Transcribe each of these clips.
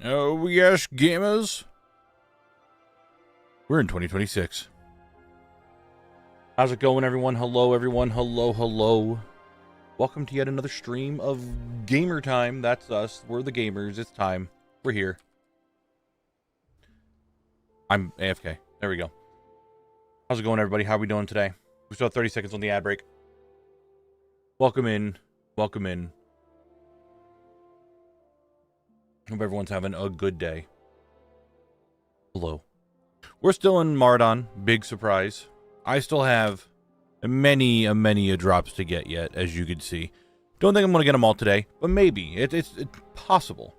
Oh, yes, gamers. We're in 2026. How's it going, everyone? Hello, everyone. Hello, hello. Welcome to yet another stream of Gamer Time. That's us. We're the gamers. It's time. We're here. I'm AFK. There we go. How's it going, everybody? How are we doing today? We still have 30 seconds on the ad break. Welcome in. Welcome in. Hope everyone's having a good day. Hello. We're still in Maraudon. Big surprise. I still have many drops to get yet, as you can see. Don't think I'm going to get them all today, but maybe. It's possible.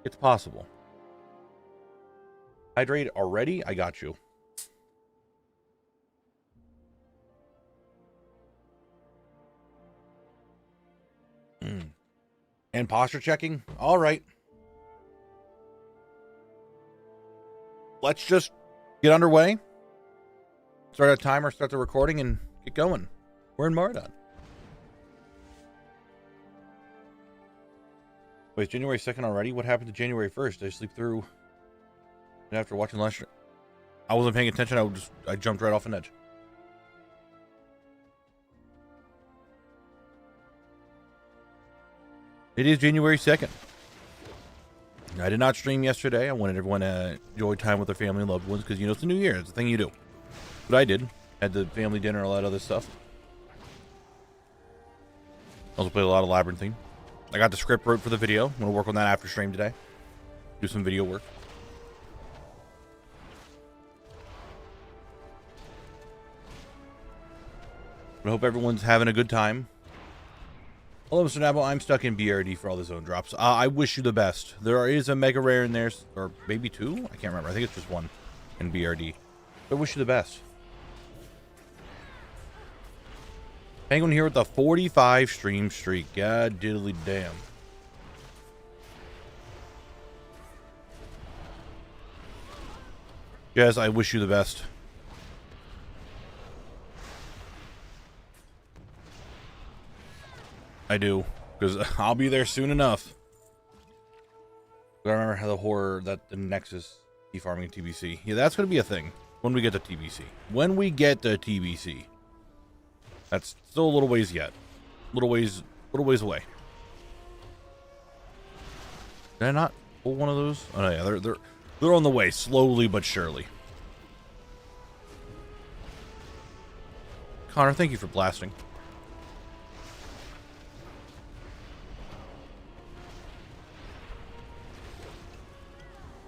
It's possible. Hydrate already? I got you. And posture checking? All right. Let's just get underway. Start a timer, start the recording, and get going. We're in Maraudon. Wait, it's January 2nd already? What happened to January 1st? Did I sleep through after watching last year? I wasn't paying attention. I jumped right off an edge. It is January 2nd. I did not stream yesterday. I wanted everyone to enjoy time with their family and loved ones because, you know, it's the new year. It's the thing you do. But I did. Had the family dinner and all that other stuff. Also played a lot of Labyrinthine. I got the script wrote for the video. I'm going to work on that after stream today. Do some video work. But I hope everyone's having a good time. Hello, Mr. Knabble. I'm stuck in BRD for all the zone drops. I wish you the best. There is a mega rare in there, or maybe two? I can't remember. I think it's just one in BRD. But I wish you the best. Penguin here with the 45 stream streak. God diddly damn. Yes, I wish you the best. I do, because I'll be there soon enough. I remember how the horror that the Nexus farming TBC. Yeah, that's going to be a thing when we get to TBC. When we get to TBC. That's still a little ways yet. Little ways away. Did I not pull one of those? Oh yeah, they're on the way, slowly but surely. Connor, thank you for blasting.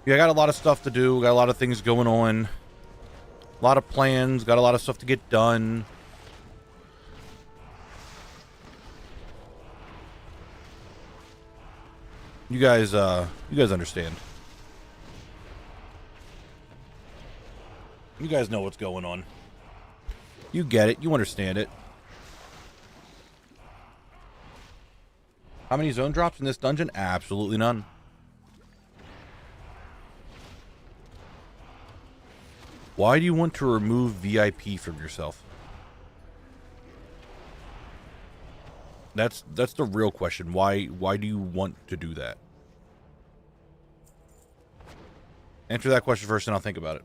Yeah, I got a lot of stuff to do. Got a lot of things going on. A lot of plans. Got a lot of stuff to get done. You guys understand. You guys know what's going on. You get it. You understand it. How many zone drops in this dungeon? Absolutely none. Why do you want to remove VIP from yourself? That's the real question. Why do you want to do that? Answer that question first and I'll think about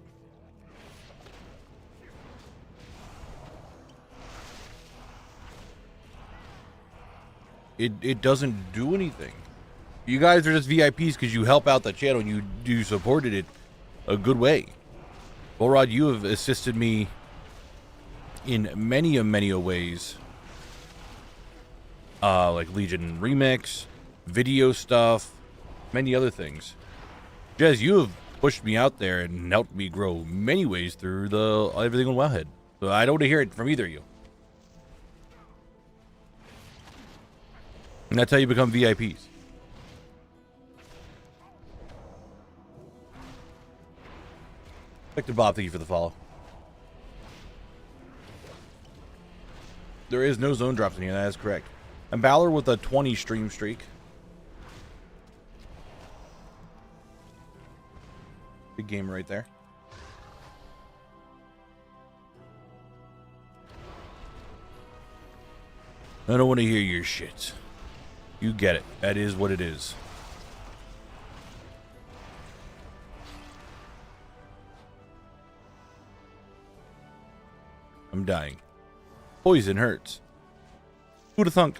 it. It doesn't do anything. You guys are just VIPs because you help out the channel and you supported it a good way. Well, Rod, you have assisted me in many ways. Like Legion Remix, video stuff, many other things. Jez, you have pushed me out there and helped me grow many ways through everything on WoWHead. So I don't want to hear it from either of you. And that's how you become VIPs. Victor Bob, thank you for the follow. There is no zone drops in here, that is correct. And Balor with a 20 stream streak. Big game right there. I don't want to hear your shit. You get it. That is what it is. I'm dying. Poison hurts. Who'd have thunk?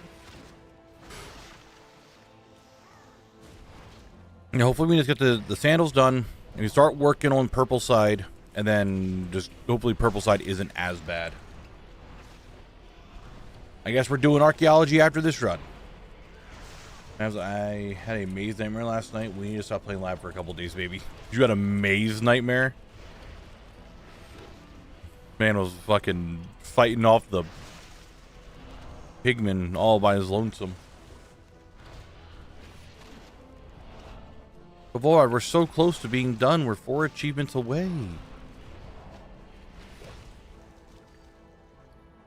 And hopefully we just get the sandals done and we start working on purple side, and then just hopefully purple side isn't as bad. I guess we're doing archaeology after this run. I had a maze nightmare last night. We need to stop playing lab for a couple days, baby. You had a maze nightmare? Man was fucking fighting off the pigman all by his lonesome. But boy, we're so close to being done. We're 4 achievements away.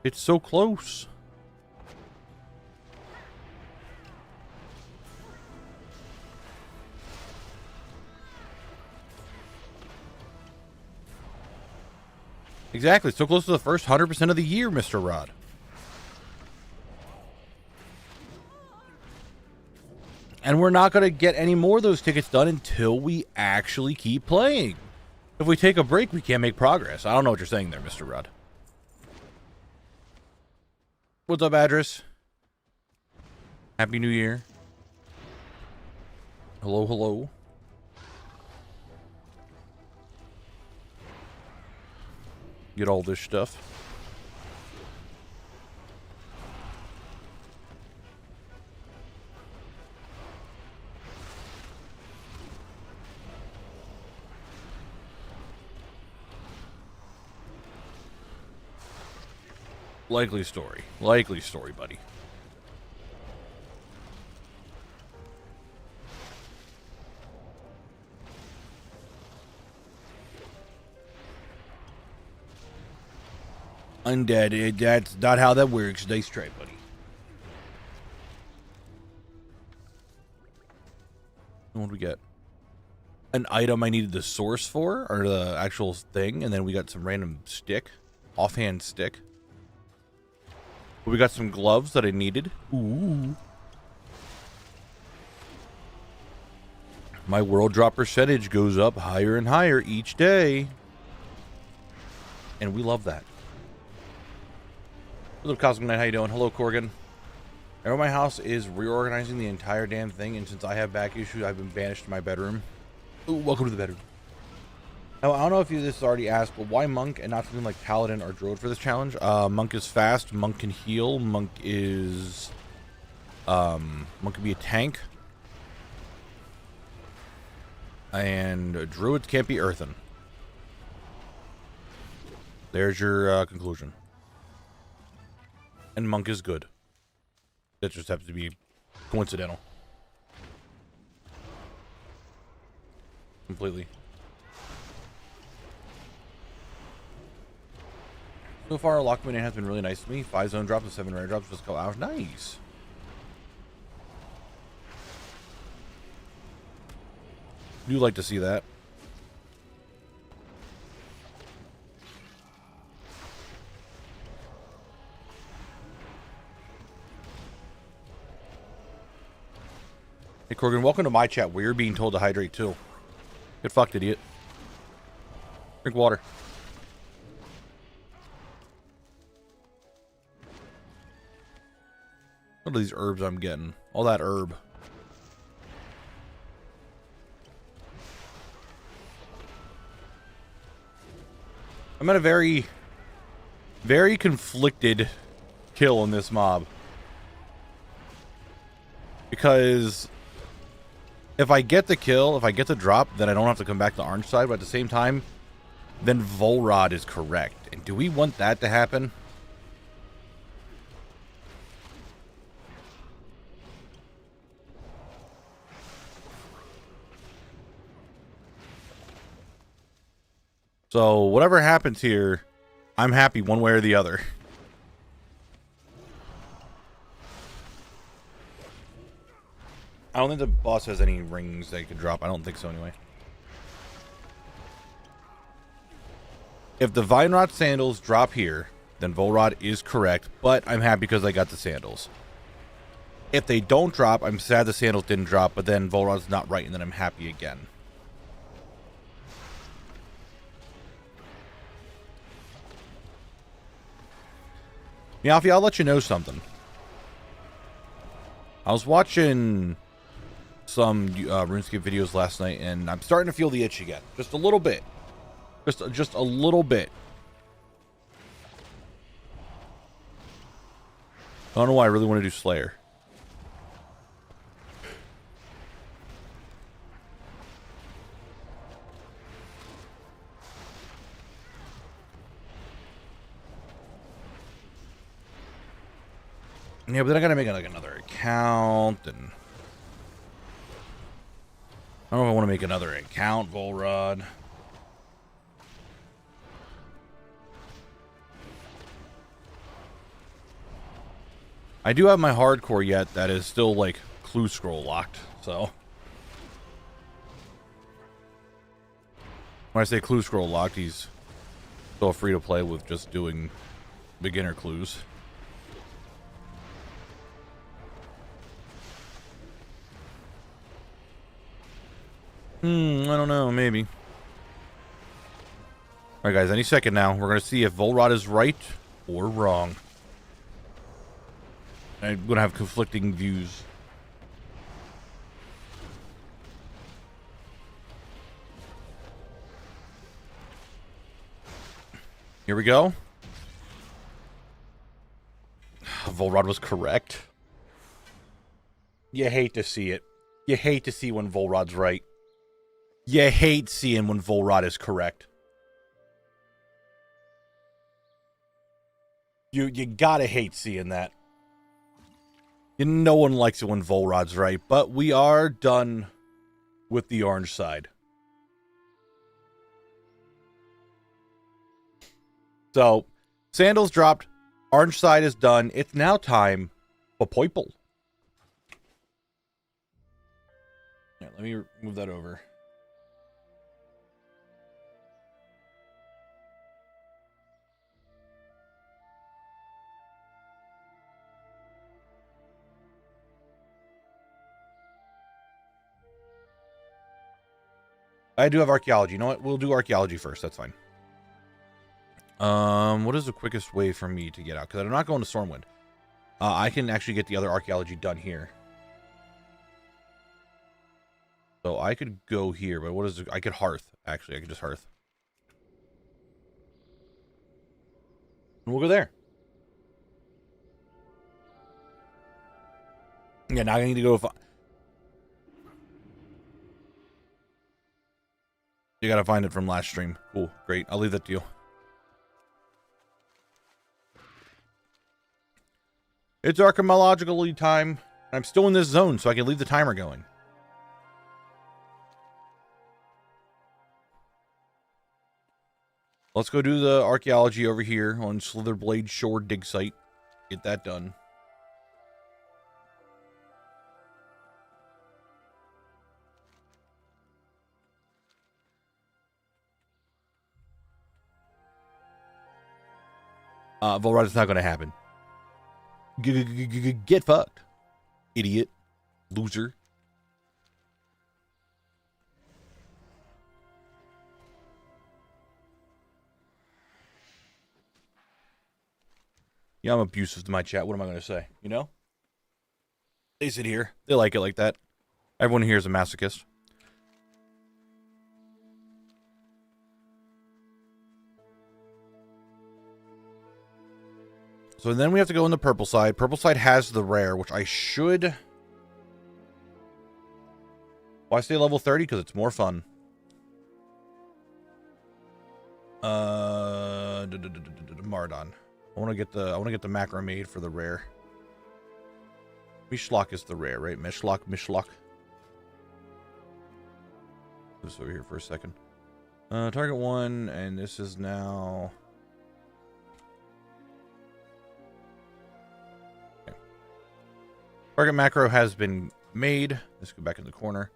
It's so close. Exactly. So close to the first 100% of the year, Mr. Rod. And we're not going to get any more of those tickets done until we actually keep playing. If we take a break, we can't make progress. I don't know what you're saying there, Mr. Rod. What's up, address? Happy New Year. Hello, hello. Get all this stuff. Likely story. Likely story, buddy. Undead. That's not how that works. Nice try, buddy. What do we get? An item I needed the source for, or the actual thing, and then we got some random stick. Offhand stick. We got some gloves that I needed. Ooh. My world drop percentage goes up higher and higher each day. And we love that. What's up, Cosmic Knight? How you doing? Hello, Corgan. Everyone in my house is reorganizing the entire damn thing, and since I have back issues, I've been banished to my bedroom. Ooh, welcome to the bedroom. Now, I don't know if this is already asked, but why Monk and not something like Paladin or Druid for this challenge? Monk is fast, Monk can heal, Monk is... Monk can be a tank. And Druids can't be earthen. There's your conclusion. And Monk is good. That just happens to be coincidental. Completely. So far, Lockman has been really nice to me. 5 zone drops and 7 rare drops just go out. Nice. Do like to see that. Hey, Corgan, welcome to my chat where you're being told to hydrate too. Get fucked, idiot. Drink water. What are these herbs I'm getting? All that herb. I'm at a very, very conflicted kill on this mob. Because if I get the kill, if I get the drop, then I don't have to come back to the orange side. But at the same time, then Volrod is correct. And do we want that to happen? So whatever happens here, I'm happy one way or the other. I don't think the boss has any rings that he could drop. I don't think so anyway. If the Vine Rot sandals drop here, then Volrod is correct, but I'm happy because I got the sandals. If they don't drop, I'm sad the sandals didn't drop, but then Volrod's not right, and then I'm happy again. Meowfie, I'll let you know something. I was watching some RuneScape videos last night, and I'm starting to feel the itch again. Just a little bit. Just a little bit. I don't know why I really want to do Slayer. Yeah, but then I gotta make like another account, and I don't know if I want to make another account, Volrod. I do have my hardcore yet that is still like clue scroll locked, so when I say clue scroll locked, he's still free to play with just doing beginner clues. I don't know, maybe. Alright guys, any second now, we're gonna see if Volrod is right or wrong. I'm gonna have conflicting views. Here we go. Volrod was correct. You hate to see it. You hate to see when Volrod's right. You hate seeing when Volrod is correct. You gotta hate seeing that. No one likes it when Volrod's right, but we are done with the orange side. So, Sandals dropped. Orange side is done. It's now time for Poiple. Yeah, let me move that over. I do have archaeology. You know what? We'll do archaeology first. That's fine. What is the quickest way for me to get out? Because I'm not going to Stormwind. I can actually get the other archaeology done here. So I could go here, but what is it? I could Hearth. Actually, I could just Hearth. And we'll go there. Yeah, now I need to go. You gotta find it from last stream. Cool, great. I'll leave that to you. It's archaeological time. I'm still in this zone, so I can leave the timer going. Let's go do the archaeology over here on Slitherblade Shore dig site. Get that done. Volrod, it's not going to happen. Get fucked. Idiot. Loser. Yeah, I'm abusive to my chat. What am I going to say? You know? They sit here. They like it like that. Everyone here is a masochist. So then we have to go on the purple side. Purple side has the rare, which I should... Why stay level 30? Because it's more fun. Maraudon. I want to get the macro made for the rare. Mishlock is the rare, right? Mishlock. This over here for a second. Target 1, and this is now... Okay. Target macro has been made. Let's go back in the corner.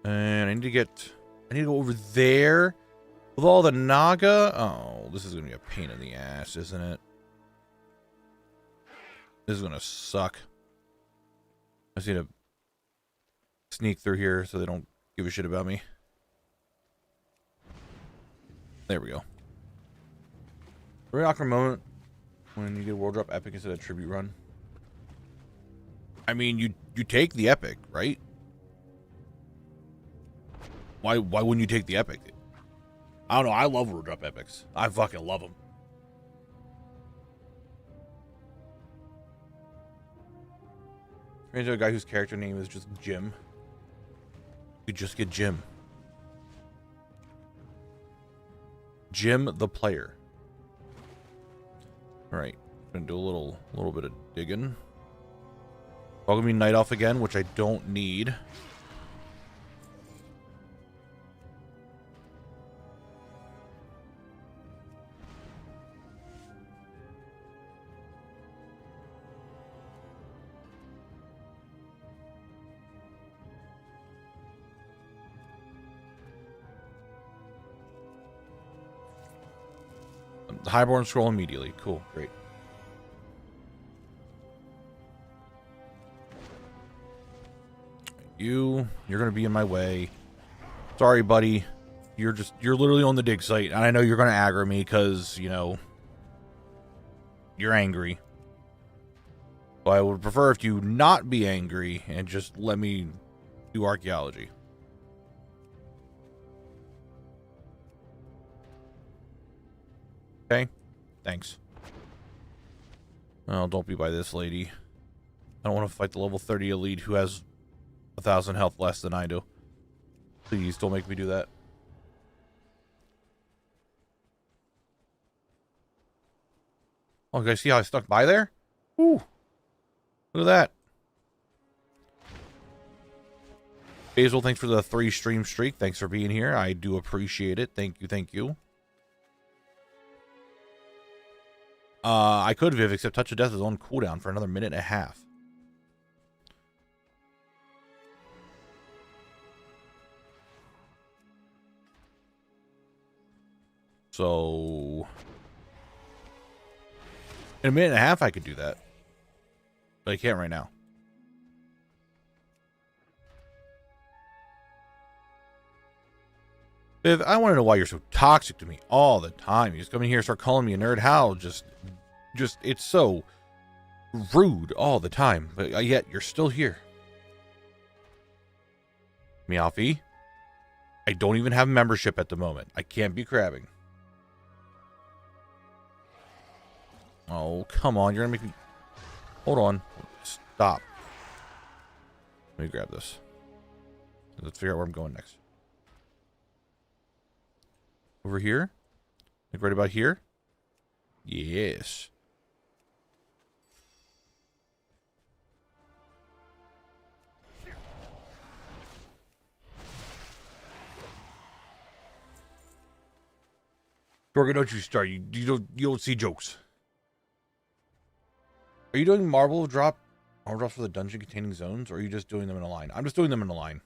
And I need to go over there with all the Naga. Oh, this is going to be a pain in the ass, isn't it? This is going to suck. I just need to sneak through here so they don't give a shit about me. There we go. Very awkward moment when you get a world drop epic instead of tribute run. I mean, you take the epic, right? Why wouldn't you take the epic? I don't know. I love world drop epics. I fucking love them. There's a guy whose character name is just Jim. You just get Jim. Jim the player. All right, gonna do a little bit of digging. Welcome me night off again, which I don't need. The highborn scroll immediately. Cool, great. You're gonna be in my way. Sorry, buddy. You're literally on the dig site, and I know you're gonna aggro me because, you know, you're angry. But I would prefer if you not be angry and just let me do archaeology. Okay, thanks. Oh, don't be by this lady. I don't want to fight the level 30 elite who has 1,000 health less than I do. Please don't make me do that. Oh, you guys see how I stuck by there? Woo! Look at that. Basil, thanks for the 3 stream streak. Thanks for being here. I do appreciate it. Thank you, thank you. I could Viv, except Touch of Death is on cooldown for another minute and a half. So in a minute and a half I could do that. But I can't right now. Viv, I want to know why you're so toxic to me all the time. You just come in here and start calling me a nerd. How? Just it's so rude all the time. But yet you're still here. Meowfie, I don't even have membership at the moment. I can't be crabbing. Oh, come on. You're going to make me... Hold on. Stop. Let me grab this. Let's figure out where I'm going next. Over here? Like right about here? Yes. Dorga, don't you start. You don't see jokes. Are you doing marble drops for the dungeon containing zones, or are you just doing them in a line? I'm just doing them in a line.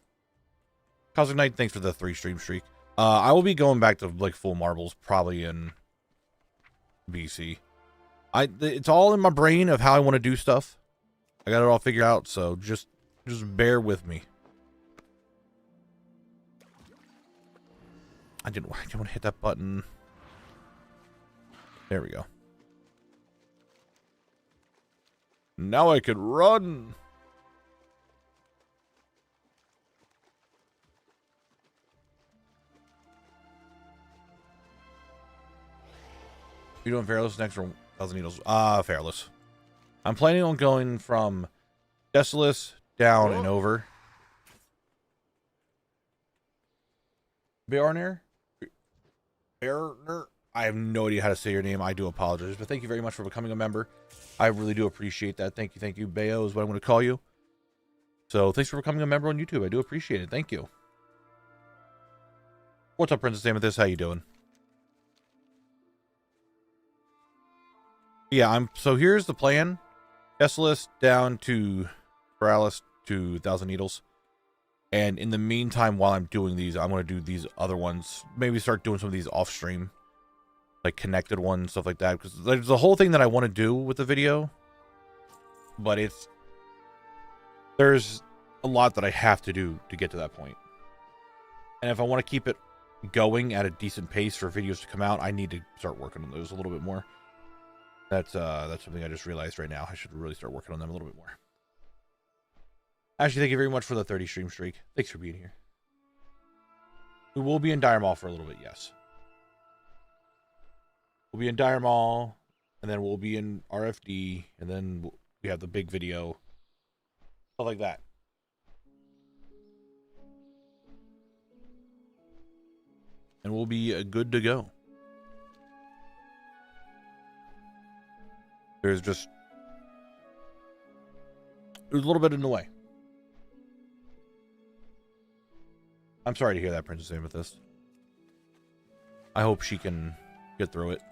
Cosmic Knight, thanks for the 3 stream streak. I will be going back to like full marbles probably in BC. It's all in my brain of how I want to do stuff. I got it all figured out, so just bear with me. I didn't want to hit that button. There we go. Now I can run. You doing Fearless next or 1,000 Needles? Fearless. I'm planning on going from Desolus down and over. Bearner? Bearner? I have no idea how to say your name. I do apologize, but thank you very much for becoming a member. I really do appreciate that. Thank you, thank you. Bayo is what I'm going to call you. So thanks for becoming a member on YouTube. I do appreciate it. Thank you. What's up, Princess Amethyst? How you doing? Yeah, so here's the plan. Desolus down to Paralysis to 1,000 Needles. And in the meantime, while I'm doing these, I'm going to do these other ones. Maybe start doing some of these off stream. Like connected ones, stuff like that. Because there's a whole thing that I want to do with the video. But there's a lot that I have to do to get to that point. And if I want to keep it going at a decent pace for videos to come out, I need to start working on those a little bit more. That's something I just realized right now. I should really start working on them a little bit more. Ashley, thank you very much for the 30 stream streak. Thanks for being here. We will be in Dire Mall for a little bit, yes. We'll be in Dire Mall, and then we'll be in RFD, and then we have the big video. Stuff like that. And we'll be good to go. There's a little bit in the way. I'm sorry to hear that, Princess Amethyst. I hope she can get through it.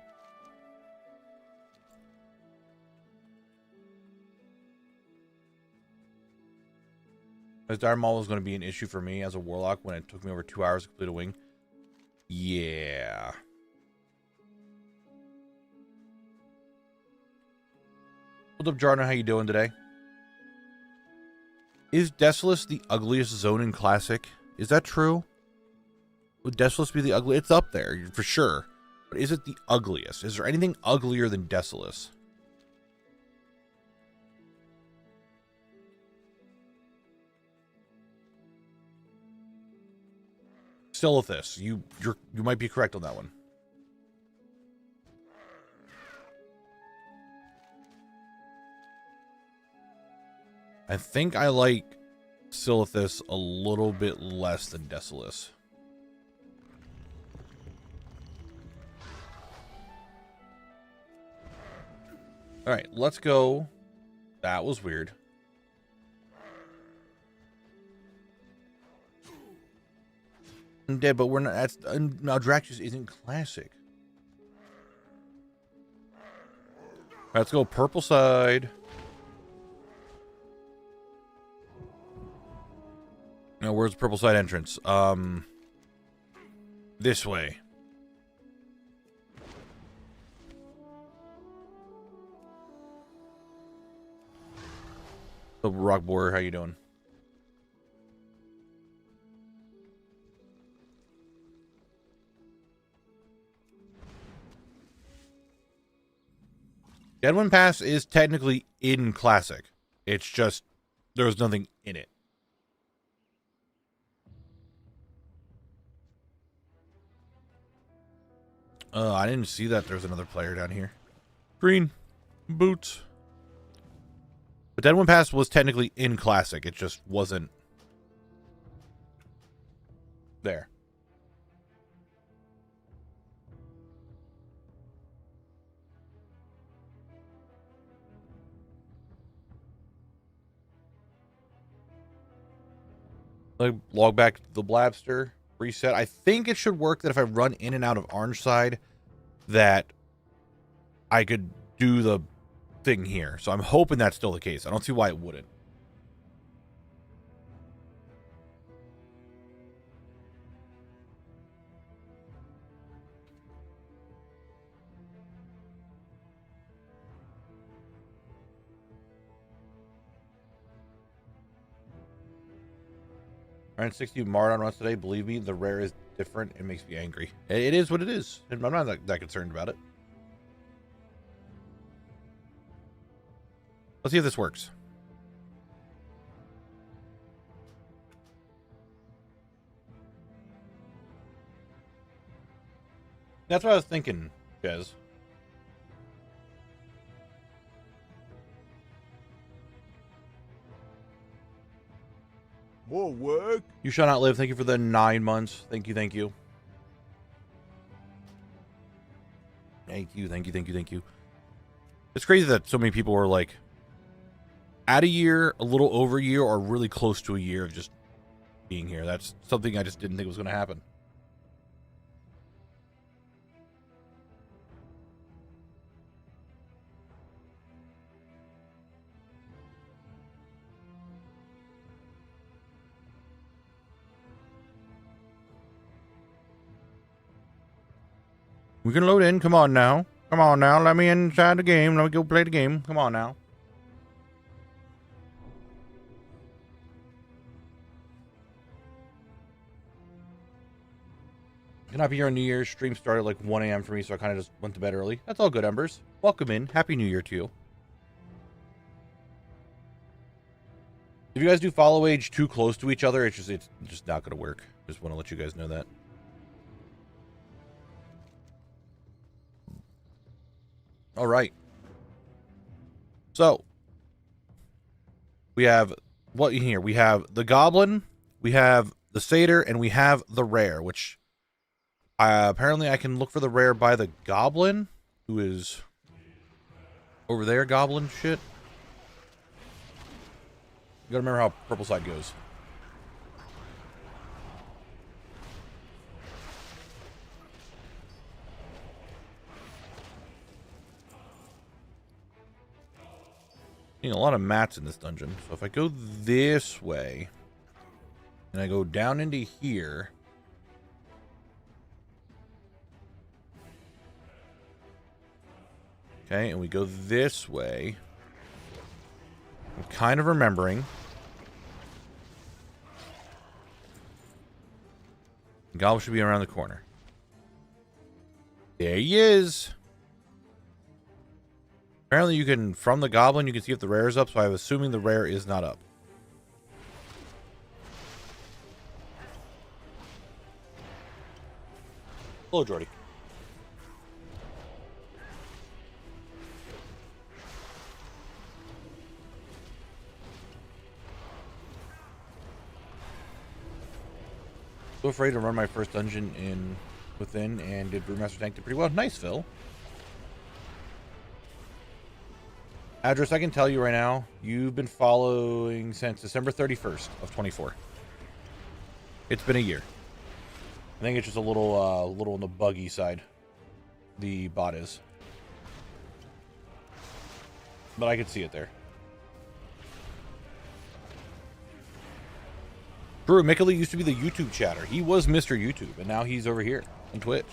As Dire Maul was going to be an issue for me as a warlock when it took me over 2 hours to complete a wing. Yeah. What's up, Jarno? How you doing today? Is Desolus the ugliest zone in Classic? Is that true? Would Desolus be the ugliest? It's up there, for sure. But is it the ugliest? Is there anything uglier than Desolus? Silithus, you might be correct on that one. I think I like Silithus a little bit less than Desolus. All right, let's go. That was weird. I'm dead, but we're not. That's now. Draxus isn't Classic. Let's go purple side. Now, where's the purple side entrance? This way. So, Rock Boar, how you doing? Deadwind Pass is technically in Classic. It's just there's nothing in it. I didn't see that there's another player down here. Green boots. But Deadwind Pass was technically in Classic. It just wasn't there. Like, log back the Blabster. Reset. I think it should work that if I run in and out of Orange Side, that I could do the thing here. So I'm hoping that's still the case. I don't see why it wouldn't. Around 60 Maraudon runs today. Believe me, the rare is different. It makes me angry. It is what it is. I'm not that concerned about it. Let's see if this works. That's what I was thinking, Jez. More work. You shall not live. Thank you for the 9 months. Thank you, thank you. Thank you, thank you, thank you, thank you. It's crazy that so many people were like at a year, a little over a year, or really close to a year of just being here. That's something I just didn't think was going to happen. We can load in. Come on now. Come on now. Let me inside the game. Let me go play the game. Come on now. Cannot be here on New Year's. Stream started like 1 a.m. for me, so I kind of just went to bed early. That's all good, Embers. Welcome in. Happy New Year to you. If you guys do follow age too close to each other, it's just not going to work. Just want to let you guys know that. All right. So, we have what in here? We have the Goblin, we have the Satyr, and we have the Rare, which apparently I can look for the Rare by the Goblin, who is over there, Goblin shit. You gotta remember how purple side goes. Seeing a lot of mats in this dungeon. So if I go this way and I go down into here, okay, and we go this way, I'm kind of remembering. Goblin should be around the corner. There he is. Apparently you can, from the Goblin, you can see if the Rare is up, so I'm assuming the Rare is not up. Hello, Jordy. So afraid to run my first dungeon in within, and did Brewmaster Tank did pretty well. Nice, Phil. Address, I can tell you right now, you've been following since December 31st of 24. It's been a year. I think it's just a little on the buggy side. The bot is. But I could see it there. True, Mickley used to be the YouTube chatter. He was Mr. YouTube, and now he's over here on Twitch.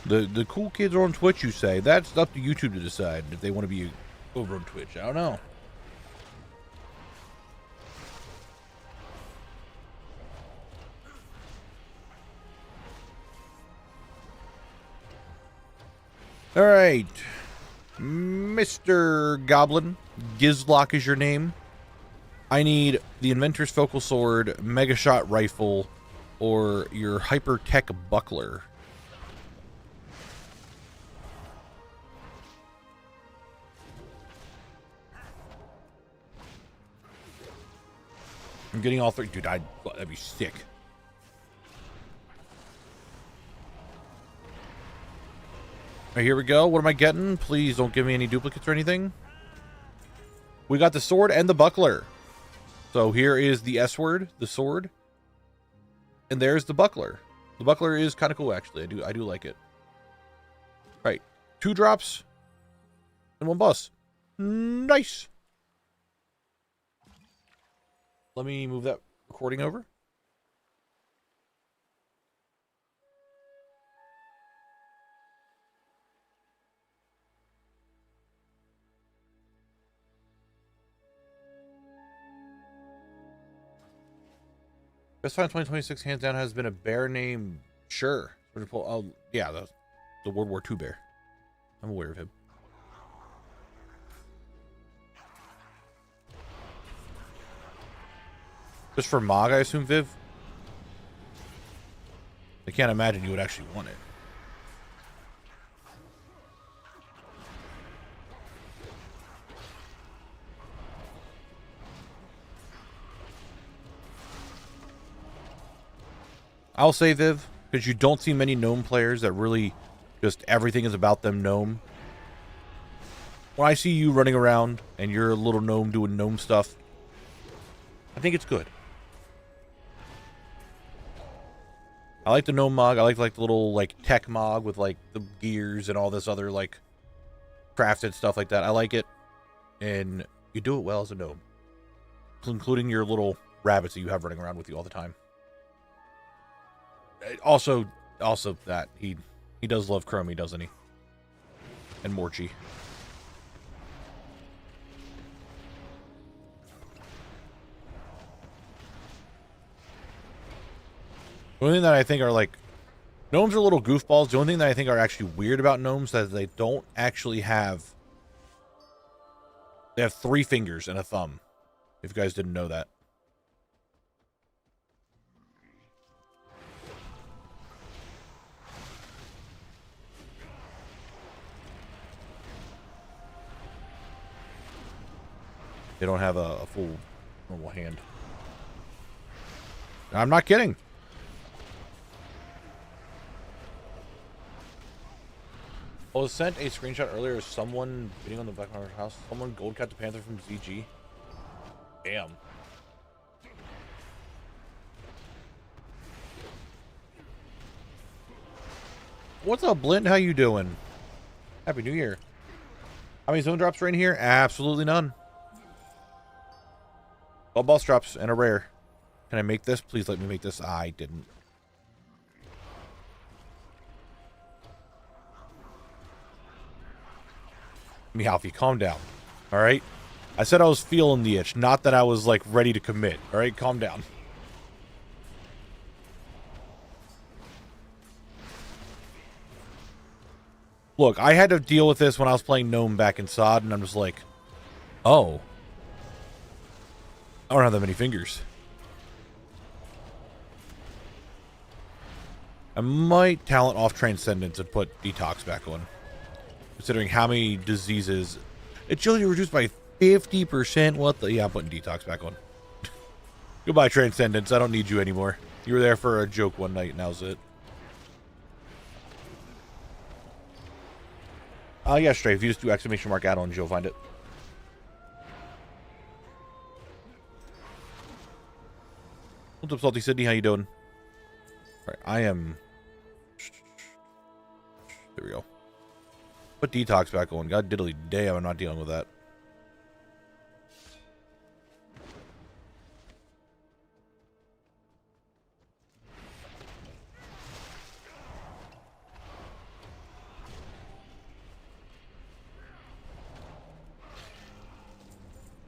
The cool kids are on Twitch, you say. That's up to YouTube to decide if they want to be over on Twitch. I don't know. All right. Mr. Goblin, Gizlock is your name. I need the Inventor's Focal Sword, Mega Shot Rifle, or your Hyper Tech Buckler. I'm getting all three. Dude, that'd be sick. All right, here we go. What am I getting? Please don't give me any duplicates or anything. We got the sword and the buckler. So here is the S word, the sword. And there's the buckler. The buckler is kind of cool, actually. I do like it. All right. 2 drops and 1 boss. Nice. Let me move that recording over. Best find 2026 hands down has been a bear named Sure. Oh yeah, the World War II bear. I'm aware of him. Just for Mog, I assume, Viv? I can't imagine you would actually want it. I'll say, Viv, because you don't see many gnome players that really just everything is about them gnome. When I see you running around and you're a little gnome doing gnome stuff, I think it's good. I like the gnome mog. I like the little like tech mog with like the gears and all this other like crafted stuff like that. I like it. And you do it well as a gnome. Including your little rabbits that you have running around with you all the time. Also that he does love Chromie, doesn't he? And Morchi. The only thing that I think are like, gnomes are little goofballs. The only thing that I think are actually weird about gnomes is that they don't actually have, they have 3 fingers and a thumb. If you guys didn't know that. They don't have a full normal hand. I'm not kidding. I was sent a screenshot earlier of someone bidding on the Black Market house. Someone gold cat the Panther from ZG. Damn. What's up, Blint? How you doing? Happy New Year. How many zone drops are in here? Absolutely none. All boss drops and a rare. Can I make this? Please let me make this. I didn't. Meowfie, calm down. Alright? I said I was feeling the itch, not that I was, like, ready to commit. Alright? Calm down. Look, I had to deal with this when I was playing Gnome back in SOD, and I'm just like, oh. I don't have that many fingers. I might talent off Transcendence and put Detox back on. Considering how many diseases. It's usually reduced by 50%. What the? Yeah, I'm putting Detox back on. Goodbye, Transcendence. I don't need you anymore. You were there for a joke one night, and that was it. Yeah, straight. If you just do exclamation mark add-on, you'll find it. What's up, Salty Sydney? How you doing? Alright, I am... There we go. Put Detox back on. God diddly damn, I'm not dealing with that.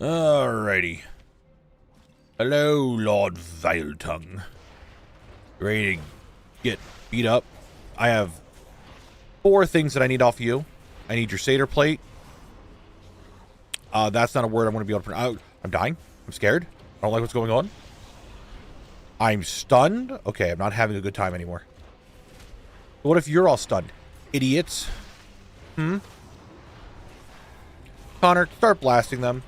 Alrighty. Hello, Lord Viletongue. Ready to get beat up? I have 4 things that I need off you. I need your Satyr plate. That's not a word I'm going to be able to pronounce. I'm dying. I'm scared. I don't like what's going on. I'm stunned. Okay, I'm not having a good time anymore. But what if you're all stunned? Idiots. Connor, start blasting them.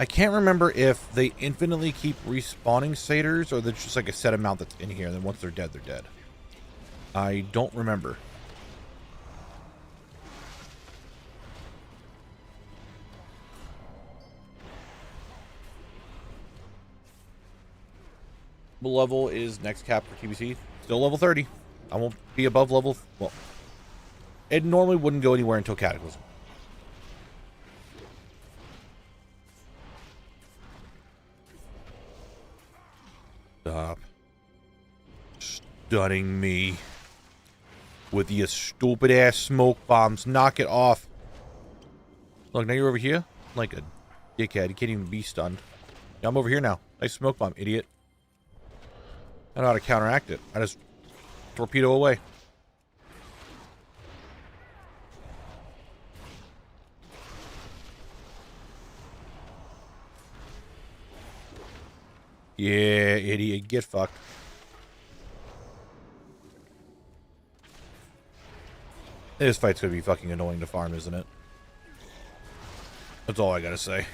I can't remember if they infinitely keep respawning satyrs or there's just like a set amount that's in here, and then once they're dead, they're dead. I don't remember. What level is next cap for TBC? Still level 30. I won't be above level... Well, it normally wouldn't go anywhere until Cataclysm. Stop stunning me with your stupid ass smoke bombs. Knock it off. Look, now you're over here like a dickhead. You can't even be stunned. Yeah, I'm over here now. Nice smoke bomb, idiot. I know how to counteract it. I just torpedo away. Yeah, idiot. Get fucked. This fight's gonna be fucking annoying to farm, isn't it? That's all I gotta say.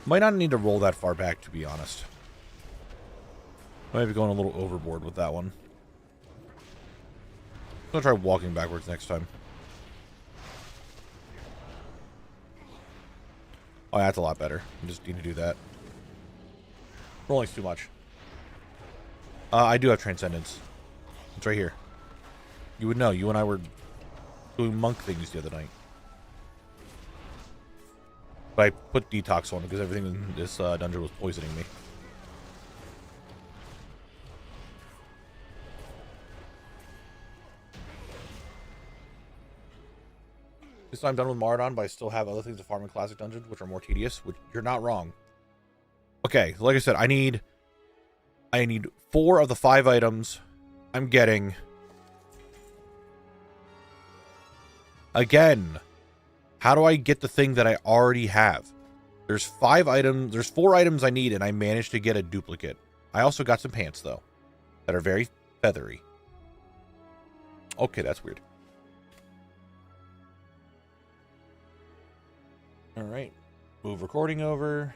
Might not need to roll that far back, to be honest. I might be going a little overboard with that one. I'm gonna try walking backwards next time. Oh, that's a lot better. I just need to do that. Rolling's too much. I do have Transcendence. It's right here. You would know. You and I were doing monk things the other night. But I put Detox on because everything in this dungeon was poisoning me. This time I'm done with Maraudon, but I still have other things to farm in classic dungeons, which are more tedious, which you're not wrong. Okay, like I said, I need 4 of the 5 items I'm getting. Again, how do I get the thing that I already have? There's 4 items I need, and I managed to get a duplicate. I also got some pants, though, that are very feathery. Okay, that's weird. Alright. Move recording over.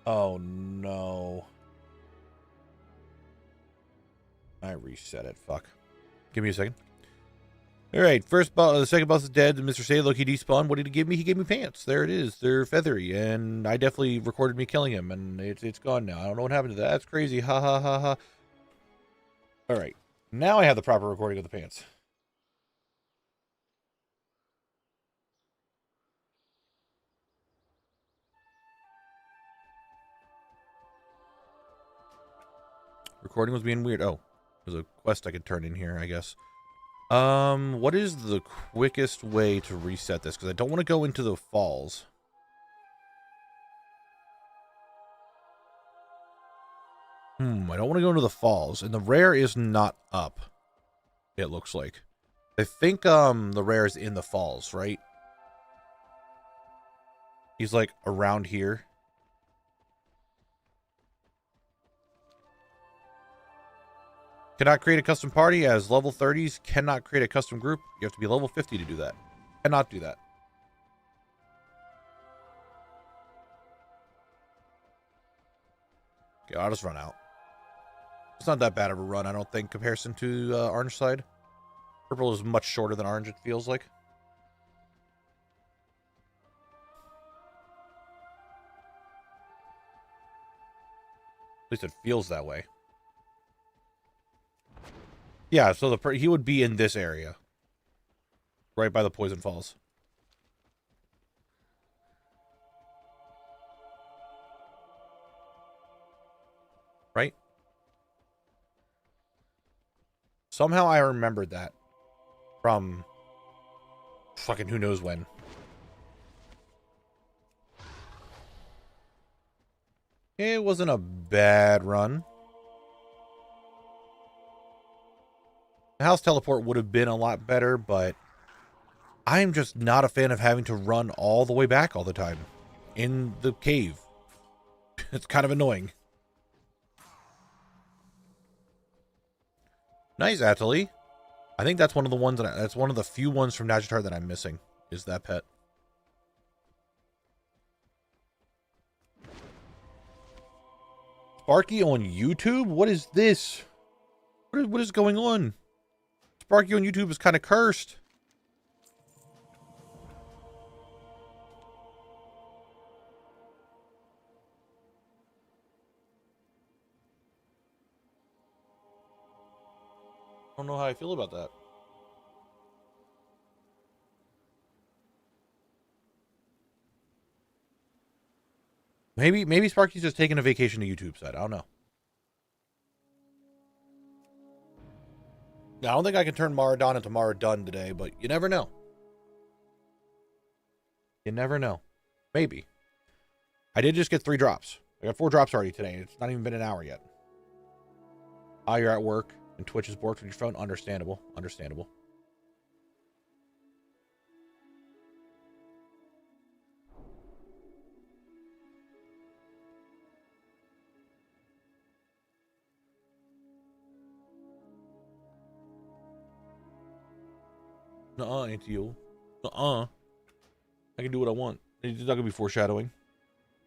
Oh, no. I reset it. Fuck. Give me a second. Alright, first boss, the second boss is dead. Mr. Say, look, he despawned. What did he give me? He gave me pants. There it is. They're feathery, and I definitely recorded me killing him, and it's gone now. I don't know what happened to that. That's crazy. Ha ha ha ha. Alright. Now I have the proper recording of the pants. Recording was being weird. Oh, there's a quest I could turn in here, I guess. What is the quickest way to reset this? Because I don't want to go into the falls. I don't want to go into the falls. And the rare is not up, it looks like. I think, the rare is in the falls, right? He's, like, around here. Cannot create a custom party as level 30s. Cannot create a custom group. You have to be level 50 to do that. Cannot do that. Okay, I'll just run out. It's not that bad of a run, I don't think, in comparison to Orange side. Purple is much shorter than Orange, it feels like. At least it feels that way. Yeah, so he would be in this area. Right by the Poison Falls. Right? Somehow I remembered that. From fucking who knows when. It wasn't a bad run. The house teleport would have been a lot better, but I'm just not a fan of having to run all the way back all the time in the cave. It's kind of annoying. Nice, Atali. I think that's one of the ones that's one of the few ones from Nagitar that I'm missing, is that pet. Sparky on YouTube? What is this? What is going on? Sparky on YouTube is kind of cursed. I don't know how I feel about that. Maybe Sparky's just taking a vacation to YouTube side. I don't know. I don't think I can turn Maraudon into Maraudone today, but you never know. You never know. Maybe. I did just get 3 drops. I got 4 drops already today. It's not even been an hour yet. Ah, you're at work and Twitch is borked with your phone. Understandable. Understandable. Nuh-uh, Antio. Nuh-uh. I can do what I want. It's not going to be foreshadowing.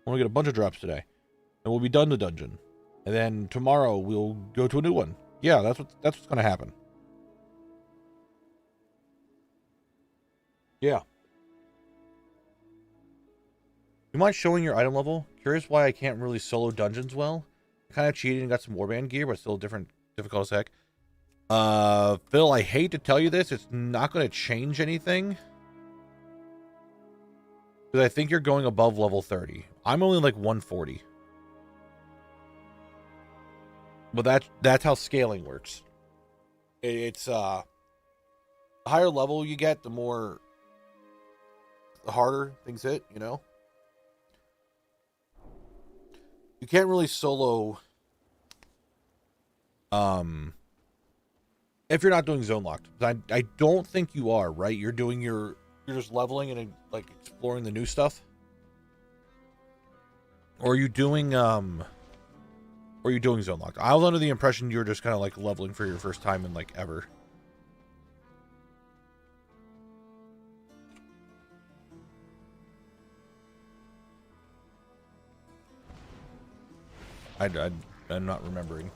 I want to get a bunch of drops today. and we'll be done the dungeon. And then tomorrow we'll go to a new one. Yeah, that's what's gonna happen. Yeah. You mind showing your item level? Curious why I can't really solo dungeons well. I kind of cheated and got some warband gear, but still different, difficult as heck. Phil, I hate to tell you this, it's not going to change anything. Because I think you're going above level 30. I'm only like 140. But that's how scaling works. It's the higher level you get, the harder things hit, you know? You can't really solo if you're not doing zone locked. I don't think you are, right? You're just leveling and like exploring the new stuff. Or are you doing zone locked? I was under the impression you were just kind of like leveling for your first time in like ever. I'm not remembering.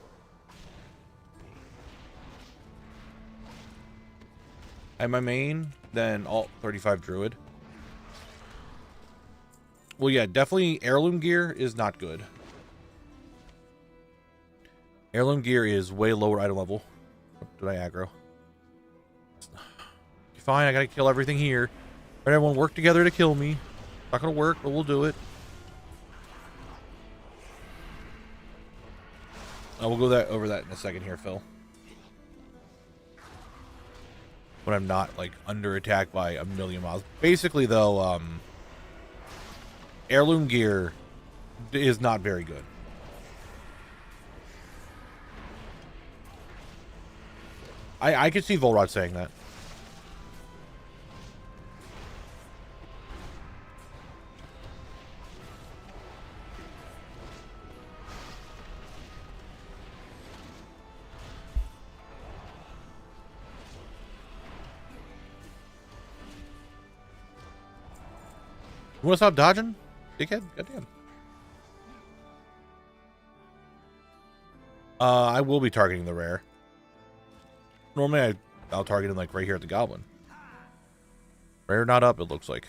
At my main, then alt 35 druid. Well, yeah, definitely heirloom gear is not good. Heirloom gear is way lower item level. Did I aggro? Fine, I gotta kill everything here. Let everyone work together to kill me. Not gonna work, but we'll do it. We'll go over that in a second here, Phil. When I'm not like under attack by a million miles. Basically, though, heirloom gear is not very good. I could see Volrod saying that. You want to stop dodging? Dickhead? Goddamn. I will be targeting the rare. Normally I'll target him like right here at the goblin. Rare not up, it looks like.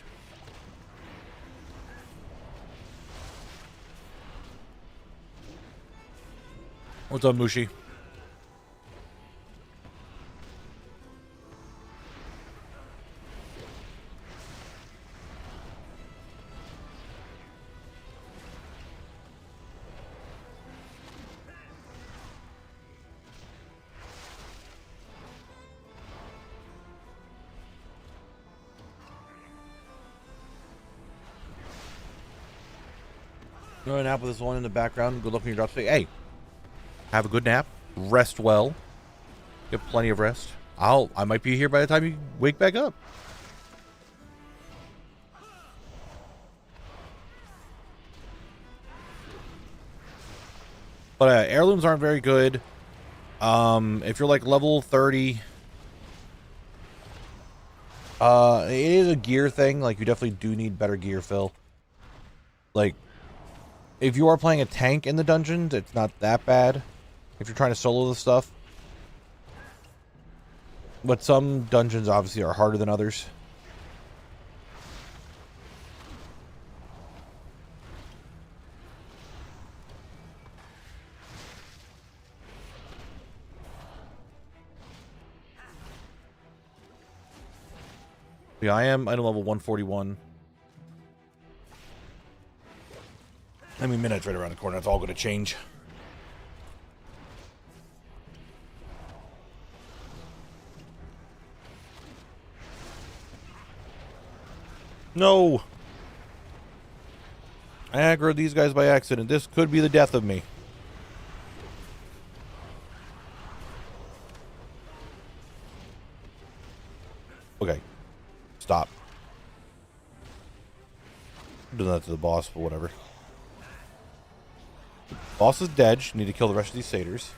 What's up, Mushi? Go and nap with this one in the background. Good luck in your drop. Say, hey, have a good nap. Rest well. Get plenty of rest. I might be here by the time you wake back up. But heirlooms aren't very good. If you're like level 30, it is a gear thing. Like you definitely do need better gear, Phil. Like, if you are playing a tank in the dungeons, it's not that bad. If you're trying to solo the stuff. But some dungeons obviously are harder than others. Yeah, I am item level 141. I mean, midnight's right around the corner. It's all going to change. No! I aggroed these guys by accident. This could be the death of me. Okay. Stop. I'm doing that to the boss, but whatever. Boss is dead. You need to kill the rest of these satyrs.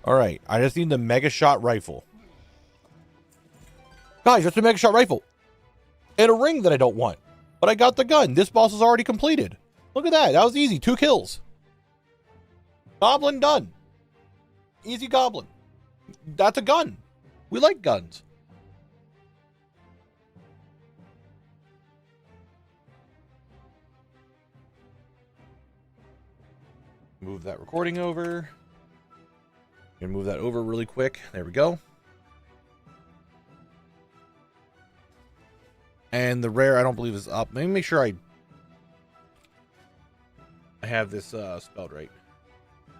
Alright, I just need the mega shot rifle. Guys, that's a mega shot rifle. And a ring that I don't want. But I got the gun. This boss is already completed. Look at that. That was easy. 2 kills. Goblin done. Easy goblin. That's a gun. We like guns. Move that recording over. Gonna move that over really quick. There we go. And the rare, I don't believe, is up. Let me make sure I have this spelled right.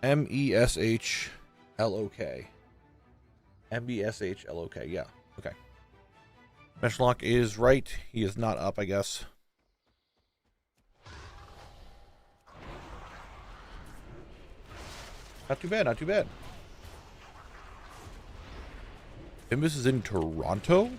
M-E-S-H-L-O-K. M-E-S-H-L-O-K. Yeah. Okay. Meshlock is right. He is not up, I guess. Not too bad. Not too bad. This is in Toronto?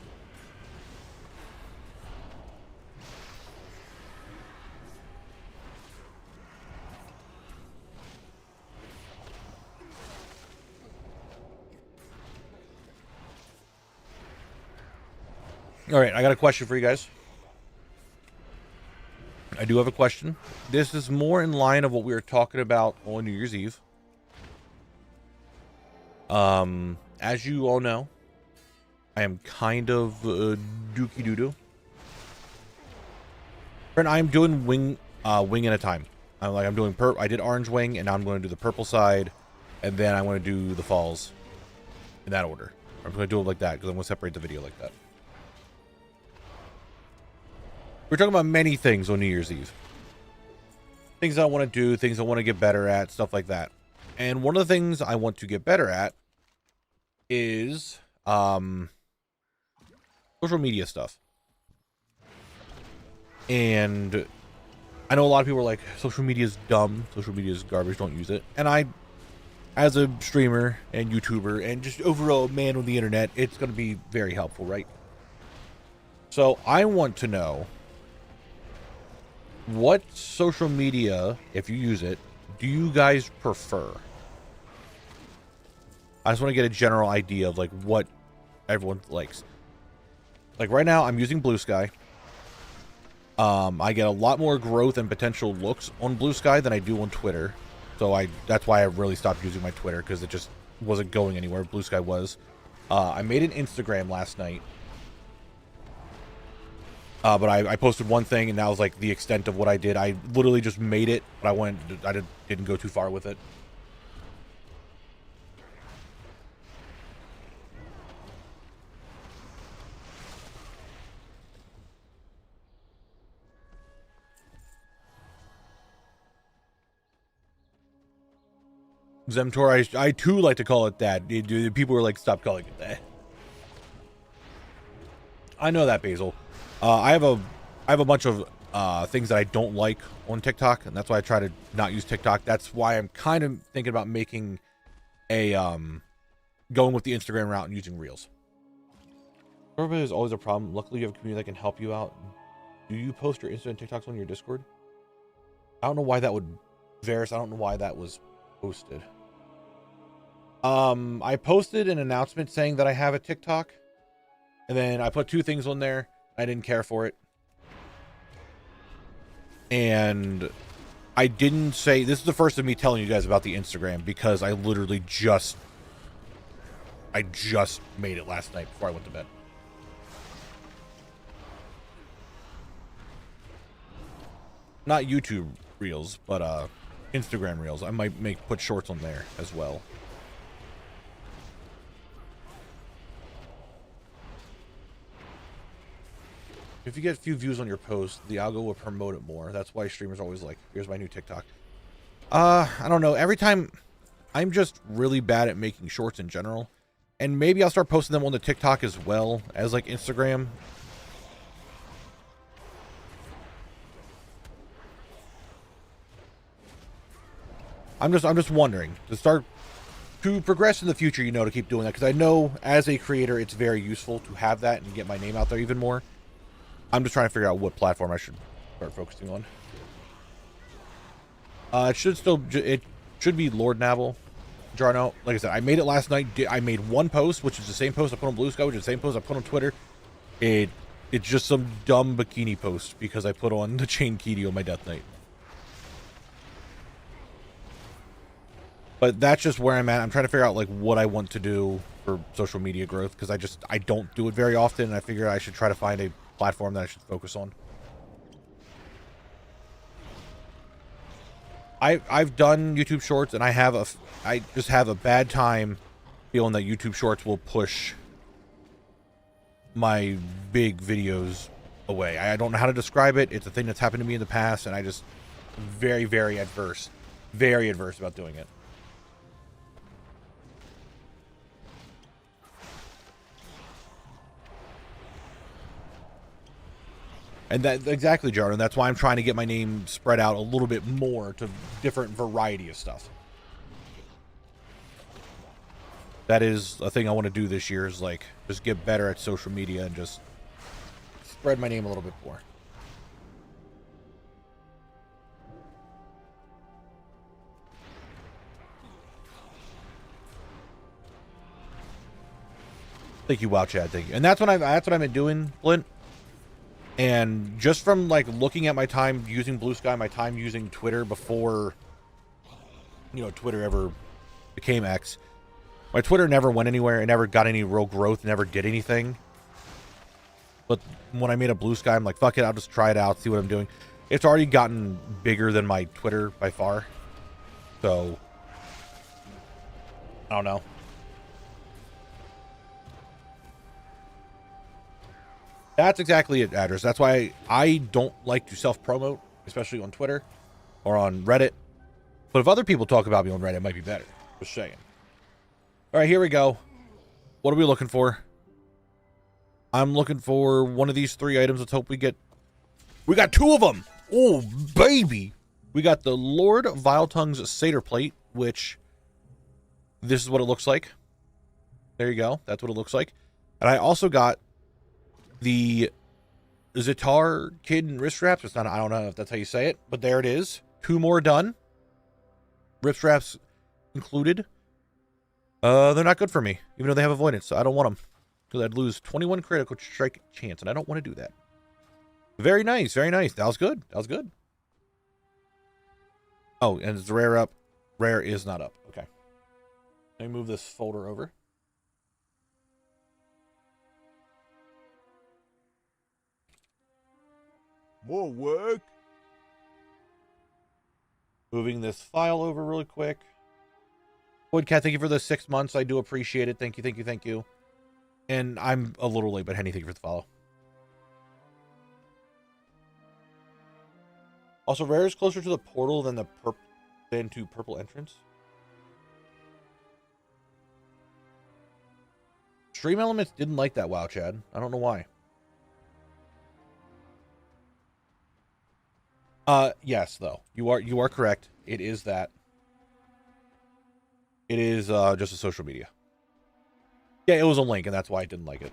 All right, I got a question for you guys. I do have a question. This is more in line of what we were talking about on New Year's Eve. As you all know, I am kind of dookie doo-doo. And I'm doing wing at a time. I'm doing I did orange wing, and now I'm going to do the purple side, and then I want to do the falls in that order. I'm going to do it like that because I'm going to separate the video like that. We're talking about many things on New Year's Eve. Things I want to do, things I want to get better at, stuff like that. And one of the things I want to get better at is social media stuff. And I know a lot of people are like, social media is dumb, social media is garbage, don't use it. And I, as a streamer and YouTuber and just overall man on the internet, it's going to be very helpful, right? So I want to know, what social media, if you use it, do you guys prefer? I just want to get a general idea of like what everyone likes. Like right now, I'm using Blue Sky. I get a lot more growth and potential looks on Blue Sky than I do on Twitter. So that's why I really stopped using my Twitter, because it just wasn't going anywhere. Blue Sky was. I made an Instagram last night. But I posted one thing, and that was like the extent of what I did. I literally just made it, but I didn't go too far with it. Zemtor, I too like to call it that. People were like, stop calling it that. I know that, Basil. I have a bunch of things that I don't like on TikTok, and that's why I try to not use TikTok. That's why I'm kind of thinking about making a going with the Instagram route and using Reels. Everybody is always a problem. Luckily, you have a community that can help you out. Do you post your Insta and TikToks on your Discord? I don't know why that would, Varys. I don't know why that was posted. I posted an announcement saying that I have a TikTok, and then I put 2 things on there. I didn't care for it. And I didn't say, this is the first of me telling you guys about the Instagram, because I literally just made it last night before I went to bed. Not YouTube Reels, but Instagram Reels. I might put shorts on there as well. If you get a few views on your post, the algo will promote it more. That's why streamers are always like, here's my new TikTok. I don't know. Every time, I'm just really bad at making shorts in general. And maybe I'll start posting them on the TikTok as well as like Instagram. I'm just wondering to progress in the future, to keep doing that. Because I know as a creator, it's very useful to have that and get my name out there even more. I'm just trying to figure out what platform I should start focusing on. It should be Lord Knabble. Jarno, like I said, I made it last night. I made one post, which is the same post I put on Blue Sky, which is the same post I put on Twitter. It's just some dumb bikini post because I put on the chain Kitty on my Death Knight. But that's just where I'm at. I'm trying to figure out like what I want to do for social media growth, because I don't do it very often, and I figure I should try to find a platform that I should focus on. I've done YouTube Shorts, and I just have a bad time feeling that YouTube Shorts will push my big videos away. I don't know how to describe it. It's a thing that's happened to me in the past, and I just very, very adverse about doing it. And that exactly, Jordan. That's why I'm trying to get my name spread out a little bit more to different variety of stuff. That is a thing I want to do this year, is like just get better at social media and just spread my name a little bit more. Thank you, WoW Chad. Thank you. And that's what I've been doing, Flint. And just from like looking at my time using Blue Sky, my time using Twitter before, you know, Twitter ever became X, my Twitter never went anywhere. It never got any real growth, never did anything. But when I made a Blue Sky, I'm like, fuck it, I'll just try it out, see what I'm doing. It's already gotten bigger than my Twitter by far. So, I don't know. That's exactly it, Address. That's why I don't like to self-promote, especially on Twitter or on Reddit. But if other people talk about me on Reddit, it might be better. Just saying. All right, here we go. What are we looking for? I'm looking for one of these 3 items. Let's hope we get... We got 2 of them! Oh, baby! We got the Lord Viletongue's Satyr Plate, which... This is what it looks like. There you go. That's what it looks like. And I also got the Zitar Kid and wrist straps. It's not, I don't know if that's how you say it, but there it is. 2 more done. Wrist straps included. They're not good for me, even though they have avoidance, so I don't want them, because I'd lose 21 critical strike chance, and I don't want to do that. Very nice, very nice. That was good. That was good. Oh, and it's rare up. Rare is not up. Okay. Let me move this folder over. More work. Moving this file over really quick. WoWHead, thank you for the 6 months. I do appreciate it. Thank you, thank you, thank you. And I'm a little late, but Henny, thank you for the follow. Also, rare is closer to the portal than to purple entrance. Stream Elements didn't like that, WoW Chad. I don't know why. Yes, though. You are correct. It is that. It is just a social media. Yeah, it was a link, and that's why I didn't like it.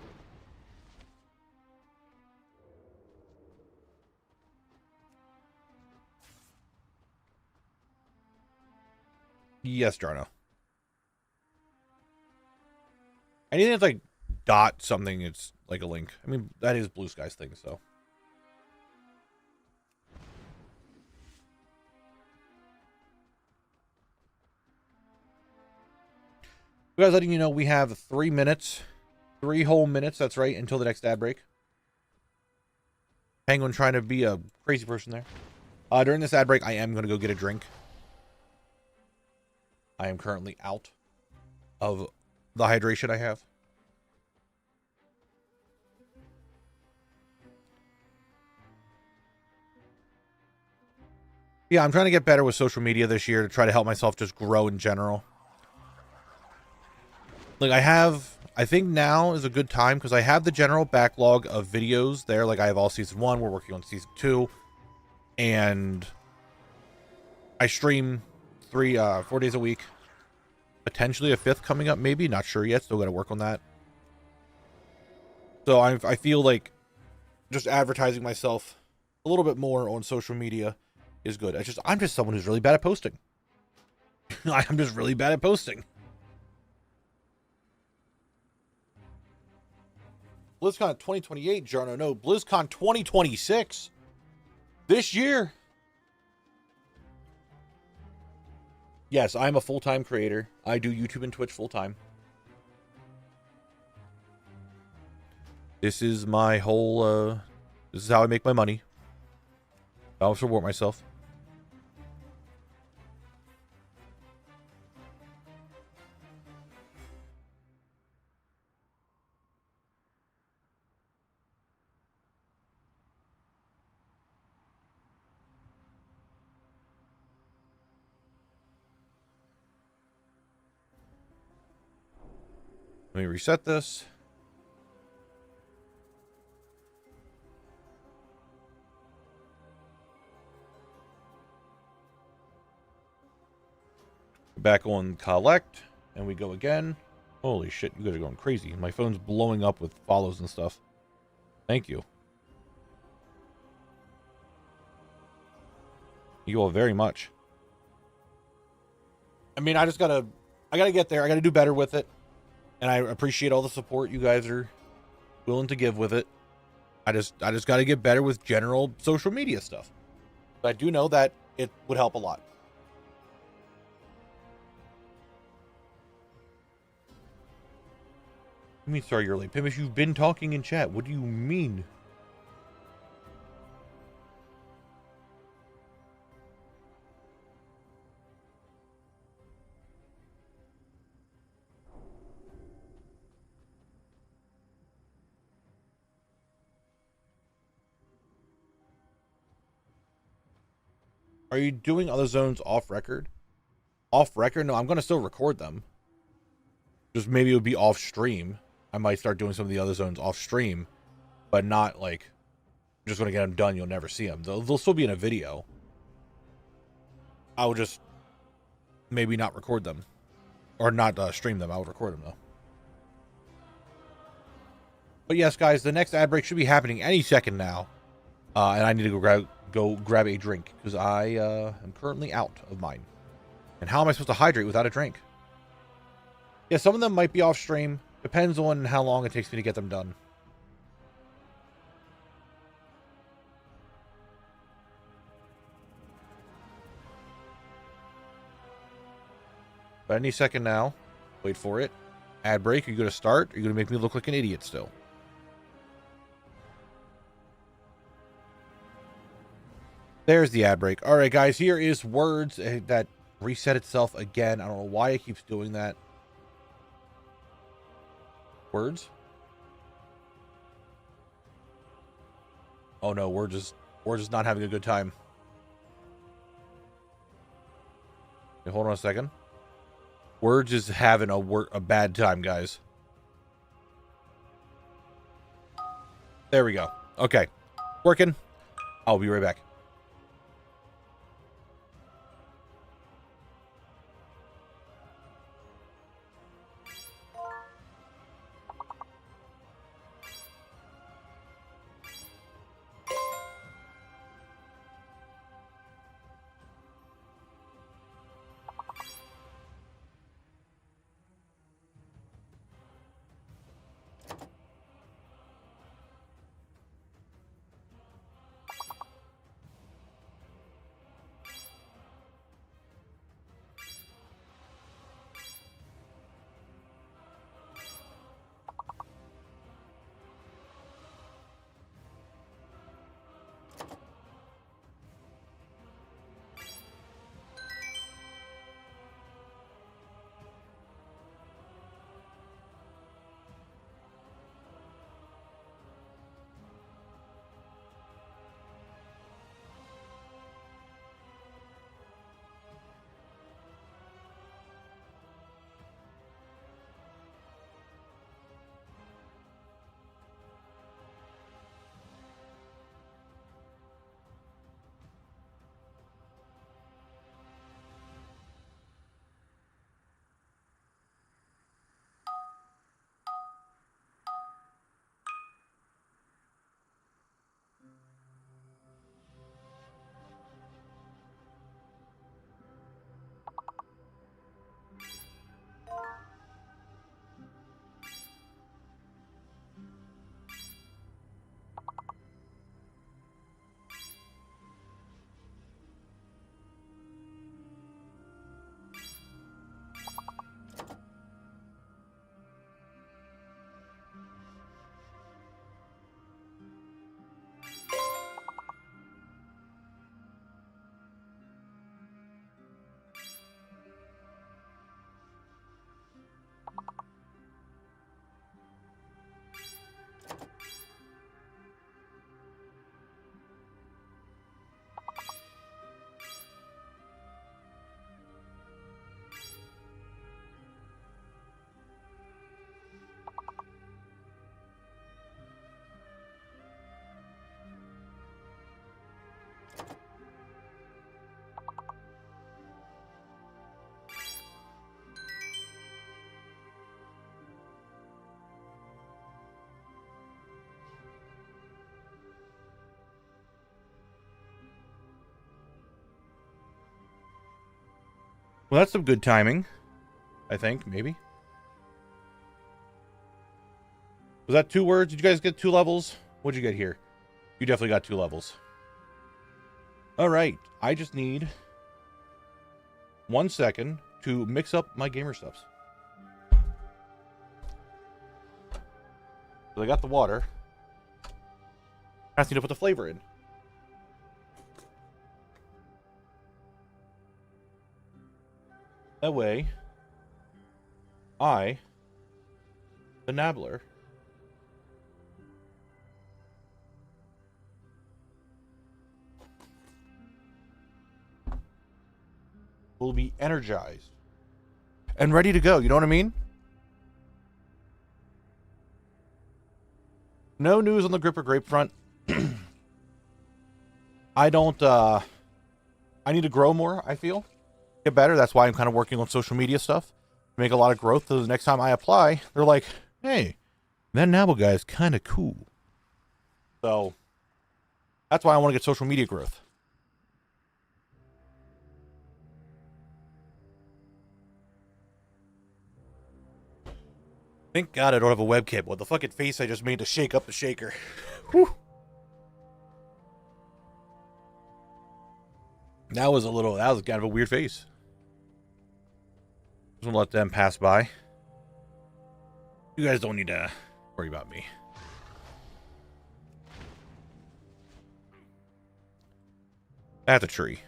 Yes, Jarno. Anything that's like dot something, it's like a link. I mean, that is Blue Sky's thing, so. Guys, letting you know we have 3 minutes, 3 whole minutes. That's right, until the next ad break. Penguin trying to be a crazy person there. During this ad break, I am going to go get a drink. I am currently out of the hydration I have. Yeah, I'm trying to get better with social media this year to try to help myself just grow in general. Like, I think now is a good time because I have the general backlog of videos there. Like, I have all season 1. We're working on season 2. And I stream 4 days a week. Potentially a 5th coming up, maybe. Not sure yet. Still got to work on that. So I feel like just advertising myself a little bit more on social media is good. I'm just someone who's really bad at posting. I'm just really bad at posting. BlizzCon 2028, Jarno. No, BlizzCon 2026. This year. Yes, I'm a full-time creator. I do YouTube and Twitch full-time. This is my whole, this is how I make my money. I'll support myself. Let me reset this. Back on collect, and we go again. Holy shit, you guys are going crazy. My phone's blowing up with follows and stuff. Thank you. You all very much. I mean, I gotta get there. I gotta do better with it. And I appreciate all the support you guys are willing to give with it. I just gotta get better with general social media stuff. But I do know that it would help a lot. I mean, sorry you're late. Pimish, you've been talking in chat. What do you mean? Are you doing other zones off record? Off record? No, I'm going to still record them. Just maybe it would be off stream. I might start doing some of the other zones off stream, but not like I'm just going to get them done. You'll never see them. They'll still be in a video. I will just maybe not record them or not stream them. I'll record them though. But yes, guys, the next ad break should be happening any second now. And I need to go grab a drink because I am currently out of mine. And how am I supposed to hydrate without a drink? Yeah, some of them might be off stream. Depends on how long it takes me to get them done. But any second now. Wait for it. Ad break. Are you going to start? Or are you going to make me look like an idiot still? There's the ad break. All right, guys. Here is words that reset itself again. I don't know why it keeps doing that. Words? Oh no, we're just not having a good time. Okay, hold on a second. Words is having a bad time, guys. There we go. Okay. Working. I'll be right back. Well, that's some good timing. I think, maybe. Was that 2 words? Did you guys get 2 levels? What'd you get here? You definitely got 2 levels. Alright, I just need 1 second to mix up my gamer stuffs. So I got the water. I just need to put the flavor in. That way, the Knabbler, will be energized and ready to go. You know what I mean? No news on the Gripper Grape front. I need to grow more, I feel. Get better. That's why I'm kind of working on social media stuff. Make a lot of growth so the next time I apply, they're like, hey, that Knabble guy is kind of cool. So that's why I want to get social media growth. Thank God I don't have a webcam. What the fucking face I just made to shake up the shaker. Whew. That was kind of a weird face. Just want to let them pass by. You guys don't need to worry about me. At the tree.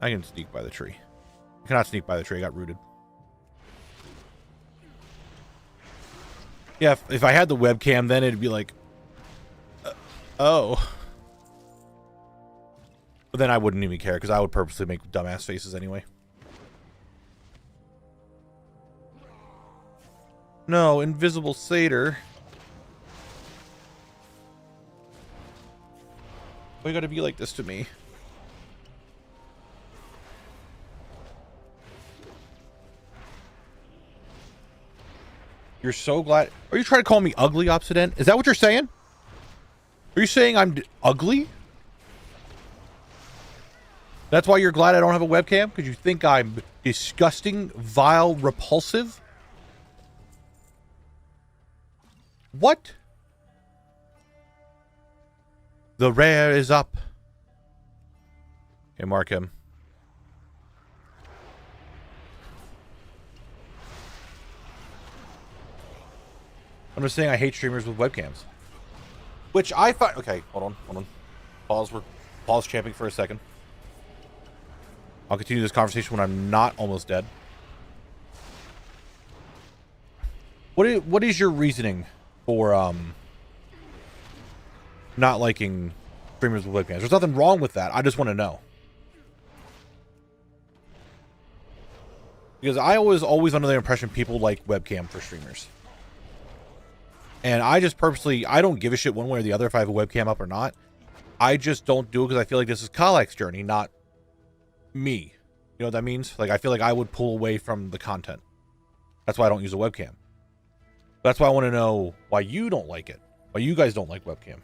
I can sneak by the tree. I cannot sneak by the tree. I got rooted. Yeah, if I had the webcam, then it'd be like, oh. But then I wouldn't even care, because I would purposely make dumbass faces anyway. No, invisible satyr. Why you gotta be like this to me? You're so glad. Are you trying to call me ugly, Obsidian? Is that what you're saying? Are you saying I'm ugly? That's why you're glad I don't have a webcam? Because you think I'm disgusting, vile, repulsive? What? The rare is up. Okay, mark him. I'm just saying I hate streamers with webcams. Which I find... Okay, hold on. Pause champing for a second. I'll continue this conversation when I'm not almost dead. What is your reasoning for not liking streamers with webcams? There's nothing wrong with that. I just want to know. Because I was always under the impression people like webcam for streamers. And I just purposely, I don't give a shit one way or the other if I have a webcam up or not. I just don't do it because I feel like this is Kalak's journey, not me. You know what that means? Like, I feel like I would pull away from the content. That's why I don't use a webcam. That's why I want to know why you don't like it. Why you guys don't like webcam.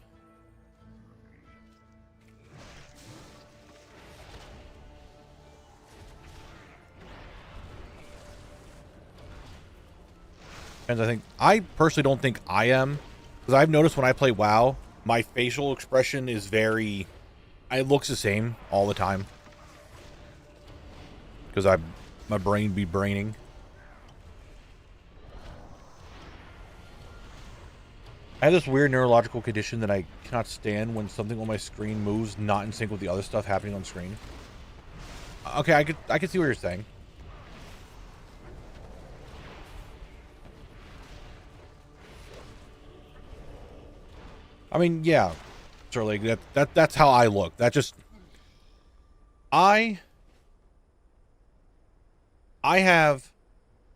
And I personally don't think I am. Because I've noticed when I play WoW, my facial expression is very... It looks the same all the time. Because my brain be braining. I have this weird neurological condition that I cannot stand when something on my screen moves not in sync with the other stuff happening on screen. Okay, I could see what you're saying. I mean, yeah, certainly that's how I look. That just I have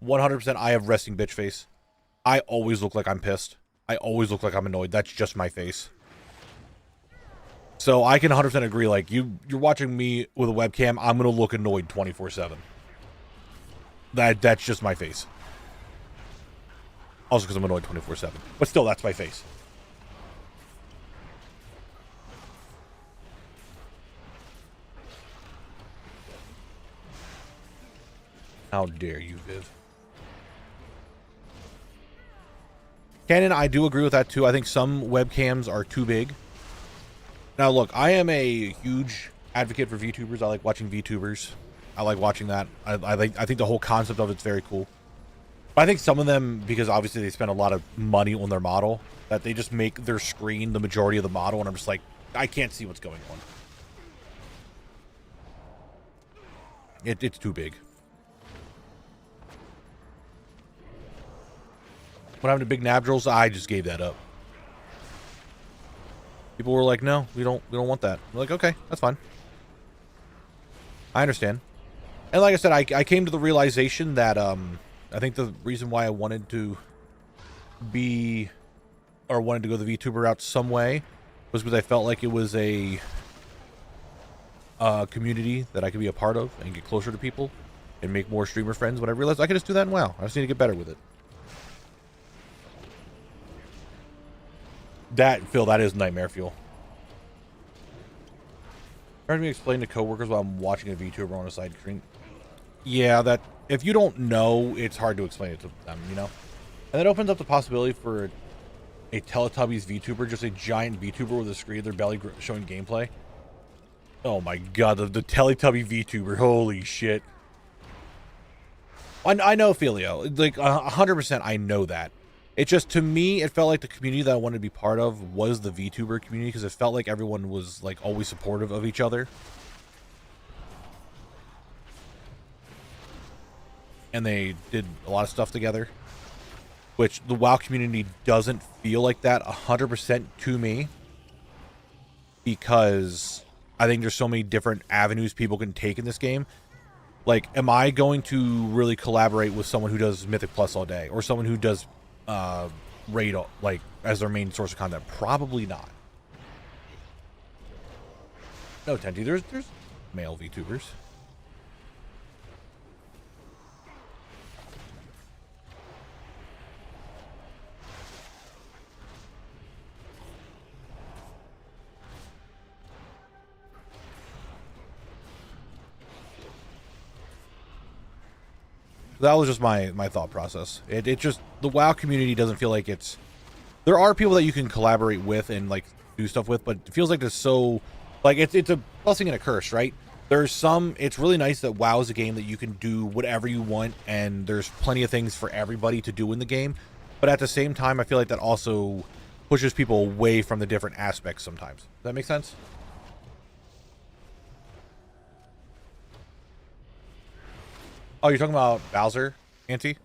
100%. I have resting bitch face. I always look like I'm pissed. I always look like I'm annoyed. That's just my face. So I can 100% agree. Like you're watching me with a webcam, I'm gonna look annoyed 24/7. That's just my face. Also because I'm annoyed 24/7. But still, that's my face. How dare you, Viv? Canon, I do agree with that too. I think some webcams are too big. Now, look, I am a huge advocate for VTubers. I like watching VTubers. I like watching that. I think the whole concept of it's very cool. But I think some of them, because obviously they spend a lot of money on their model, that they just make their screen the majority of the model, and I'm just like, I can't see what's going on. It's too big. What happened to big Knabbles? I just gave that up. People were like, "No, we don't want that." I'm like, okay, that's fine. I understand. And like I said, I came to the realization that I think the reason why I wanted to be or wanted to go the VTuber route some way was because I felt like it was a community that I could be a part of and get closer to people and make more streamer friends. But I realized I could just do that in WoW. I just need to get better with it. That, Phil, that is nightmare fuel. Trying to explain to coworkers while I'm watching a VTuber on a side screen. Yeah, that if you don't know, it's hard to explain it to them, you know? And that opens up the possibility for a Teletubbies VTuber, just a giant VTuber with a screen of their belly showing gameplay. Oh my god, the Teletubby VTuber, holy shit. I know, Filio, like 100% I know that. It just, to me, it felt like the community that I wanted to be part of was the VTuber community, because it felt like everyone was like always supportive of each other. And they did a lot of stuff together, which the WoW community doesn't feel like that 100% to me, because I think there's so many different avenues people can take in this game. Like, am I going to really collaborate with someone who does Mythic Plus all day, or someone who does raid like as their main source of content? Probably not. No, Tenty, there's male VTubers. That was just my thought process. It just, the WoW community doesn't feel like it's, there are people that you can collaborate with and like do stuff with, but it feels like there's so, like it's a blessing and a curse, right? There's some, it's really nice that WoW is a game that you can do whatever you want, and there's plenty of things for everybody to do in the game. But at the same time, I feel like that also pushes people away from the different aspects sometimes. Does that make sense? Oh, you're talking about Bowser, Auntie?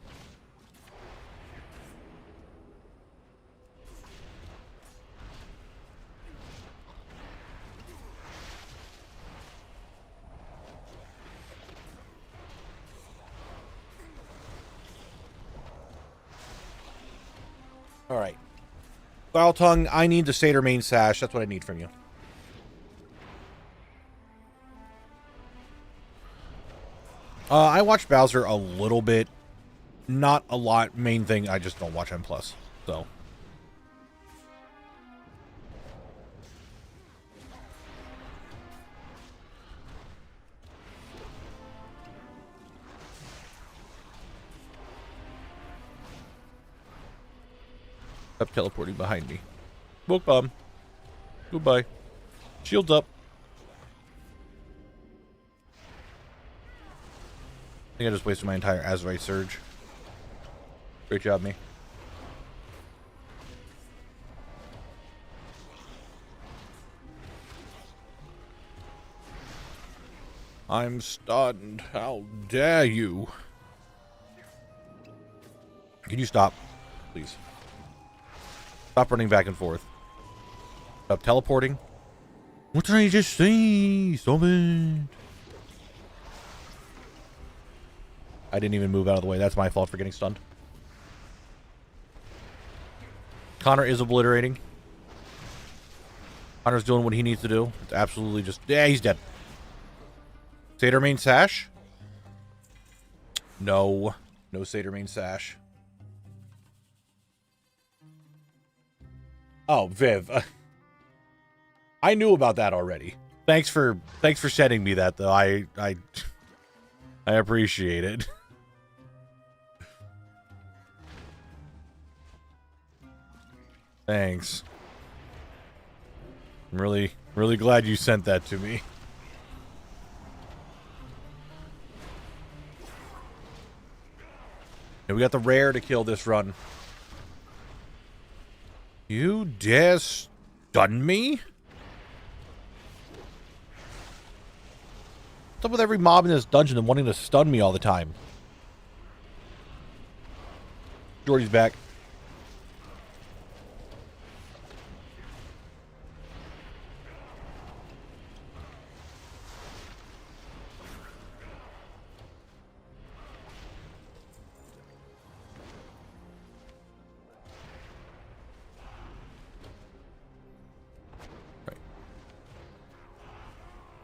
All right. Foul Tongue, I need the Satyr main sash. That's what I need from you. I watch Bowser a little bit. Not a lot. Main thing, I just don't watch M+. So. Up teleporting behind me. Smoke bomb. Goodbye. Shields up. I think I just wasted my entire Azurite Surge. Great job, me. I'm stunned. How dare you? Can you stop, please? Stop running back and forth. Stop teleporting. What did I just say? Stop it. I didn't even move out of the way. That's my fault for getting stunned. Connor is obliterating. Connor's doing what he needs to do. It's absolutely just... Yeah, he's dead. Satyr main sash? No. No Satyr main sash. Oh, Viv. I knew about that already. Thanks for sending me that, though. I appreciate it. Thanks. I'm really glad you sent that to me. And we got the rare to kill this run. You dare stun me? What's up with every mob in this dungeon and wanting to stun me all the time? Jordy's back.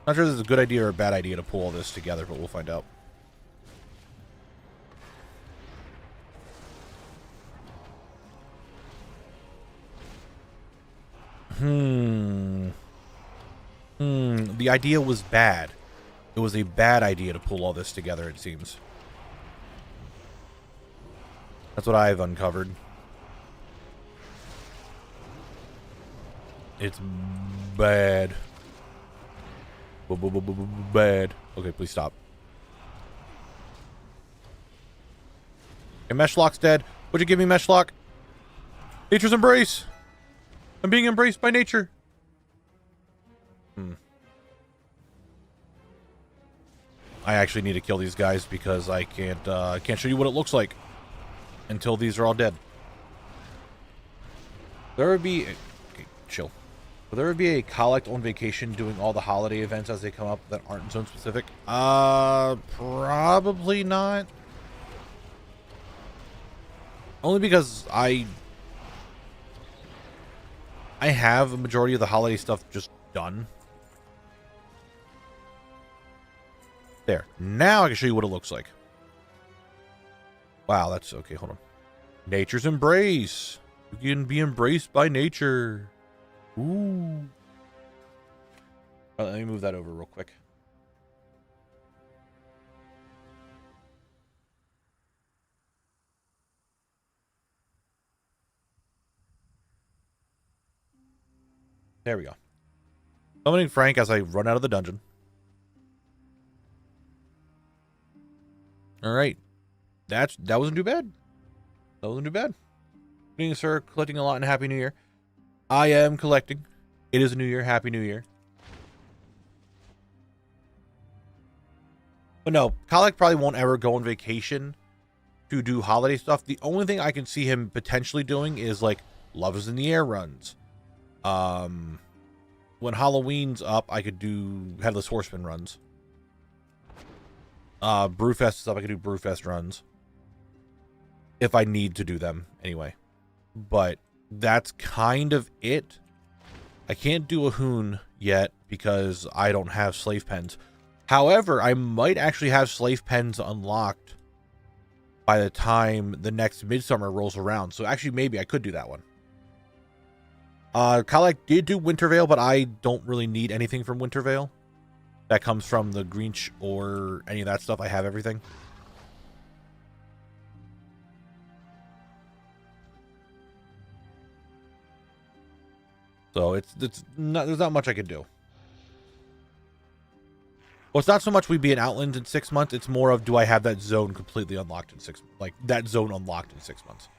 Not sure if this is a good idea or a bad idea to pull all this together, but we'll find out. The idea was bad. It was a bad idea to pull all this together, it seems. That's what I've uncovered. It's bad. Bad. Okay, please stop. Okay, Meshlock's dead. Would you give me Meshlock? Nature's embrace. I'm being embraced by nature. I actually need to kill these guys because I can't show you what it looks like until these are all dead. There would be... Okay, chill. Will there be a collect on vacation doing all the holiday events as they come up that aren't zone specific? Probably not. Only because I have a majority of the holiday stuff just done. There. Now I can show you what it looks like. Wow, that's okay. Hold on. Nature's embrace. You can be embraced by nature. Ooh. Let me move that over real quick. There we go. Summoning Frank as I run out of the dungeon. All right. That wasn't too bad. That wasn't too bad. Good evening, sir. Collecting a lot and Happy New Year. I am collecting. It is a new year. Happy New Year. But no, Collect probably won't ever go on vacation to do holiday stuff. The only thing I can see him potentially doing is like Love is in the Air runs. When Halloween's up, I could do Headless Horseman runs. Brewfest is up, I could do Brewfest runs. If I need to do them, anyway. But that's kind of it. I can't do a Hoon yet because I don't have slave pens. However, I might actually have slave pens unlocked by the time the next Midsummer rolls around. So actually, maybe I could do that one. Kalak did do Wintervale, but I don't really need anything from Wintervale. That comes from the Greench or any of that stuff. I have everything. So it's not, there's not much I can do. Well, it's not so much we be in Outlands in 6 months. It's more of, do I have that zone completely unlocked in 6 months? Like, that zone unlocked in 6 months.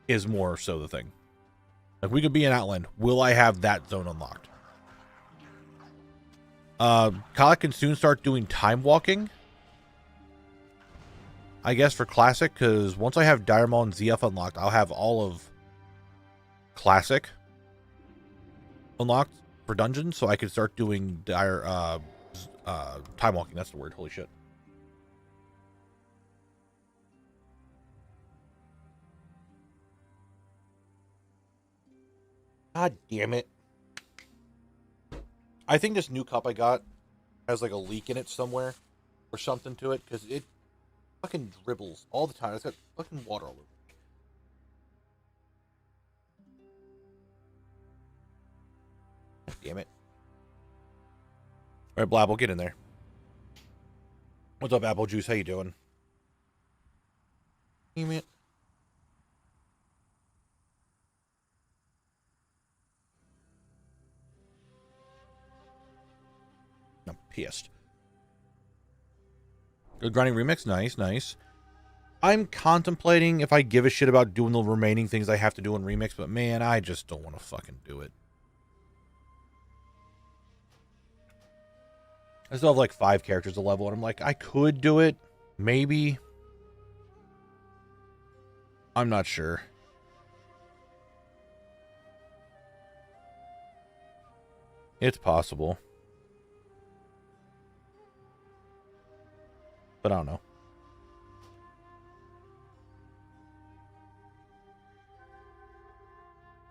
Is more so the thing. Like, we could be in Outland. Will I have that zone unlocked? Kala can soon start doing time walking. I guess for Classic, because once I have Dire Maul and ZF unlocked, I'll have all of Classic unlocked for dungeons, so I can start doing time walking. That's the word. Holy shit. God damn it. I think this new cup I got has like a leak in it somewhere or something to it, because it fucking dribbles all the time. It's got fucking water all over it. God damn it. All right, Blabble, get in there. What's up, Apple Juice? How you doing? Damn it. pissed. Good grinding remix. Nice, nice. I'm contemplating if I give a shit about doing the remaining things I have to do in remix, but man, I just don't want to fucking do it. I still have like 5 characters to level, and I'm like, I could do it. Maybe. I'm not sure. It's possible. But I don't know.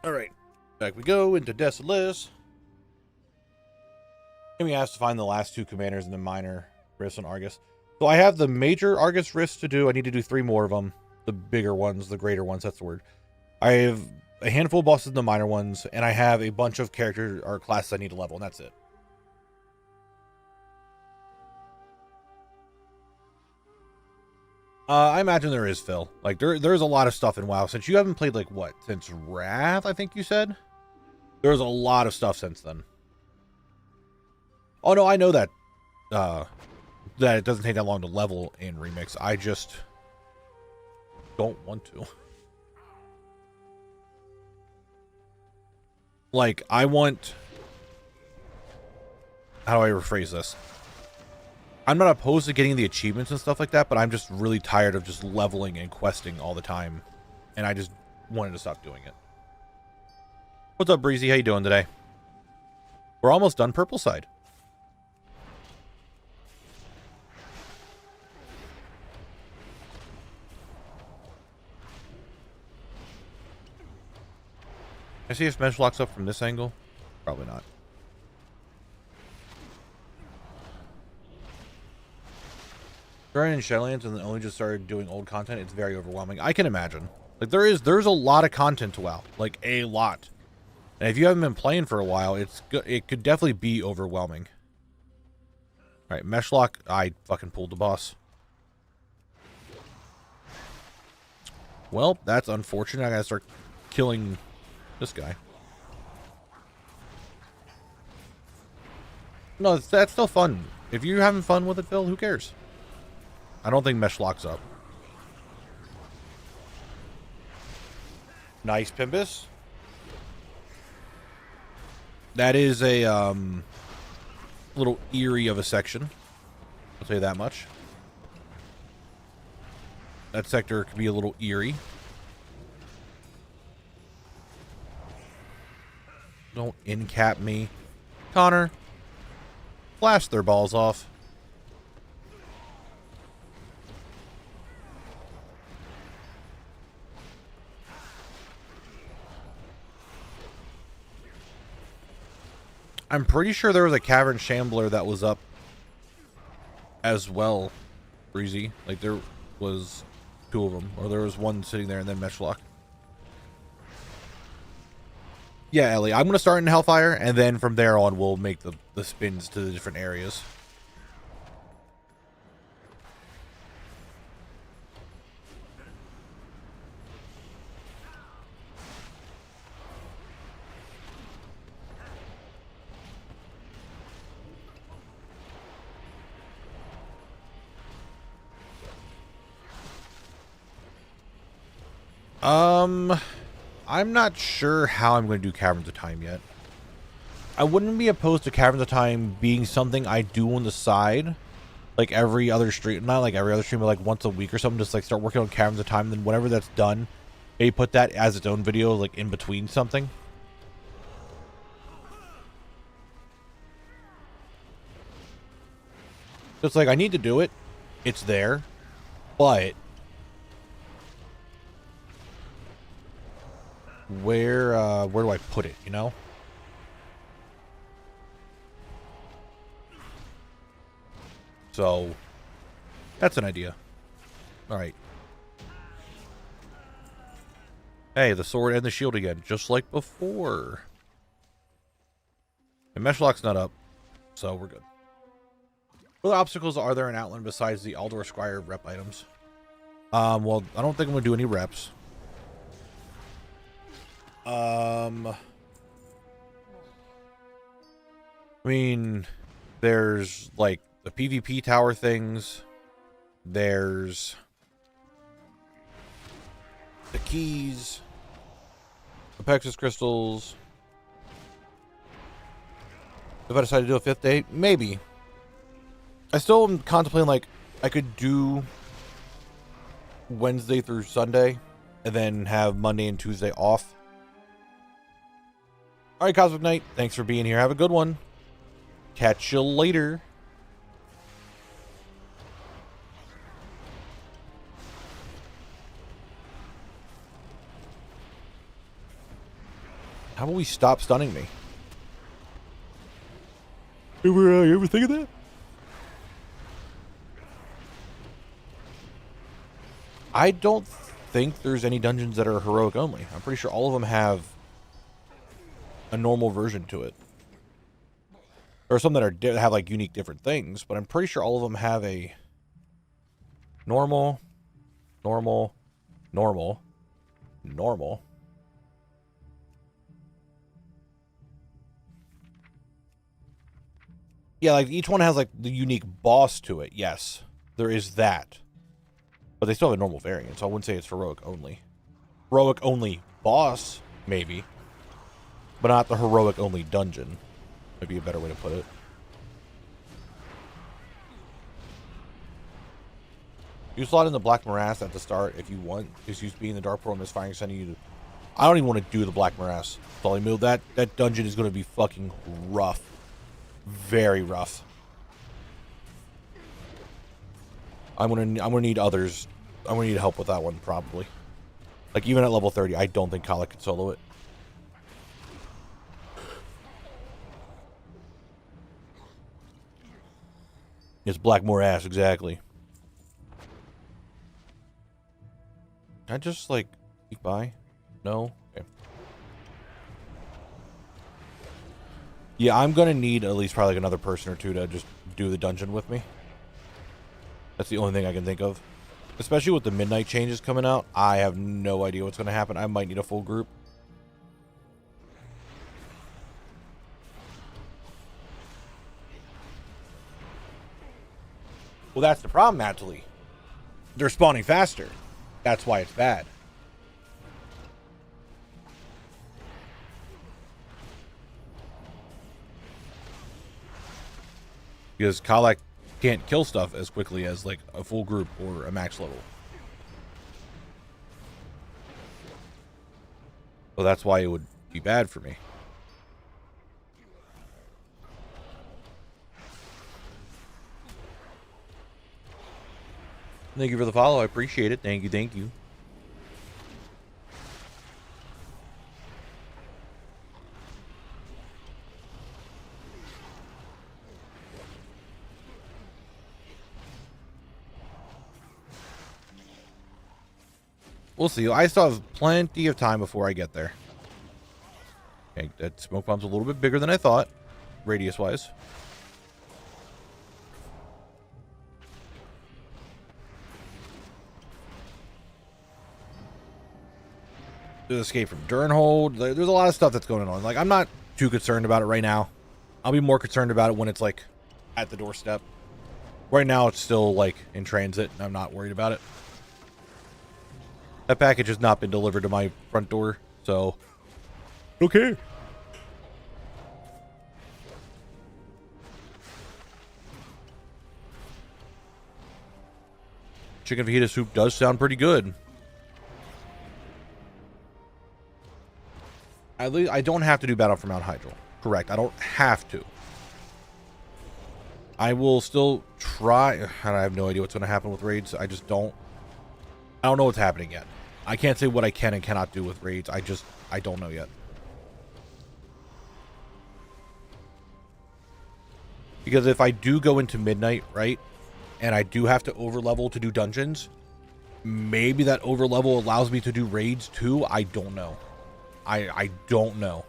Alright. Back we go into Desolace. And we have to find the last 2 commanders and the minor rifts on Argus. So I have the major Argus rifts to do. I need to do 3 more of them. The bigger ones, the greater ones, that's the word. I have a handful of bosses in the minor ones, and I have a bunch of characters or classes I need to level, and that's it. I imagine there is, Phil. Like, there's a lot of stuff in WoW. Since you haven't played, like, what? Since Wrath, I think you said? There's a lot of stuff since then. Oh, no, I know that. That it doesn't take that long to level in Remix. I just don't want to. Like, I want... How do I rephrase this? I'm not opposed to getting the achievements and stuff like that, but I'm just really tired of just leveling and questing all the time. And I just wanted to stop doing it. What's up, Breezy? How you doing today? We're almost done Purple Side. Can I see if Mesh locks up from this angle? Probably not. Starting in Shadowlands and then only just started doing old content, it's very overwhelming. I can imagine. Like, there's a lot of content to WoW. Like, a lot. And if you haven't been playing for a while, it could definitely be overwhelming. Alright, Meshlock. I fucking pulled the boss. Well, that's unfortunate. I gotta start killing this guy. No, that's still fun. If you're having fun with it, Phil, who cares? I don't think Mesh locks up. Nice, Pimbus. That is a little eerie of a section. I'll tell you that much. That sector could be a little eerie. Don't in-cap me. Connor. Blast their balls off. I'm pretty sure there was a Cavern Shambler that was up as well, Breezy. Like, there was 2 of them. Or there was one sitting there and then Meshlock. Yeah, Ellie, I'm going to start in Hellfire, and then from there on, we'll make the spins to the different areas. I'm not sure how I'm going to do Caverns of Time yet. I wouldn't be opposed to Caverns of Time being something I do on the side, like every other stream, not like every other stream, but like once a week or something, just like start working on Caverns of Time, and then whenever that's done, maybe put that as its own video, like in between something. So it's like, I need to do it. It's there. But where do I put it, you know? So that's an idea. All right. Hey, the sword and the shield again, just like before. And Meshlock's not up, so we're good. What obstacles are there in Outland besides the Aldor Squire rep items? Well, I don't think I'm gonna do any reps. I mean, There's like the PvP tower things. There's the keys, the Pexus crystals. If I decide to do a 5th day, maybe. I still am contemplating, like, I could do Wednesday through Sunday and then have Monday and Tuesday off. All right, Cosmic Knight, thanks for being here. Have a good one. Catch you later. How about we stop stunning me? You ever think of that? I don't think there's any dungeons that are heroic only. I'm pretty sure all of them have a normal version to it. There are some that are have like unique different things, but I'm pretty sure all of them have a normal. Yeah, like each one has like the unique boss to it. Yes, there is that. But they still have a normal variant, so I wouldn't say it's heroic only. Heroic only boss, maybe. But not the heroic only dungeon. Would be a better way to put it. You slot in the Black Morass at the start if you want. Just use being the Dark Pearl and Misfiring sending you to... I don't even want to do the Black Morass. Solly Mill, that dungeon is going to be fucking rough. Very rough. I'm gonna need others. I'm gonna need help with that one probably. Like even at level 30, I don't think Kala could solo it. It's Blackmore ass, exactly. Can I just like peek by? No? Okay. Yeah, I'm gonna need at least probably like another person or two to just do the dungeon with me. That's the only thing I can think of. Especially with the midnight changes coming out, I have no idea what's gonna happen. I might need a full group. Well, that's the problem, actually. They're spawning faster. That's why it's bad. Because Kalak can't kill stuff as quickly as like a full group or a max level. So that's why it would be bad for me. Thank you for the follow. I appreciate it. Thank you. Thank you. We'll see. I still have plenty of time before I get there. Okay, that smoke bomb's a little bit bigger than I thought, radius-wise. There's escape from Durnhold. There's a lot of stuff that's going on. Like, I'm not too concerned about it right now. I'll be more concerned about it when it's, like, at the doorstep. Right now, it's still, like, in transit, and I'm not worried about it. That package has not been delivered to my front door, so... Okay. Chicken fajita soup does sound pretty good. At least I don't have to do Battle for Mount Hydril. Correct. I don't have to. I will still try. I have no idea what's going to happen with raids. I just don't. I don't know what's happening yet. I can't say what I can and cannot do with raids. I don't know yet. Because if I do go into midnight, right, and I do have to overlevel to do dungeons, maybe that overlevel allows me to do raids too. I don't know. I don't know.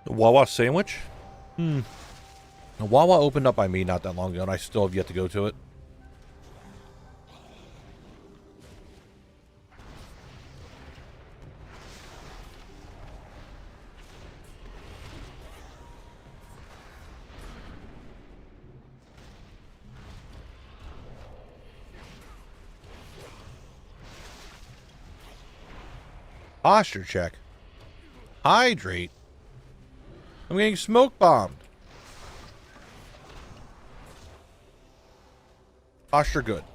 The Wawa sandwich? The Wawa opened up by me not that long ago, and I still have yet to go to it. Posture check. Hydrate. I'm getting smoke bombed. Posture good.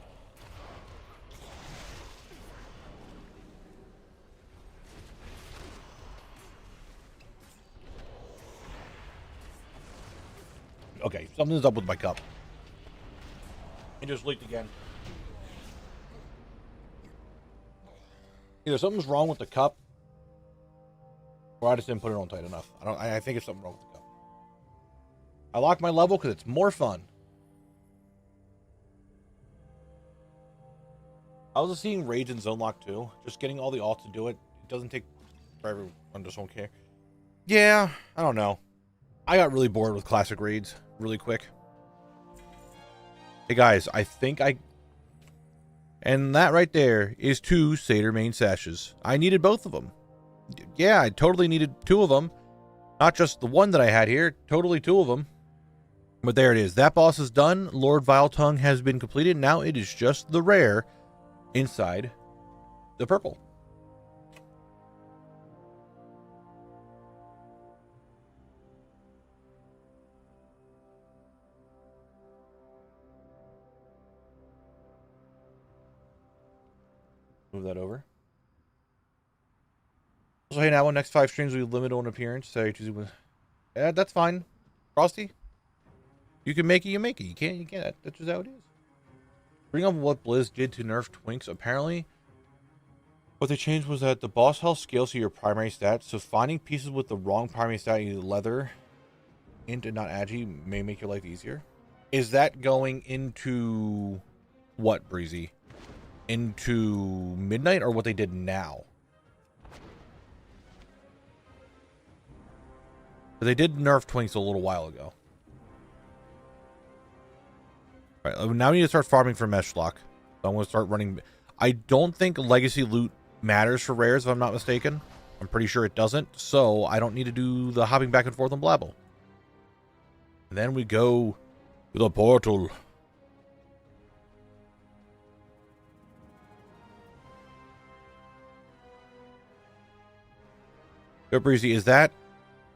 Okay, something's up with my cup. It just leaked again. Either something's wrong with the cup, or I just didn't put it on tight enough. I think it's something wrong with the cup. I locked my level because it's more fun. I was just seeing raids in Zone Lock too. Just getting all the alts to do it. It doesn't take forever. I just don't care. Yeah, I don't know. I got really bored with classic raids really quick. Hey guys, I think I... And that right there is 2 Satyr main sashes. I needed both of them. Yeah, I totally needed 2 of them. Not just the one that I had here. Totally 2 of them. But there it is. That boss is done. Lord Viletongue has been completed. Now it is just the rare inside the purple. Move that over. Also, hey, now next 5 streams we limit on appearance. Sorry, Tuesday. Yeah, that's fine. Frosty, you can make it. You make it. You can't. You can't. That's just how it is. Bring up what Blizz did to nerf Twinks. Apparently, what they changed was that the boss health scales to your primary stats. So finding pieces with the wrong primary stat, either leather, int, and not agi, may make your life easier. Is that going into what, Breezy? Into midnight or what they did now? They did nerf Twinks a little while ago. All right, now we need to start farming for Meshlock. So I'm going to start running. I don't think legacy loot matters for rares, if I'm not mistaken. I'm pretty sure it doesn't. So I don't need to do the hopping back and forth on Blabble. And then we go to the portal. Yo, Breezy, is that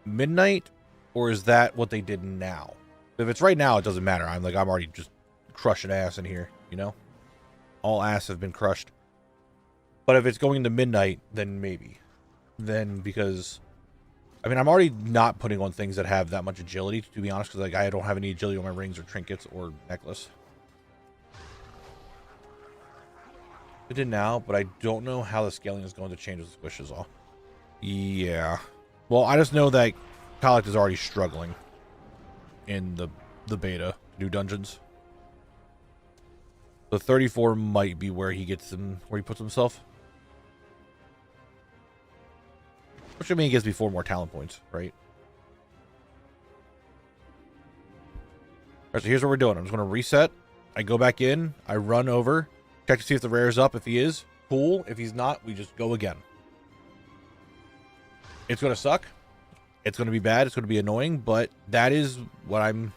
midnight or is that what they did now? If it's right now, it doesn't matter. I'm already just crushing ass in here, you know? All ass have been crushed. But if it's going to midnight, then maybe. Then because, I mean, I'm already not putting on things that have that much agility, to be honest, because I don't have any agility on my rings or trinkets or necklace. It did now, but I don't know how the scaling is going to change with the squishes all. Yeah. Well, I just know that Collect is already struggling in the beta to do dungeons. The 34 might be where he gets them, where he puts himself. Which I mean, he gives me 4 more talent points, right? Alright, so here's what we're doing. I'm just going to reset. I go back in. I run over. Check to see if the rare is up. If he is, cool. If he's not, we just go again. It's going to suck. It's going to be bad. It's going to be annoying. But that is what I'm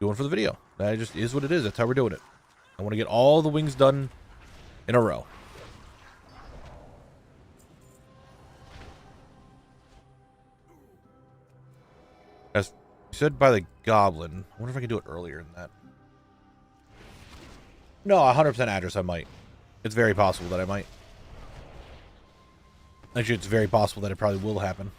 doing for the video. That just is what it is. That's how we're doing it. I want to get all the wings done in a row. As said by the goblin. I wonder if I can do it earlier than that. No, 100% address I might. It's very possible that I might. Actually, it's very possible that it probably will happen.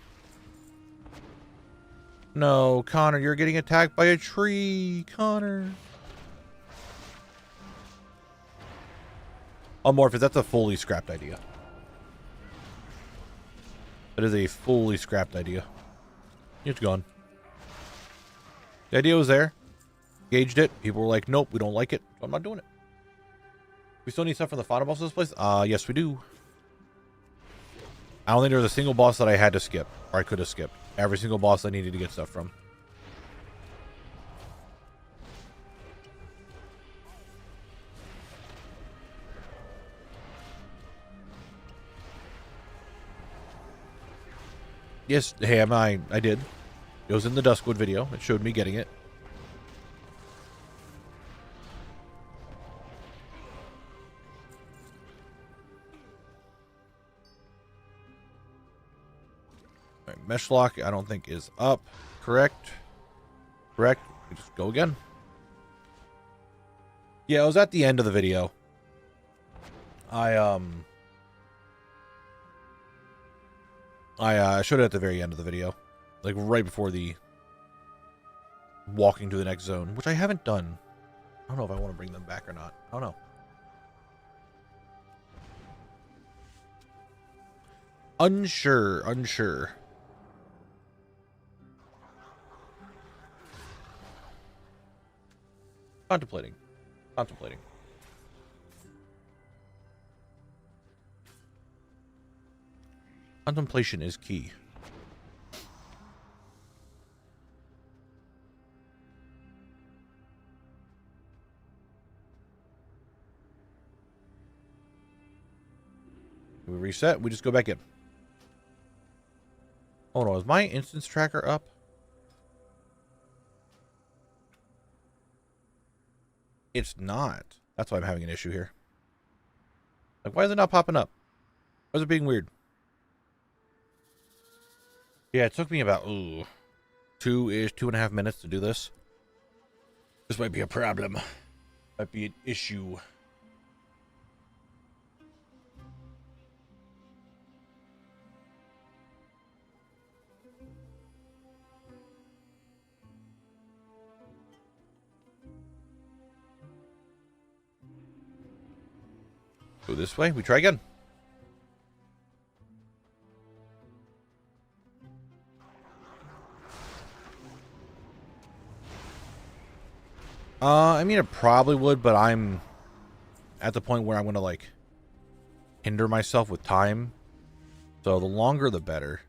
No, Connor, you're getting attacked by a tree, Connor. Amorphous, that's a fully scrapped idea. That is a fully scrapped idea. It's gone. The idea was there. Gauged it. People were like, nope, we don't like it. So I'm not doing it. We still need stuff from the final boss of this place? Yes, we do. I don't think there was a single boss that I had to skip. Or I could have skipped. Every single boss I needed to get stuff from. Yes, hey, I did. It was in the Duskwood video. It showed me getting it. All right, mesh lock, I don't think is up. Correct. Correct. We just go again. Yeah, it was at the end of the video. I showed it at the very end of the video. Like right before the walking to the next zone, which I haven't done. I don't know if I want to bring them back or not. I don't know. Unsure. Contemplating. Contemplation is key. We reset, we just go back in. Oh no, is my instance tracker up? It's not. That's why I'm having an issue here. Like, why is it not popping up? Why is it being weird? Yeah, it took me about 2.5 minutes to do this. This might be a problem. Might be an issue. Go this way. We try again. I mean, it probably would, but I'm at the point where I'm going to, like, hinder myself with time. So the longer, the better.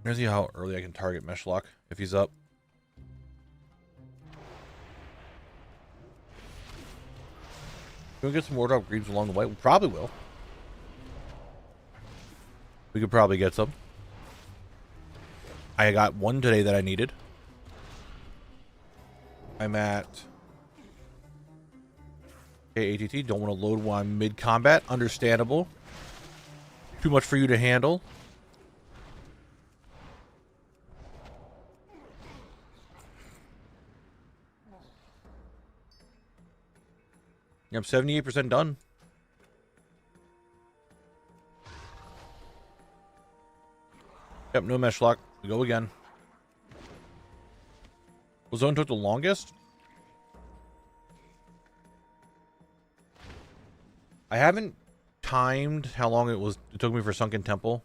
Here's how early I can target Meshlock if he's up. Can we get some wardrop greaves along the way? We probably will. We could probably get some. I got one today that I needed. I'm at... Okay, ATT, don't want to load while I'm mid-combat. Understandable. Too much for you to handle. I'm 78% done. Yep, no mesh lock. We go again. What zone took the longest? I haven't timed how long it took me for Sunken Temple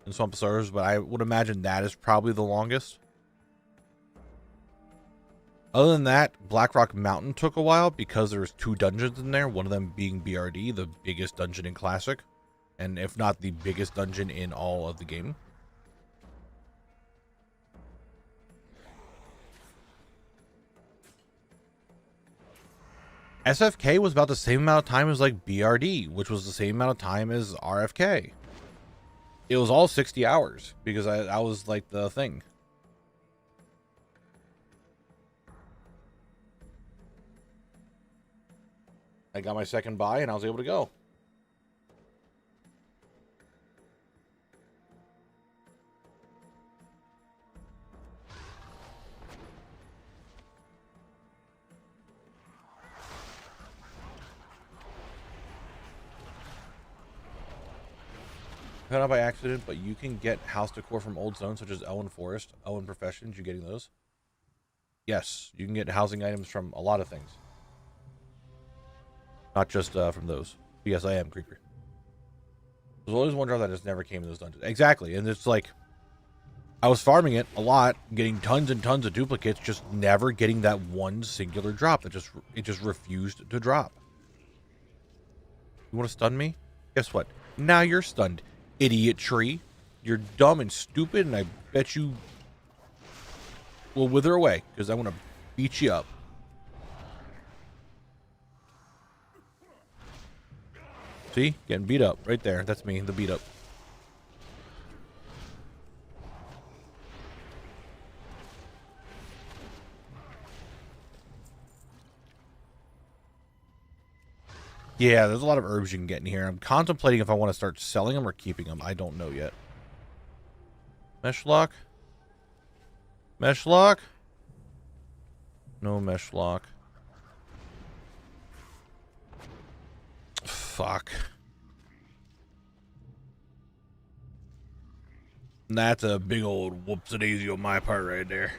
and Swamp of Sorrows, but I would imagine that is probably the longest. Other than that, Blackrock Mountain took a while because there was 2 dungeons in there, one of them being BRD, the biggest dungeon in Classic, and if not the biggest dungeon in all of the game. SFK was about the same amount of time as like BRD, which was the same amount of time as RFK. It was all 60 hours because I was like the thing. I got my second buy and I was able to go. Not by accident, but you can get house decor from old zones such as Elwyn Forest, Elwyn Professions. You getting those? Yes, you can get housing items from a lot of things. Not just from those. But yes, I am Creeper. There's always one drop that just never came in those dungeons. Exactly, and it's like I was farming it a lot, getting tons and tons of duplicates, just never getting that one singular drop that it just refused to drop. You want to stun me? Guess what? Now you're stunned, idiot tree. You're dumb and stupid, and I bet you will wither away because I want to beat you up. See? Getting beat up right there. That's me, the beat up. Yeah, there's a lot of herbs you can get in here. I'm contemplating if I want to start selling them or keeping them. I don't know yet. Mesh lock? Mesh lock? No mesh lock. Fuck. That's a big old whoops-a-daisy on my part right there.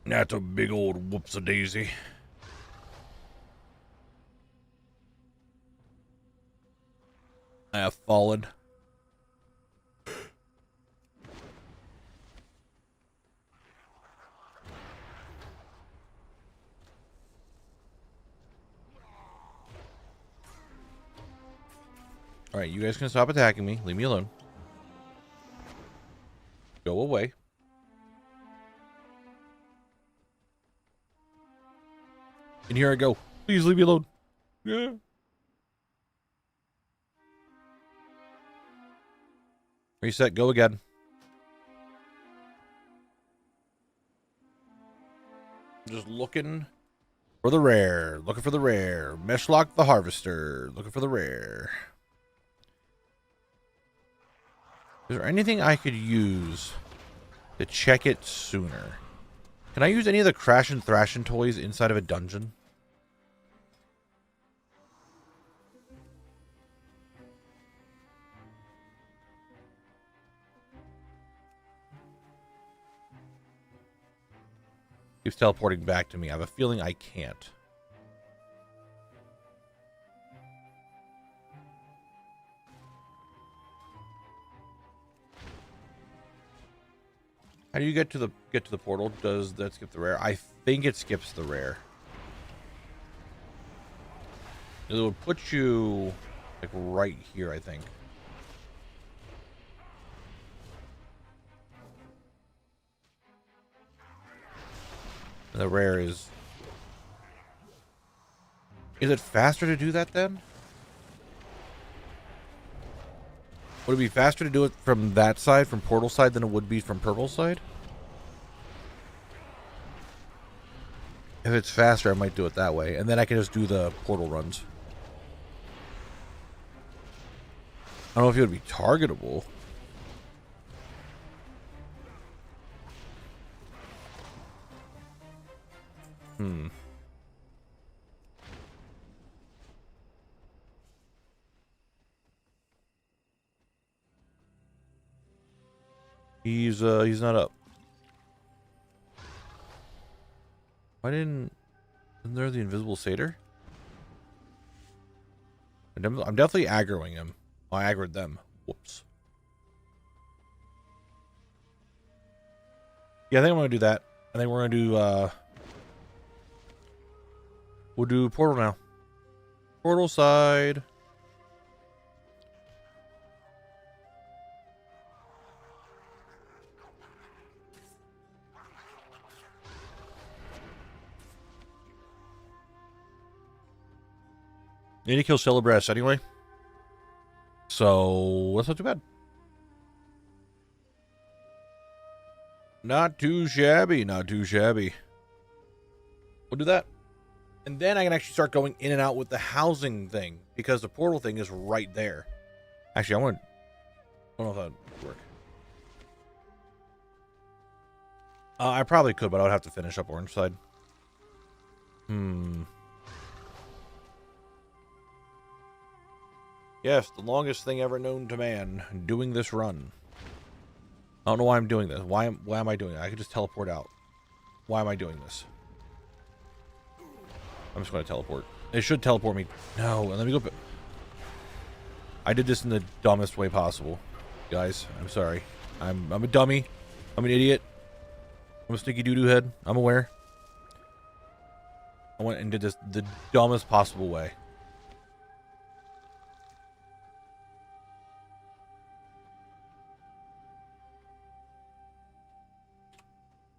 That's a big old whoops-a-daisy. I have fallen. Alright, you guys can stop attacking me. Leave me alone. Go away. And here I go. Please leave me alone. Yeah. Reset, go again. Just looking for the rare. Looking for the rare. Meshlock the Harvester. Looking for the rare. Is there anything I could use to check it sooner? Can I use any of the Crash and Thrashing toys inside of a dungeon? Keeps teleporting back to me. I have a feeling I can't. How do you get to the portal? Does that skip the rare? I think it skips the rare. It would put you like right here, I think. And the rare is it faster to do that then? Would it be faster to do it from that side, from portal side, than it would be from purple side? If it's faster, I might do it that way. And then I can just do the portal runs. I don't know if it would be targetable. He's not up. Why isn't there the invisible satyr? I'm definitely aggroing him. Oh, I aggroed them. Whoops. Yeah, I think I'm gonna do that. I think we're gonna do we'll do portal now. Portal side. Need to kill Celebras anyway. So that's not too bad. Not too shabby, not too shabby. We'll do that. And then I can actually start going in and out with the housing thing, because the portal thing is right there. Actually, I don't know if that would work. I probably could, but I would have to finish up orange side. Yes, the longest thing ever known to man, doing this run. I don't know why I'm doing this. Why am I doing it? I could just teleport out. Why am I doing this? I'm just going to teleport. It should teleport me. No, let me go. I did this in the dumbest way possible, guys. I'm sorry. I'm a dummy. I'm an idiot. I'm a sneaky doo-doo head. I'm aware. I went and did this the dumbest possible way.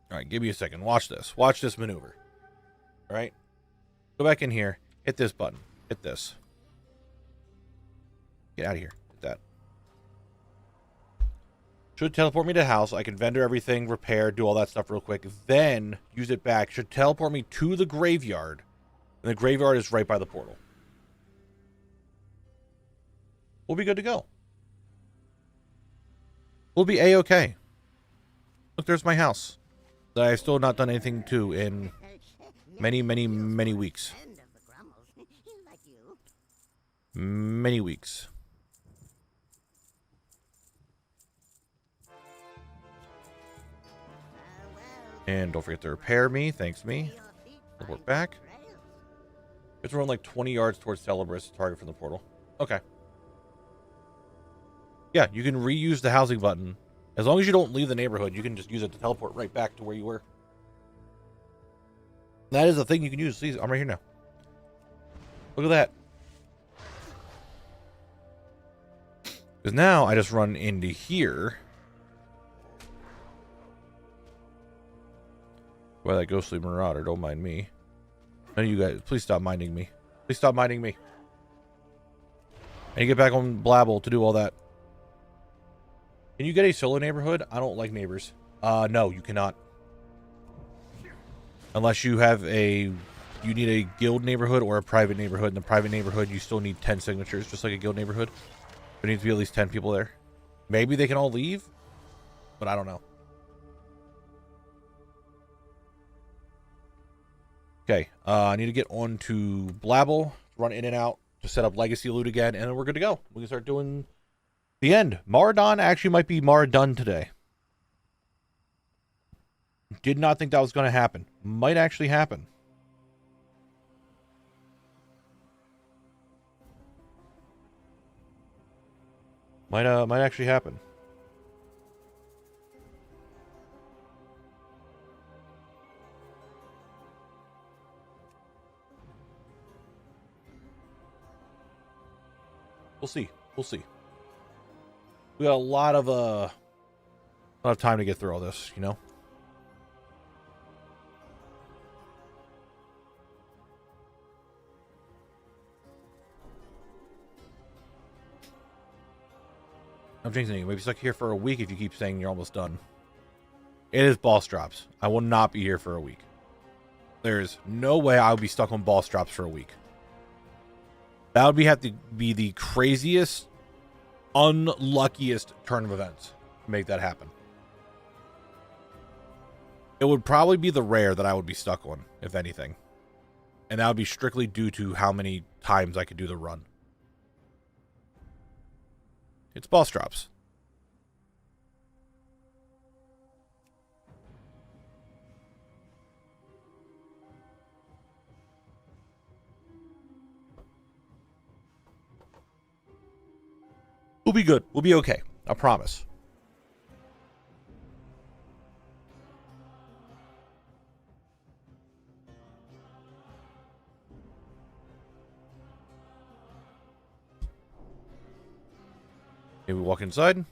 All right, give me a second. Watch this. Watch this maneuver. All right. Go back in here. Hit this button. Hit this. Get out of here. Hit that. Should teleport me to the house. I can vendor everything, repair, do all that stuff real quick. Then use it back. Should teleport me to the graveyard. And the graveyard is right by the portal. We'll be good to go. We'll be A-okay. Look, there's my house that I still have not done anything to in many, many, many weeks. Many weeks. And don't forget to repair me. Thanks, me. Teleport back. It's run like 20 yards towards Celebris, target from the portal. Okay. Yeah, you can reuse the housing button. As long as you don't leave the neighborhood, you can just use it to teleport right back to where you were. That is a thing you can use. See, I'm right here now. Look at that. Because now I just run into here. Well, that ghostly marauder, don't mind me. None of you guys, please stop minding me. Please stop minding me. And you get back on Blabble to do all that. Can you get a solo neighborhood? I don't like neighbors. No, you cannot. Unless you have you need a guild neighborhood or a private neighborhood. In the private neighborhood, you still need 10 signatures, just like a guild neighborhood. There needs to be at least 10 people there. Maybe they can all leave, but I don't know. Okay, I need to get on to Blabble, run in and out to set up Legacy Loot again, and then we're good to go. We can start doing the end. Maraudon actually might be Maraudone today. Did not think that was going to happen. Might actually happen. Might actually happen. We'll see. We'll see. We got a lot of time to get through all this, you know. I'm jinxing you. Maybe stuck here for a week if you keep saying you're almost done. It is boss drops. I will not be here for a week. There's no way I would be stuck on boss drops for a week. That would have to be the craziest, unluckiest turn of events to make that happen. It would probably be the rare that I would be stuck on, if anything. And that would be strictly due to how many times I could do the run. It's boss drops. We'll be good. We'll be okay. I promise. Okay, we walk inside.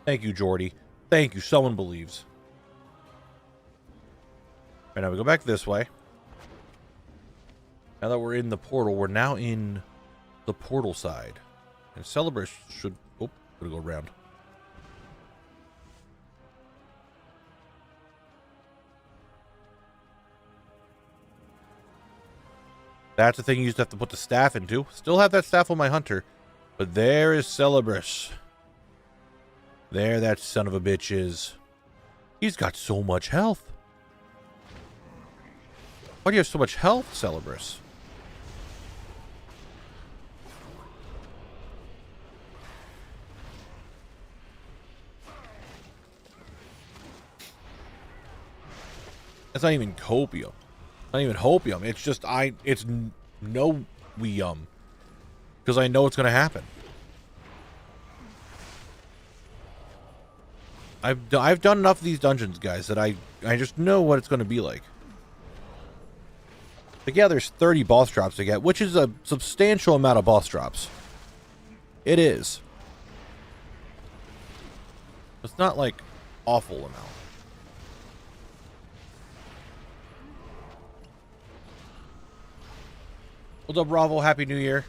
Thank you, Jordy. Thank you. Someone believes. Right, now we go back this way. Now that we're in the portal, we're now in the portal side. And Celebris should... Oh, gotta go around. That's the thing you used to have to put the staff into. Still have that staff on my hunter. But there is Celebris. There that son of a bitch is. He's got so much health. Why do you have so much health, Celebris? It's not even copium. Not even hopium. It's just it's no weum. Because I know what's going to happen. I've done enough of these dungeons, guys, that I just know what it's going to be like. Like, yeah, there's 30 boss drops to get, which is a substantial amount of boss drops. It is. It's not, like, awful amount. What's up, Bravo? Happy New Year.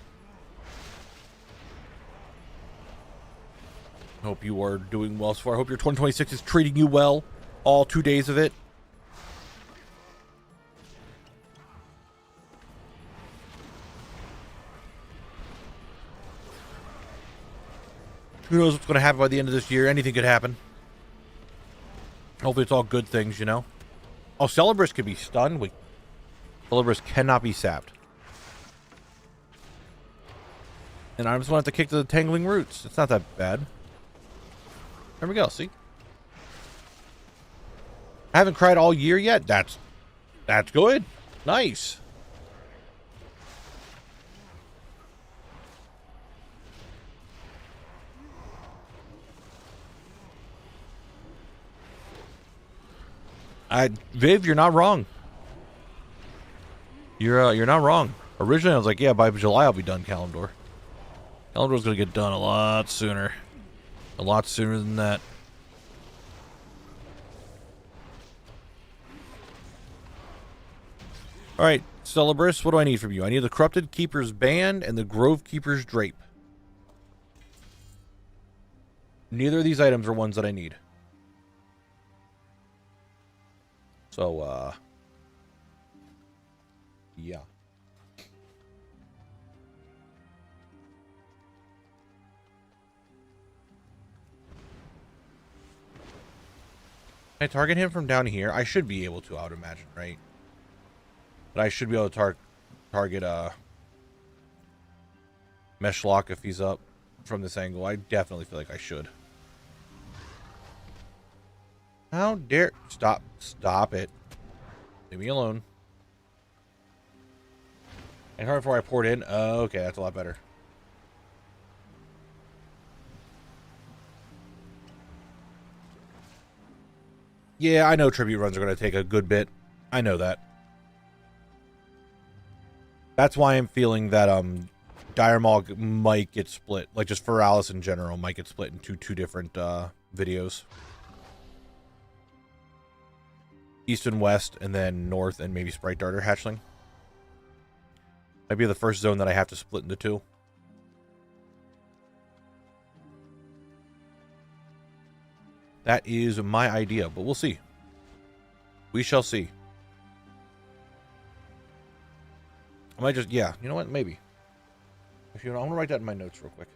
Hope you are doing well so far. Hope your 2026 is treating you well. All 2 days of it. Who knows what's going to happen by the end of this year? Anything could happen. Hopefully it's all good things, you know? Oh, Celebrus could be stunned. Wait. Celebrus cannot be sapped. And I just want to kick the Tangling Roots. It's not that bad. There we go, see? I haven't cried all year yet. That's good. Nice. Viv, you're not wrong. You're not wrong. Originally, I was like, yeah, by July I'll be done Kalimdor. Kalimdor's gonna get done a lot sooner. A lot sooner than that. Alright, Celebrus, what do I need from you? I need the Corrupted Keeper's Band and the Grove Keeper's Drape. Neither of these items are ones that I need. So, yeah. Can I target him from down here? I should be able to, I would imagine, right? But I should be able to target Meshlock if he's up from this angle. I definitely feel like I should. How dare... Stop it. Leave me alone. And hard before I poured in. Okay, that's a lot better. Yeah, I know tribute runs are going to take a good bit. I know that. That's why I'm feeling that Dire Maul might get split. Like, just Feralis in general might get split into two different videos. East and West, and then North and maybe Sprite Darter Hatchling. Might be the first zone that I have to split into two. That is my idea, but we'll see. We shall see. I might just, yeah, you know what? Maybe. Actually, I want to write that in my notes real quick.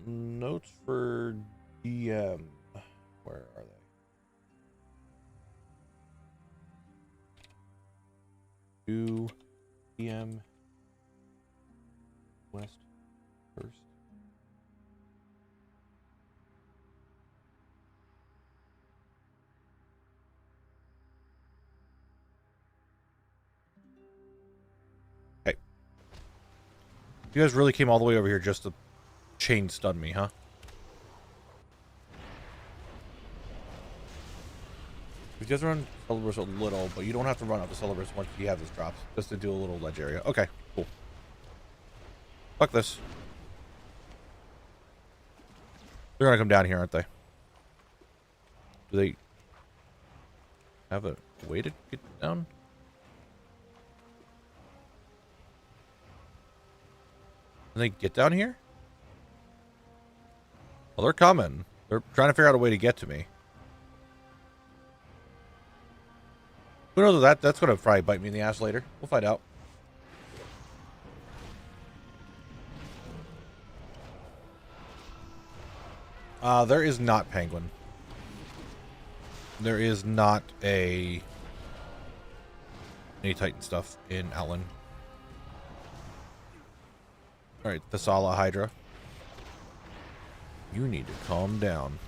Notes for DM. Where are they? Do DM West first. Okay. You guys really came all the way over here just to chain stun me, huh? You guys run Celebrus a little, but you don't have to run out the Celebrus once you have this drops. Just to do a little ledge area. Okay, cool. Fuck this. They're gonna come down here, aren't they? Do they have a way to get down? Can they get down here? Well, they're coming. They're trying to figure out a way to get to me. Who knows that's going to probably bite me in the ass later. We'll find out. There is not Penguin. There is not any Titan stuff in Outland. Alright, Thessala Hydra. You need to calm down.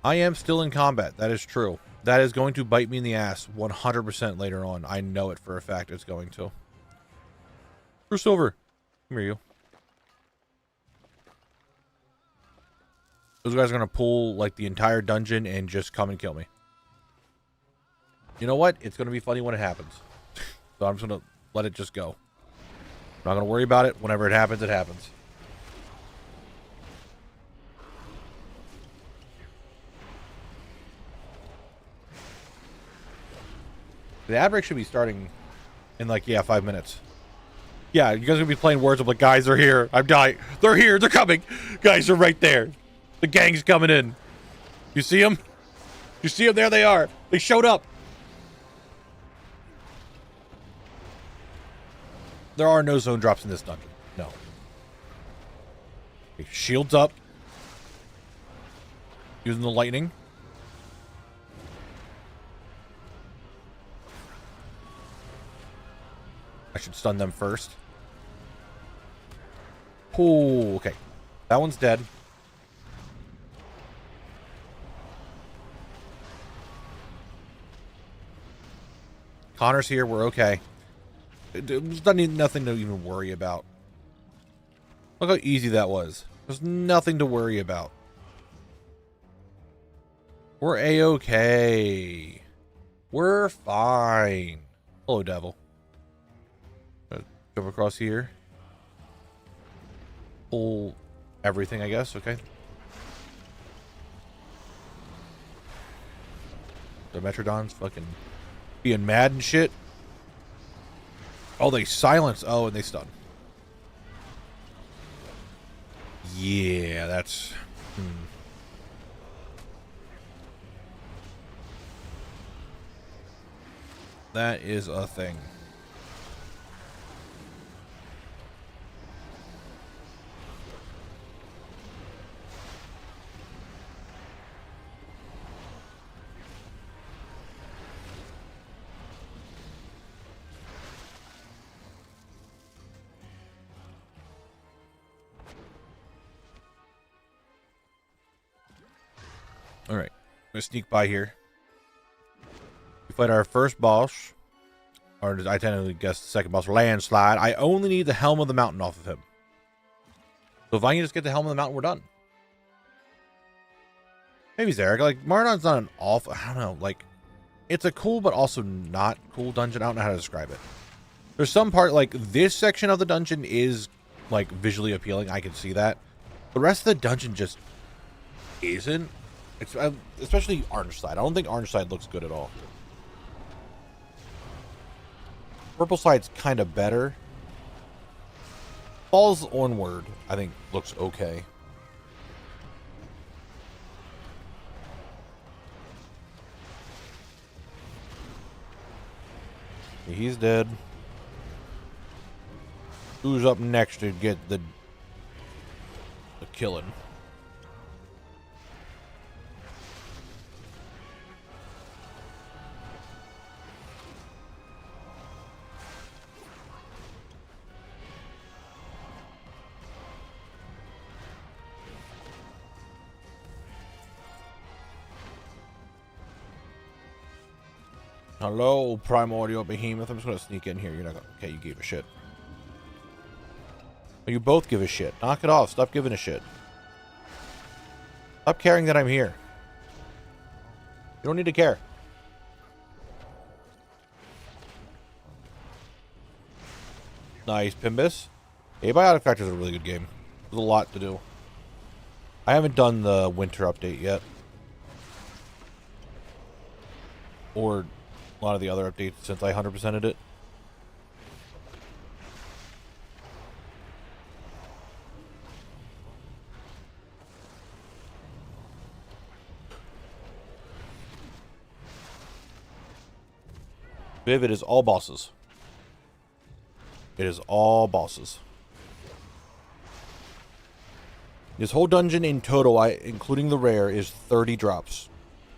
I am still in combat. That is true. That is going to bite me in the ass 100% later on. I know it for a fact it's going to. True Silver. Come here, you. Those guys are going to pull, like, the entire dungeon and just come and kill me. You know what? It's going to be funny when it happens. So I'm just going to let it just go. I'm not going to worry about it. Whenever it happens, it happens. The ad break should be starting in, like, yeah, 5 minutes. Yeah, you guys are gonna be playing words. I'm like, guys, they're here. I'm dying. They're here. They're coming. Guys are right there. The gang's coming in. You see them? You see them? There they are. They showed up. There are no zone drops in this dungeon. No. Okay, shields up. Using the lightning. I should stun them first. Oh, okay. That one's dead. Connor's here. We're okay. There's nothing to even worry about. Look how easy that was. There's nothing to worry about. We're A-okay. We're fine. Hello, devil. Jump across here. Pull everything, I guess. Okay. The Metrodon's fucking being mad and shit. Oh, they silence. Oh, and they stun. Yeah, that's... That is a thing. All right, I'm gonna sneak by here. We fight our first boss, or I technically guess the second boss, Landslide. I only need the Helm of the Mountain off of him. So if I can just get the Helm of the Mountain, we're done. Maybe Zarek. Like, Maraudon's not an awful, I don't know, like, it's a cool but also not cool dungeon. I don't know how to describe it. There's some part, like, this section of the dungeon is, like, visually appealing. I can see that. The rest of the dungeon just isn't. It's, especially Orange Side. I don't think Orange Side looks good at all. Purple Side's kind of better. Falls Onward, I think, looks okay. He's dead. Who's up next to get the killing? Hello, Primordial Behemoth. I'm just going to sneak in here. You're not going to... Okay, you gave a shit. You both give a shit. Knock it off. Stop giving a shit. Stop caring that I'm here. You don't need to care. Nice, Pimbus. Abiotic Factor is a really good game. There's a lot to do. I haven't done the winter update yet. Or... a lot of the other updates since I 100%ed it. Viv, it is all bosses. It is all bosses. This whole dungeon in total, including the rare, is 30 drops.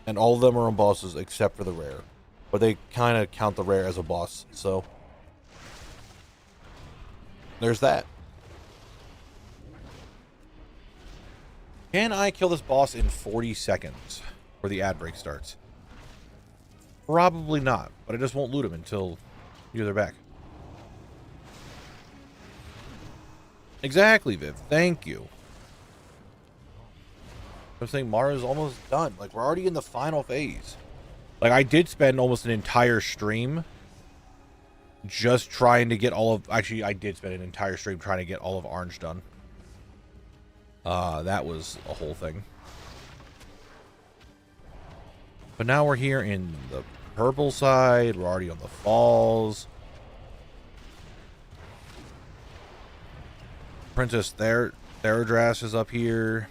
And all of them are on bosses except for the rare. But they kind of count the rare as a boss, so there's that. Can I kill this boss in 40 seconds before the ad break starts? Probably not, but I just won't loot him until you're back. Exactly, Viv. Thank you. I'm saying Mara's almost done. Like, we're already in the final phase. Like, I did spend almost an entire stream just trying to get all of... Actually, I did spend an entire stream trying to get all of Orange done. That was a whole thing. But now we're here in the purple side. We're already on the falls. Princess Theradras is up here.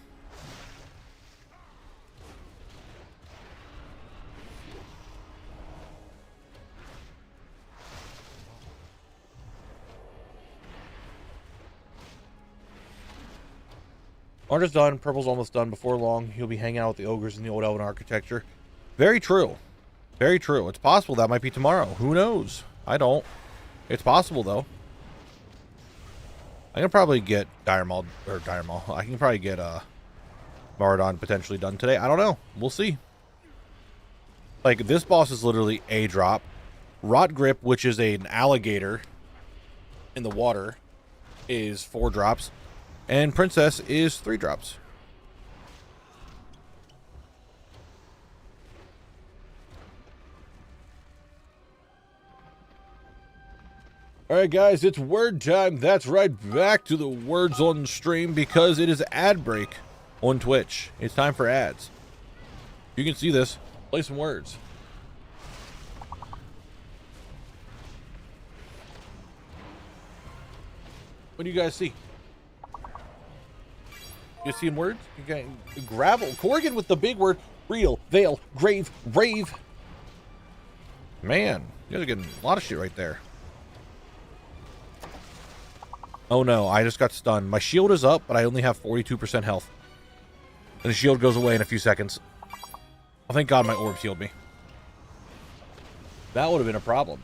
Orange is done. Purple's almost done. Before long, he'll be hanging out with the ogres in the old elven architecture. Very true. Very true. It's possible that might be tomorrow. Who knows? I don't. It's possible, though. I can probably get I can probably get Maraudon potentially done today. I don't know. We'll see. Like, this boss is literally a drop. Rot Grip, which is an alligator in the water, is 4 drops. And Princess is 3 drops. Alright guys, it's word time. That's right, back to the words on stream because it is ad break on Twitch. It's time for ads. You can see this. Play some words. What do you guys see? You see words? You got gravel. Corrigan with the big word. Real, veil, grave, rave. Man, you guys are getting a lot of shit right there. Oh no, I just got stunned. My shield is up, but I only have 42% health. And the shield goes away in a few seconds. Oh, thank God my orbs healed me. That would have been a problem.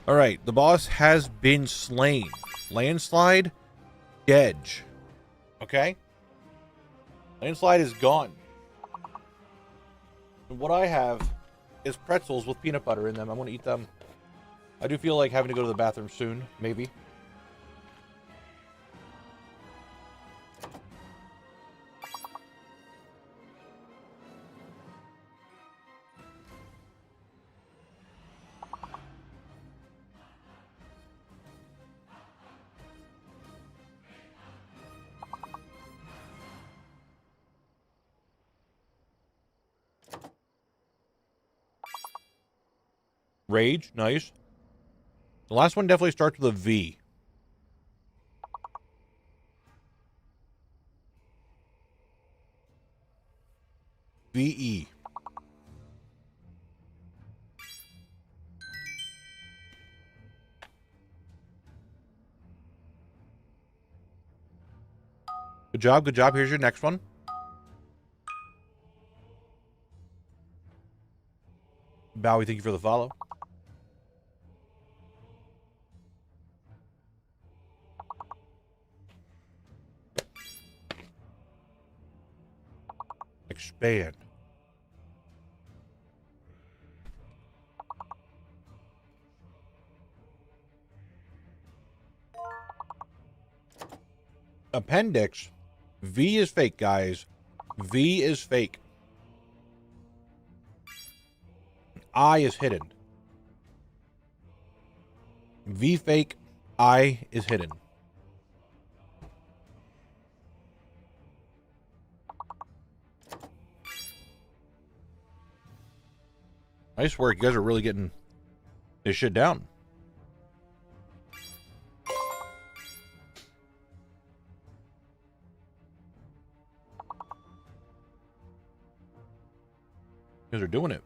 Alright, the boss has been slain. Landslide, Gedge. Okay? Landslide is gone. And what I have is pretzels with peanut butter in them. I'm going to eat them. I do feel like having to go to the bathroom soon, maybe. Rage, nice. The last one definitely starts with a V. VE. Good job, good job. Here's your next one. Bowie, thank you for the follow. Expand. Appendix. V is fake, guys. V is fake. I is hidden. V fake. I is hidden. Nice work. You guys are really getting this shit down. You guys are doing it.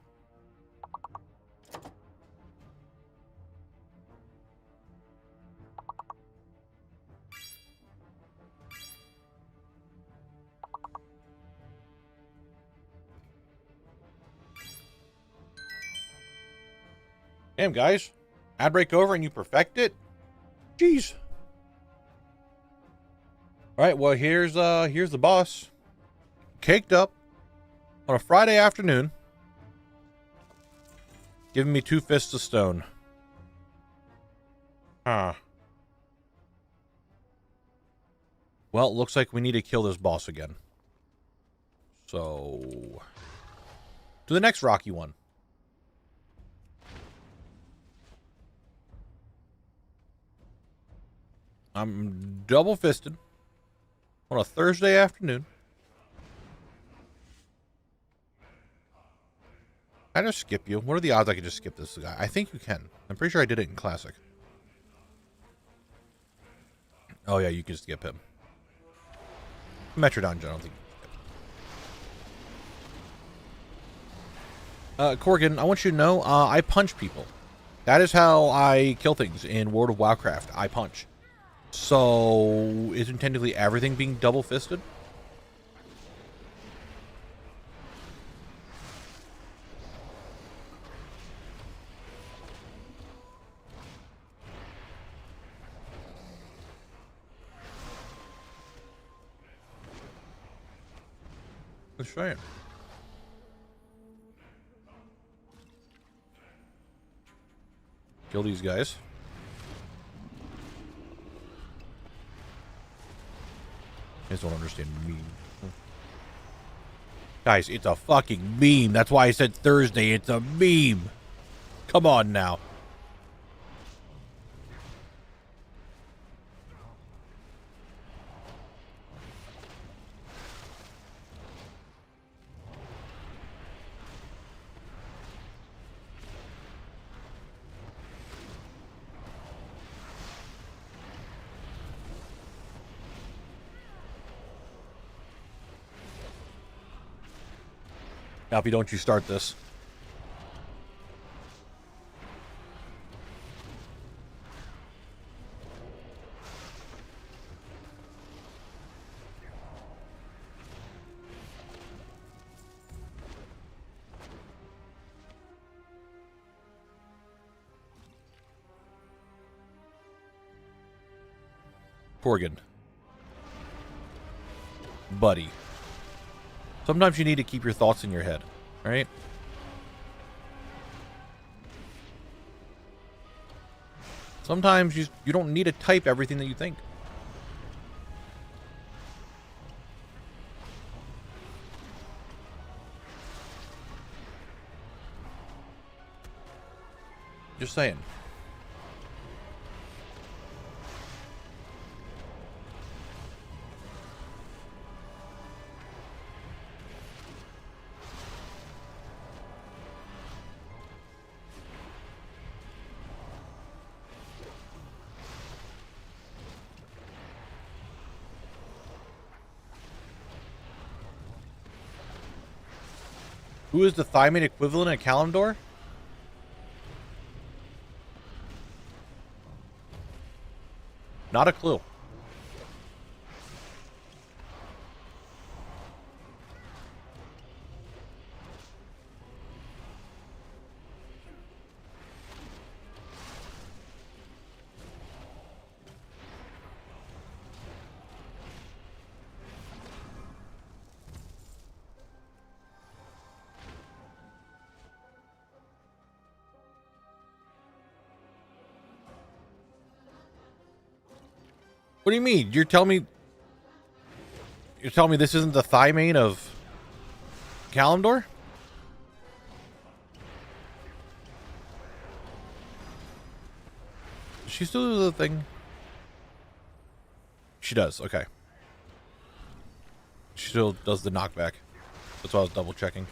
Damn, guys. Ad break over and you perfect it? Jeez. Alright, well, here's the boss. Caked up on a Friday afternoon. Giving me 2 fists of stone. Huh. Well, it looks like we need to kill this boss again. So, to the next rocky one. I'm double-fisted on a Thursday afternoon. I just skip you. What are the odds I could just skip this guy? I think you can. I'm pretty sure I did it in Classic. Oh, yeah, you can skip him. Metrodon, I don't think. Corgan, I want you to know, I punch people. That is how I kill things in World of Warcraft. I punch. So, isn't technically everything being double-fisted? Just saying. Kill these guys. I just don't understand meme. Guys, it's a fucking meme. That's why I said Thursday. It's a meme. Come on now. Alfie, don't you start this. Corgan. Buddy. Sometimes you need to keep your thoughts in your head, right? Sometimes you don't need to type everything that you think. Just saying. Who is the Thymane equivalent of Kalimdor? Not a clue. What do you mean? You're telling me this isn't the Thymane of Kalimdor? Does she still do the thing? She does, okay. She still does the knockback. That's why I was double checking.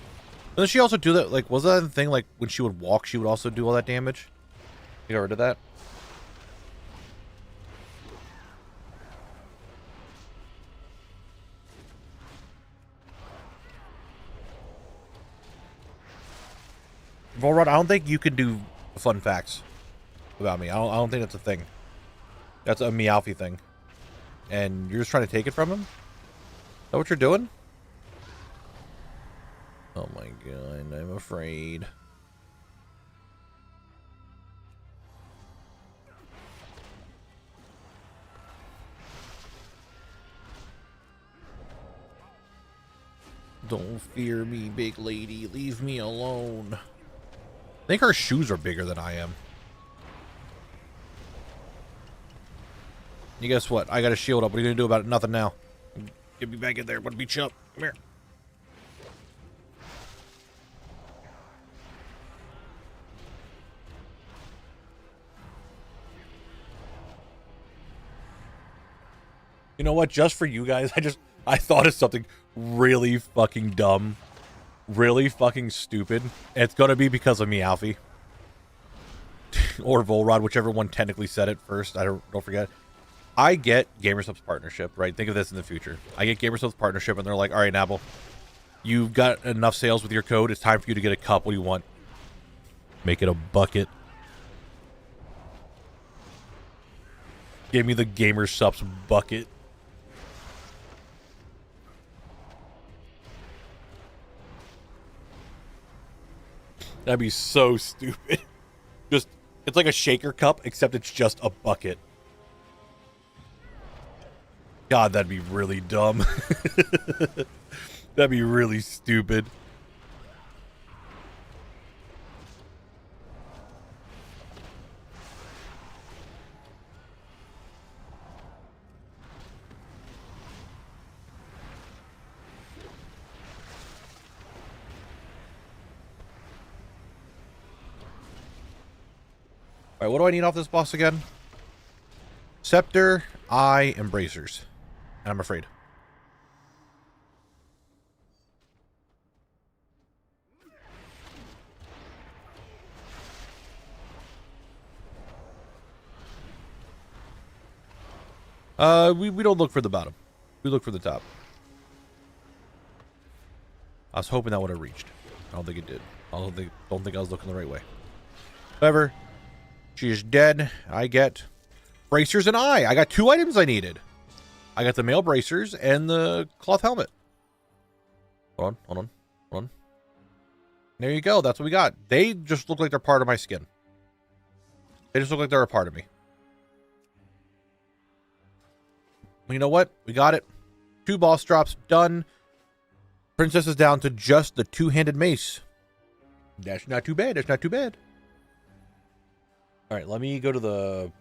Doesn't she also do that? Like, was that the thing? Like, when she would walk, she would also do all that damage? You got rid of that? Volrod, I don't think you can do fun facts about me. I don't think that's a thing. That's a Meowfie thing. And you're just trying to take it from him? Is that what you're doing? Oh my god, I'm afraid. Don't fear me, big lady. Leave me alone. I think her shoes are bigger than I am. You guess what? I got a shield up. What are you going to do about it? Nothing now. Get me back in there. What beat you up? Come here. You know what? Just for you guys, I thought of something really fucking dumb. really fucking stupid. It's gonna be because of me, Alfie. Or Volrod, whichever one technically said it first. Don't forget. I get GamerSup's partnership, right? Think of this in the future. I get GamerSup's partnership, and they're like, all right, Knabble, you've got enough sales with your code. It's time for you to get a cup. What do you want? Make it a bucket. Give me the GamerSup's bucket. That'd be so stupid. Just, it's like a shaker cup, except it's just a bucket. God, that'd be really dumb. That'd be really stupid. Alright, what do I need off this boss again? Scepter, eye, and bracers. And I'm afraid. We don't look for the bottom. We look for the top. I was hoping that would have reached. I don't think it did. I don't think I was looking the right way. However, she is dead. I get bracers and eye. I got 2 items I needed. I got the male bracers and the cloth helmet. Hold on. There you go. That's what we got. They just look like they're part of my skin. They just look like they're a part of me. You know what? We got it. 2 boss drops done. Princess is down to just the 2-handed mace. That's not too bad. That's not too bad. All right, let me go to the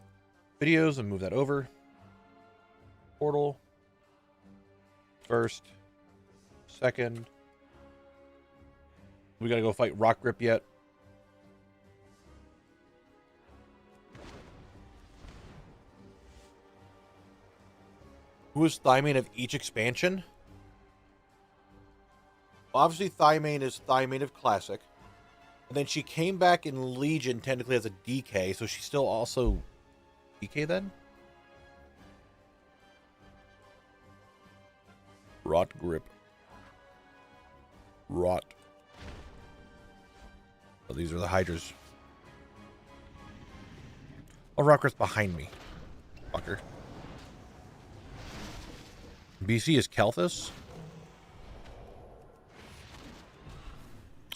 videos and move that over. Portal. First. Second. We gotta go fight Rock Grip yet. Who is Thymane of each expansion? Well, obviously, Thymane is Thymane of Classic. And then she came back in Legion technically as a DK, so she's still also DK then? Rot Grip. Rot. Oh, these are the Hydras. Oh, Rock Grip's behind me. Fucker. BC is Kelthus?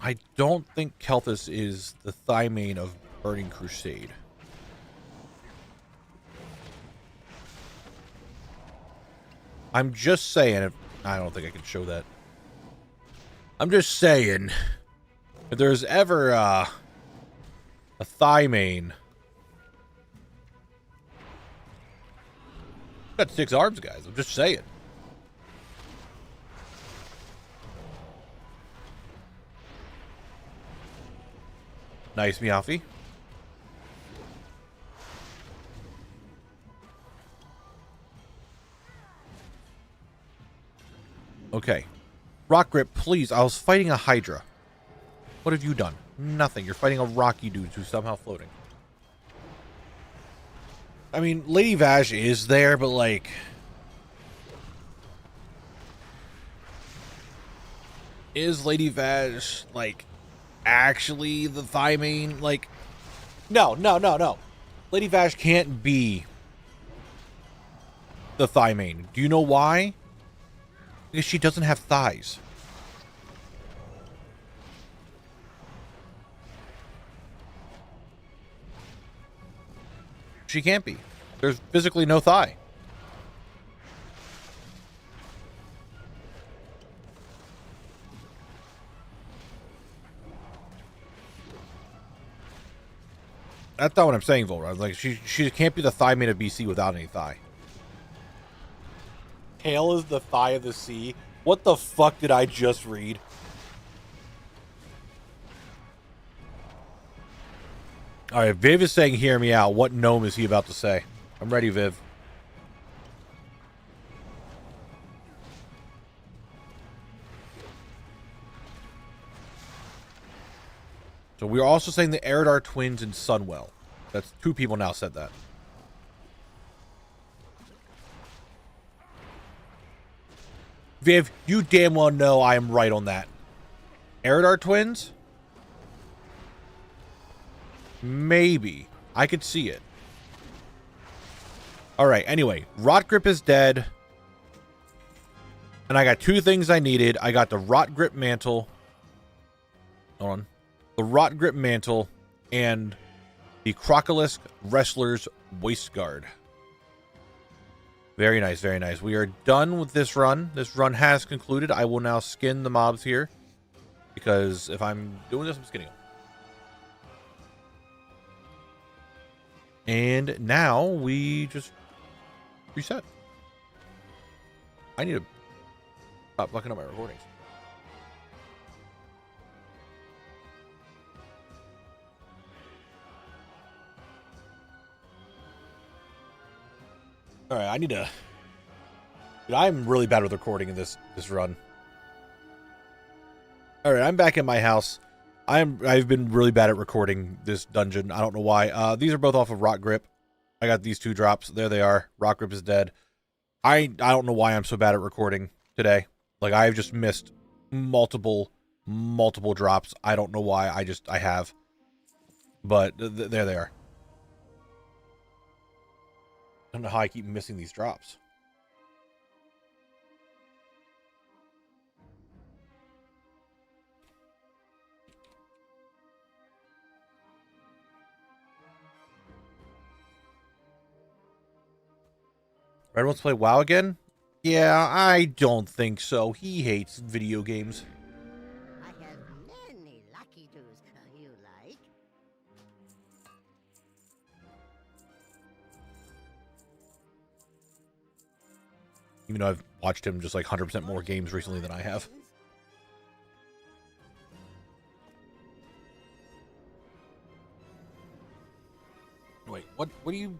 I don't think Kelthus is the Thymane of Burning Crusade. I'm just saying. I don't think I can show that. I'm just saying. If there's ever a Thymane. Got 6 arms, guys. I'm just saying. Nice, Meowfie. Okay. Rock Grip, please. I was fighting a Hydra. What have you done? Nothing. You're fighting a rocky dude who's somehow floating. I mean, Lady Vaj is there, but like... Is Lady Vaj, like... actually the Thymane? Like, no. Lady Vaj can't be the Thymane. Do you know why? Because she doesn't have thighs. She can't be. There's physically no thigh. That's not what I'm saying, Volra. Like, she can't be the Thymane of BC without any thigh. Tail is the thigh of the sea. What the fuck did I just read? Alright, Viv is saying hear me out. What gnome is he about to say? I'm ready, Viv. So we're also saying the Eridar twins in Sunwell. That's 2 people now said that. Viv, you damn well know I am right on that. Eridar twins? Maybe. I could see it. Alright, anyway. Rot Grip is dead. And I got 2 things I needed. I got the Rot Grip Mantle. Hold on. The Rot Grip Mantle and the Crocolisk Wrestler's Waist Guard. Very nice, very nice. We are done with this run. This run has concluded. I will now skin the mobs here. Because if I'm doing this, I'm skinning them. And now we just reset. I need to stop fucking up my recordings. All right, I need to. Dude, I'm really bad with recording in this run. All right, I'm back in my house. I've been really bad at recording this dungeon. I don't know why. These are both off of Rot Grip. I got these 2 drops. There they are. Rot Grip is dead. I don't know why I'm so bad at recording today. Like, I've just missed multiple drops. I don't know why. I have. But there they are. I don't know how I keep missing these drops. Red wants to play WoW again? Yeah, I don't think so. He hates video games. I have many lucky doos you like. Even though I've watched him just like 100% more games recently than I have. Wait, what do you...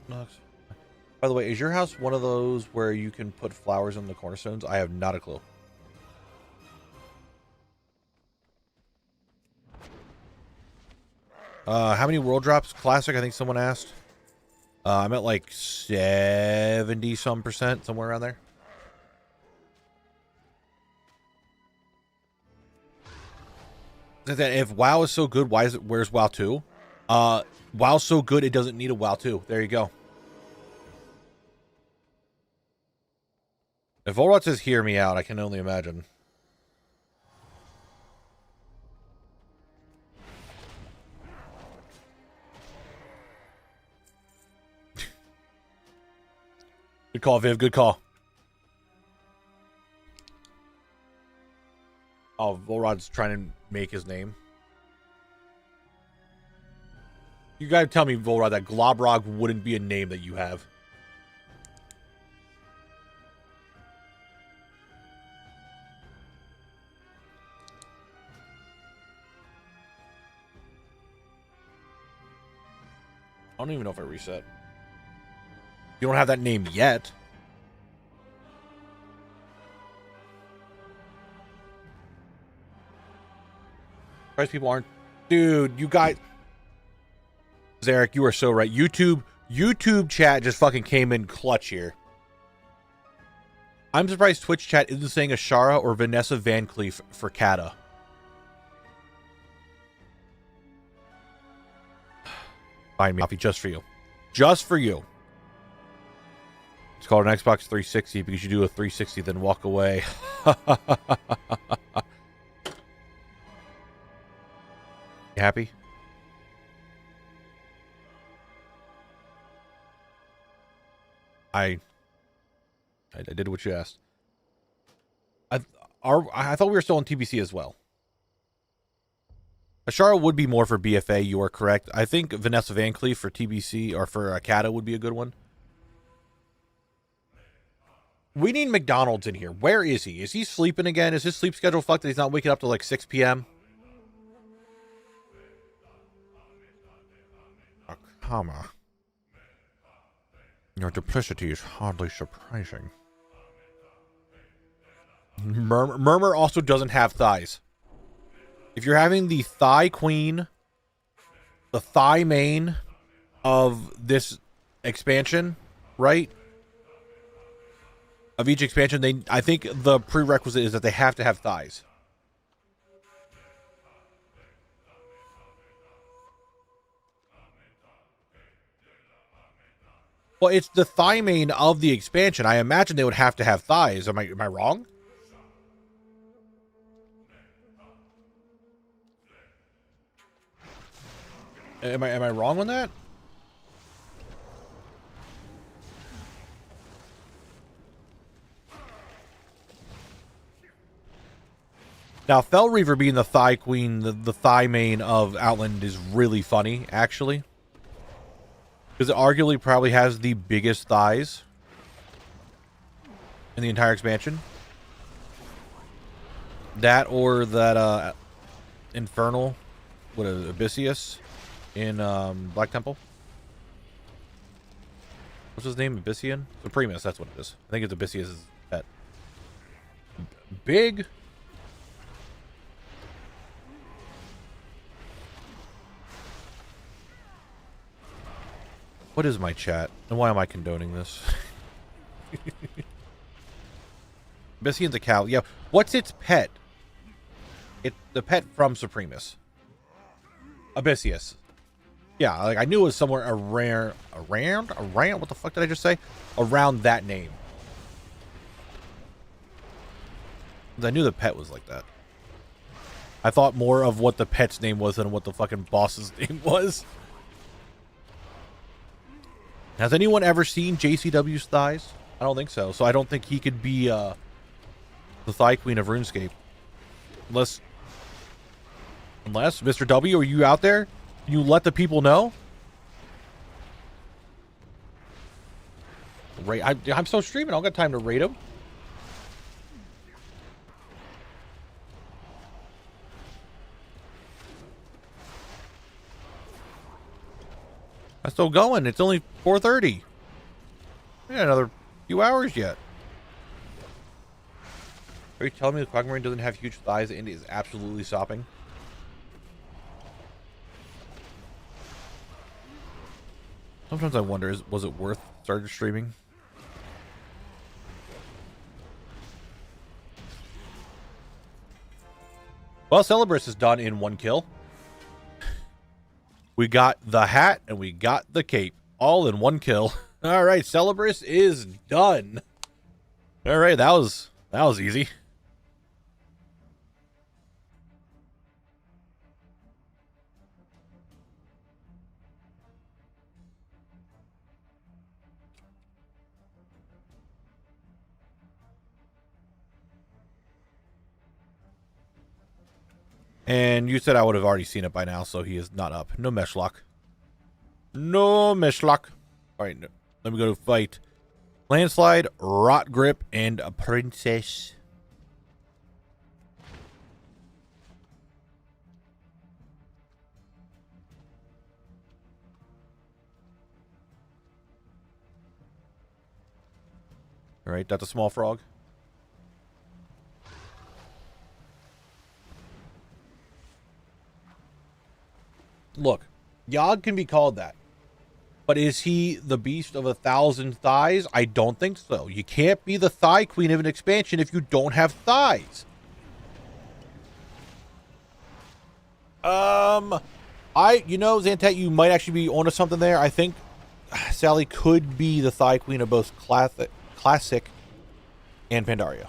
By the way, is your house one of those where you can put flowers on the cornerstones? I have not a clue. How many world drops? Classic, I think someone asked. I'm at like 70-some%, somewhere around there. If WoW is so good, where's WoW 2? WoW's so good, it doesn't need a WoW 2. There you go. If Volrot says hear me out, I can only imagine. Good call, Viv. Good call. Oh, Volrod's trying to make his name. You gotta tell me, Volrod, that Globrog wouldn't be a name that you have. I don't even know if I reset. You don't have that name yet. Surprised people aren't. Dude, you guys. Zarek, you are so right. YouTube chat just fucking came in clutch here. I'm surprised Twitch chat isn't saying Ashara or Vanessa Van Cleef for Kata. Find me, Coffee, just for you. Just for you. It's called an Xbox 360 because you do a 360 then walk away. You happy? I did what you asked. I thought we were still on TBC as well. Ashara would be more for BFA. You are correct. I think Vanessa Van Cleef for TBC or for Kata would be a good one. We need McDonald's in here. Where is he? Is he sleeping again? Is his sleep schedule fucked that he's not waking up till like 6 p.m.? Oh, come on. Your duplicity is hardly surprising. Murmur also doesn't have thighs. If you're having the Thigh Queen, the Thigh main of this expansion, right? Of each expansion, I think the prerequisite is that they have to have thighs. Well, it's the thigh main of the expansion. I imagine they would have to have thighs. Am I wrong? Am I wrong on that? Now, Fell Reaver being the Thigh Queen, the Thigh main of Outland is really funny, actually. Because it arguably probably has the biggest thighs in the entire expansion. That or that Infernal, what is it, Abyssius in Black Temple. What's his name? Abyssian? Supremus, that's what it is. I think it's Abyssius' pet. Big. What is my chat? And why am I condoning this? Abyssian's a cow. Yeah. What's its pet? It's the pet from Supremus. Abyssius. Yeah, like I knew it was somewhere around, what the fuck did I just say? Around that name. I knew the pet was like that. I thought more of what the pet's name was than what the fucking boss's name was. Has anyone ever seen JCW's thighs? I don't think so. So I don't think he could be the Thigh Queen of RuneScape. Unless Mr. W, are you out there? Can you let the people know? I'm still streaming. I don't got time to rate him. I'm still going. It's only 4:30. We got another few hours yet. Are you telling me the Quagmire doesn't have huge thighs and is absolutely sopping? Sometimes I wonder, was it worth starting streaming? Well, Celebris is done in one kill. We got the hat and we got the cape all in one kill. All right, Celebris is done. All right, that was easy. And you said I would have already seen it by now, so he is not up. No meshlock. No meshlock. All right, no. Let me go to fight Landslide, Rot Grip, and a Princess. All right, that's a small frog. Look, Yogg can be called that. But is he the beast of 1,000 thighs? I don't think so. You can't be the Thigh Queen of an expansion if you don't have thighs. Zantet, you might actually be onto something there. I think Sally could be the Thigh Queen of both Classic and Pandaria.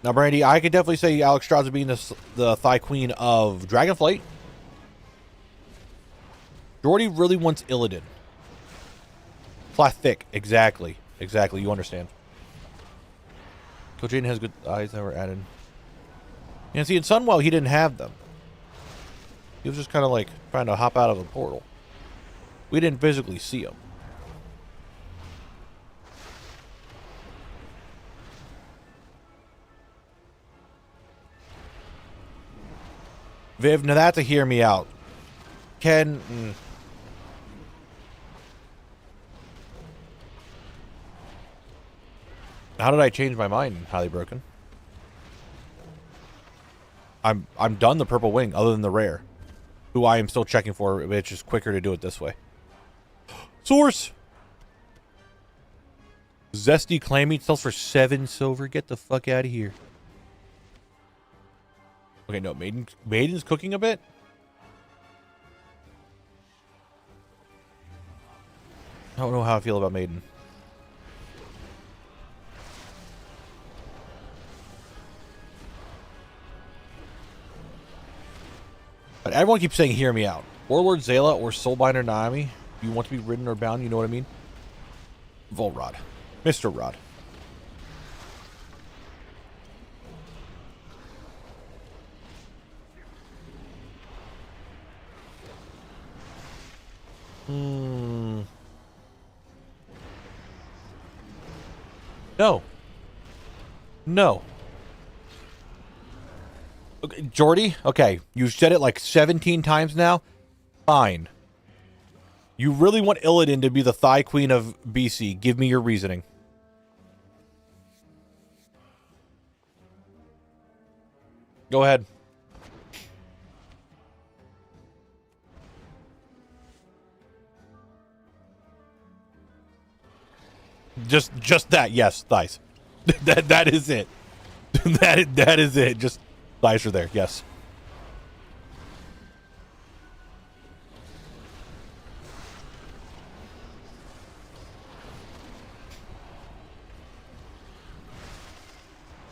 Now, Brandy, I could definitely say Alex Strauss being the Thigh Queen of Dragonflight. Jordy really wants Illidan. Classic, exactly. Exactly, you understand. Coach Aiden has good eyes that were added. And see, in Sunwell, he didn't have them. He was just kind of like trying to hop out of a portal. We didn't physically see him. Viv, now that's a hear me out. Ken... How did I change my mind, Highly Broken? I'm done the purple wing, other than the rare, who I am still checking for. It's just quicker to do it this way. Source. Zesty clam meat sells for 7 silver. Get the fuck out of here. Okay, no, Maiden's cooking a bit. I don't know how I feel about Maiden. But everyone keeps saying, hear me out. Warlord Zayla or Soulbinder Naomi. You want to be ridden or bound, you know what I mean? Volrod. Mr. Rod. No. No. Okay, Jordy, okay, you've said it like 17 times now. Fine. You really want Illidan to be the Thigh Queen of BC. Give me your reasoning. Go ahead. Just that, yes, thighs. that is it. that is it. Just thighs are there, yes.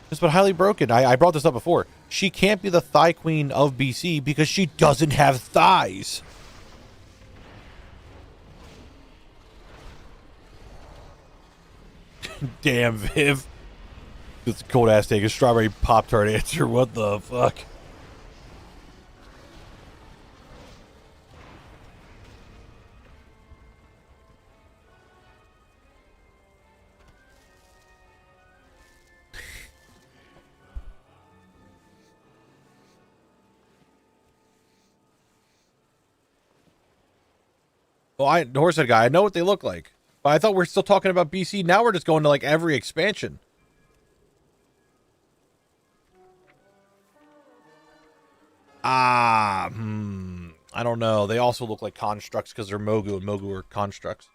Just but highly broken. I brought this up before. She can't be the Thigh Queen of BC because she doesn't have thighs. Damn, Viv. This cold ass take a strawberry Pop-Tart answer. What the fuck? Well, the Horsehead guy, I know what they look like. But I thought we were still talking about BC. Now we're just going to like every expansion. I don't know. They also look like constructs because they're Mogu, and Mogu are constructs.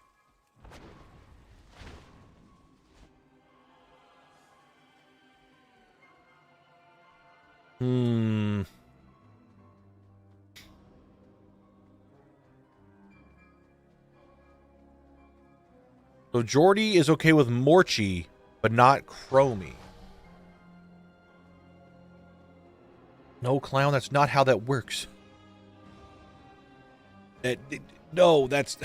So Jordy is okay with Morchi, but not Chromie. No, Clown, that's not how that works. No, that's...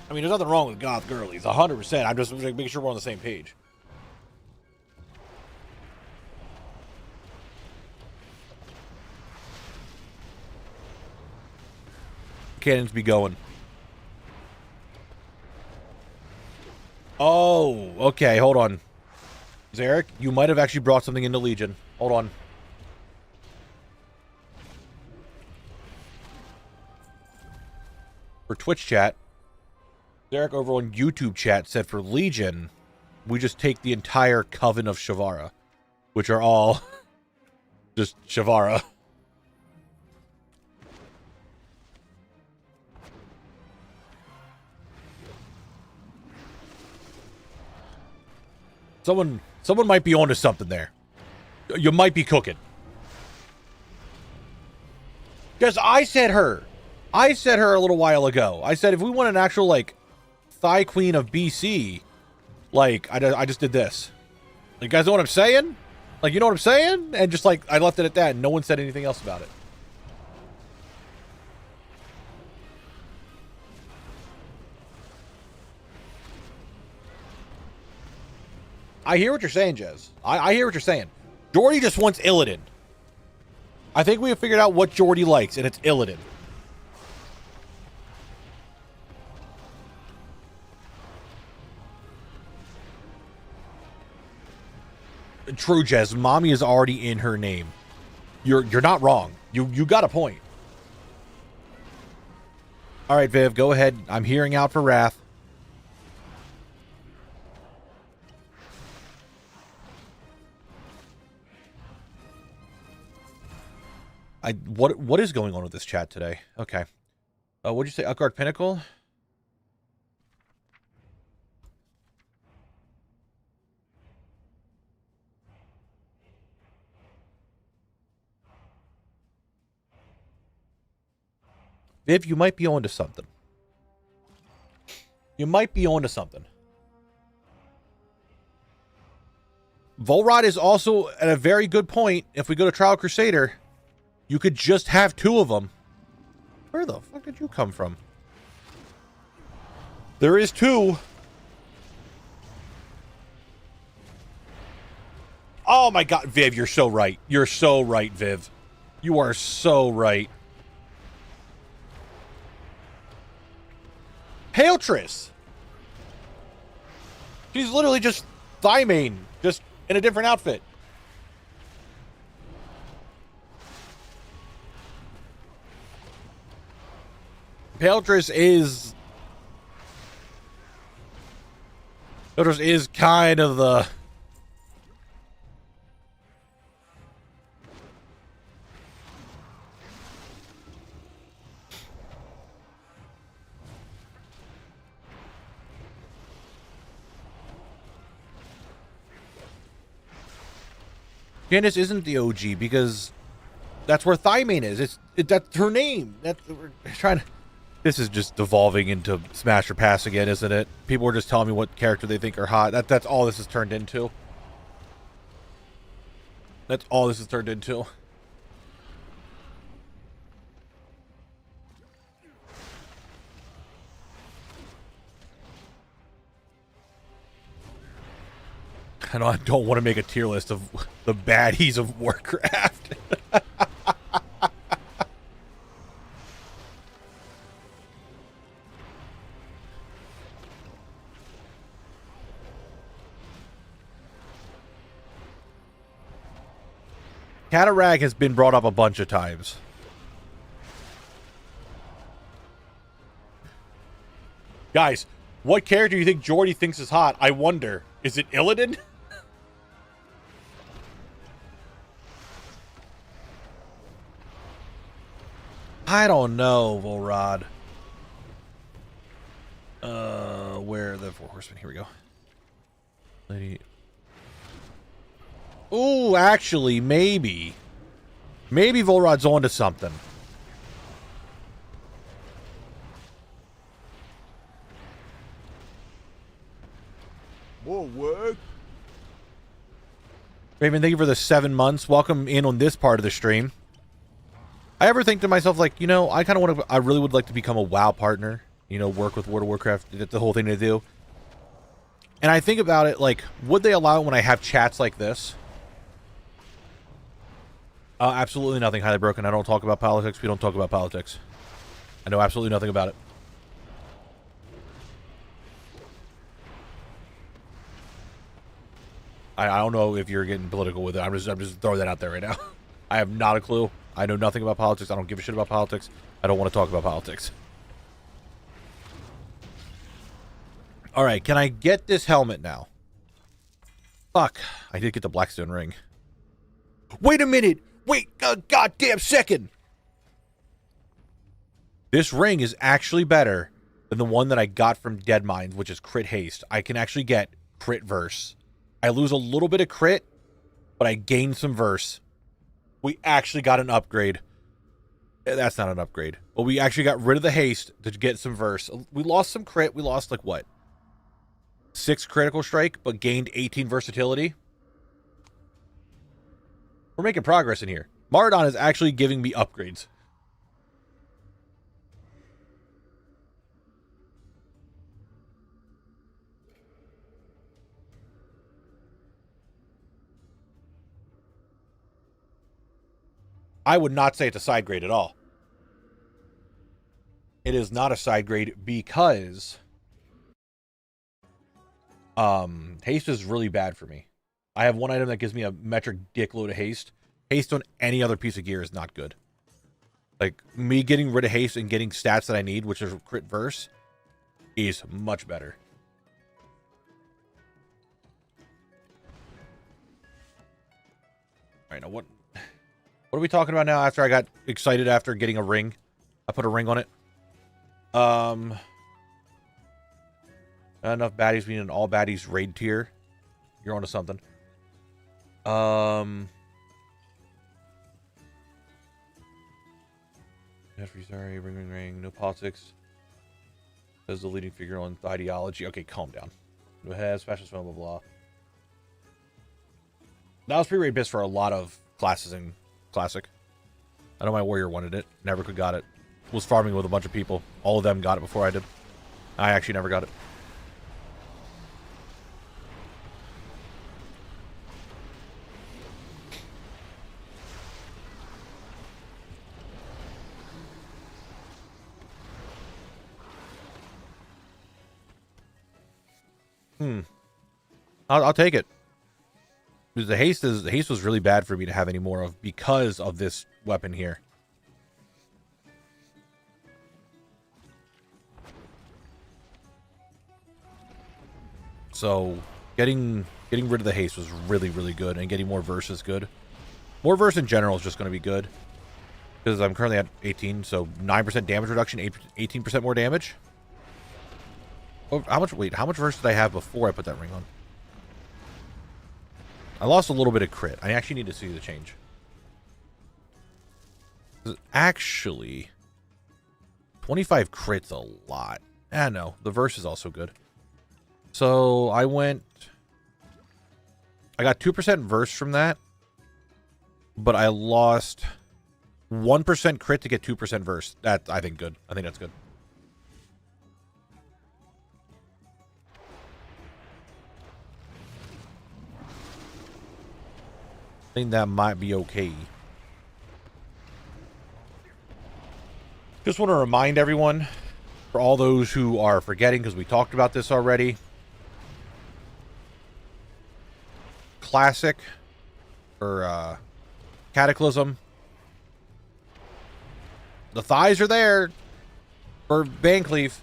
I mean, there's nothing wrong with goth girlies, 100%. I'm just making sure we're on the same page. Cannons be going. Oh, okay, hold on. Zarek, you might have actually brought something into Legion. Hold on. For Twitch chat, Zarek over on YouTube chat said for Legion, we just take the entire Coven of Shavara, which are all just Shavara. Someone might be onto something there. You might be cooking. Because I said her a little while ago. I said if we want an actual, like, Thigh Queen of BC, like, I just did this. You guys know what I'm saying? Like, you know what I'm saying? And just, like, I left it at that, and no one said anything else about it. I hear what you're saying, Jez. I hear what you're saying. Jordy just wants Illidan. I think we have figured out what Jordy likes, and it's Illidan. True, Jez. Mommy is already in her name. You're not wrong. You got a point. All right, Viv, go ahead. I'm hearing out for Wrath. What is going on with this chat today? Okay. What'd you say? Utgard Pinnacle? Viv, you might be onto something. You might be onto something. Volrod is also at a very good point. If we go to Trial Crusader, you could just have 2 of them. Where the fuck did you come from? There is 2. Oh my god, Viv, you're so right. You're so right, Viv. You are so right. Hailtress! She's literally just Thymane, just in a different outfit. Hailtress is kind of the... Janice isn't the OG because that's where Thymane is. That's her name. We're trying to... This is just devolving into Smash or Pass again, isn't it? People are just telling me what character they think are hot. That's all this has turned into. That's all this has turned into. I don't want to make a tier list of the baddies of Warcraft. Catarag has been brought up a bunch of times. Guys, what character do you think Jordy thinks is hot? I wonder. Is it Illidan? I don't know, Volrod. Where are the 4 horsemen? Here we go. Lady. Ooh, actually, maybe. Maybe Volrod's onto something. More work. Raven, thank you for the 7 months. Welcome in on this part of the stream. I ever think to myself, like, you know, I kind of want to, I really would like to become a WoW partner. You know, work with World of Warcraft. That's the whole thing to do. And I think about it, like, would they allow it when I have chats like this? Absolutely nothing. Highly broken. I don't talk about politics. We don't talk about politics. I know absolutely nothing about it. I don't know if you're getting political with it. I'm just throwing that out there right now. I have not a clue. I know nothing about politics. I don't give a shit about politics. I don't want to talk about politics. All right, can I get this helmet now? Fuck. I did get the Blackstone ring. Wait a minute. Wait a goddamn second. This ring is actually better than the one that I got from Dead Mind, which is crit haste. I can actually get crit verse. I lose a little bit of crit, but I gain some verse. We actually got an upgrade. That's not an upgrade. But we actually got rid of the haste to get some verse. We lost some crit. We lost, like, what? 6 critical strike, but gained 18 versatility. We're making progress in here. Maraudon is actually giving me upgrades. I would not say it's a side grade at all. It is not a side grade because haste is really bad for me. I have one item that gives me a metric dickload of haste. Haste on any other piece of gear is not good. Like, me getting rid of haste and getting stats that I need, which is crit verse, is much better. Alright, now what... What are we talking about now after I got excited after getting a ring? I put a ring on it. Not enough baddies. We need an all baddies raid tier. You're onto something. Jeffrey, sorry, ring. No politics. As the leading figure on ideology. Okay, calm down. Go ahead, specialist, blah, blah, blah. That was pre-raid bits for a lot of classes in Classic. I know my warrior wanted it. Never could got it. Was farming with a bunch of people. All of them got it before I did. I actually never got it. I'll take it. Because the haste was really bad for me to have any more of because of this weapon here. So getting rid of the haste was really, really good, and getting more verse is good. More verse in general is just going to be good. Because I'm currently at 18, so 9% damage reduction, 18% more damage. Oh, how much verse did I have before I put that ring on? I lost a little bit of crit. I actually need to see the change. Actually, 25 crit's a lot. No, the verse is also good. So I got 2% verse from that, but I lost 1% crit to get 2% verse. That, I think, good. I think that's good. I think that might be okay. Just want to remind everyone, for all those who are forgetting, because we talked about this already. Classic, or Cataclysm. The thighs are there for Van Cleave.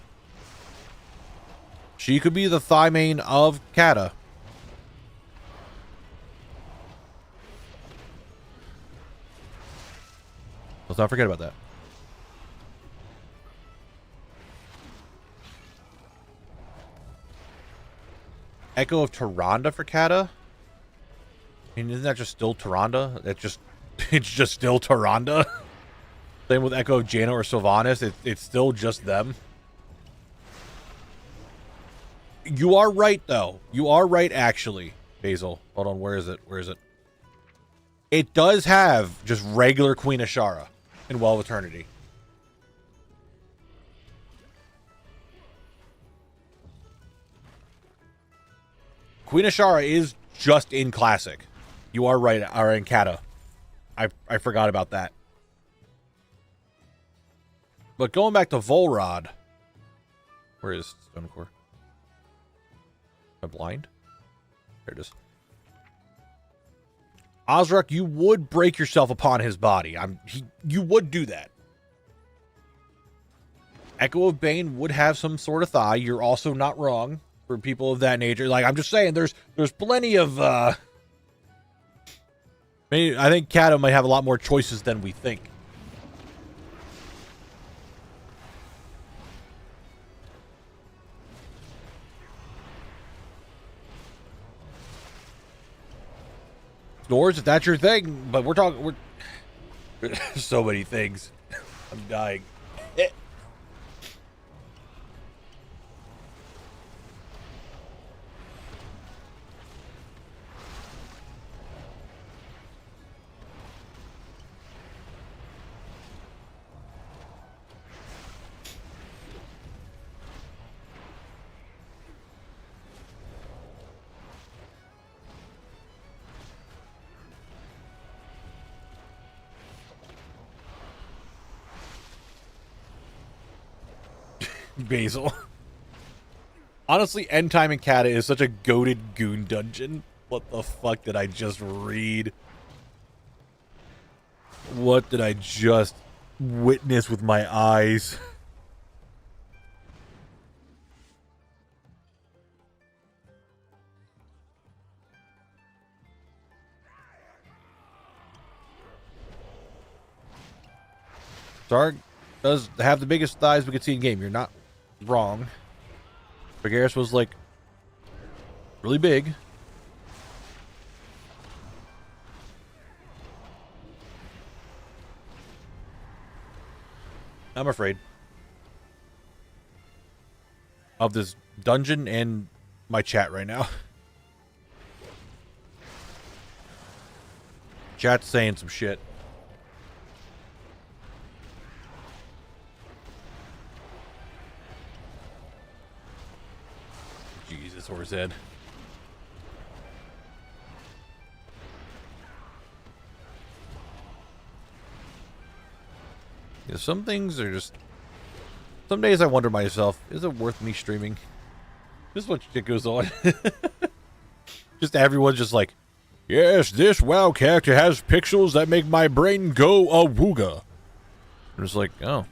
She could be the thigh main of Kata. Let's not forget about that. Echo of Tyrande for Kata? I mean, isn't that just still Tyrande? It's just still Tyrande. Same with Echo of Jaina or Sylvanas. It's still just them. You are right, though. You are right, actually. Basil. Hold on, where is it? Where is it? It does have just regular Queen Ashara in Well of Eternity. Queen Ashara is just in Classic. You are right, or in Kata. I forgot about that. But going back to Volrod. Where is Stonecore? Am I blind? There it is. Osric, you would break yourself upon his body. You would do that. Echo of Bane would have some sort of thigh. You're also not wrong for people of that nature. Like, I'm just saying, there's plenty of maybe I think Kata might have a lot more choices than we think. Doors, if that's your thing, but we're so many things. I'm dying. Basil. Honestly, End Time in Kata is such a goated goon dungeon. What the fuck did I just read? What did I just witness with my eyes? Zarg does have the biggest thighs we could see in game. You're not wrong. Brigaris was like really big. I'm afraid of this dungeon and my chat right now. Chat's saying some shit. Jesus, horse head. Yeah, some things are just... Some days I wonder myself, is it worth me streaming? This is what shit goes on. Just everyone's just like, yes, this WoW character has pixels that make my brain go awooga. I'm just like, oh,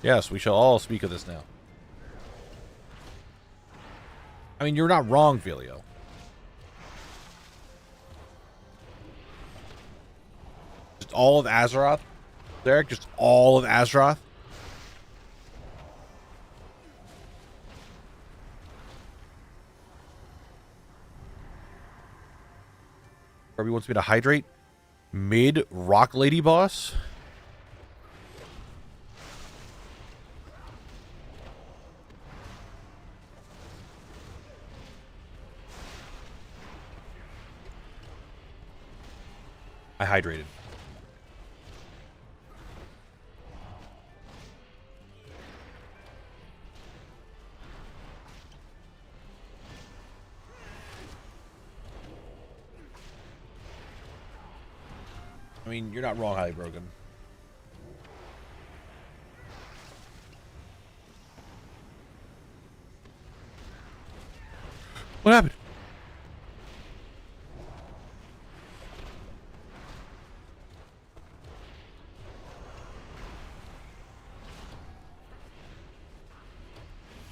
yes, we shall all speak of this now. I mean, you're not wrong, Filio. Just all of Azeroth? Derek, just all of Azeroth? Kirby wants me to hydrate mid Rock Lady boss. I hydrated. I mean, you're not wrong, Highly Broken. What happened?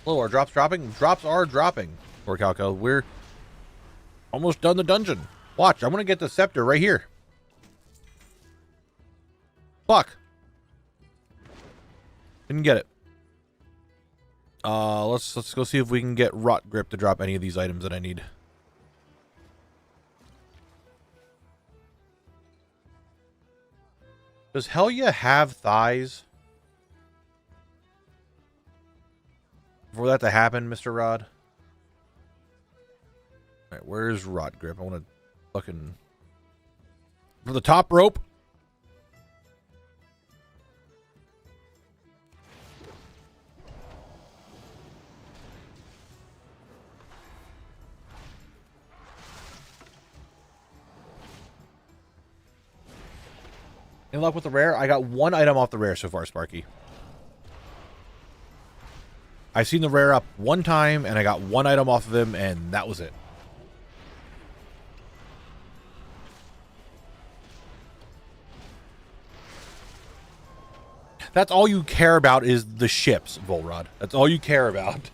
Hello, are drops dropping? Drops are dropping. Or Calco, we're almost done the dungeon. Watch, I'm gonna get the scepter right here. Fuck. Didn't get it. Let's go see if we can get Rot Grip to drop any of these items that I need. Does Helya have thighs? For that to happen, Mr. Rod? Alright, where's Rot Grip? I want to fucking... For the top rope? In luck with the rare? I got one item off the rare so far, Sparky. I've seen the rare up one time, and I got one item off of him, and that was it. That's all you care about is the ships, Volrod. That's all you care about.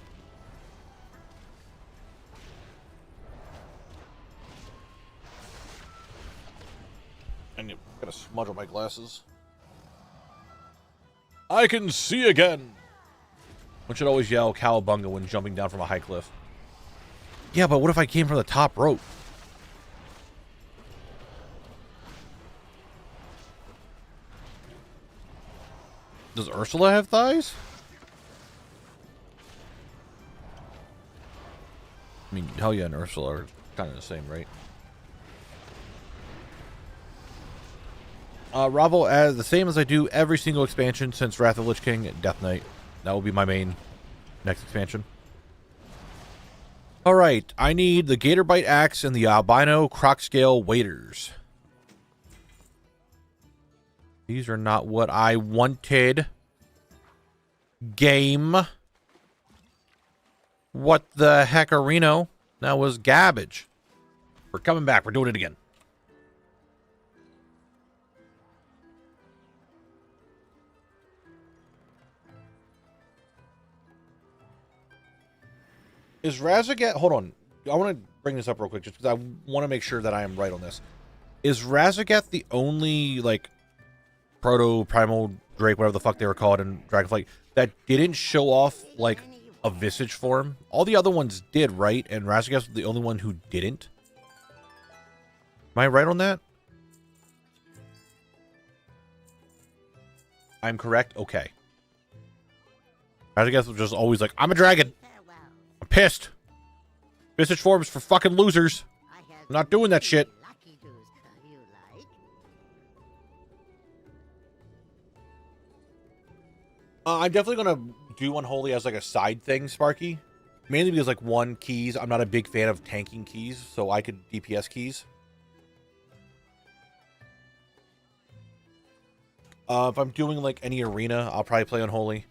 I got a smudge on my glasses. I can see again. One should always yell cowabunga when jumping down from a high cliff. Yeah, but what if I came from the top rope? Does Ursula have thighs? I mean, Helya and Ursula are kind of the same, right? Ravel, as the same as I do every single expansion since Wrath of Lich King, Death Knight. That will be my main next expansion. Alright, I need the Gator Bite Axe and the Albino Croc Scale Waders. These are not what I wanted. Game. What the heckarino? That was garbage. We're coming back. We're doing it again. Is Razagat... Hold on. I want to bring this up real quick just because I want to make sure that I am right on this. Is Razagat the only, like, proto-primal Drake, whatever the fuck they were called in Dragonflight, that didn't show off like a visage form. All the other ones did, right? And Radagast was the only one who didn't. Am I right on that? I'm correct? Okay. Radagast was just always like, I'm a dragon. Farewell. I'm pissed. Visage forms for fucking losers. I have I'm not doing that shit. many lucky doos. You like? I'm definitely gonna do Unholy as like a side thing, Sparky. Mainly because like one, keys. I'm not a big fan of tanking keys, so I could DPS keys. If I'm doing like any arena, I'll probably play Unholy.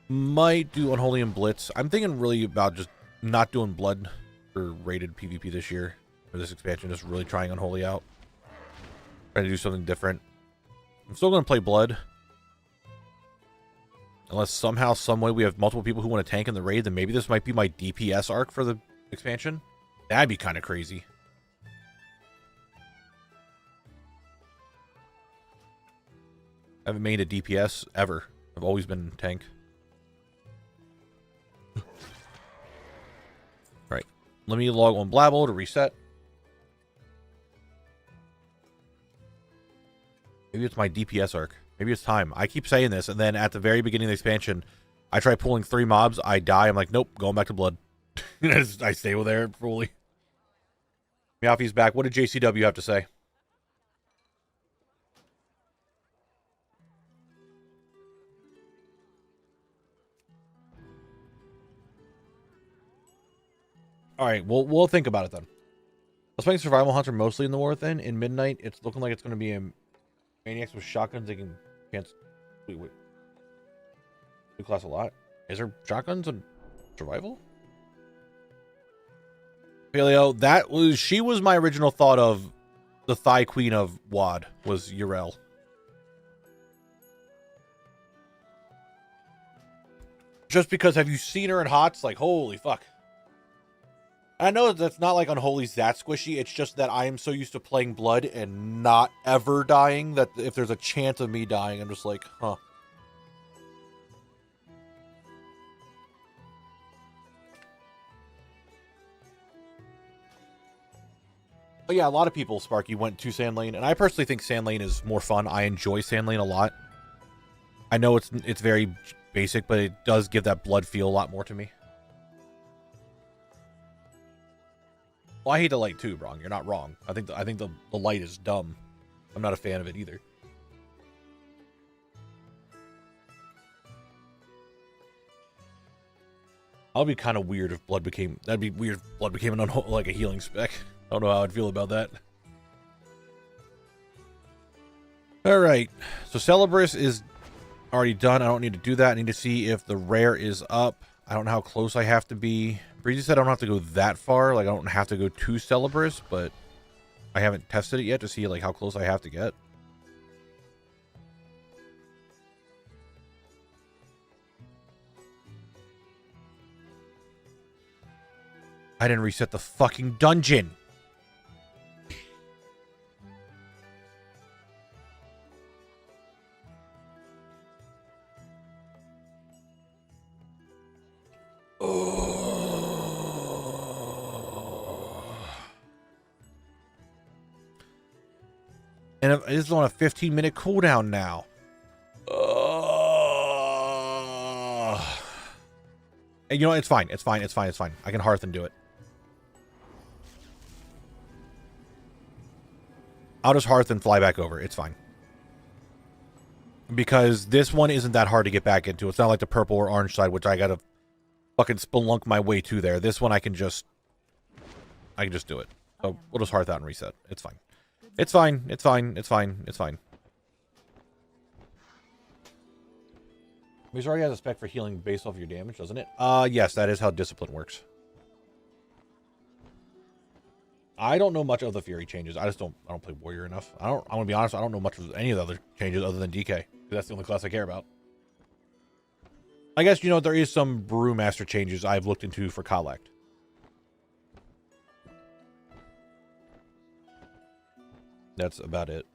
Might do Unholy and Blitz. I'm thinking really about just not doing Blood for rated PvP this year for this expansion. Just really trying Unholy out. Trying to do something different. I'm still gonna play Blood. Unless somehow, some way we have multiple people who want to tank in the raid, then maybe this might be my DPS arc for the expansion. That'd be kind of crazy. I haven't made a DPS ever. I've always been tank. Right. Let me log on Blabble to reset. Maybe it's my DPS arc. Maybe it's time. I keep saying this, and then at the very beginning of the expansion, I try pulling 3 mobs, I die, I'm like, nope, going back to Blood. I stay with there fully. Meowfie's back. What did JCW have to say? Alright, we'll think about it then. I was playing Survival Hunter mostly in the War Within. In Midnight, it's looking like it's going to be a Maniacs with shotguns. They can chance. Wait. New class a lot. Is there shotguns in Survival? Paleo, she was my original thought of the Thigh Queen of WoD, was Yrel. Just because, have you seen her in HOTS? Like, holy fuck. I know that's not like Unholy's that squishy. It's just that I am so used to playing Blood and not ever dying that if there's a chance of me dying, I'm just like, huh. But yeah, a lot of people, Sparky, went to Sand Lane, and I personally think Sand Lane is more fun. I enjoy Sand Lane a lot. I know it's very basic, but it does give that Blood feel a lot more to me. Well, I hate the light too, Brong. You're not wrong. I think the light is dumb. I'm not a fan of it either. I'll be kind of weird if Blood became. That'd be weird if Blood became like a healing spec. I don't know how I'd feel about that. All right, so Celebris is already done. I don't need to do that. I need to see if the rare is up. I don't know how close I have to be. Breezy said I don't have to go that far. Like, I don't have to go to Celebris, but I haven't tested it yet to see, like, how close I have to get. I didn't reset the fucking dungeon. And it is on a 15-minute cooldown now. And you know what? It's fine. It's fine. It's fine. It's fine. I can hearth and do it. I'll just hearth and fly back over. It's fine. Because this one isn't that hard to get back into. It's not like the purple or orange side, which I gotta fucking spelunk my way to there. This one I can just do it. So we'll just hearth out and reset. It's fine. It's fine. It's fine. It's fine. It's fine. Because already has a spec for healing based off your damage, doesn't it? Yes, that is how discipline works. I don't know much of the Fury changes. I don't play Warrior enough. I'm gonna be honest, I don't know much of any of the other changes other than DK. That's the only class I care about. I guess, you know, there is some Brewmaster changes I've looked into for Collect. That's about it.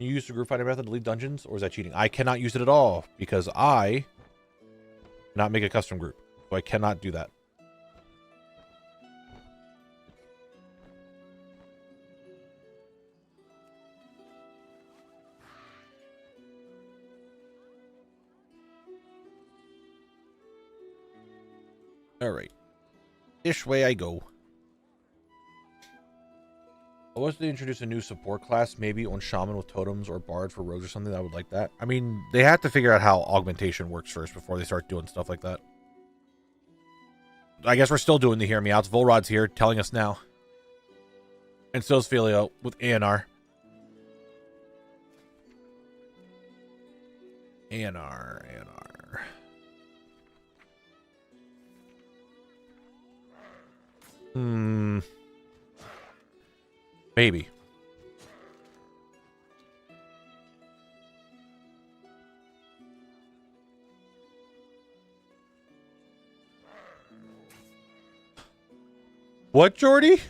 Can you use the group finder method to leave dungeons, or is that cheating? I cannot use it at all because I cannot make a custom group, so I cannot do that. All right, this way I go. I wish they introduce a new support class, maybe on Shaman with totems or Bard for rogues or something. I would like that. I mean, they have to figure out how augmentation works first before they start doing stuff like that. I guess we're still doing the hear me outs. Volrod's here telling us now. And so's Filio with ANR. ANR. Maybe. What, Jordy?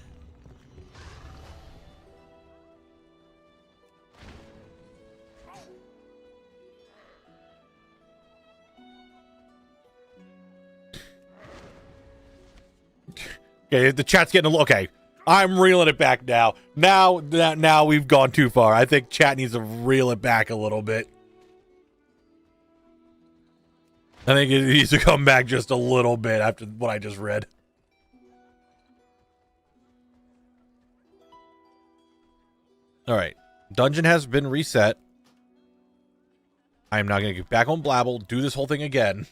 Okay, the chat's getting a little... Okay, I'm reeling it back now. Now we've gone too far. I think chat needs to reel it back a little bit. I think it needs to come back just a little bit after what I just read. All right. Dungeon has been reset. I am not going to get back on Blabble, do this whole thing again.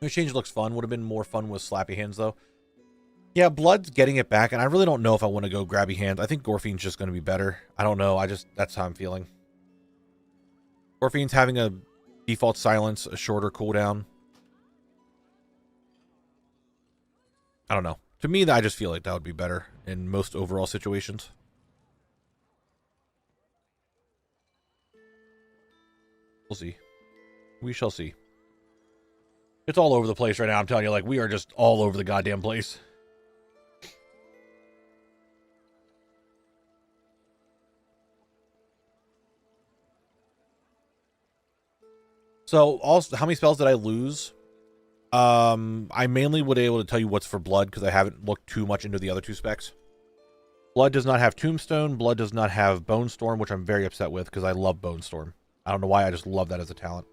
The change looks fun. Would have been more fun with Slappy Hands, though. Yeah, Blood's getting it back, and I really don't know if I want to go Grabby Hands. I think Gorfine's just going to be better. I don't know. That's how I'm feeling. Gorfine's having a default silence, a shorter cooldown. I don't know. To me, I just feel like that would be better in most overall situations. We'll see. We shall see. It's all over the place right now. I'm telling you, like, we are just all over the goddamn place. So, also, how many spells did I lose? I mainly would be able to tell you what's for Blood because I haven't looked too much into the other two specs. Blood does not have Tombstone. Blood does not have Bone Storm, which I'm very upset with because I love Bone Storm. I don't know why. I just love that as a talent.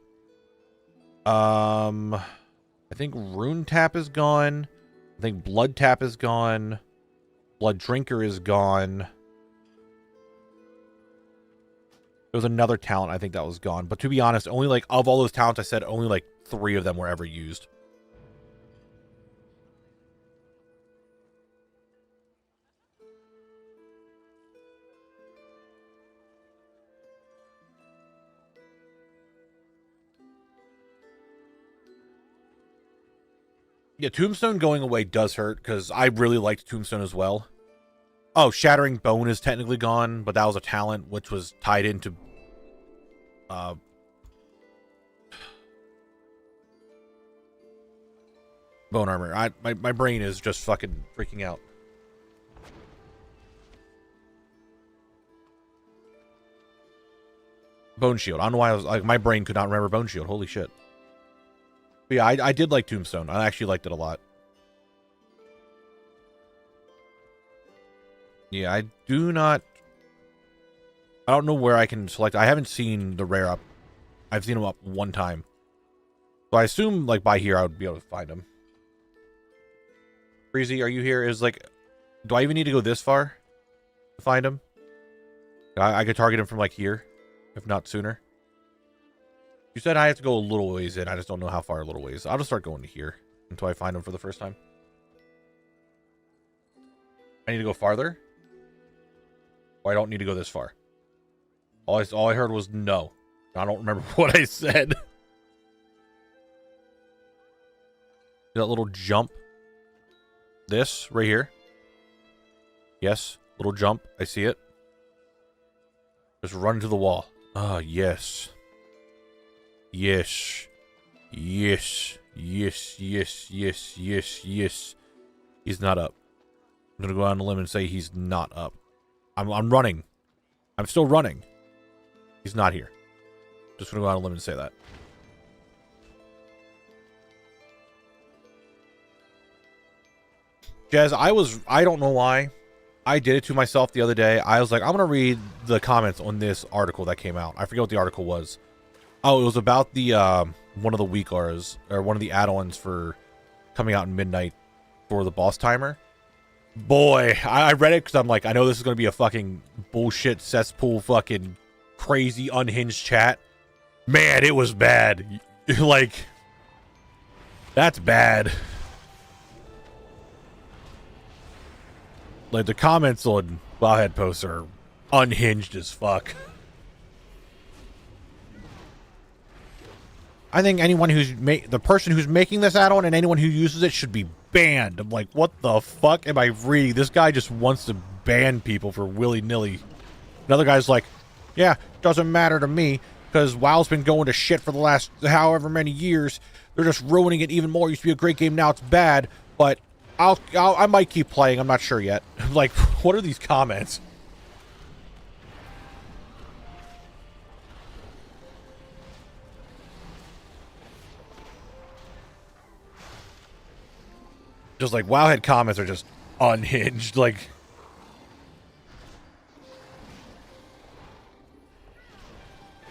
I think Rune Tap is gone. I think Blood Tap is gone. Blood Drinker is gone. There was another talent I think that was gone. But to be honest, only like of all those talents I said, only like 3 of them were ever used. Yeah, Tombstone going away does hurt because I really liked Tombstone as well. Oh, Shattering Bone is technically gone, but that was a talent which was tied into Bone Armor. My brain is just fucking freaking out. Bone Shield. I don't know why I was like, my brain could not remember Bone Shield. Holy shit. But yeah, I did like Tombstone. I actually liked it a lot. Yeah, I don't know where I can select. I haven't seen the rare up. I've seen them up one time. So I assume, like, by here I would be able to find them. Breezy, are you here? Is like, do I even need to go this far to find him? I could target him from, like, here, if not sooner. You said I have to go a little ways in. I just don't know how far a little ways. I'll just start going to here until I find him for the first time. I need to go farther? Or I don't need to go this far? All I heard was no. I don't remember what I said. That little jump. This right here. Yes, little jump. I see it. Just run to the wall. Ah, yes. Yes. Yes. Yes. Yes. Yes. Yes. Yes. He's not up. I'm gonna go on a limb and say he's not up. I'm running. I'm still running. He's not here. Just gonna go out on a limb and say that. Jez, I don't know why. I did it to myself the other day. I was like, I'm going to read the comments on this article that came out. I forget what the article was. Oh, it was about the, one of the weekars, or one of the add-ons for coming out in midnight for the boss timer. Boy, I read it because I'm like, I know this is going to be a fucking bullshit cesspool fucking crazy unhinged chat. Man, it was bad. Like, that's bad. Like, the comments on WoWHead posts are unhinged as fuck. I think anyone who's the person who's making this add-on and anyone who uses it should be banned. I'm like, what the fuck am I reading? This guy just wants to ban people for willy-nilly. Another guy's like, yeah, doesn't matter to me because WoW's been going to shit for the last however many years. They're just ruining it even more. It used to be a great game, now it's bad, but I might keep playing. I'm not sure yet. Like, what are these comments? Just like WoWHead comments are just unhinged. Like,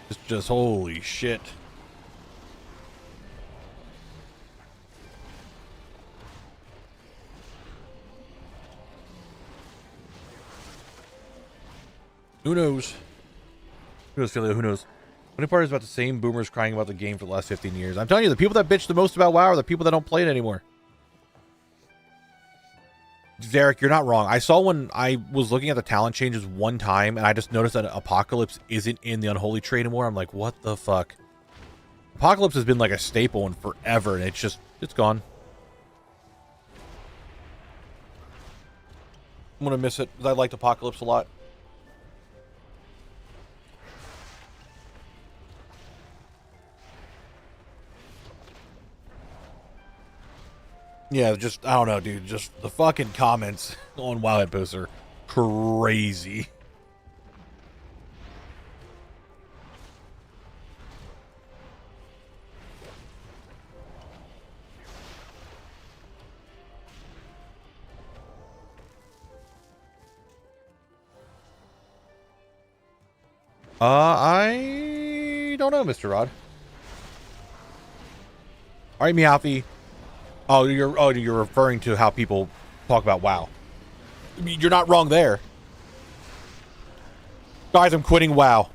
it's just holy shit. Who knows? Who knows, Philly? Who knows? Funny part is about the same boomers crying about the game for the last 15 years. I'm telling you, the people that bitch the most about WoW are the people that don't play it anymore. Zarek, you're not wrong. I saw when I was looking at the talent changes one time, and I just noticed that Apocalypse isn't in the Unholy Tree anymore. I'm like, what the fuck? Apocalypse has been like a staple in forever, and it's gone. I'm gonna miss it, because I liked Apocalypse a lot. Yeah, just, I don't know, dude. Just the fucking comments on WoWHead posts are crazy. I don't know, Mr. Rod. All right, Meowthy. Oh, you're referring to how people talk about WoW. I mean, you're not wrong there. Guys, I'm quitting WoW.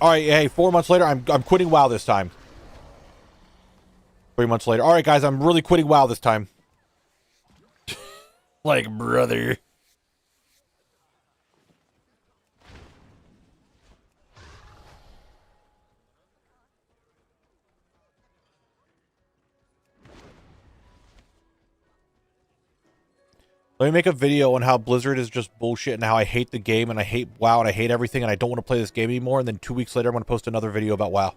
All right, hey, 4 months later, I'm quitting WoW this time. 3 months later. All right, guys, I'm really quitting WoW this time. Like, brother. Let me make a video on how Blizzard is just bullshit and how I hate the game and I hate WoW and I hate everything and I don't want to play this game anymore. And then 2 weeks later, I'm going to post another video about WoW.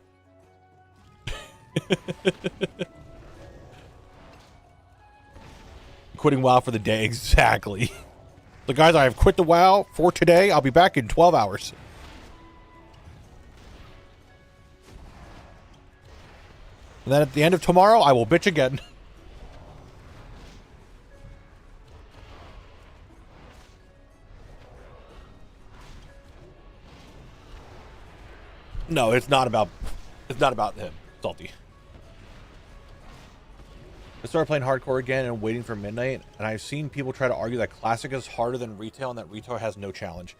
Quitting WoW for the day. Exactly. So guys, I have quit the WoW for today. I'll be back in 12 hours. And then at the end of tomorrow, I will bitch again. No, it's not about him, Salty. I started playing hardcore again and waiting for midnight, and I've seen people try to argue that classic is harder than retail and that retail has no challenge.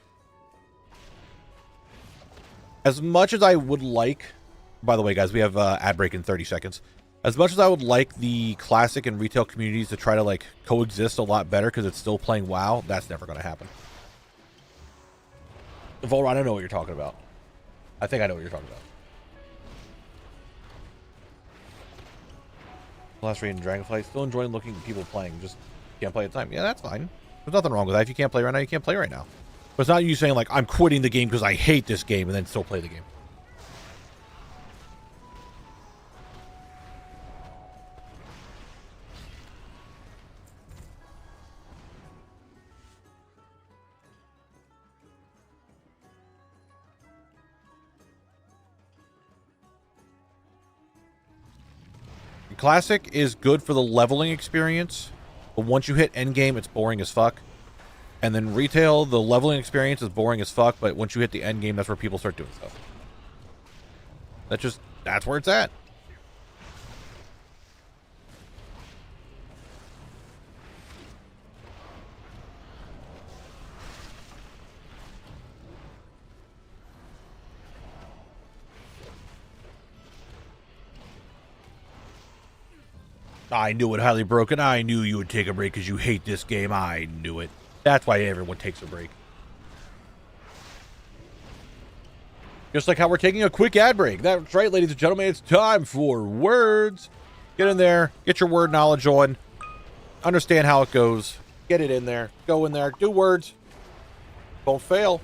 As much as I would like, by the way, guys, we have ad break in 30 seconds. As much as I would like the classic and retail communities to try to like coexist a lot better because it's still playing WoW, that's never going to happen. Volron, I don't know what you're talking about. I think I know what you're talking about. Last raid in Dragonflight. Still enjoying looking at people playing. Just can't play at the time. Yeah, that's fine. There's nothing wrong with that. If you can't play right now, you can't play right now. But it's not you saying, like, I'm quitting the game because I hate this game and then still play the game. Classic is good for the leveling experience, but once you hit endgame, it's boring as fuck. And then retail, the leveling experience is boring as fuck, but once you hit the endgame, that's where people start doing stuff. That's where it's at. I knew it, Highly Broken. I knew you would take a break because you hate this game. I knew it. That's why everyone takes a break. Just like how we're taking a quick ad break. That's right, ladies and gentlemen. It's time for words. Get in there. Get your word knowledge on. Understand how it goes. Get it in there. Go in there. Do words. Don't fail.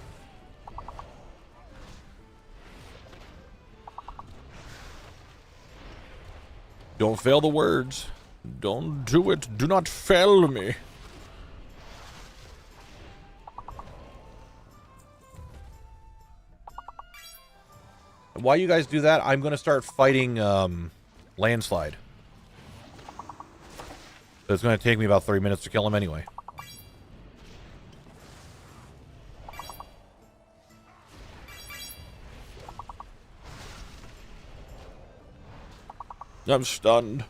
Don't fail the words. Don't do it. Do not fail me. While you guys do that, I'm going to start fighting Landslide. It's going to take me about 3 minutes to kill him anyway. I'm stunned.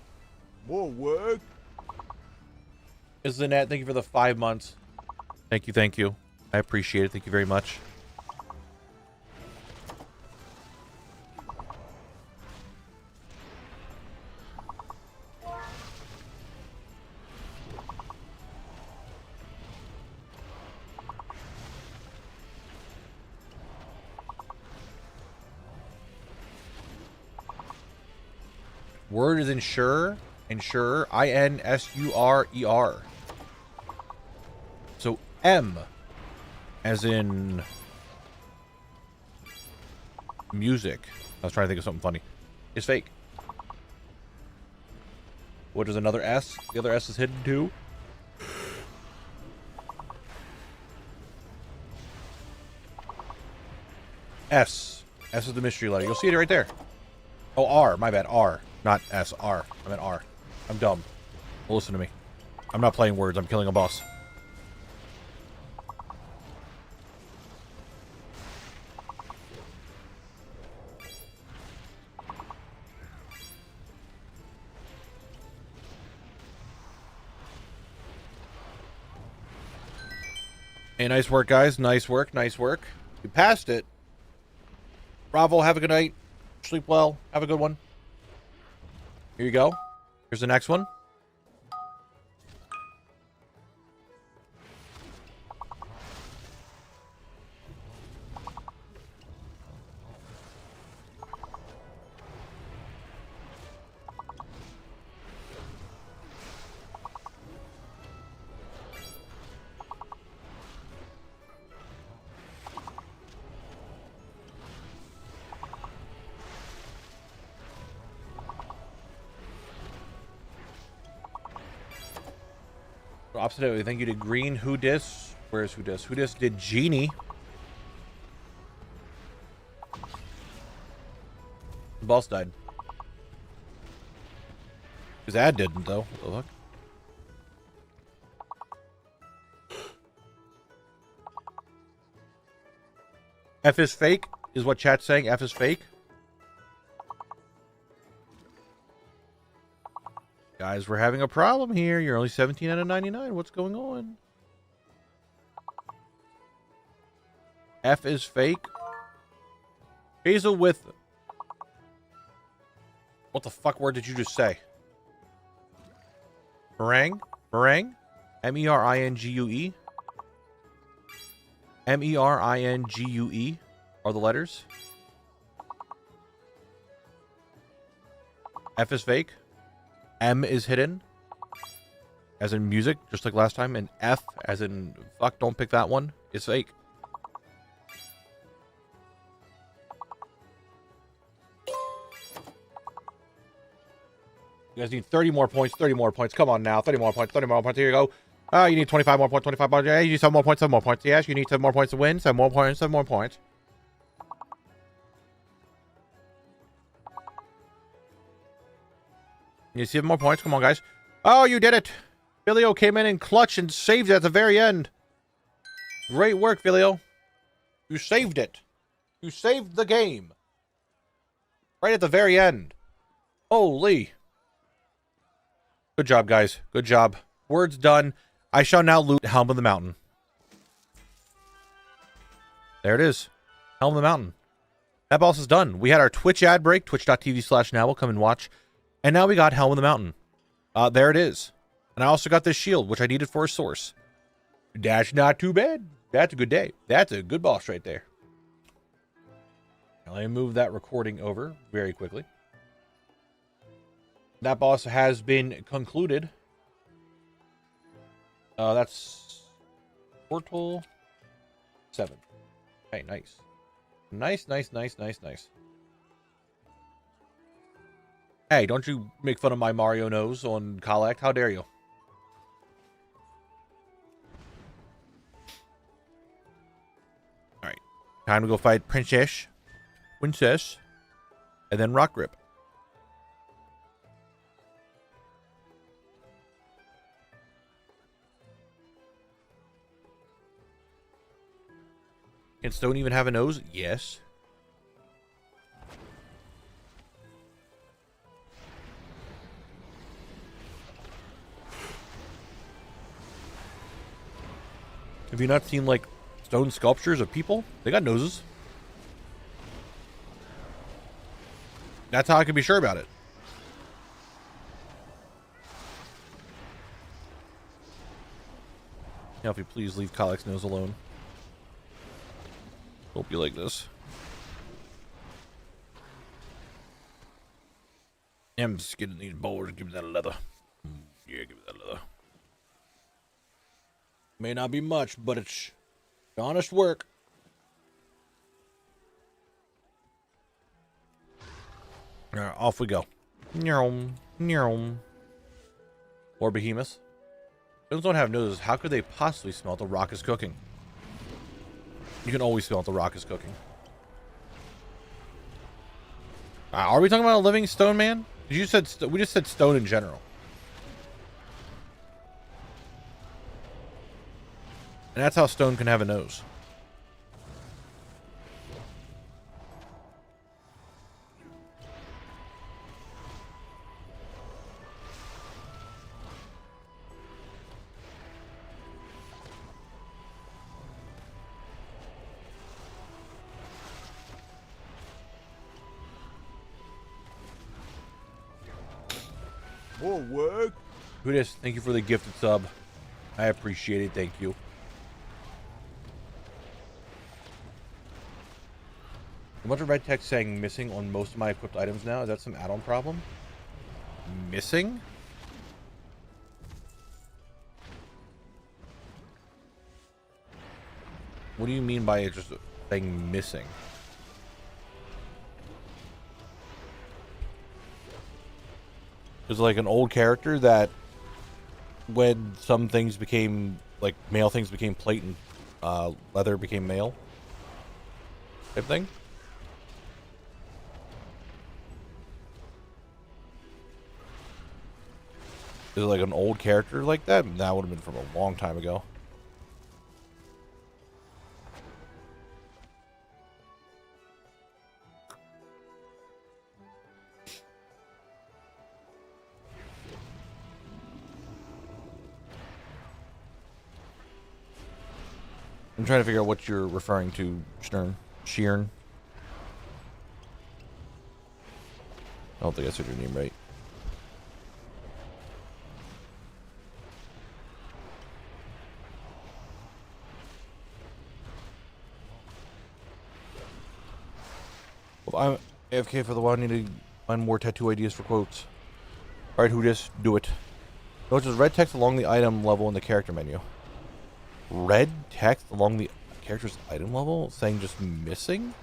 More work. Is Lynette, thank you for the 5 months. Thank you, thank you. I appreciate it. Thank you very much. Word is ensure. Ensure. I-N-S-U-R-E-R. So M, as in music. I was trying to think of something funny. Is fake. What is another S? The other S is hidden too. S. S is the mystery letter. You'll see it right there. Oh, R. My bad. R. Not S. R. I meant R. I'm dumb. Well, listen to me. I'm not playing words. I'm killing a boss. Hey, nice work, guys. Nice work. Nice work. You passed it. Bravo. Have a good night. Sleep well. Have a good one. Here you go. Here's the next one. Opposite, thank you to Green. Who dis? Where's who dis? Who dis did Genie? The boss died. His ad didn't, though. What the fuck? F is fake, is what chat's saying. F is fake. Guys, we're having a problem here. You're only 17 out of 99. What's going on? F is fake. Hazel with... What the fuck word did you just say? Meringue? Meringue? M-E-R-I-N-G-U-E? M-E-R-I-N-G-U-E are the letters. F is fake. M is hidden, as in music, just like last time, and F, as in fuck, don't pick that one, is fake. You guys need 30 more points, 30 more points. Come on now, 30 more points, 30 more points. Here you go. Oh, you need 25 more points, 25 more points. Yeah, you need 7 more points, 7 more points. Yes, you need 7 more points to win. 7 more points, 7 more points. You see more points? Come on, guys. Oh, you did it. Filio came in clutch and saved it at the very end. Great work, Filio. You saved it. You saved the game. Right at the very end. Holy. Good job, guys. Good job. Word's done. I shall now loot Helm of the Mountain. There it is. Helm of the Mountain. That boss is done. We had our Twitch ad break, twitch.tv/Knabble. Come and watch. And now we got Helm of the Mountain. There it is. And I also got this shield, which I needed for a source. That's not too bad. That's a good day. That's a good boss right there. Now let me move that recording over very quickly. That boss has been concluded. That's Portal 7. Hey, nice. Nice, nice, nice, nice, nice. Hey, don't you make fun of my Mario nose on Collect. How dare you? Alright. Time to go fight Princess, and then Rock Grip. Can Stone even have a nose? Yes. Have you not seen, like, stone sculptures of people? They got noses. That's how I can be sure about it. Now, if you please leave Collect's nose alone. Don't be like this. I'm just getting these boars. Give me that leather. Yeah, give me that leather. May not be much, but it's honest work. Alright, off we go. Or behemoths. Those don't have noses. How could they possibly smell the rock is cooking? You can always smell the rock is cooking. Are we talking about a living stone man? You said we just said stone in general. And that's how stone can have a nose. More work. Hudis, thank you for the gifted sub. I appreciate it. Thank you. A bunch of red text saying missing on most of my equipped items now. Is that some add-on problem? Missing? What do you mean by it just saying missing? It's like an old character that when some things became, like male things became plate and leather became male type thing. Is it like an old character like that? That would have been from a long time ago. I'm trying to figure out what you're referring to, Sheern. I don't think I said your name right. Well, I'm AFK for the while. I need to find more tattoo ideas for quotes. Alright, who just do it? Notice there's red text along the item level in the character menu. Red text along the character's item level saying just missing?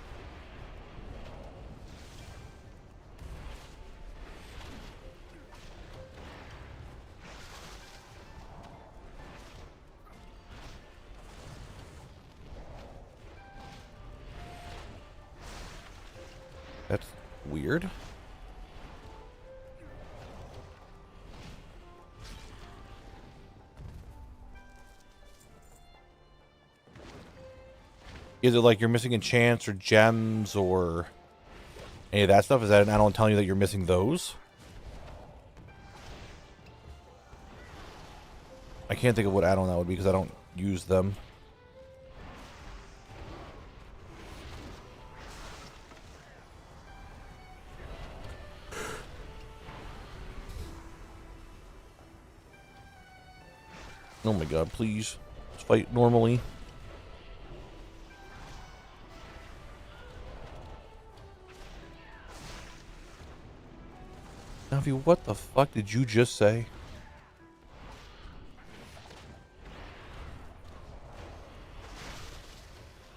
That's weird. Either like you're missing enchants or gems or any of that stuff. Is that an add-on telling you that you're missing those? I can't think of what add-on that would be because I don't use them. Oh my god, please. Let's fight normally. Navi, what the fuck did you just say?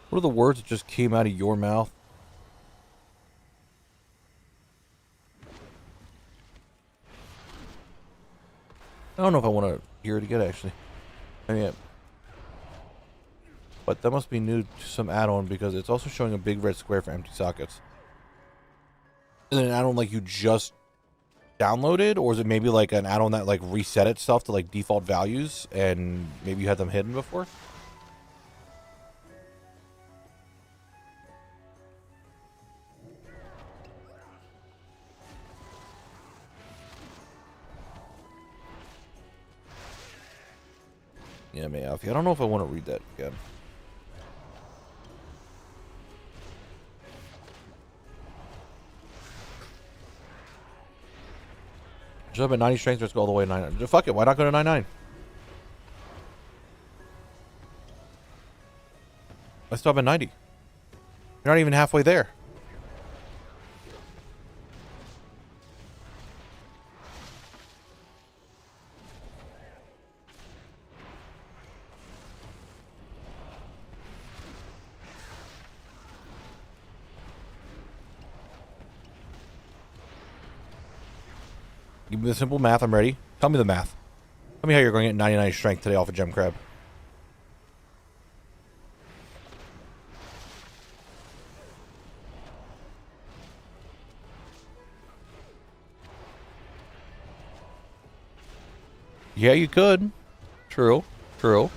What are the words that just came out of your mouth? I don't know if I want to hear it again, actually. I mean, but that must be new to some add-on because it's also showing a big red square for empty sockets. Is it an add-on like you just downloaded, or is it maybe like an add-on that like reset itself to like default values and maybe you had them hidden before? Yeah, man, Alfie, I don't know if I want to read that again. Jump at 90 strength, let's go all the way to 99. Fuck it, why not go to 99? Let's stop at 90. You're not even halfway there. Give me the simple math, I'm ready. Tell me the math. Tell me how you're going to get 99 strength today off a gem crab. Yeah, you could. True. True.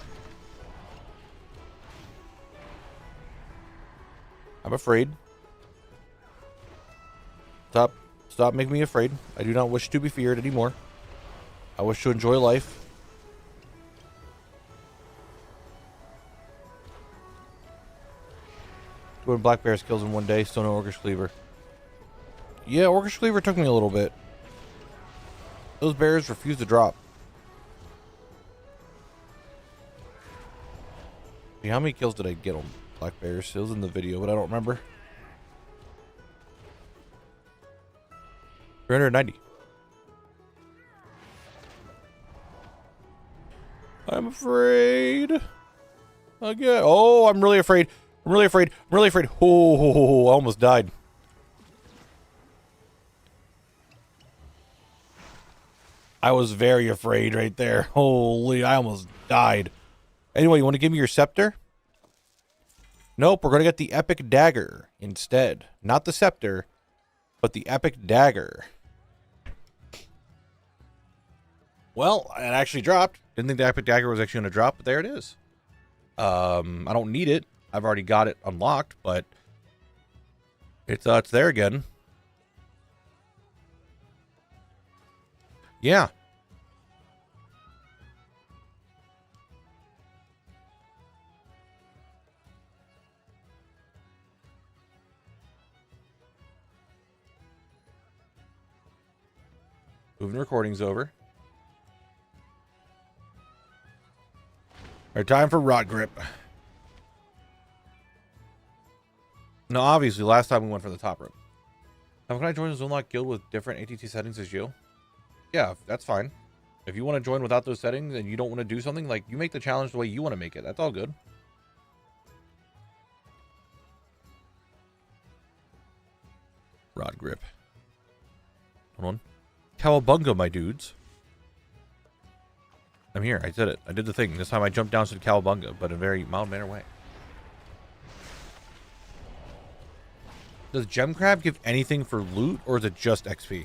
I'm afraid. Stop making me afraid. I do not wish to be feared anymore. I wish to enjoy life. Doing black bears kills in one day, still no Orcish Cleaver. Yeah, Orcish Cleaver took me a little bit. Those bears refuse to drop. See, how many kills did I get on black bears? It was in the video, but I don't remember. 390. I'm afraid. Again. Oh, I'm really afraid. I'm really afraid. I'm really afraid. Oh, I almost died. I was very afraid right there. Holy, I almost died. Anyway, you want to give me your scepter? Nope, we're going to get the epic dagger instead. Not the scepter, but the epic dagger. Well, it actually dropped. Didn't think the epic dagger was actually going to drop, but there it is. I don't need it. I've already got it unlocked, but it's there again. Yeah. Moving recordings over. Our time for Rod Grip. No, obviously, last time we went for the top room. Now, can I join a Zone Lock guild with different ATT settings as you? Yeah, that's fine. If you want to join without those settings and you don't want to do something, like, you make the challenge the way you want to make it. That's all good. Rod Grip. Hold on. Cowabunga, my dudes. I'm here. I did it. I did the thing. This time I jumped down to the Cowabunga, but in a very mild-mannered way. Does Gem Crab give anything for loot, or is it just XP?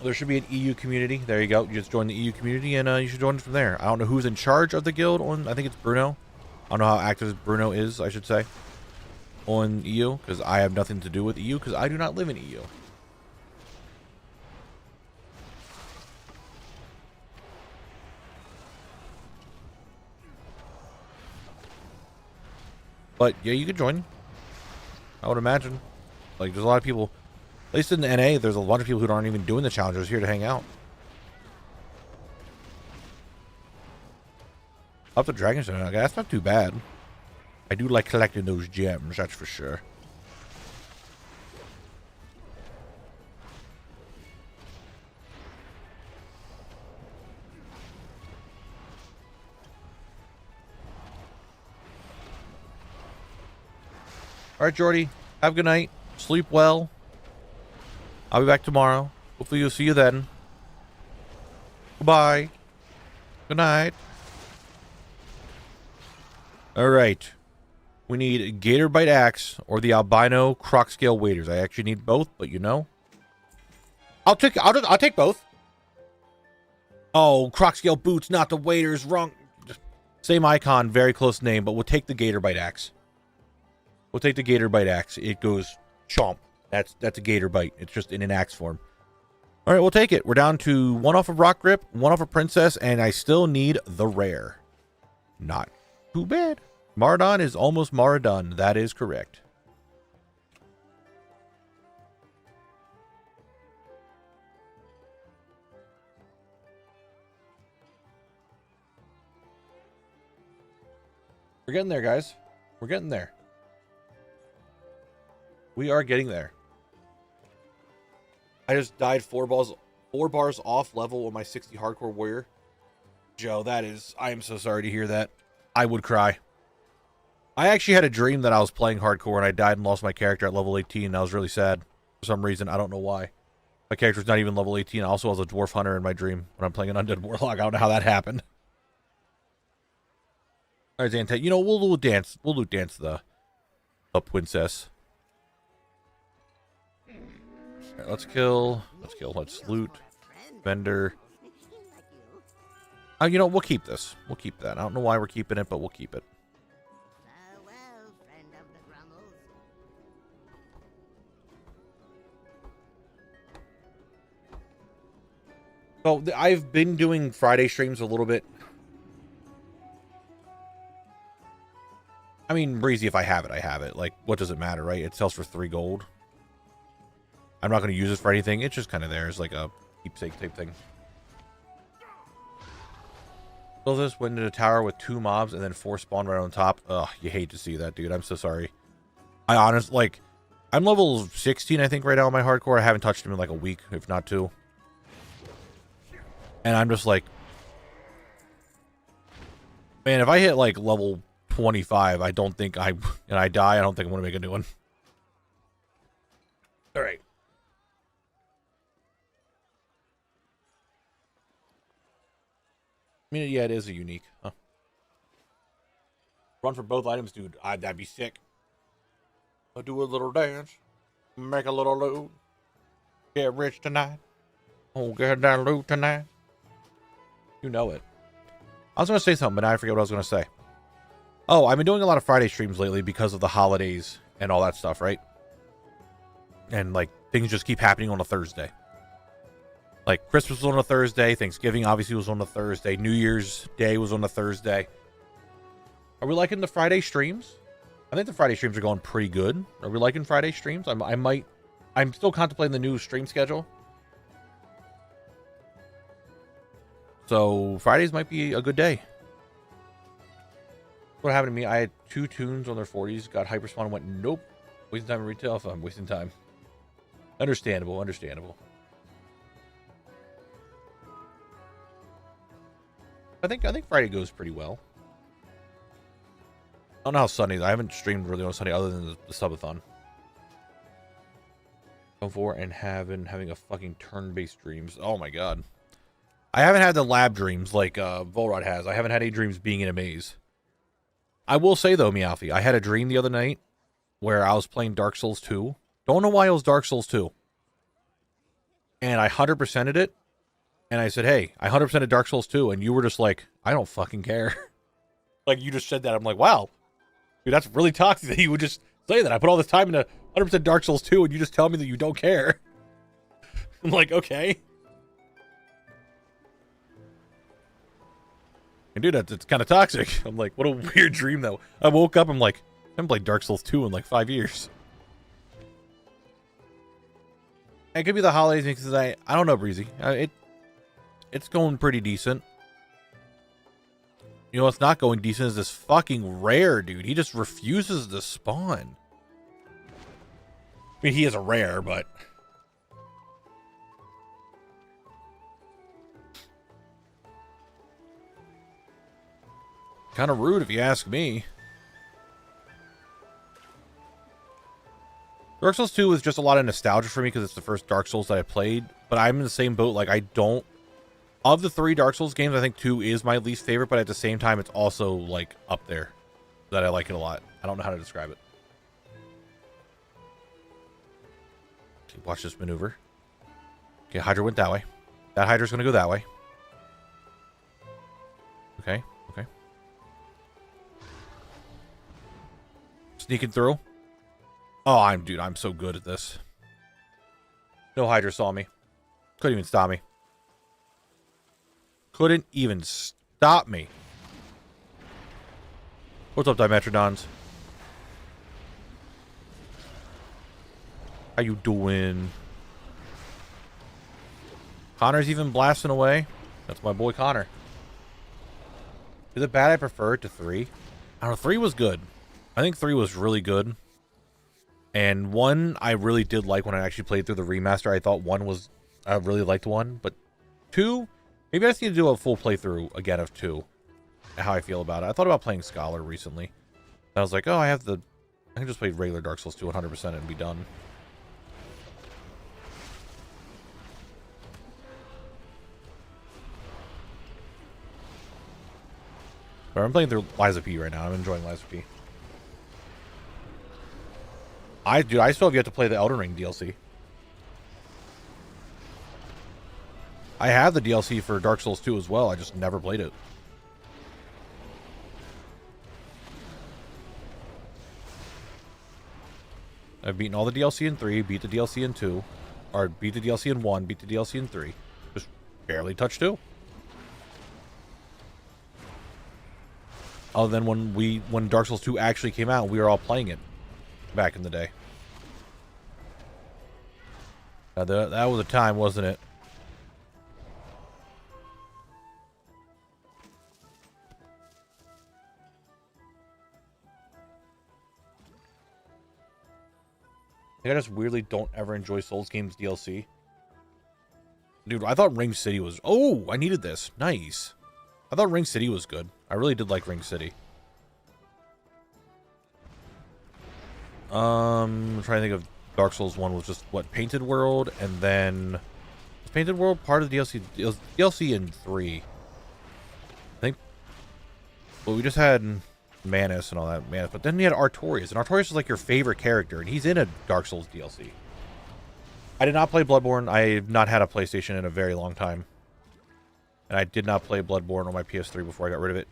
There should be an EU community. There you go. You just join the EU community, and you should join from there. I don't know who's in charge of the guild. I think it's Bruno. I don't know how active Bruno is, I should say, on EU, because I have nothing to do with EU, because I do not live in EU. But yeah, you could join. I would imagine. Like, there's a lot of people, at least in the NA, there's a lot of people who aren't even doing the challenges here to hang out. Up the Dragonstone, okay, that's not too bad. I do like collecting those gems, that's for sure. All right, Jordy, have a good night. Sleep well. I'll be back tomorrow. Hopefully you'll see you then. Goodbye. Good night. All right. We need Gator Bite Axe or the Albino Croc Scale Waders. I actually need both, but you know. I'll take both. Oh, Croc Scale Boots, not the Waders. Wrong. Same icon, very close name, but we'll take the Gator Bite Axe. We'll take the Gator Bite Axe. It goes chomp. That's a Gator Bite. It's just in an axe form. All right, we'll take it. We're down to one off of Rock Grip, one off of Princess, and I still need the rare. Not too bad. Maraudon is almost Maraudone. That is correct. We're getting there, guys. We're getting there. We are getting there. I just died 4 bars off level with my 60 hardcore warrior. Joe, that is... I am so sorry to hear that. I would cry. I actually had a dream that I was playing hardcore and I died and lost my character at level 18. And I was really sad. For some reason, I don't know why. My character's not even level 18. I also was a dwarf hunter in my dream when I'm playing an undead warlock. I don't know how that happened. Alright, Zante. You know, we'll dance. We'll loot dance the princess. Alright, let's kill. Let's loot. Vendor. You know, we'll keep this. We'll keep that. I don't know why we're keeping it, but we'll keep it. Farewell, friend of the Grummles. Well, I've been doing Friday streams a little bit. I mean, Breezy, if I have it, I have it. Like, what does it matter, right? It sells for 3 gold. I'm not going to use it for anything. It's just kind of there as like a keepsake type thing. Build this, went into a tower with 2 mobs and then 4 spawn right on top. Ugh, you hate to see that, dude. I'm so sorry. I honestly, like, I'm level 16, I think, right now on my hardcore. I haven't touched him in like a week, if not 2. And I'm just like, man, if I hit like level 25, I don't think and I die, I don't think I'm going to make a new one. All right. I mean, yeah, it is a unique. Huh? Run for both items, dude. That'd be sick. I'll do a little dance. Make a little loot. Get rich tonight. Oh, get that loot tonight. You know it. I was going to say something, but now I forget what I was going to say. Oh, I've been doing a lot of Friday streams lately because of the holidays and all that stuff, right? And, like, things just keep happening on a Thursday. Like, Christmas was on a Thursday. Thanksgiving, obviously, was on a Thursday. New Year's Day was on a Thursday. Are we liking the Friday streams? I think the Friday streams are going pretty good. Are we liking Friday streams? I'm still contemplating the new stream schedule. So, Fridays might be a good day. What happened to me? I had 2 tunes on their 40s, got hyperspawn and went, nope. Wasting time in retail, if I'm wasting time. Understandable, understandable. I think Friday goes pretty well. I don't know how Sundays. I haven't streamed really on Sunday other than the subathon. Going for and having a fucking turn-based dreams. Oh my god. I haven't had the lab dreams like Volrod has. I haven't had any dreams being in a maze. I will say though, Meowthy, I had a dream the other night where I was playing Dark Souls 2. Don't know why it was Dark Souls 2. and I 100%ed it, and I said, hey, I 100%ed Dark Souls 2, and you were just like, I don't fucking care. Like, you just said that. I'm like, wow. Dude, that's really toxic that you would just say that. I put all this time into 100% Dark Souls 2, and you just tell me that you don't care. I'm like, okay. And dude, it's kind of toxic. I'm like, what a weird dream, though. I woke up, I'm like, I haven't played Dark Souls 2 in like 5 years. It could be the holidays because I don't know, Breezy. It's going pretty decent. You know what's not going decent is this fucking rare, dude. He just refuses to spawn. I mean, he is a rare, but... kind of rude if you ask me. Dark Souls 2 is just a lot of nostalgia for me because it's the first Dark Souls that I played. But I'm in the same boat. Like, I don't... Of the 3 Dark Souls games, I think 2 is my least favorite. But at the same time, it's also, like, up there. That I like it a lot. I don't know how to describe it. Okay, watch this maneuver. Okay, Hydra went that way. That Hydra's going to go that way. Okay, okay. Sneaking through. Oh, I'm so good at this. No Hydra saw me. Couldn't even stop me. Couldn't even stop me. What's up, Dimetrodons? How you doing? Connor's even blasting away. That's my boy Connor. Is it bad I prefer it to 3? I don't know, 3 was good. I think 3 was really good. And 1, I really did like when I actually played through the remaster. I thought 1 was... I really liked 1. But 2... Maybe I just need to do a full playthrough again of 2. How I feel about it. I thought about playing Scholar recently. And I was like, oh, I can just play regular Dark Souls 2 100% and be done. But I'm playing through Lies of P right now. I'm enjoying Lies of P. Dude, I still have yet to play the Elden Ring DLC. I have the DLC for Dark Souls 2 as well. I just never played it. I've beaten all the DLC in 3, beat the DLC in 2, or beat the DLC in 1, beat the DLC in 3. Just barely touched 2. Other than when Dark Souls 2 actually came out, we were all playing it back in the day. That was a time, wasn't it? I just weirdly don't ever enjoy Souls games DLC. Dude, I thought Ring City was... Oh, I needed this. Nice. I thought Ring City was good. I really did like Ring City. I'm trying to think of Dark Souls 1 was just, what, Painted World, and then... Was Painted World part of the DLC? It was DLC in 3. I think... Well, we just had Manus and all that. Manus, but then we had Artorias, and Artorias is like your favorite character, and he's in a Dark Souls DLC. I did not play Bloodborne. I have not had a PlayStation in a very long time. And I did not play Bloodborne on my PS3 before I got rid of it.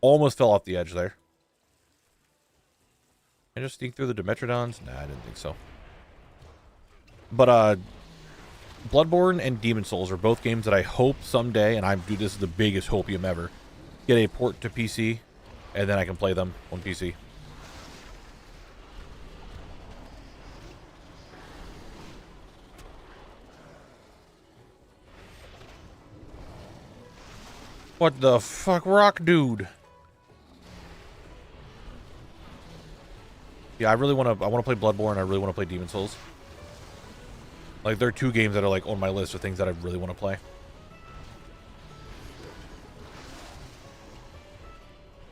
Almost fell off the edge there. Can I just sneak through the Dimetrodons? Nah, I didn't think so. But, Bloodborne and Demon Souls are both games that I hope someday, and dude, this is the biggest hopium ever, get a port to PC, and then I can play them on PC. What the fuck, rock dude? Yeah, I want to play Bloodborne, I really want to play Demon Souls. Like, there are 2 games that are, like, on my list of things that I really want to play.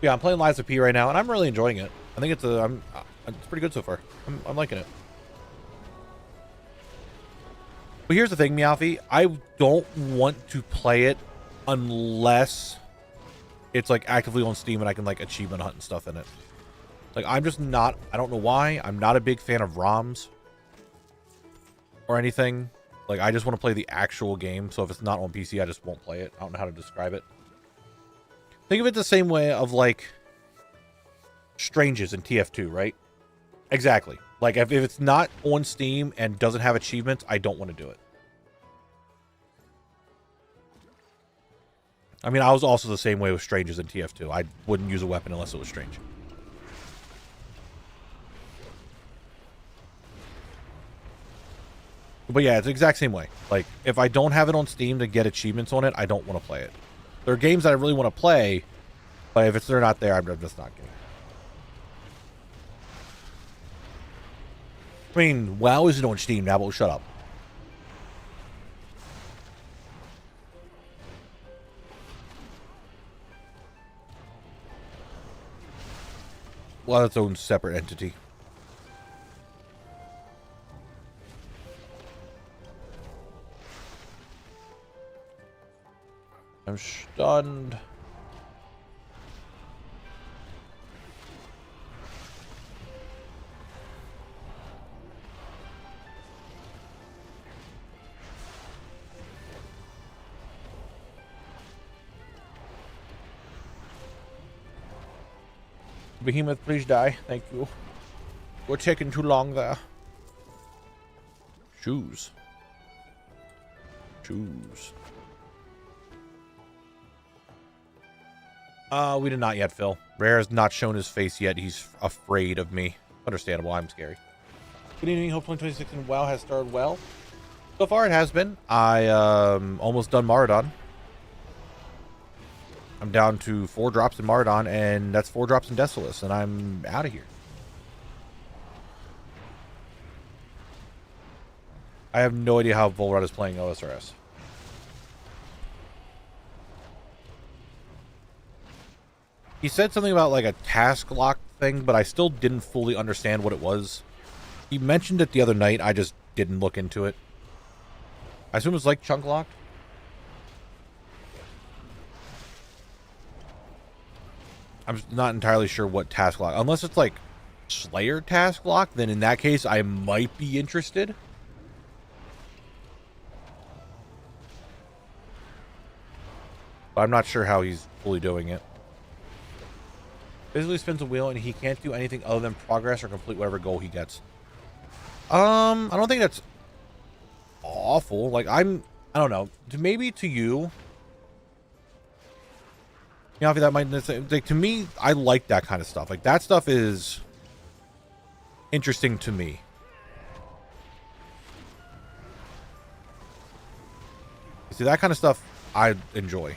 Yeah, I'm playing Lies of P right now, and I'm really enjoying it. I think it's pretty good so far. I'm liking it. But here's the thing, Meowfie. I don't want to play it unless it's, like, actively on Steam and I can, like, achievement hunt and stuff in it. Like, I'm just not... I don't know why. I'm not a big fan of ROMs. Or anything. Like, I just want to play the actual game. So if it's not on PC, I just won't play it. I don't know how to describe it. Think of it the same way of, like, Stranges in TF2, right? Exactly. Like, if it's not on Steam and doesn't have achievements, I don't want to do it. I mean, I was also the same way with Stranges in TF2. I wouldn't use a weapon unless it was strange. But yeah, it's the exact same way. Like, if I don't have it on Steam to get achievements on it, I don't want to play it. There are games that I really want to play, but if they're not there, I'm just not getting it. I mean, WoW isn't on Steam now, but shut up. Well, its own separate entity. I'm stunned. Behemoth, please die. Thank you. We're taking too long there. Shoes. Shoes. We did not yet, Phil. Rare has not shown his face yet. He's afraid of me. Understandable. I'm scary. Good evening. Hope 2026 in WoW has started well. So far, it has been. I almost done Maraudon. I'm down to 4 drops in Maraudon, and that's 4 drops in Desolus, and I'm out of here. I have no idea how Volrod is playing OSRS. He said something about like a task lock thing, but I still didn't fully understand what it was. He mentioned it the other night. I just didn't look into it. I assume it's like chunk locked. I'm not entirely sure what task lock, unless it's like Slayer task lock, then in that case I might be interested. But I'm not sure how he's fully doing it. Basically spins a wheel and he can't do anything other than progress or complete whatever goal he gets. I don't think that's awful. Like, I don't know. Maybe to you, you know, that might, like, to me, I like that kind of stuff. Like, that stuff is interesting to me. See, that kind of stuff I enjoy.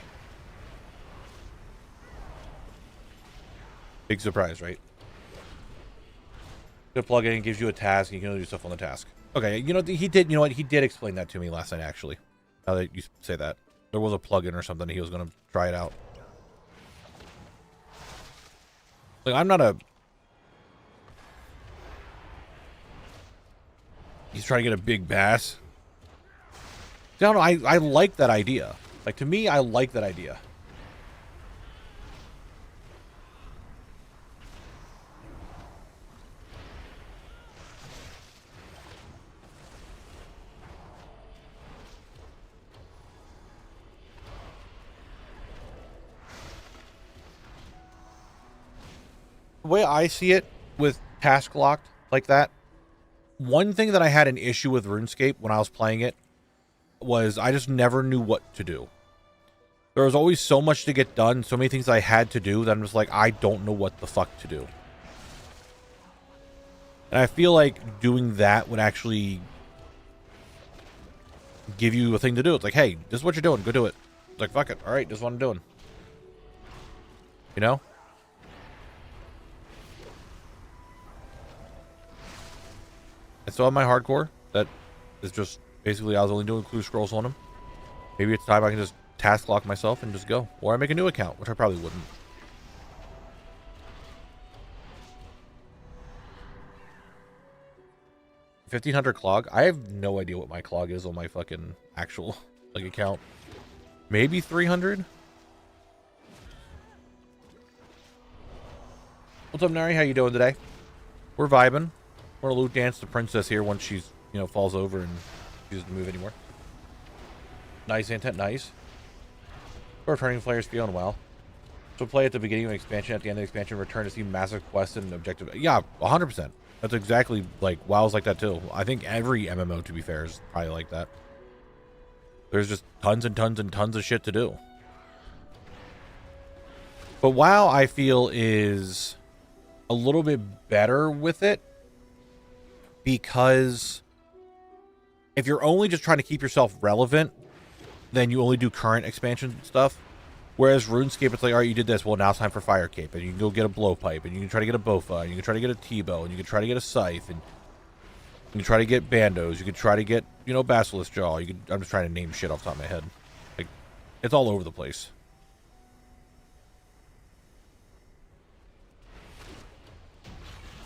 Big surprise, right? Good plugin, gives you a task, and you can only do stuff on the task. Okay, you know, he did, you know what, he did explain that to me last night, actually. Now that you say that. There was a plugin or something, he was going to try it out. Like, I'm not a... He's trying to get a big bass. I don't know, I like that idea. Like, to me, I like that idea. The way I see it with task locked like that, one thing that I had an issue with RuneScape when I was playing it was I just never knew what to do. There was always so much to get done, so many things I had to do that I'm just like, I don't know what the fuck to do. And I feel like doing that would actually give you a thing to do. It's like, hey, this is what you're doing, go do it. It's like, fuck it, alright, this is what I'm doing. You know? I still have my hardcore. That is just basically I was only doing clue scrolls on him. Maybe it's time I can just task lock myself and just go. Or I make a new account, which I probably wouldn't. $1,500 clog. I have no idea what my clog is on my fucking actual like account. Maybe 300. What's up, Nari? How you doing today? We're vibing. We're gonna loot dance the princess here once she's, you know, falls over and she doesn't move anymore. Nice intent, nice. For returning players feeling well. So play at the beginning of an expansion, at the end of the expansion, return to see massive quests and objective. Yeah, 100%. That's exactly like WoW's like that too. I think every MMO, to be fair, is probably like that. There's just tons and tons and tons of shit to do. But WoW, I feel, is a little bit better with it because if you're only just trying to keep yourself relevant, then you only do current expansion stuff. Whereas RuneScape, it's like, all right, you did this. Well, now it's time for Fire Cape. And you can go get a Blowpipe. And you can try to get a Bofa. And you can try to get a T-Bow. And you can try to get a Scythe. And you can try to get Bandos. You can try to get, you know, Basilisk Jaw. You can, I'm just trying to name shit off the top of my head. Like, it's all over the place.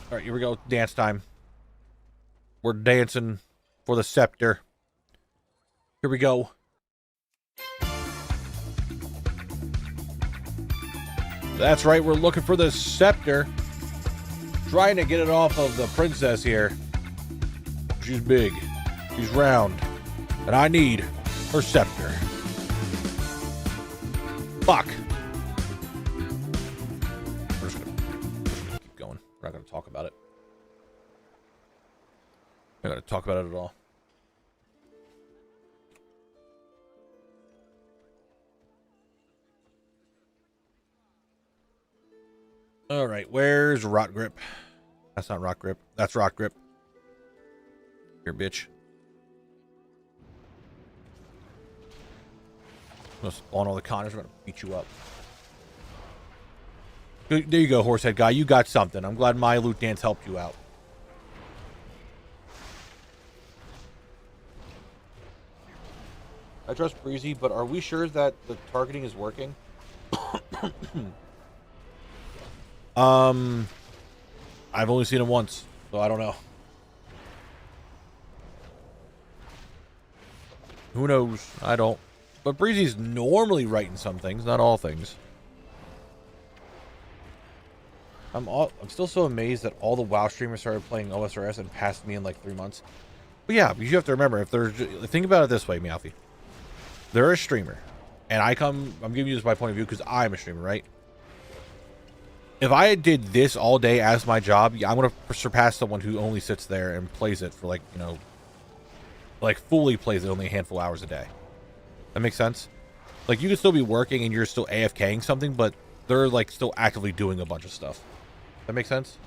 All right, here we go. Dance time. We're dancing for the scepter. Here we go. That's right, we're looking for the scepter. Trying to get it off of the princess here. She's big. She's round. And I need her scepter. Fuck. We're just gonna keep going. We're not gonna talk about it. We're not gonna talk about it at all. All right, where's Rot Grip? That's not Rock Grip. That's Rock Grip. Here, bitch. I'm gonna spawn all the Connors. I'm gonna beat you up. There you go, Horsehead guy. You got something. I'm glad my loot dance helped you out. I trust Breezy, but are we sure that the targeting is working? I've only seen him once, so I don't know. Who knows? I don't. But Breezy's normally right in some things, not all things. I'm still so amazed that all the WoW streamers started playing OSRS and passed me in like 3 months. But yeah, you have to remember, if there's, think about it this way, Meowfie. They're a streamer, and I'm giving you this my point of view because I'm a streamer, right? If I did this all day as my job, yeah, I'm going to surpass someone who only sits there and plays it for like, you know, like fully plays it only a handful of hours a day. That makes sense? Like you could still be working and you're still AFKing something, but they're like still actively doing a bunch of stuff. That makes sense?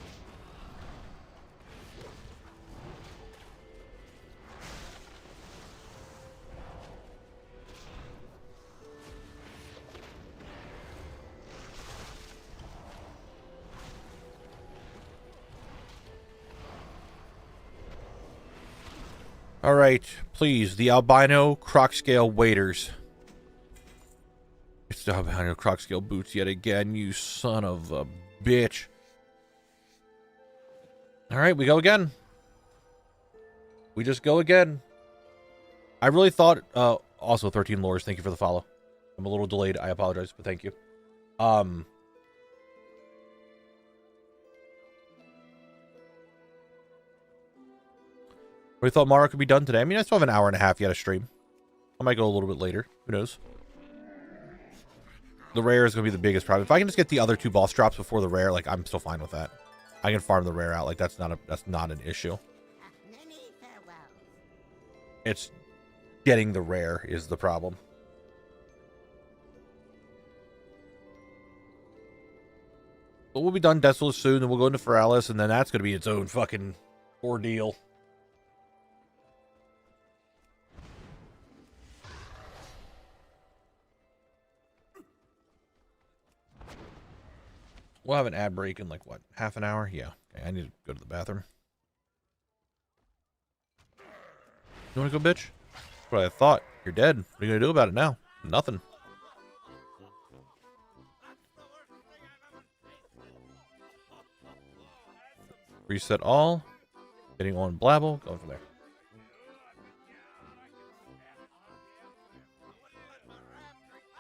All right, please, the albino croc scale waders. It's the albino croc scale boots yet again, you son of a bitch. All right, we go again. We just go again. I really thought, also 13 lores, thank you for the follow. I'm a little delayed, I apologize, but thank you. We thought Mara could be done today. I mean, I still have an hour and a half yet to stream. I might go a little bit later. Who knows? The rare is going to be the biggest problem. If I can just get the other 2 boss drops before the rare, like, I'm still fine with that. I can farm the rare out. Like, that's not an issue. It's getting the rare is the problem. But we'll be done Desolate soon, and we'll go into Feralis, and then that's going to be its own fucking ordeal. We'll have an ad break in like, what, half an hour? Yeah. Okay, I need to go to the bathroom. You want to go, bitch? That's what I thought. You're dead. What are you going to do about it now? Nothing. Reset all. Hitting on Blabble. Going from there.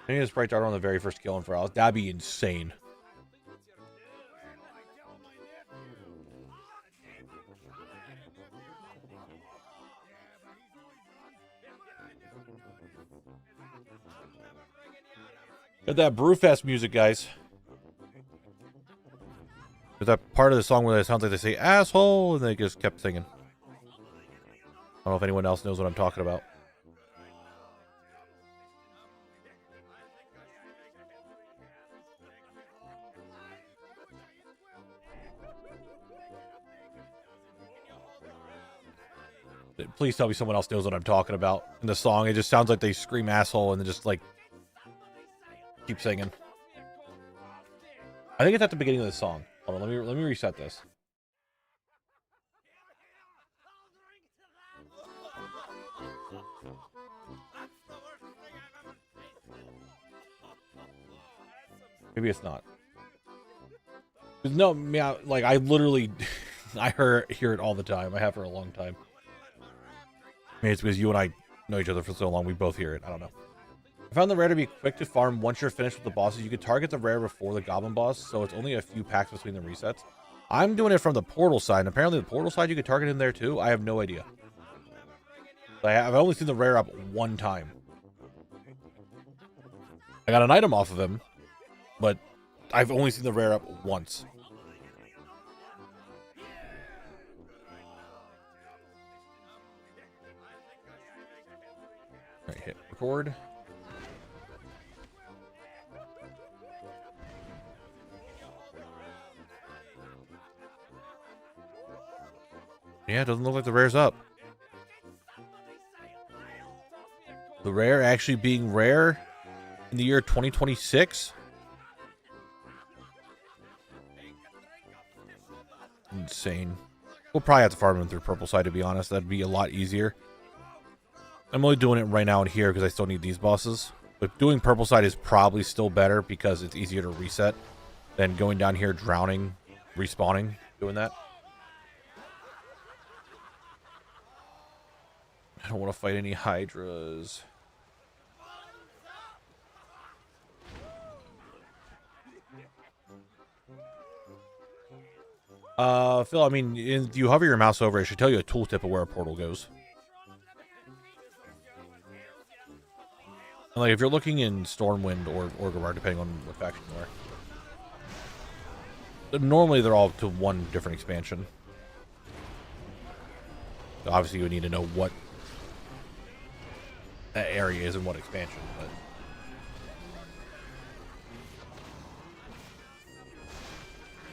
I need a Sprite Dart on the very first kill on Feralis. That'd be insane. Got that Brewfest music, guys. There's that part of the song where it sounds like they say asshole and they just kept singing. I don't know if anyone else knows what I'm talking about. Please tell me someone else knows what I'm talking about. In the song, it just sounds like they scream asshole and then just like keep singing. I think it's at the beginning of the song. Hold on, let me reset this. Maybe it's not. No, yeah, like I literally, I hear it all the time. I have for a long time. Maybe it's because you and I know each other for so long. We both hear it. I don't know. I found the rare to be quick to farm once you're finished with the bosses. You can target the rare before the goblin boss, so it's only a few packs between the resets. I'm doing it from the portal side, and apparently the portal side you can target in there too. I have no idea. I've only seen the rare up one time. I got an item off of him, but I've only seen the rare up once. All right, hit record. Yeah, it doesn't look like the rare's up. The rare actually being rare in the year 2026? Insane. We'll probably have to farm them through purple side, to be honest. That'd be a lot easier. I'm only doing it right now in here because I still need these bosses. But doing purple side is probably still better because it's easier to reset than going down here, drowning, respawning, doing that. I don't want to fight any hydras. Phil, I mean, if you hover your mouse over it, should tell you a tooltip of where a portal goes. And like, if you're looking in Stormwind or Orgrimmar, depending on what faction you are, normally they're all to one different expansion. So obviously, you would need to know what that area is and what expansion, but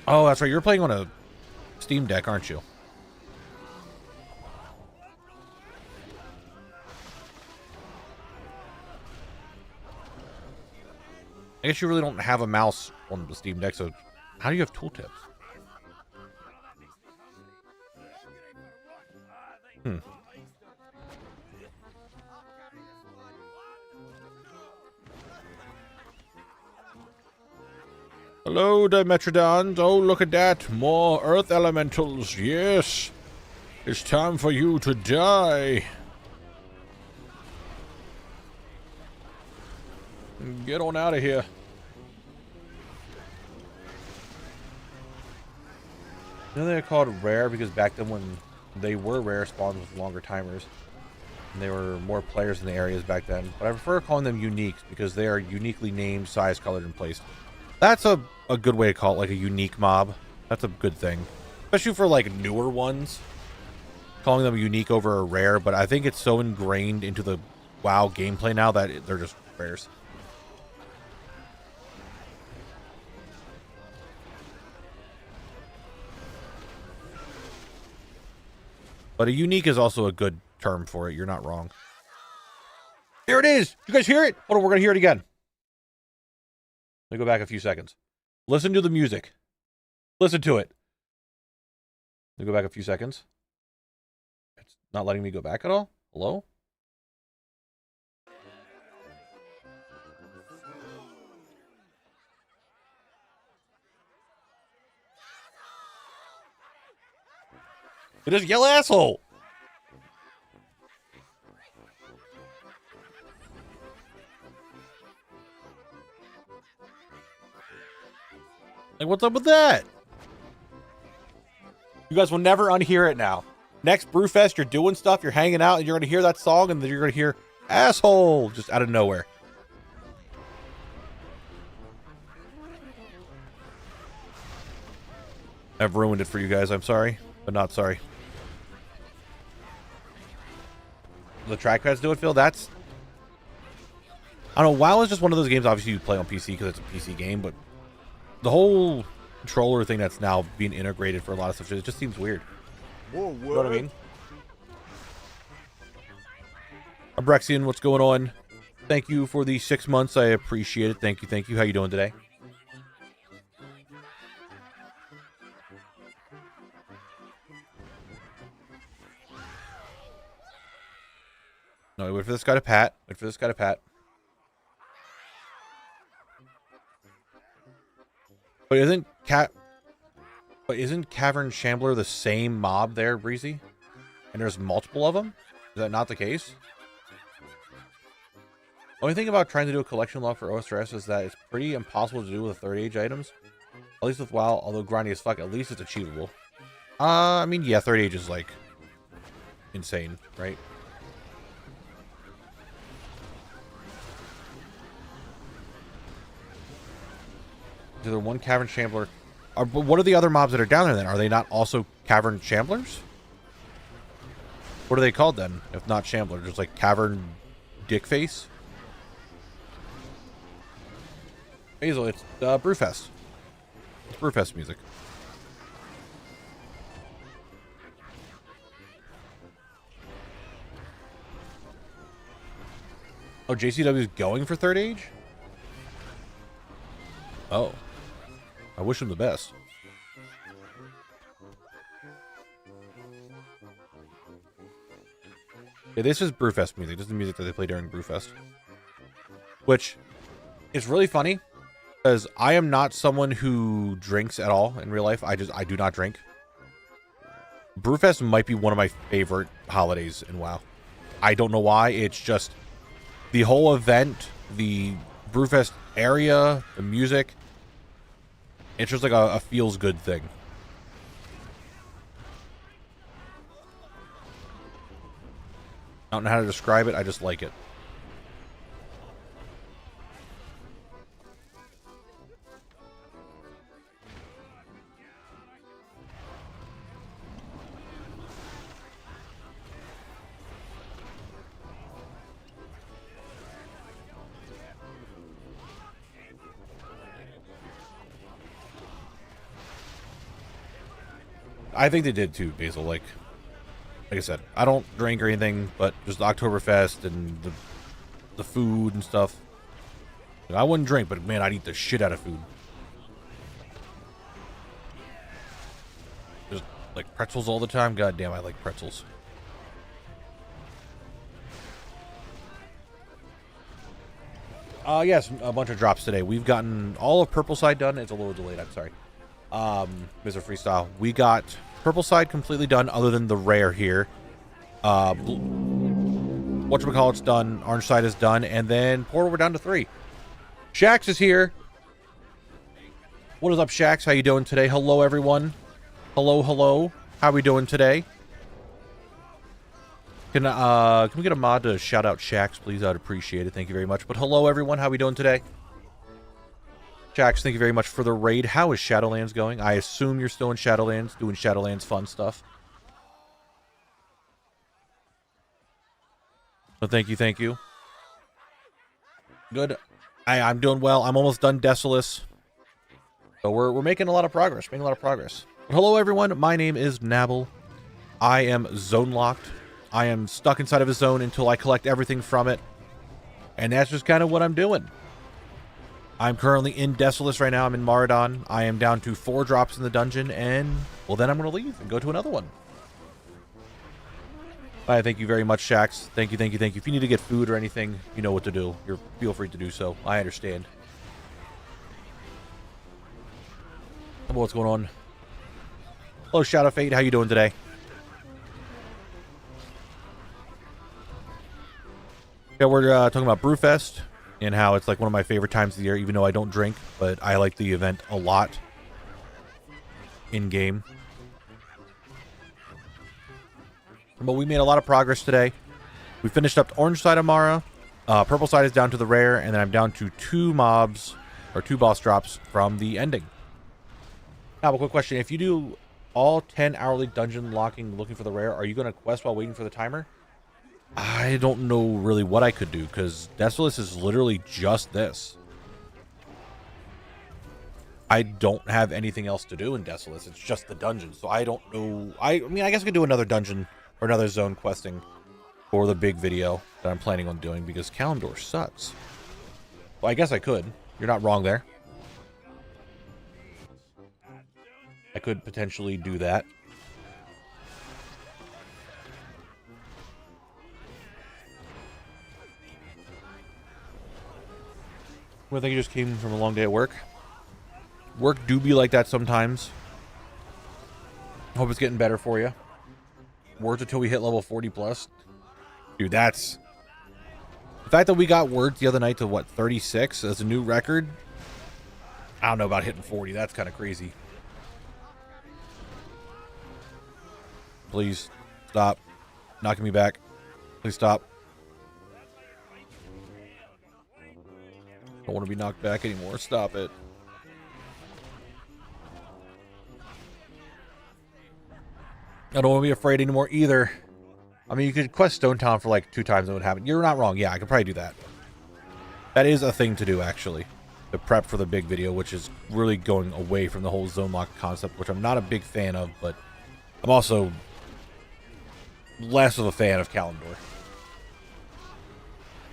oh, that's right, you're playing on a Steam Deck, aren't you? I guess you really don't have a mouse on the Steam Deck, so how do you have tooltips? Hello, Dimetrodons. Oh, look at that. More earth elementals. Yes. It's time for you to die. Get on out of here. You know they're called rare because back then when they were rare, spawns with longer timers. And there were more players in the areas back then. But I prefer calling them uniques because they are uniquely named, sized, colored, and placed. That's a good way to call it, like a unique mob. That's a good thing. Especially for, like, newer ones. Calling them unique over a rare, but I think it's so ingrained into the WoW gameplay now that they're just rares. But a unique is also a good term for it. You're not wrong. There it is! You guys hear it? Hold on, we're going to hear it again. Let me go back a few seconds. Listen to the music. Listen to it. Let me go back a few seconds. It's not letting me go back at all? Hello? It is yell asshole! Like, what's up with that? You guys will never unhear it now. Next Brewfest, you're doing stuff, you're hanging out, and you're going to hear that song, and then you're going to hear asshole just out of nowhere. I've ruined it for you guys. I'm sorry, but not sorry. The trackpads do it, Phil? That's... I don't know, WoW is just one of those games, obviously you play on PC because it's a PC game, but the whole controller thing that's now being integrated for a lot of stuff, it just seems weird. More You know what I work. mean? Abrexian, what's going on? Thank you for the 6 months. I appreciate it. Thank you, thank you. How you doing today? No, wait for this guy to pat. Wait for this guy to pat. But isn't Cavern Shambler the same mob there, Breezy? And there's multiple of them? Is that not the case? Only thing about trying to do a collection log for OSRS is that it's pretty impossible to do with 3rd age items. At least with WoW, although grindy as fuck, at least it's achievable. I mean, yeah, 3rd age is like insane, right? Is there one Cavern Shambler? But what are the other mobs that are down there then? Are they not also Cavern Shamblers? What are they called then, if not Shambler? Just like Cavern Dickface? Hazel, it's Brewfest. It's Brewfest music. Oh, JCW is going for 3rd age? Oh. I wish him the best. Yeah, this is Brewfest music. This is the music that they play during Brewfest. Which is really funny, because I am not someone who drinks at all in real life. I do not drink. Brewfest might be one of my favorite holidays in WoW. I don't know why. It's just the whole event, the Brewfest area, the music. It's just like a feels-good thing. I don't know how to describe it. I just like it. I think they did too, Basil. Like I said, I don't drink or anything, but just Oktoberfest and the food and stuff. I wouldn't drink, but man, I'd eat the shit out of food. Just like pretzels all the time. God damn, I like pretzels. Yes, a bunch of drops today. We've gotten all of Purple Side done. It's a little delayed, I'm sorry. Mr. Freestyle. We got Purple Side completely done, other than the rare here. Whatchamacallit's done. Orange Side is done. And then Portal, we're down to 3. Shax is here. What is up, Shax? How you doing today? Hello, everyone. Hello, hello. How we doing today? Can we get a mod to shout out Shax, please? I'd appreciate it. Thank you very much. But hello, everyone. How we doing today? Shax, thank you very much for the raid. How is Shadowlands going? I assume you're still in Shadowlands, doing Shadowlands fun stuff. Well, thank you, thank you. Good. I'm doing well. I'm almost done Desolace. So we're making a lot of progress. But hello, everyone. My name is Knabble. I am zone locked. I am stuck inside of a zone until I collect everything from it. And that's just kind of what I'm doing. I'm currently in Desolace right now. I'm in Maraudon. I am down to 4 drops in the dungeon. And, well, then I'm going to leave and go to another one. All right, thank you very much, Shax. Thank you, thank you, thank you. If you need to get food or anything, you know what to do. Feel free to do so. I understand. What's going on? Hello, Shadow Fate. How you doing today? Yeah, we're talking about Brewfest and how it's like one of my favorite times of the year, even though I don't drink, but I like the event a lot in-game. But we made a lot of progress today. We finished up Orange Side of Mara. Purple Side is down to the rare, and then I'm down to 2 mobs, or 2 boss drops from the ending. Now, a quick question. If you do all 10 hourly dungeon locking looking for the rare, are you going to quest while waiting for the timer? I don't know really what I could do, because Desolace is literally just this. I don't have anything else to do in Desolace. It's just the dungeon, so I don't know. I mean, I guess I could do another dungeon or another zone questing for the big video that I'm planning on doing, because Kalimdor sucks. Well, I guess I could. You're not wrong there. I could potentially do that. Well, I think you just came from a long day at work. Work do be like that sometimes. Hope it's getting better for you. Words until we hit level 40 plus. Dude, that's... The fact that we got words the other night to, what, 36 as a new record? I don't know about hitting 40. That's kind of crazy. Please, stop. Knocking me back. Please stop. Don't want to be knocked back anymore. Stop it. I don't want to be afraid anymore either. I mean, you could quest Stone Town for like 2 times and it would happen. You're not wrong. Yeah, I could probably do that. That is a thing to do, actually. To prep for the big video, which is really going away from the whole zone lock concept, which I'm not a big fan of, but I'm also less of a fan of Kalimdor.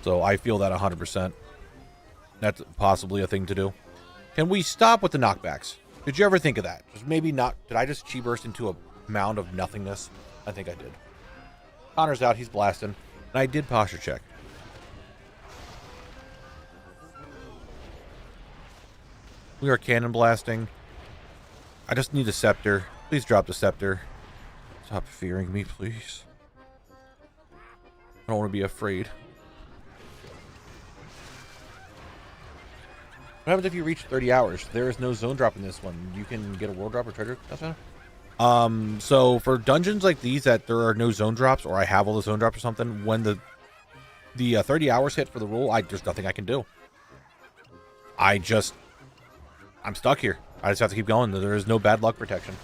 So I feel that 100%. That's possibly a thing to do. Can we stop with the knockbacks? Did you ever think of that? Just maybe not. Did I just chi burst into a mound of nothingness? I think I did. Connor's out. He's blasting. And I did posture check. We are cannon blasting. I just need a scepter. Please drop the scepter. Stop fearing me, please. I don't want to be afraid. What happens if you reach 30 hours? There is no zone drop in this one. You can get a world drop or treasure. That's fine. So for dungeons like these that there are no zone drops, or I have all the zone drops or something, when the 30 hours hit for the rule, there's nothing I can do. I'm stuck here. I just have to keep going. There is no bad luck protection.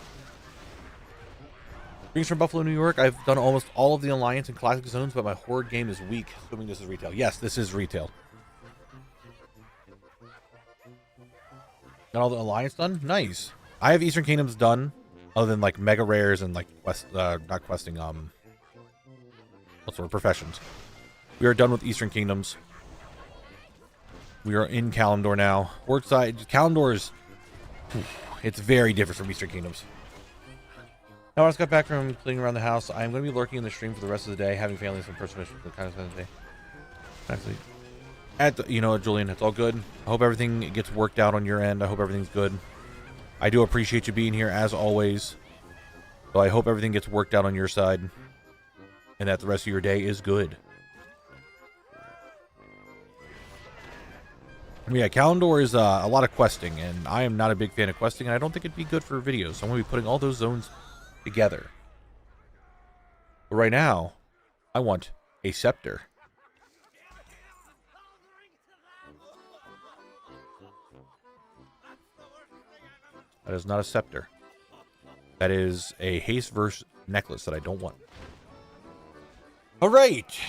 Greetings from Buffalo, New York. I've done almost all of the Alliance and Classic zones, but my Horde game is weak. Assuming this is retail. Yes, this is retail. Got all the Alliance done? Nice. I have Eastern Kingdoms done, other than like mega rares and like not questing, what's the word? Professions. We are done with Eastern Kingdoms. We are in Kalimdor now. Horde side, Kalimdor is, it's very different from Eastern Kingdoms. Now I just got back from cleaning around the house. I'm going to be lurking in the stream for the rest of the day, having family and some personal issues for the kind of day. Actually, you know, Julian, it's all good. I hope everything gets worked out on your end. I hope everything's good. I do appreciate you being here as always. So I hope everything gets worked out on your side, and that the rest of your day is good. I mean, yeah, Kalimdor is a lot of questing, and I am not a big fan of questing, and I don't think it'd be good for videos. So I'm going to be putting all those zones together. But right now, I want a scepter. That is not a scepter. That is a haste verse necklace that I don't want. All right,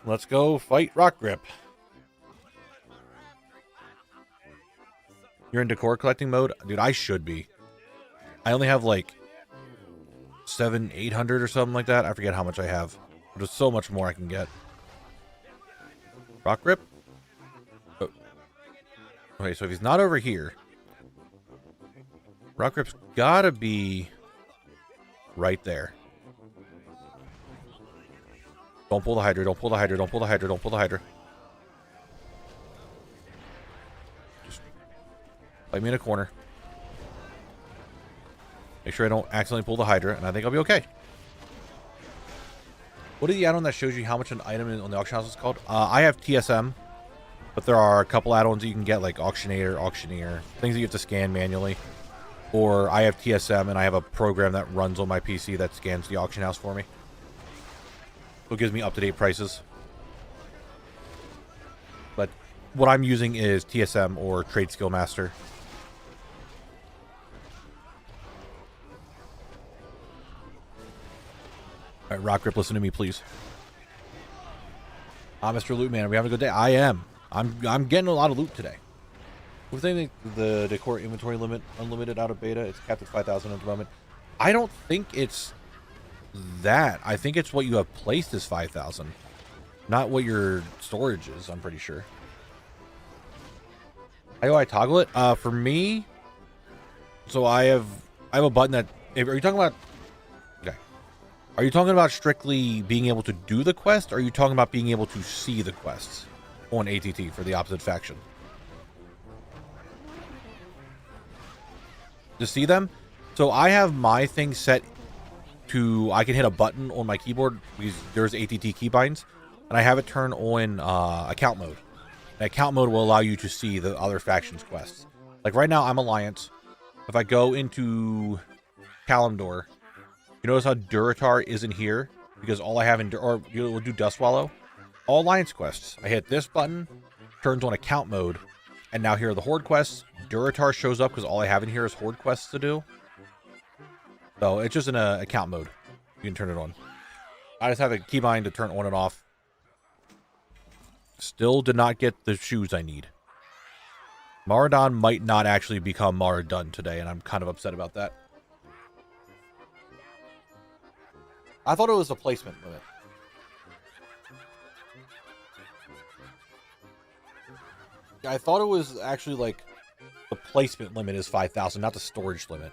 let's go fight Rock Grip. You're in decor collecting mode? Dude, I should be. I only have like 800 or something like that. I forget how much I have. There's so much more I can get. Rock Grip? Oh. Okay, so if he's not over here, Rock Grip's gotta be right there. Don't pull the Hydra, don't pull the Hydra, don't pull the Hydra, don't pull the Hydra. Just play me in a corner. Make sure I don't accidentally pull the Hydra, and I think I'll be okay. What is the add-on that shows you how much an item on the auction house is called? I have TSM, but there are a couple add-ons that you can get, like Auctioneer, things that you have to scan manually. Or I have TSM, and I have a program that runs on my PC that scans the auction house for me. So it gives me up-to-date prices. But what I'm using is TSM or Trade Skill Master. All right, Rock Grip, listen to me, please. Mr. Loot Man, are we having a good day? I am. I'm getting a lot of loot today. Within the decor inventory limit, unlimited out of beta, it's capped at 5,000 at the moment. I don't think it's that. I think it's what you have placed is 5,000, not what your storage is. I'm pretty sure. How do I toggle it? For me, so I have a button that. Are you talking about? Okay. Are you talking about strictly being able to do the quest? Or are you talking about being able to see the quests on ATT for the opposite faction? To see them? So I have my thing set to, I can hit a button on my keyboard because there's ATT keybinds, and I have it turned on account mode. And account mode will allow you to see the other factions quests. Like right now I'm Alliance. If I go into Kalimdor, you notice how Duratar isn't here because all I have in, or we'll do Dustwallow. All Alliance quests. I hit this button, turns on account mode, and now here are the Horde quests. Duratar shows up because all I have in here is Horde quests to do. So it's just in a account mode. You can turn it on. I just have a keybind to turn on and off. Still did not get the shoes I need. Maraudon might not actually become Maraudone today, and I'm kind of upset about that. I thought it was a placement limit. I thought it was actually like the placement limit is 5,000, not the storage limit.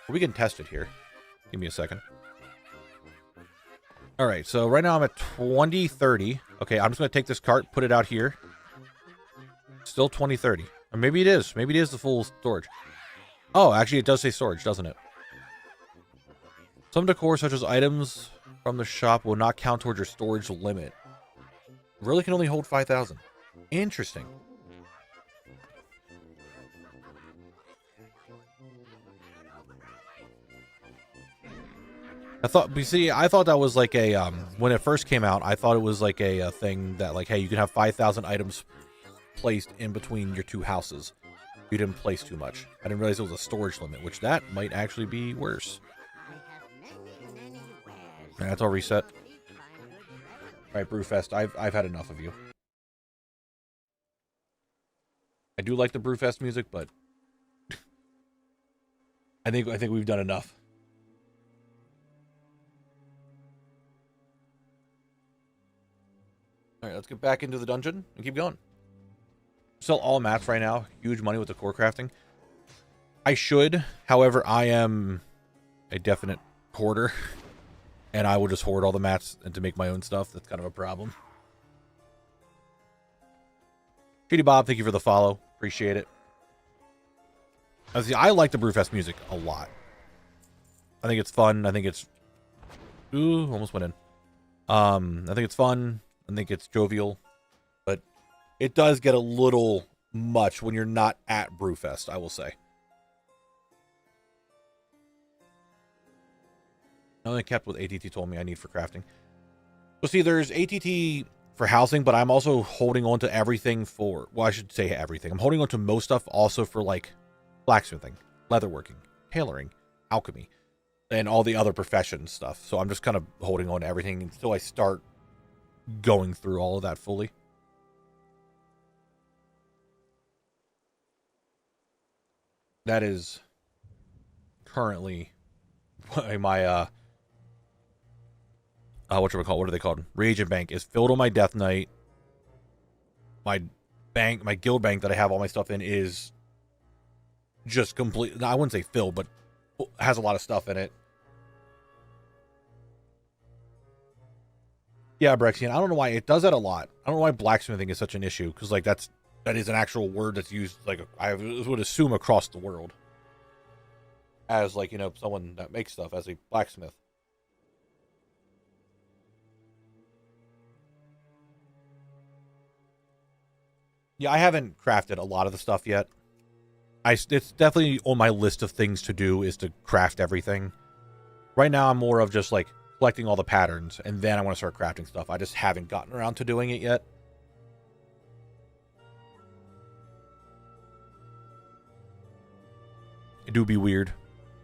We can test it here. Give me a second. All right, so right now I'm at 2030. Okay, I'm just going to take this cart, put it out here. Still 2030. Or maybe it is. Maybe it is the full storage. Oh, actually, it does say storage, doesn't it? Some decor, such as items from the shop, will not count towards your storage limit. Really can only hold 5,000. Interesting. I thought that was like a, when it first came out, I thought it was like a thing that like, hey, you can have 5,000 items placed in between your two houses. You didn't place too much. I didn't realize it was a storage limit, which that might actually be worse. All right, that's all reset. All right, Brewfest, I've had enough of you. I do like the Brewfest music, but I think we've done enough. All right, let's get back into the dungeon and keep going. Sell all mats right now. Huge money with the core crafting. I should. However, I am a definite hoarder. And I will just hoard all the mats and to make my own stuff. That's kind of a problem. Shady Bob, thank you for the follow. Appreciate it. I like the Brewfest music a lot. I think it's fun. I think it's... Ooh, almost went in. I think it's fun. I think it's jovial. But it does get a little much when you're not at Brewfest, I will say. I only kept what ATT told me I need for crafting. So see, there's ATT for housing, but I'm also holding on to everything for... Well, I should say everything. I'm holding on to most stuff also for, like, blacksmithing, leatherworking, tailoring, alchemy, and all the other profession stuff. So I'm just kind of holding on to everything until I start going through all of that fully. That is currently my what are they called? Reagent bank is filled on my Death Knight. My bank, my guild bank that I have all my stuff in is just complete. I wouldn't say filled, but has a lot of stuff in it. Yeah, Brexian. I don't know why it does that a lot. I don't know why blacksmithing is such an issue, because like that is an actual word that's used, like I would assume across the world as like, you know, someone that makes stuff as a blacksmith. Yeah, I haven't crafted a lot of the stuff yet. It's definitely on my list of things to do is to craft everything. Right now, I'm more of just like collecting all the patterns, and then I want to start crafting stuff. I just haven't gotten around to doing it yet. It do be weird. It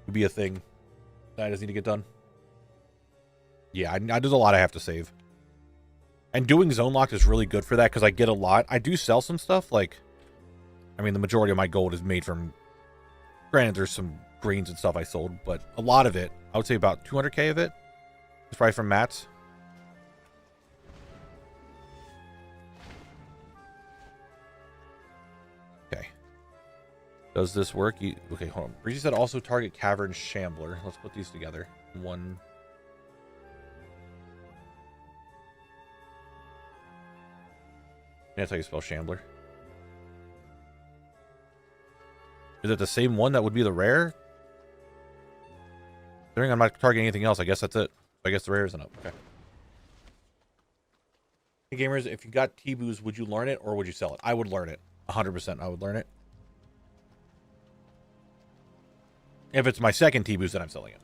would be a thing that I just need to get done. Yeah, there's a lot I have to save. And doing zone locked is really good for that because I get a lot. I do sell some stuff. Like, I mean, the majority of my gold is made from... Granted, there's some greens and stuff I sold, but a lot of it, I would say about 200k of it, is probably from mats. Okay. Does this work? Okay, hold on. Breezy said also target Cavern Shambler. Let's put these together. One... That's how you spell Shambler. Is it the same one that would be the rare? Considering I'm not targeting anything else, I guess that's it. I guess the rare isn't up. Okay. Hey gamers, if you got T-Boos, would you learn it or would you sell it? I would learn it. 100% I would learn it. If it's my second T-Boos, then I'm selling it.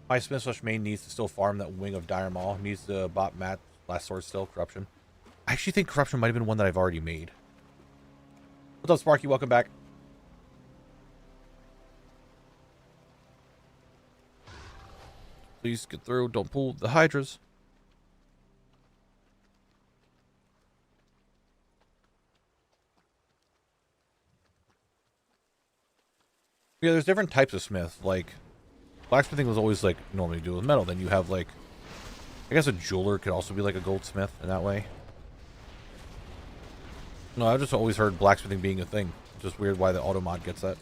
My Smith / main needs to still farm that wing of Dire Maul. Needs to bot Matt last sword still. Corruption. I actually think Corruption might have been one that I've already made. What's up, Sparky? Welcome back. Please get through. Don't pull the Hydras. Yeah, there's different types of smith. Like, blacksmithing was always, like, normally do with metal. Then you have, like, I guess a jeweler could also be, like, a goldsmith in that way. No, I've just always heard blacksmithing being a thing. It's just weird why the auto mod gets that.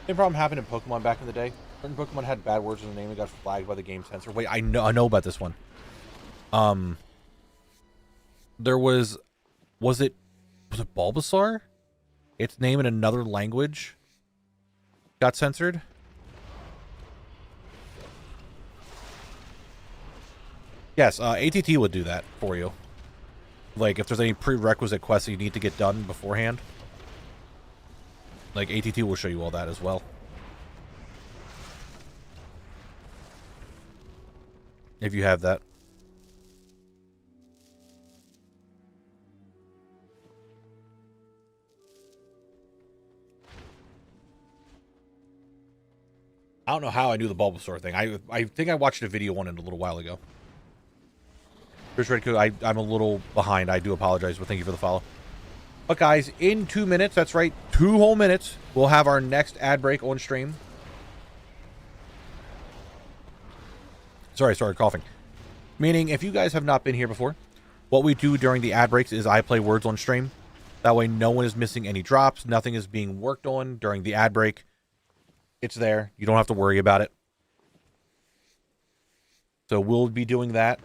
Same problem happened in Pokemon back in the day. Certain Pokemon had bad words in the name and got flagged by the game censor. Wait, I know about this one. There was it Bulbasaur? Its name in another language got censored. Yes, ATT would do that for you. Like, if there's any prerequisite quests that you need to get done beforehand. Like, ATT will show you all that as well. If you have that. I don't know how I knew the Bulbasaur thing. I think I watched a video on it a little while ago. I'm a little behind. I do apologize, but thank you for the follow. But guys, in 2 minutes, that's right, 2 whole minutes, we'll have our next ad break on stream. Sorry, coughing. Meaning, if you guys have not been here before, what we do during the ad breaks is I play words on stream. That way no one is missing any drops. Nothing is being worked on during the ad break. It's there. You don't have to worry about it. So we'll be doing that.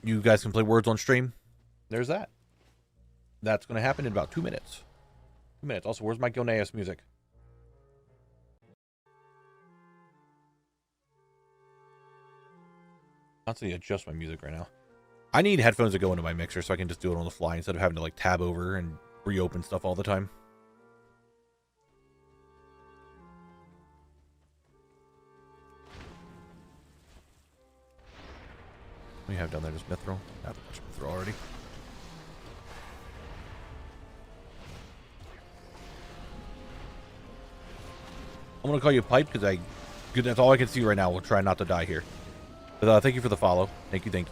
You guys can play words on stream. There's that. That's going to happen in about 2 minutes. 2 minutes. Also, where's my Goneus music? Constantly adjust my music right now. I need headphones that go into my mixer so I can just do it on the fly instead of having to like tab over and reopen stuff all the time. What do you have down there? Just Mithril? I have a bunch of Mithril already. I'm going to call you Pipe because that's all I can see right now. We'll try not to die here. But, thank you for the follow. Thank you. I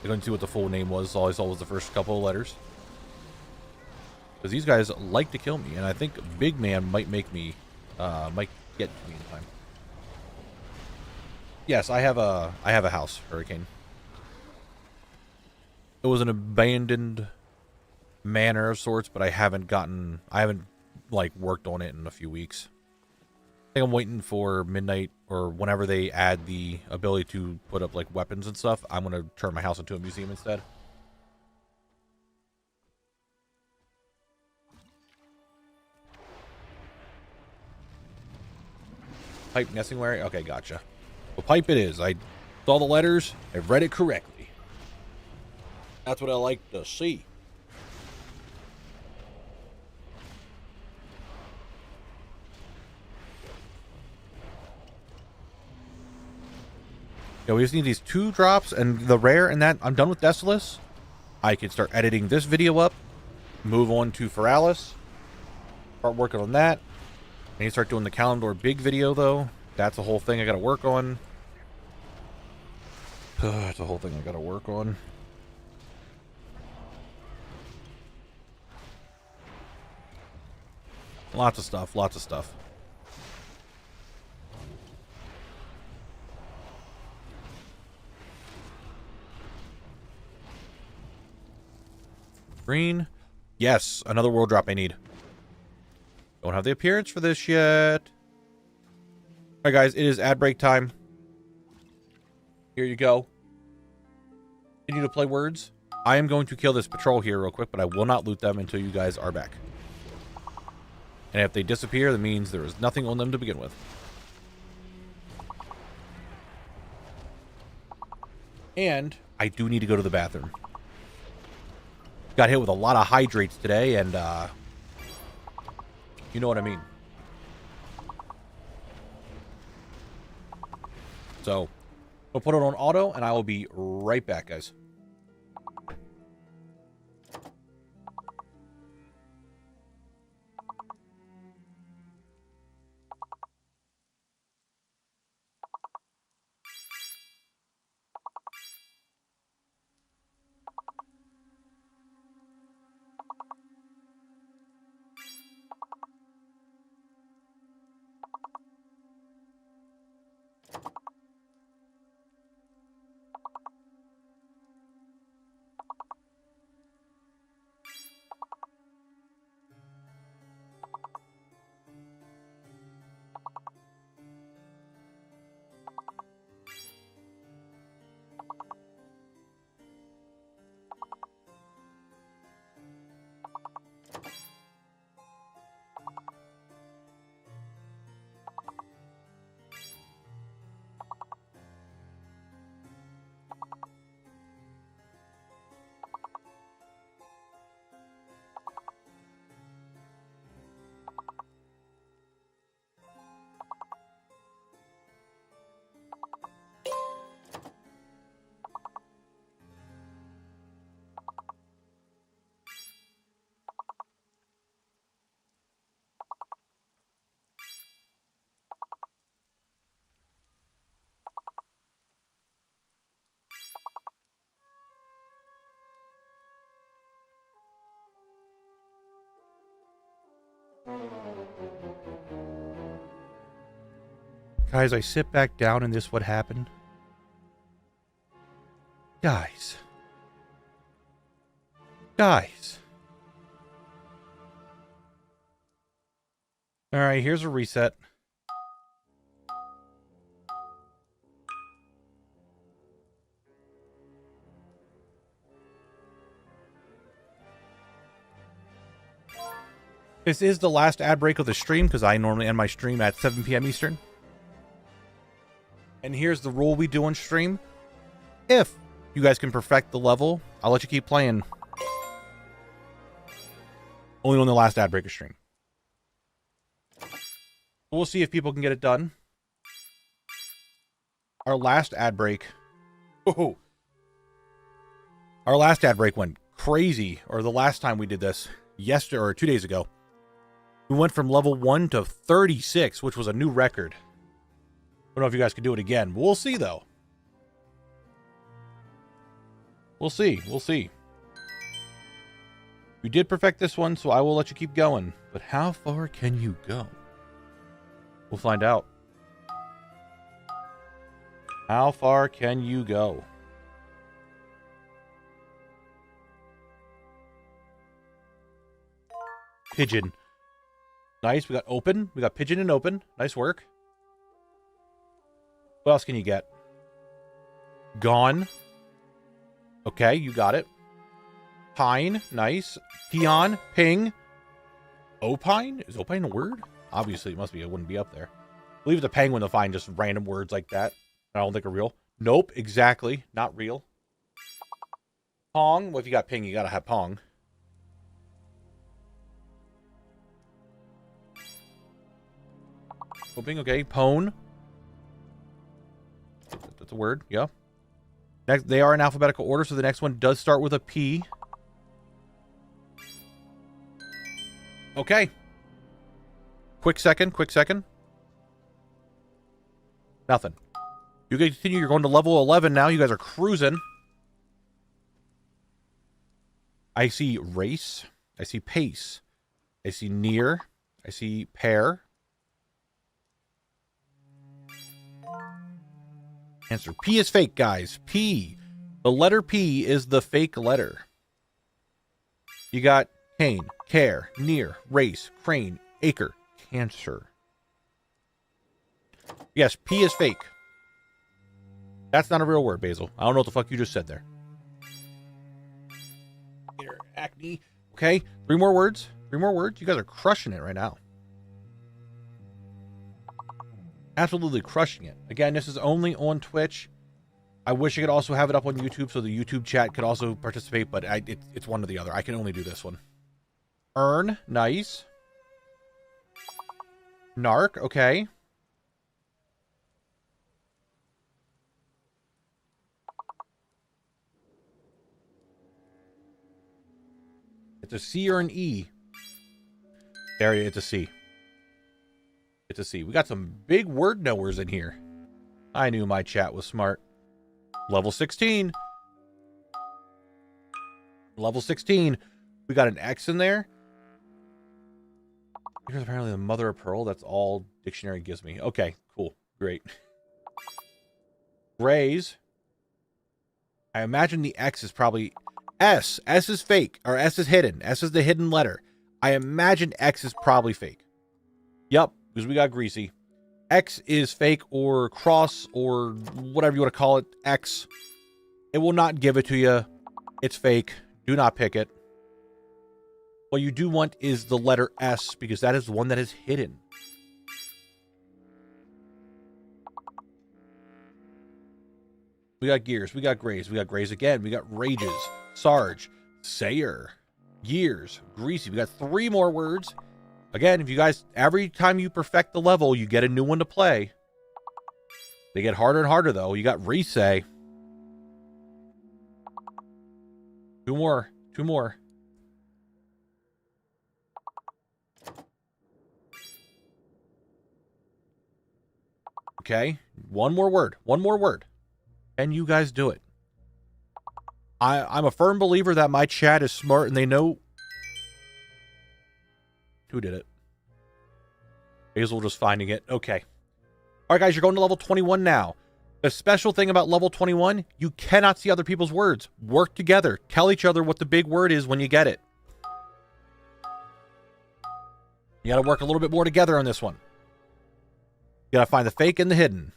couldn't see what the full name was. All I saw was the first couple of letters. Because these guys like to kill me. And I think Big Man might make me, might get to me in time. Yes, I have a house, Hurricane. It was an abandoned manor of sorts, but I haven't like worked on it in a few weeks. I think I'm waiting for midnight or whenever they add the ability to put up like weapons and stuff. I'm going to turn my house into a museum instead. Pipe nesting area? Okay, gotcha. Well, pipe it is. I saw the letters. I read it correctly. That's what I like to see. Yeah, we just need these 2 drops and the rare, and that I'm done with Desolus. I can start editing this video up, move on to Feralis, start working on that. I need to start doing the Kalimdor big video though. That's the whole thing I got to work on. It's a whole thing I gotta work on. Lots of stuff, lots of stuff. Green. Yes, another world drop I need. Don't have the appearance for this yet. Alright guys, it is ad break time. Here you go. Continue to play words. I am going to kill this patrol here real quick, but I will not loot them until you guys are back. And if they disappear, that means there is nothing on them to begin with. And I do need to go to the bathroom. Got hit with a lot of hydrates today, and you know what I mean. So, we'll put it on auto, and I will be right back, guys. Guys, I sit back down and this what happened. Guys. Guys. Alright, here's a reset. This is the last ad break of the stream because I normally end my stream at 7 p.m. Eastern. And here's the rule we do on stream. If you guys can perfect the level, I'll let you keep playing. Only on the last ad break of stream. We'll see if people can get it done. Our last ad break. Oh, our last ad break went crazy. Or the last time we did this, yesterday or 2 days ago. We went from level 1 to 36, which was a new record. I don't know if you guys could do it again. We'll see, though. We'll see. We'll see. You did perfect this one, so I will let you keep going. But how far can you go? We'll find out. How far can you go? Pigeon. Nice. We got open. We got pigeon and open. Nice work. What else can you get? Gone. Okay, you got it. Pine. Nice. Peon. Ping. Opine? Is opine a word? Obviously, it must be. It wouldn't be up there. Leave the penguin to find just random words like that. I don't think are real. Nope, exactly. Not real. Pong. Well, if you got ping, you gotta have pong. Hoping, okay. Pone. That's a word, yeah. Next, they are in alphabetical order, so the next one does start with a P. Okay. Quick second, quick second. Nothing. You can continue. You're going to level 11 now. You guys are cruising. I see race. I see pace. I see near. I see pair. Answer. P is fake, guys. P. The letter P is the fake letter. You got cane, care, near, race, crane, acre, cancer. Yes, P is fake. That's not a real word, Basil. I don't know what the fuck you just said there. Here, acne. Okay, 3 more words. 3 more words. You guys are crushing it right now. Absolutely crushing it. Again, this is only on Twitch. I wish I could also have it up on YouTube so the YouTube chat could also participate, but it's one or the other. I can only do this one. Earn. Nice. Narc. Okay. It's a C or an E. There it is. It's a C. It's a C. We got some big word knowers in here. I knew my chat was smart. Level 16. Level 16. We got an X in there. Here's apparently the mother of pearl. That's all dictionary gives me. Okay, cool. Great. Raise. I imagine the X is probably S. S is fake. Or S is hidden. S is the hidden letter. I imagine X is probably fake. Yep, because we got greasy. X is fake or cross or whatever you want to call it. X. It will not give it to you. It's fake. Do not pick it. What you do want is the letter S because that is the one that is hidden. We got gears. We got grays. We got grays again. We got rages. Sarge. Sayer. Years. Greasy. We got 3 more words. Again, if you guys, every time you perfect the level, you get a new one to play. They get harder and harder, though. You got Resay. 2 more. 2 more. Okay. 1 more word. 1 more word. And you guys do it. I'm a firm believer that my chat is smart and they know... Who did it? Basil just finding it. Okay. All right, guys, you're going to level 21 now. The special thing about level 21, you cannot see other people's words. Work together. Tell each other what the big word is when you get it. You got to work a little bit more together on this one. You got to find the fake and the hidden.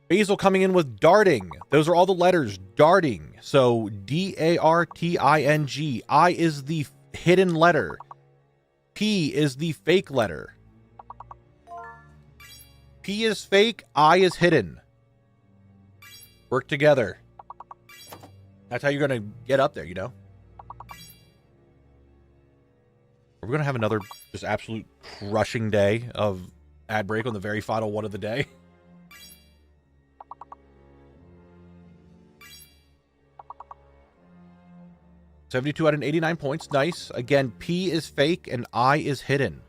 Basil coming in with darting. Those are all the letters. Darting. So D-A-R-T-I-N-G. I is the hidden letter. P is the fake letter. P is fake. I is hidden. Work together. That's how you're going to get up there, you know? We're going to have another just absolute crushing day of ad break on the very final one of the day. 72 out of 89 points. Nice. Again, P is fake and I is hidden.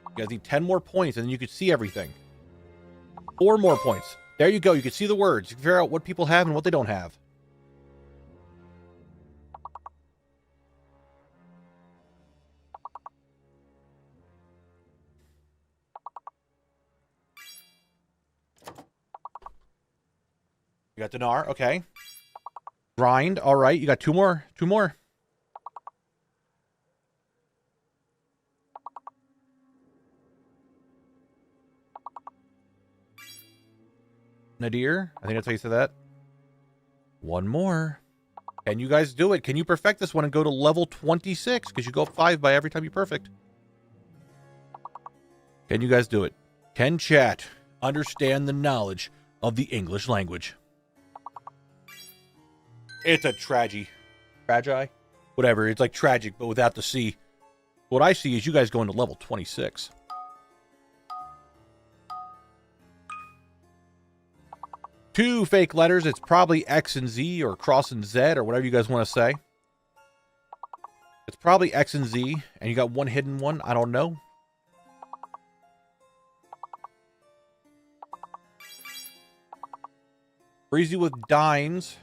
You guys need 10 more points and then you could see everything. 4 more points. There you go. You can see the words. You can figure out what people have and what they don't have. You got dinar, okay. Grind, all right. You got 2 more. 2 more. Nadir, I think that's how you say that. 1 more. Can you guys do it? Can you perfect this one and go to level 26? Because you go up 5 by every time you perfect. Can you guys do it? Can chat understand the knowledge of the English language? It's a tragi. Tragi? Whatever. It's like tragic, but without the C. What I see is you guys going to level 26. 2 fake letters. It's probably X and Z or cross and Z or whatever you guys want to say. It's probably X and Z, and you got 1 hidden one. I don't know. Breezy with Dines.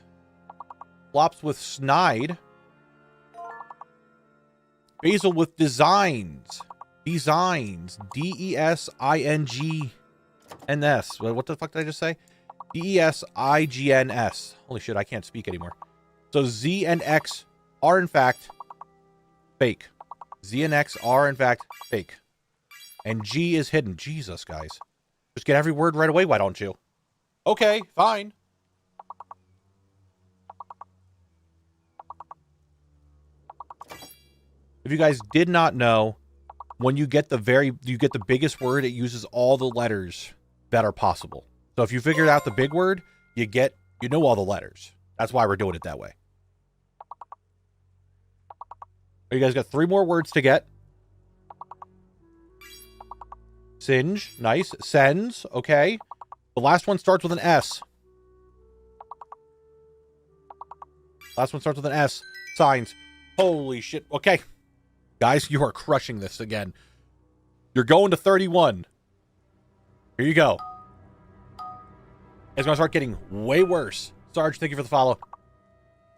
Flops with Snide. Basil with Designs. Designs. D-E-S-I-N-G-N-S. What the fuck did I just say? D-E-S-I-G-N-S. Holy shit, I can't speak anymore. So Z and X are in fact fake. Z and X are in fact fake. And G is hidden. Jesus, guys. Just get every word right away, why don't you? Okay, fine. If you guys did not know, when you get the biggest word, it uses all the letters that are possible. So if you figured out the big word, you know all the letters. That's why we're doing it that way. You guys got 3 more words to get. Singe, nice. Sends, okay. The last one starts with an S. Last one starts with an S. Signs. Holy shit. Okay. Guys, you are crushing this again. You're going to 31. Here you go. It's going to start getting way worse. Sarge, thank you for the follow.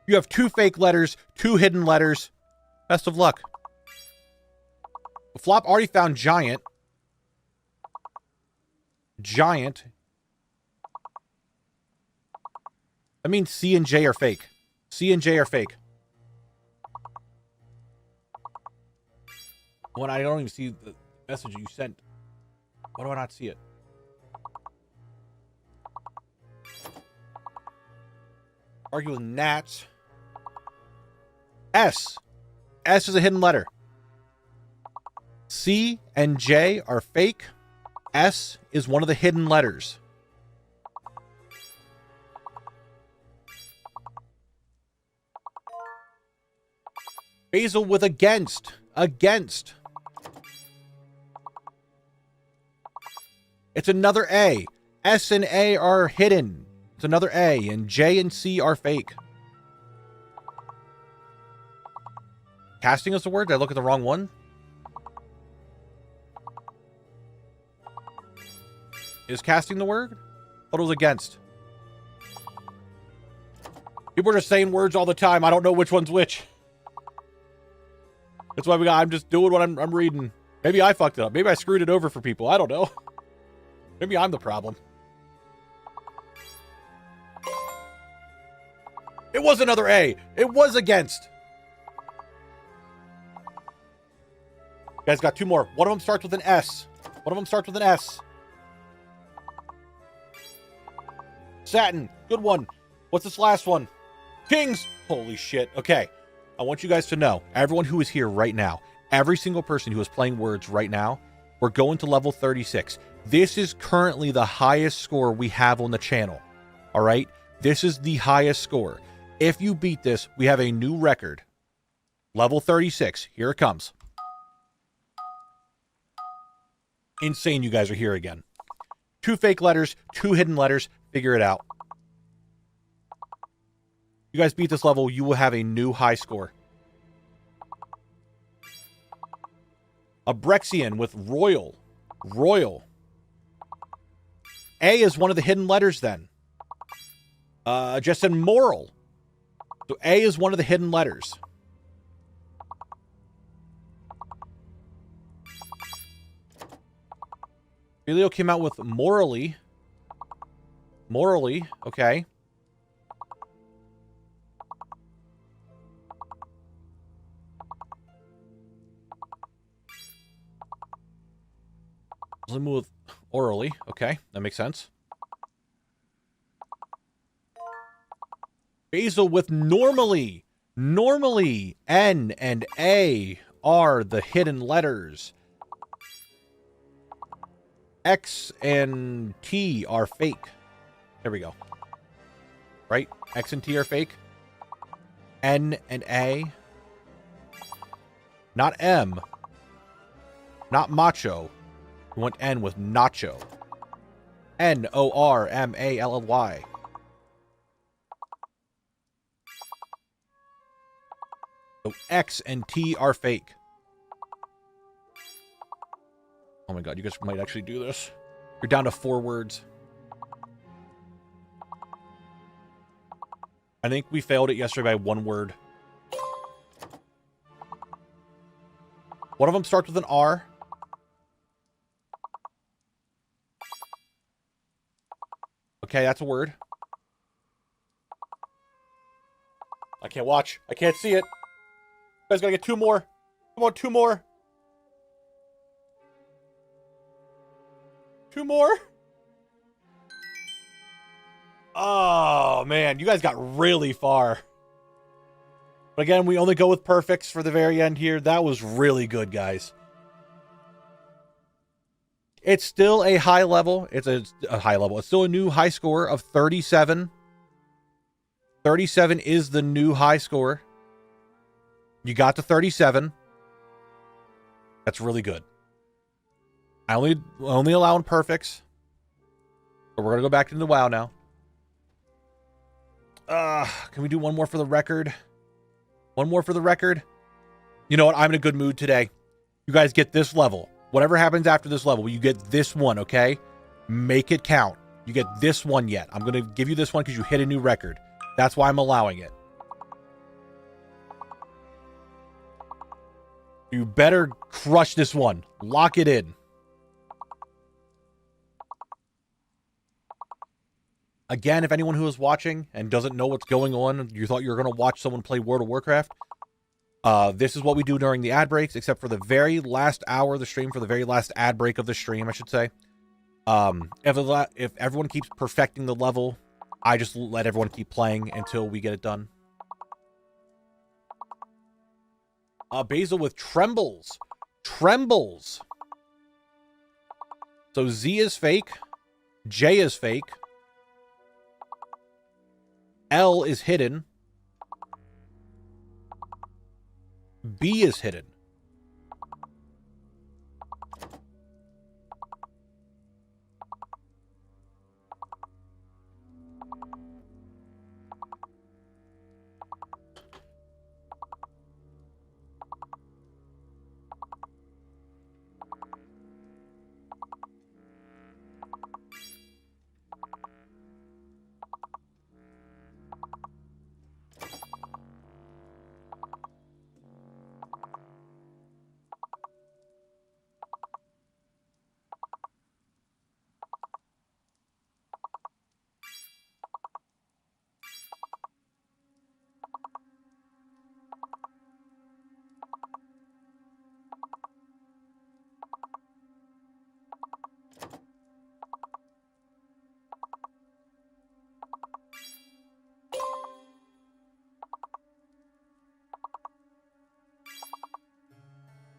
You have 2 fake letters, 2 hidden letters. Best of luck. Flop already found Giant. Giant. That means C and J are fake. C and J are fake. When I don't even see the message you sent. Why do I not see it? Argue with Nats. S. S is a hidden letter. C and J are fake. S is one of the hidden letters. Basil with against. Against. It's another A. S and A are hidden. It's another A. And J and C are fake. Casting is the word? Did I look at the wrong one? Is casting the word? I thought it was against. People are just saying words all the time. I don't know which one's which. That's why I'm just doing what I'm reading. Maybe I fucked it up. Maybe I screwed it over for people. I don't know. Maybe I'm the problem. It was another A. It was against. You guys got 2 more. One of them starts with an S. One of them starts with an S. Satin. Good one. What's this last one? Kings. Holy shit. Okay. I want you guys to know, everyone who is here right now, every single person who is playing words right now, we're going to level 36. This is currently the highest score we have on the channel. All right? This is the highest score. If you beat this, we have a new record. Level 36. Here it comes. Insane you guys are here again. 2 fake letters, 2 hidden letters. Figure it out. You guys beat this level, you will have a new high score. Abrexian with Royal. Royal. A is one of the hidden letters then. Just said Moral. So A is one of the hidden letters. Elio came out with Morally. Morally, okay. Let's move with Orally. Okay, that makes sense. Basil with Normally. Normally. N and A are the hidden letters. X and T are fake. There we go. Right? X and T are fake. N and A. Not M. Not Macho. We want N with Nacho. N-O-R-M-A-L-L-Y. So X and T are fake. Oh my god, you guys might actually do this. You're down to 4 words. I think we failed it yesterday by 1 word. One of them starts with an R. Okay, that's a word. I can't watch. I can't see it. You guys gotta get 2 more. Come on, 2 more. 2 more. Oh, man. You guys got really far. But again, we only go with perfects for the very end here. That was really good, guys. It's still a high level. It's a high level. It's still a new high score of 37. 37 is the new high score. You got to 37. That's really good. I only allow perfects. But we're going to go back into WoW now. Can we do one more for the record? One more for the record? You know what? I'm in a good mood today. You guys get this level. Whatever happens after this level, you get this one, okay? Make it count. You get this one yet. I'm going to give you this one because you hit a new record. That's why I'm allowing it. You better crush this one. Lock it in. Again, if anyone who is watching and doesn't know what's going on, you thought you were going to watch someone play World of Warcraft, this is what we do during the ad breaks, except for the very last hour of the stream, for the very last ad break of the stream, I should say. If everyone keeps perfecting the level, I just let everyone keep playing until we get it done. Basil with trembles. Trembles. So Z is fake. J is fake. L is hidden. B is hidden.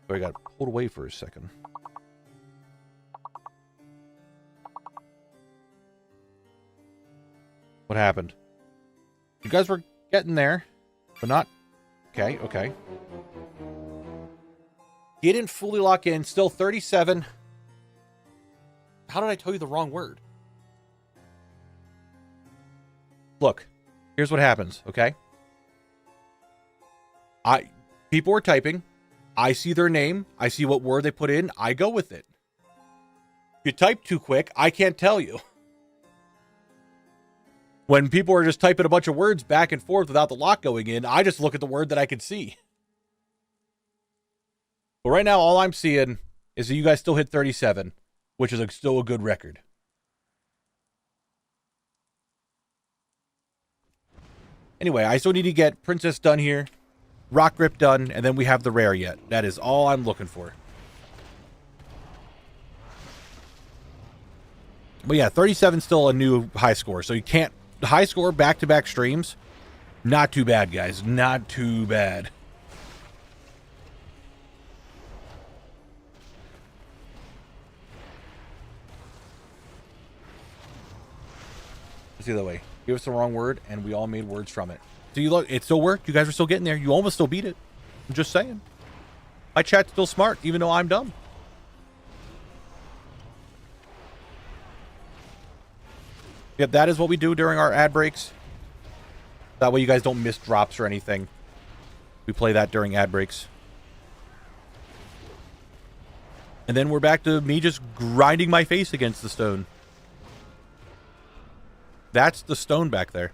So I got pulled away for a second. What happened? You guys were getting there, but not... Okay, okay. You didn't fully lock in. Still 37. How did I tell you the wrong word? Look, here's what happens, okay? People are typing. I see their name. I see what word they put in. I go with it. If you type too quick, I can't tell you. When people are just typing a bunch of words back and forth without the lock going in, I just look at the word that I can see. But right now, all I'm seeing is that you guys still hit 37, which is still a good record. Anyway, I still need to get Princess done here, Rock Grip done, and then we have the rare yet. That is all I'm looking for. But yeah, 37 still a new high score, so you can't... High score back-to-back streams, not too bad, guys. Not too bad. Let's see that way. Give us the wrong word, and we all made words from it. So you look, it still worked. You guys are still getting there. You almost still beat it. I'm just saying. My chat's still smart, even though I'm dumb. Yep, that is what we do during our ad breaks. That way you guys don't miss drops or anything. We play that during ad breaks. And then we're back to me just grinding my face against the stone. That's the stone back there.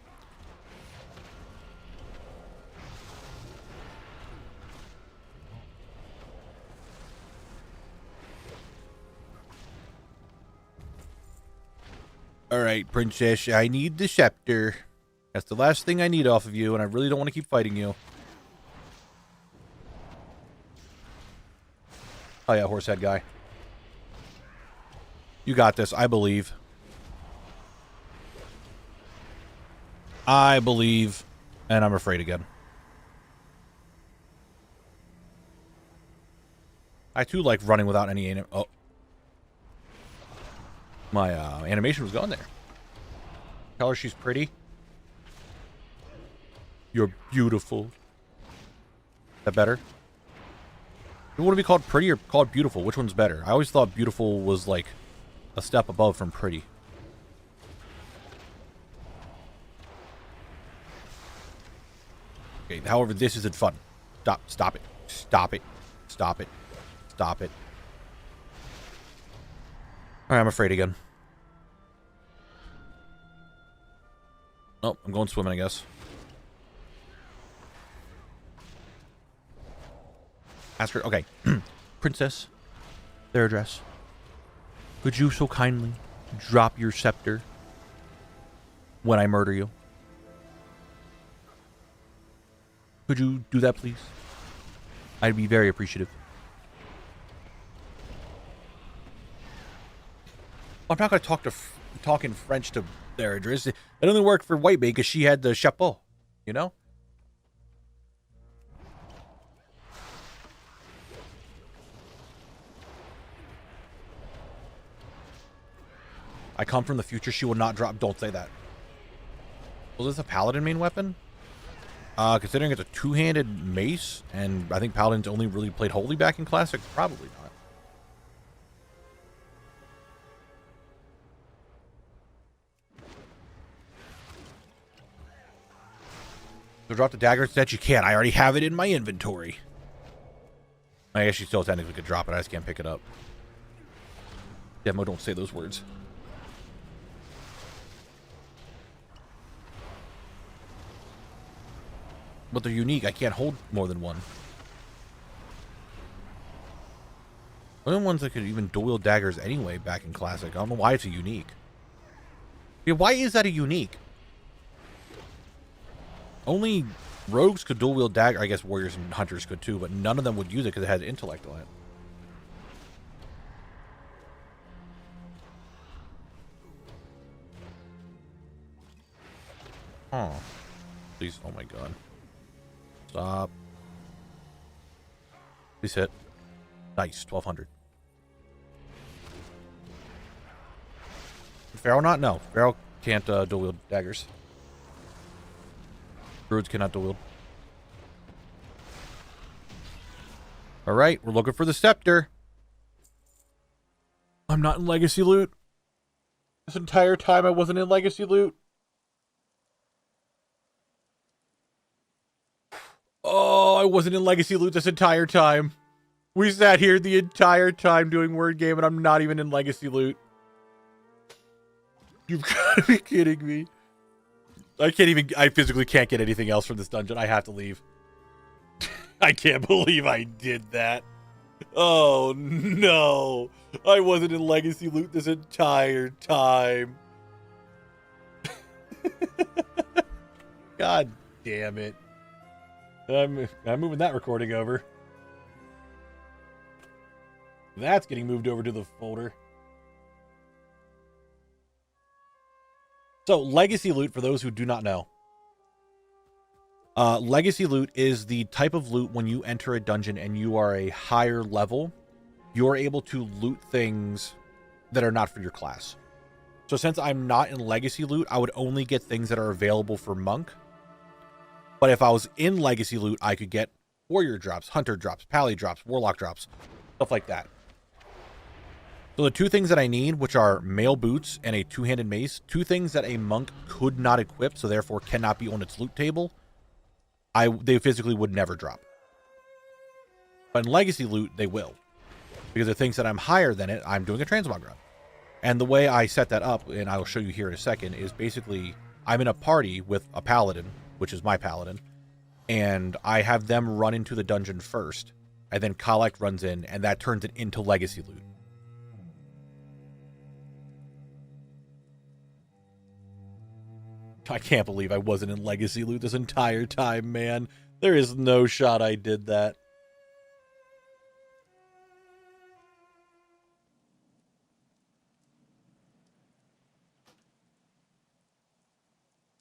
Alright, princess, I need the scepter. That's the last thing I need off of you, and I really don't want to keep fighting you. Oh yeah, horsehead guy. You got this, I believe. I believe, and I'm afraid again. I too like running without any anim- Oh. My animation was gone there. Tell her she's pretty. You're beautiful. Is that better? You want to be called pretty or called beautiful? Which one's better? I always thought beautiful was like a step above from pretty. Okay, however, this isn't fun. Stop it. Stop it. Stop it. Stop it. Alright, I'm afraid again. Oh, I'm going swimming, I guess. Ask her, okay. Princess, their address. Could you so kindly drop your scepter when I murder you? Could you do that, please? I'd be very appreciative. I'm not going to talk in French to their address. It only worked for Whitebait because she had the chapeau, you know? I come from the future. She will not drop. Don't say that. Was this a paladin main weapon? Considering it's a two-handed mace, and I think paladins only really played holy back in classic, probably not. So drop the dagger instead. You can't. I already have it in my inventory. I guess you still technically could drop it. I just can't pick it up. Demo, don't say those words. But they're unique. I can't hold more than one. Only ones that could even dual-wield daggers anyway back in Classic. I don't know why it's a unique. Yeah, why is that a unique? Only rogues could dual-wield dagger. I guess warriors and hunters could too, but none of them would use it because it has intellect on it. Oh. Please. Oh my god. Stop. Please hit. Nice. 1200. Pharaoh not? No. Pharaoh can't dual wield daggers. Druids cannot dual wield. Alright, we're looking for the scepter. I'm not in legacy loot. This entire time I wasn't in legacy loot. Oh, I wasn't in legacy loot this entire time. We sat here the entire time doing word game and I'm not even in legacy loot. You've got to be kidding me. I physically can't get anything else from this dungeon. I have to leave. I can't believe I did that. Oh, no. I wasn't in legacy loot this entire time. God damn it. I'm moving that recording over. That's getting moved over to the folder. So, legacy loot, for those who do not know. Legacy loot is the type of loot when you enter a dungeon and you are a higher level, you're able to loot things that are not for your class. So since I'm not in legacy loot, I would only get things that are available for monk. But if I was in legacy loot, I could get warrior drops, hunter drops, pally drops, warlock drops, stuff like that. So the two things that I need, which are mail boots and a two-handed mace, two things that a monk could not equip, so therefore cannot be on its loot table, they physically would never drop. But in legacy loot, they will. Because it thinks that I'm higher than it, I'm doing a transmog run. And the way I set that up, and I will show you here in a second, is basically I'm in a party with a paladin, which is my paladin, and I have them run into the dungeon first, and then Collect runs in, and that turns it into legacy loot. I can't believe I wasn't in legacy loot this entire time, man. There is no shot I did that.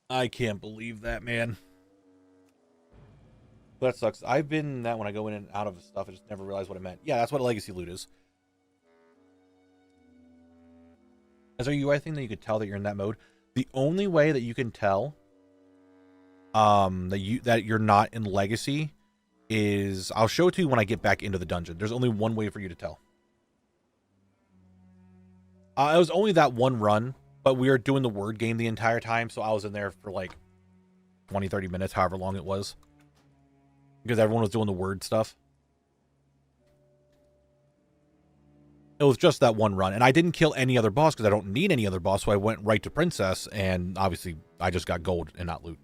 I can't believe that, man. That sucks. I've been that when I go in and out of stuff, I just never realized what it meant. Yeah, that's what legacy loot is. Is there a UI thing that you could tell that you're in that mode? The only way that you can tell that you're not in legacy is, I'll show it to you when I get back into the dungeon. There's only one way for you to tell. It was only that one run, but we were doing the word game the entire time, so I was in there for like 20, 30 minutes, however long it was. Because everyone was doing the word stuff. It was just that one run, and I didn't kill any other boss because I don't need any other boss, so I went right to Princess, and obviously I just got gold and not loot.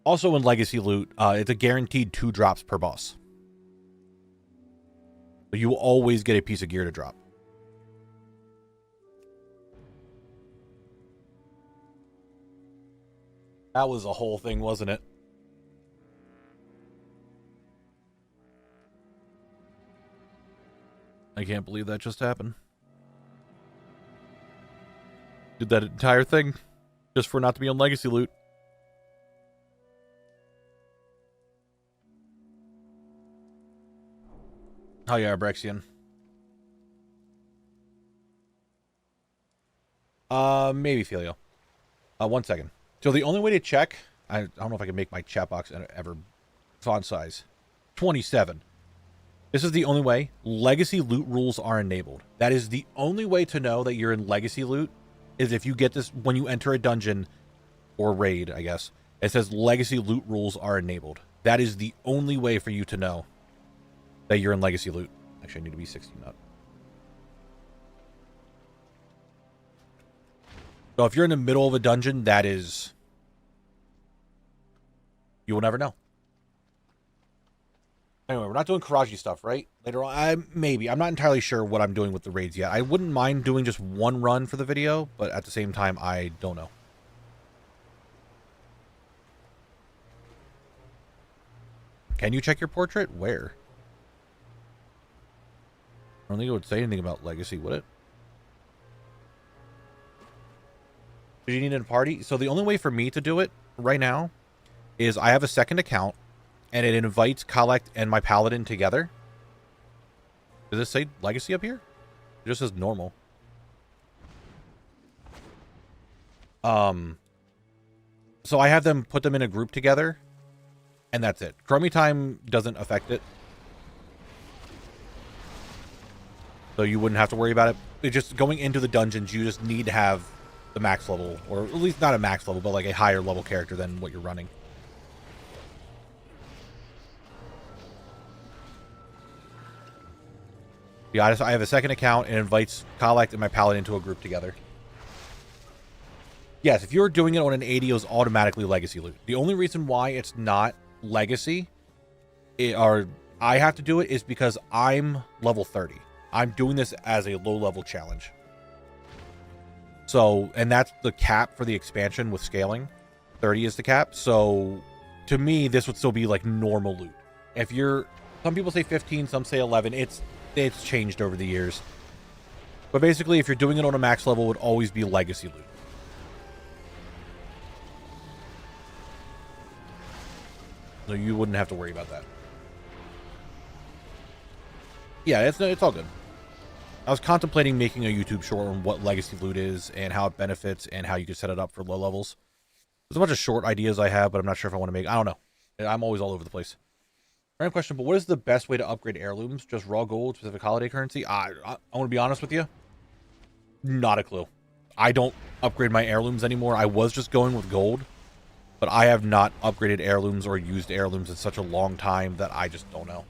Also in Legacy loot, it's a guaranteed 2 drops per boss. So you will always get a piece of gear to drop. That was a whole thing, wasn't it? I can't believe that just happened. Did that entire thing just for not to be on legacy loot. Oh yeah, Brexian. Maybe Filio. 1 second. So the only way to check, I don't know if I can make my chat box ever font size. 27. This is the only way. Legacy loot rules are enabled. That is the only way to know that you're in legacy loot, is if you get this when you enter a dungeon or raid, I guess. It says legacy loot rules are enabled. That is the only way for you to know that you're in legacy loot. Actually, I need to be 16 up. So if you're in the middle of a dungeon, that is... you will never know. Anyway, we're not doing Karaji stuff, right? Later on, maybe. I'm not entirely sure what I'm doing with the raids yet. I wouldn't mind doing just one run for the video, but at the same time, I don't know. Can you check your portrait? Where? I don't think it would say anything about legacy, would it? Do you need a party? So the only way for me to do it right now is I have a second account, and it invites Collect and my Paladin together. Does it say legacy up here? It just says normal. So I have them put them in a group together, and that's it. Chromie time doesn't affect it. So you wouldn't have to worry about it. It's just going into the dungeons, you just need to have the max level, or at least not a max level, but like a higher level character than what you're running. Yeah, I have a second account, and it invites Collect and my Paladin into a group together. Yes, if you're doing it on an 80, it's automatically legacy loot. The only reason why it's not legacy, or I have to do it, is because I'm level 30. I'm doing this as a low-level challenge. So, and that's the cap for the expansion with scaling. 30 is the cap. So, to me, this would still be like normal loot. If you're, some people say 15, some say 11. It's changed over the years. But basically, if you're doing it on a max level, it would always be legacy loot. So you wouldn't have to worry about that. Yeah, it's all good. I was contemplating making a YouTube short on what legacy loot is and how it benefits and how you can set it up for low levels. There's a bunch of short ideas I have, but I'm not sure if I want to make... I don't know. I'm always all over the place. Random question, but what is the best way to upgrade heirlooms? Just raw gold, specific holiday currency? I want to be honest with you. Not a clue. I don't upgrade my heirlooms anymore. I was just going with gold, but But I have not upgraded heirlooms or used heirlooms in such a long time that I just don't know.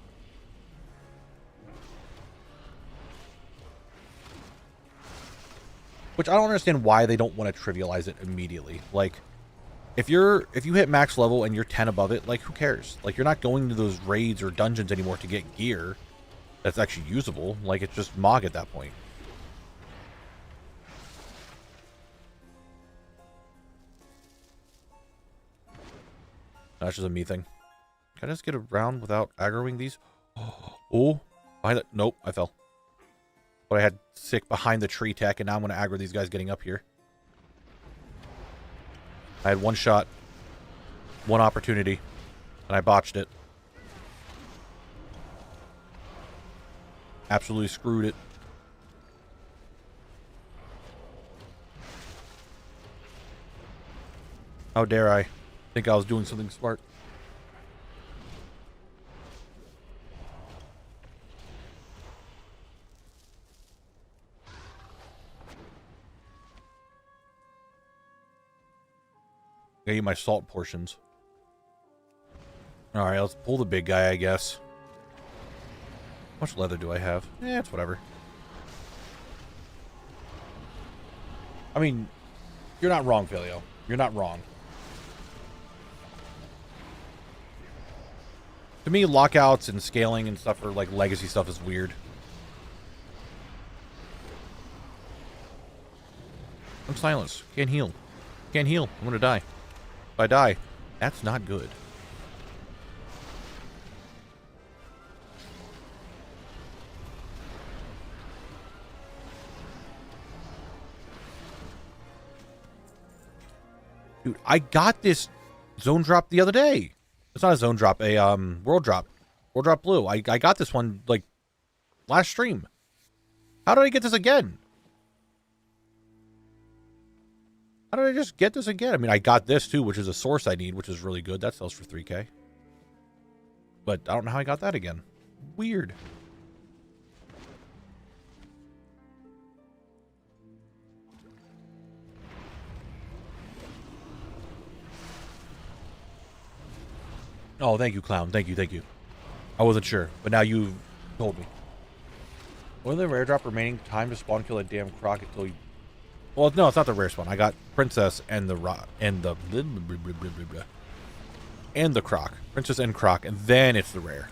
Which I don't understand why they don't want to trivialize it immediately. Like, if you hit max level and you're 10 above it, like, who cares? Like, you're not going to those raids or dungeons anymore to get gear that's actually usable. Like, it's just Mog at that point. That's just a me thing. Can I just get around without aggroing these? Oh, behind it. Nope, I fell. But I had sick behind the tree tech, and now I'm going to aggro these guys getting up here. I had one shot, one opportunity, and I botched it. Absolutely screwed it. How dare I think I was doing something smart. I eat my salt portions. Alright, let's pull the big guy, I guess. How much leather do I have? Eh, it's whatever. I mean, you're not wrong, Filio. You're not wrong. To me, lockouts and scaling and stuff for, like, legacy stuff is weird. I'm silenced. Can't heal. Can't heal. I'm gonna die. If I die, that's not good. Dude, I got this zone drop the other day. It's not a zone drop, a world drop. World drop blue. I got this one, like, last stream. How did I get this again? How did I just get this again? I mean, I got this too, which is a source I need, which is really good. That sells for 3K. But I don't know how I got that again. Weird. Oh, thank you, Clown. Thank you, thank you. I wasn't sure, but now you told me. What are the rare drop remaining time to spawn kill a damn croc until you... Well, no, it's not the rare spawn. I got Princess and the and the Croc. Princess and Croc, and then it's the rare.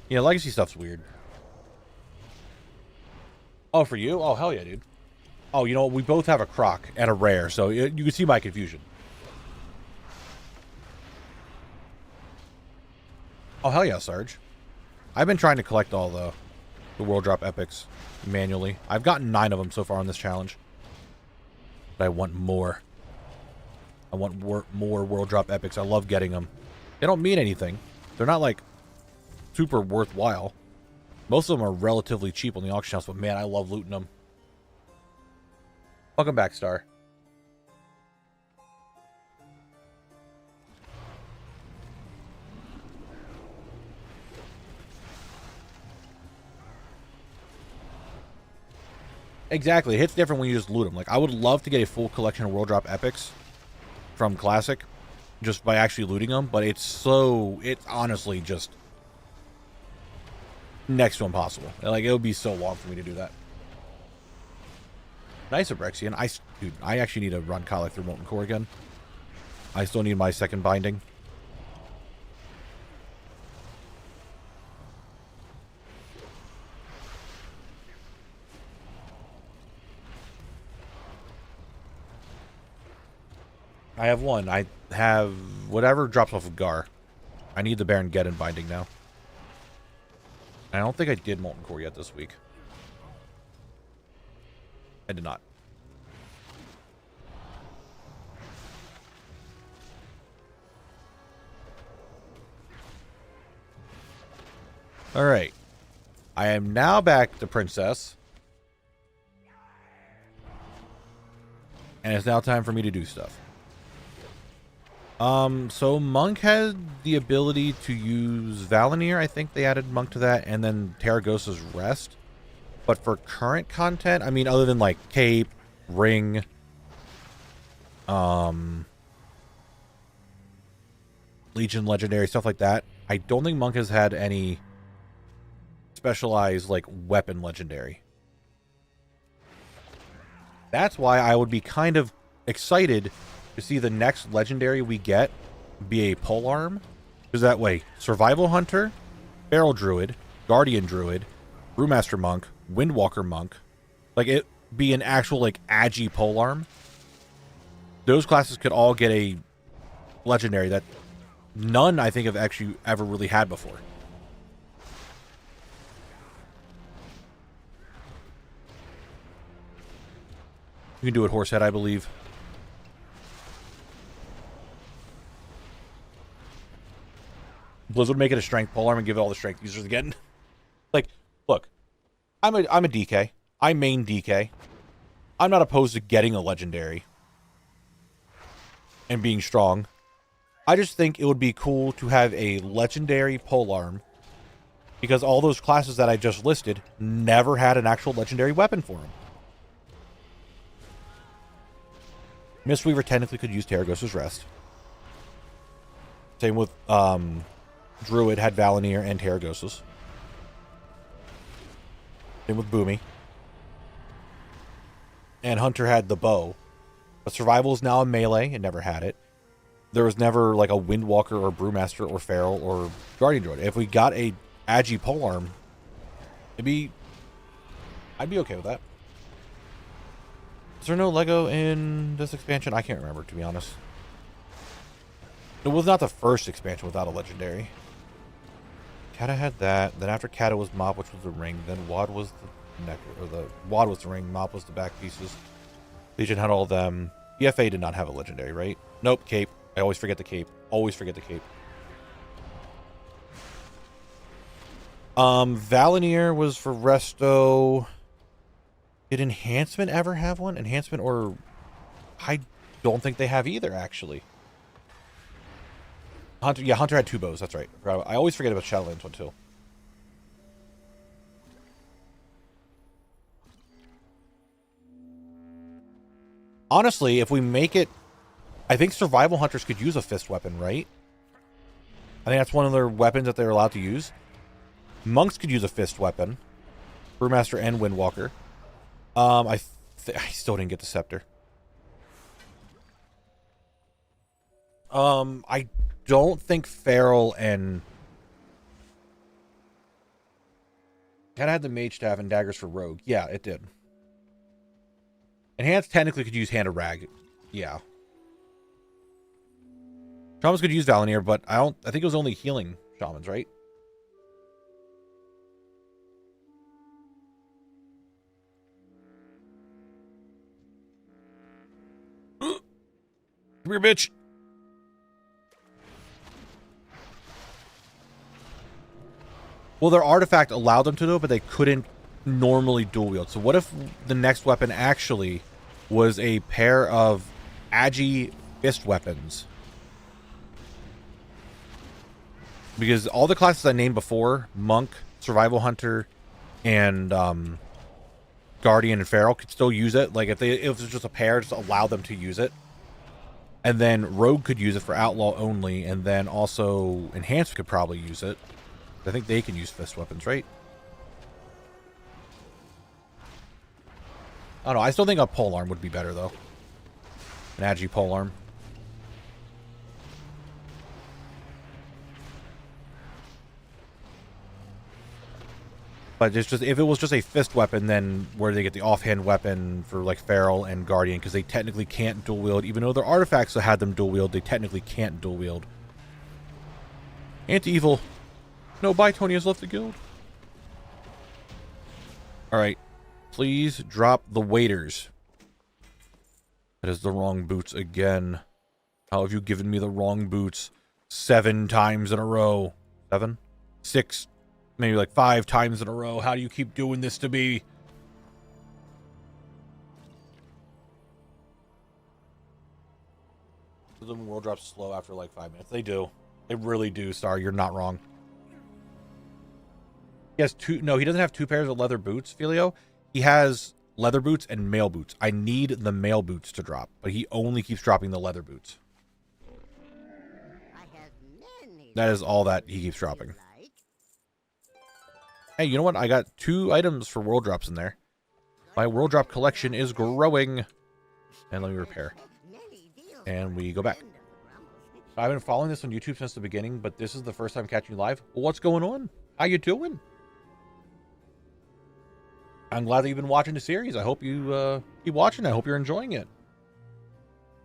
Yeah, legacy stuff's weird. Oh, for you? Oh, hell yeah, dude. Oh, you know what? We both have a Croc and a rare, so you can see my confusion. Oh, hell yeah, Sarge. I've been trying to collect all the world drop epics manually. I've gotten 9 of them so far on this challenge. But I want more. I want more world drop epics. I love getting them. They don't mean anything. They're not, like, super worthwhile. Most of them are relatively cheap on the auction house, but man, I love looting them. Welcome back, Star. Exactly. It hits different when you just loot them. Like, I would love to get a full collection of world drop epics from Classic just by actually looting them, but it's honestly just next to impossible. Like, it would be so long for me to do that. Nice, Abrexian. Dude, I actually need to run Colic through Molten Core again. I still need my second binding. I have one. I have whatever drops off of Gar. I need the Baron Geddon binding now. I don't think I did Molten Core yet this week. I did not. Alright. I am now back to Princess. And it's now time for me to do stuff. So Monk had the ability to use Valinir. I think they added Monk to that, and then Terragosa's Rest. But for current content, I mean, other than like Cape, Ring, Legion Legendary, stuff like that, I don't think Monk has had any specialized like weapon legendary. That's why I would be kind of excited to see the next legendary we get be a polearm, because that way Survival Hunter, Feral Druid, Guardian Druid, Brewmaster Monk, Windwalker Monk, like it be an actual like agi polearm. Those classes could all get a legendary that none I think have actually ever really had before. You can do it Horsehead, I believe. Blizzard would make it a strength polearm and give it all the strength users again. Like, look, I'm a DK. I main DK. I'm not opposed to getting a legendary and being strong. I just think it would be cool to have a legendary polearm, because all those classes that I just listed never had an actual legendary weapon for them. Mistweaver technically could use Terragosa's Rest. Same with Druid had Valinir and Terragosa's. Same with Boomy. And Hunter had the bow. But Survival is now a melee. It never had it. There was never like a Windwalker or Brewmaster or Feral or Guardian Druid. If we got a agi polearm, I'd be okay with that. Is there no Lego in this expansion? I can't remember, to be honest. It was not the first expansion without a legendary. Kata had that. Then after Kata was Mop, which was the ring. Then Wad was the neck, or the Wad was the ring. Mop was the back pieces. Legion had all of them. EFA did not have a legendary, right? Nope. Cape. I always forget the Cape. Always forget the Cape. Valinir was for Resto. Did Enhancement ever have one? Enhancement, or I don't think they have either, actually. Hunter, yeah, Hunter had 2 bows. That's right. I always forget about Shadowlands one too. Honestly, if we make it, I think Survival Hunters could use a fist weapon, right? I think that's one of their weapons that they're allowed to use. Monks could use a fist weapon. Brewmaster and Windwalker. I still didn't get the Scepter. I don't think Feral and Cat had the Mage Staff and daggers for Rogue. Yeah, it did. Enhanced technically could use Hand of Rag. Yeah. Shamans could use Valinir, but I think it was only healing shamans, right? Come here, bitch. Well, their artifact allowed them to do it, but they couldn't normally dual wield. So what if the next weapon actually was a pair of agi fist weapons? Because all the classes I named before, Monk, Survival Hunter, and Guardian and Feral, could still use it. Like if it was just a pair, just allow them to use it. And then Rogue could use it for Outlaw only, and then also Enhanced could probably use it. I think they can use fist weapons, right? I don't know. I still think a polearm would be better, though. An agi polearm. But it's just, if it was just a fist weapon, then where do they get the offhand weapon for like Feral and Guardian? Because they technically can't dual wield. Even though their artifacts that had them dual wield, they technically can't dual wield. Anti-evil. No, Tony has left the guild. Alright. Please drop the waiters. That is the wrong boots again. How have you given me the wrong boots 7 times in a row? 7? 6? Maybe like 5 times in a row. How do you keep doing this to me? Because the world drops slow after like 5 minutes. They do. They really do, Star. You're not wrong. He has two. No, he doesn't have 2 pairs of leather boots, Filio. He has leather boots and mail boots. I need the mail boots to drop, but he only keeps dropping the leather boots. That is all that he keeps dropping. Hey, you know what? I got 2 items for world drops in there. My world drop collection is growing. And let me repair. And we go back. I've been following this on YouTube since the beginning, but this is the first time catching you live. Well, what's going on? How you doing? I'm glad that you've been watching the series. I hope you keep watching. I hope you're enjoying it.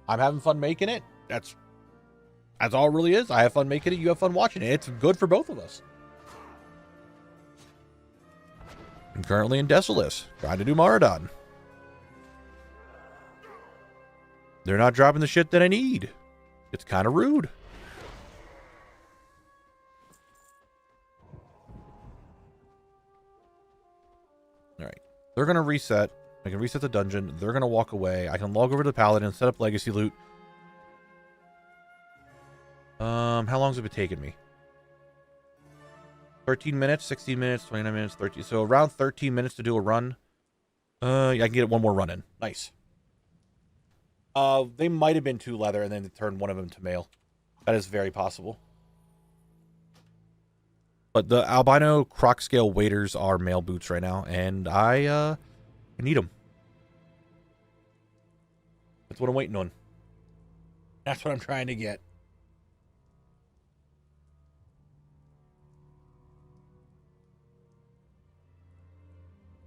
I'm having fun making it. That's all it really is. I have fun making it. You have fun watching it. It's good for both of us. I'm currently in Desolace, trying to do Maraudon. They're not dropping the shit that I need. It's kind of rude. Alright. They're going to reset. I can reset the dungeon. They're going to walk away. I can log over to the Paladin, set up legacy loot. How long has it been taking me? 13 minutes, 16 minutes, 29 minutes, 30. So around 13 minutes to do a run. I can get 1 more run in. Nice. They might have been 2 leather and then turn one of them to mail. That is very possible. But the albino croc scale waders are mail boots right now, and I need them. That's what I'm waiting on. That's what I'm trying to get.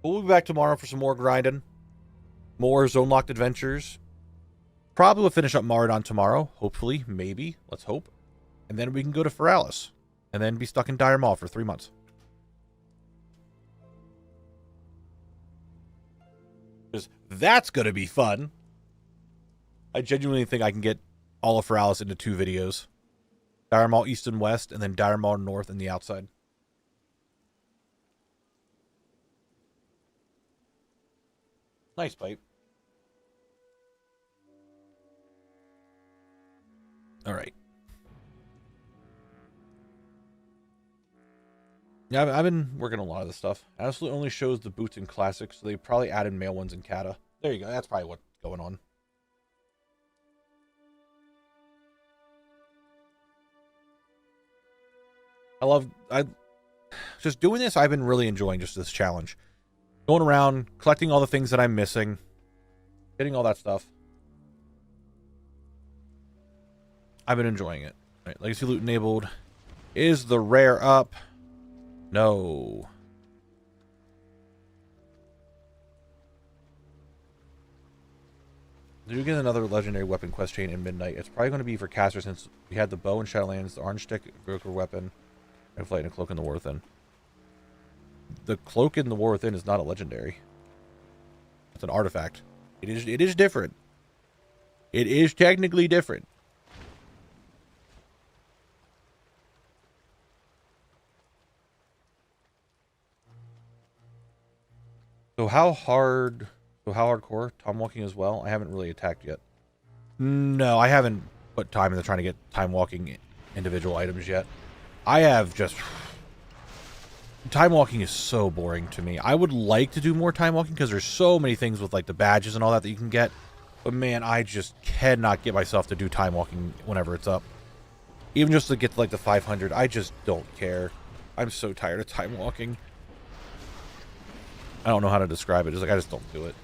We'll be back tomorrow for some more grinding. More zone locked adventures. Probably will finish up Maraudon tomorrow. Hopefully. Maybe. Let's hope. And then we can go to Heirlooms. And then be stuck in Dire Maul for 3 months. Because that's going to be fun. I genuinely think I can get all of Heirlooms into 2 videos. Dire Maul East and West. And then Dire Maul North and the outside. Nice pipe. All right. Yeah, I've been working on a lot of this stuff. Absolutely only shows the boots in classics, so they probably added male ones in Kata. There you go. That's probably what's going on. I just doing this. I've been really enjoying just this challenge. Going around, collecting all the things that I'm missing, getting all that stuff. I've been enjoying it. All right, legacy loot enabled. Is the rare up? No. Do you get another legendary weapon quest chain in Midnight? It's probably going to be for caster since we had the bow in Shadowlands, the orange stick, broker weapon, and flight and cloak in the War Within. The cloak in the War Within is not a legendary. It's an artifact. It is different. It is technically different. So how hardcore? Time walking as well? I haven't really attacked yet. No, I haven't put time into trying to get time walking individual items yet. I have just... Time walking is so boring to me. I would like to do more time walking because there's so many things with like the badges and all that you can get. But man, I just cannot get myself to do time walking whenever it's up. Even just to get to like the 500, I just don't care. I'm so tired of time walking. I don't know how to describe it. It's like I just don't do it.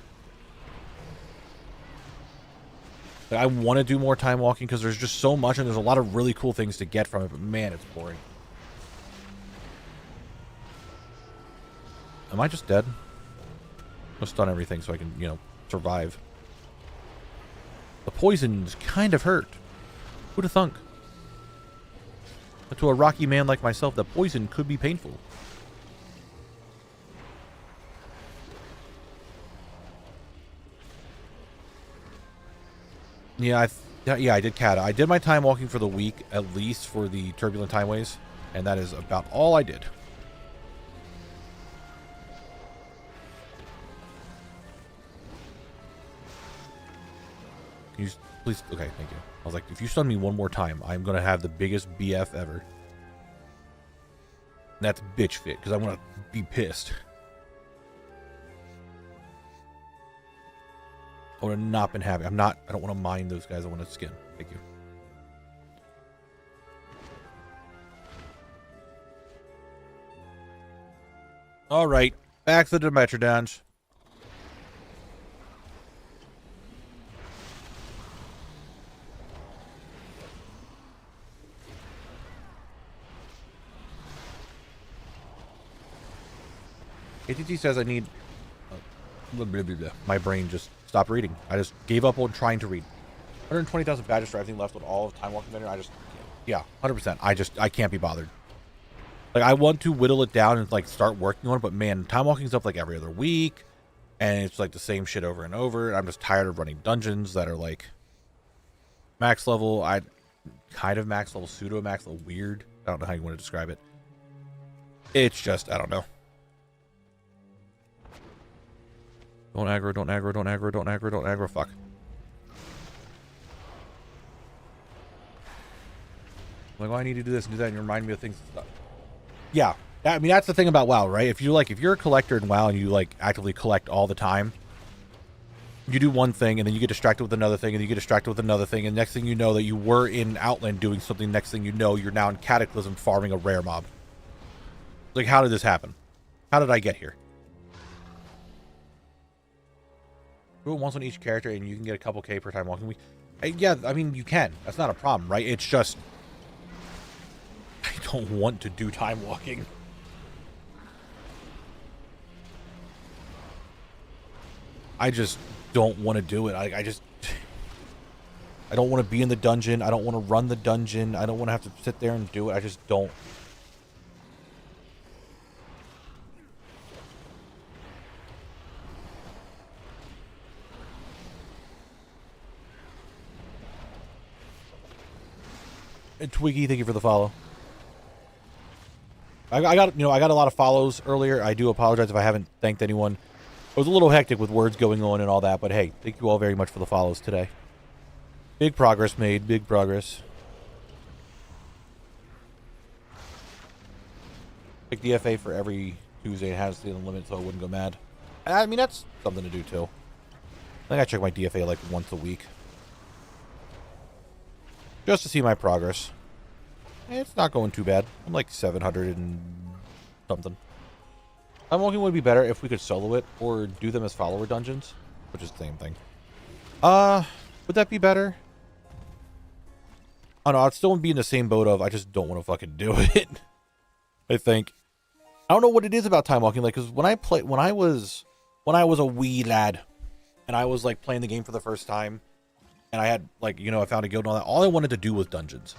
Like, I want to do more time walking because there's just so much and there's a lot of really cool things to get from it. But man, it's boring. Am I just dead? I'll stun everything so I can, you know, survive. The poison's kind of hurt. Who'd have thunk? But to a rocky man like myself, the poison could be painful. Yeah, I did Kata. I did my time walking for the week, at least for the Turbulent Timeways, and that is about all I did. Please. Okay, thank you. I was like, if you stun me one more time, I'm going to have the biggest BF ever. And that's bitch fit, because I want to be pissed. I would have not been happy. I don't want to mind those guys. I want to skin. Thank you. All right. Back to the Metrodons. ATT says I need... blah, blah, blah, blah. My brain just stopped reading. I just gave up on trying to read. 120,000 badges for everything left with all of Time Walking Vendor. Yeah, 100%. I can't be bothered. Like, I want to whittle it down and, like, start working on it, but, man, Time Walking's up, like, every other week, and it's, like, the same shit over and over. I'm just tired of running dungeons that are, like, max level. Kind of max level, pseudo max level, weird. I don't know how you want to describe it. It's just, I don't know. Don't aggro, don't aggro, don't aggro, don't aggro, don't aggro. Fuck. Like, oh, I need to do this and do that, and you remind me of things and stuff. Yeah. I mean, that's the thing about WoW, right? If you're a collector in WoW and you, like, actively collect all the time, you do one thing, and then you get distracted with another thing, and you get distracted with another thing, and next thing you know that you were in Outland doing something, next thing you know, you're now in Cataclysm farming a rare mob. Like, how did this happen? How did I get here? Do it once on each character, and you can get a couple K per time walking week. Yeah, I mean, you can. That's not a problem, right? It's just... I don't want to do time walking. I just don't want to do it. I don't want to be in the dungeon. I don't want to run the dungeon. I don't want to have to sit there and do it. I just don't. And Twiggy, thank you for the follow. I got a lot of follows earlier. I do apologize if I haven't thanked anyone. It was a little hectic with words going on and all that, but hey, thank you all very much for the follows today. Big progress made, big progress. Pick DFA for every Tuesday. It has the limit, so I wouldn't go mad. I mean, that's something to do too. I think I check my DFA like once a week. Just to see my progress. It's not going too bad. I'm like 700 and something. I'm walking would be better if we could solo it or do them as follower dungeons, which is the same thing. Would that be better? I don't know. I'd still be in the same boat of I just don't want to fucking do it. I think. I don't know what it is about time walking. Like, because when I was a wee lad, and I was like playing the game for the first time, and I had like I found a guild and all that. All I wanted to do was dungeons.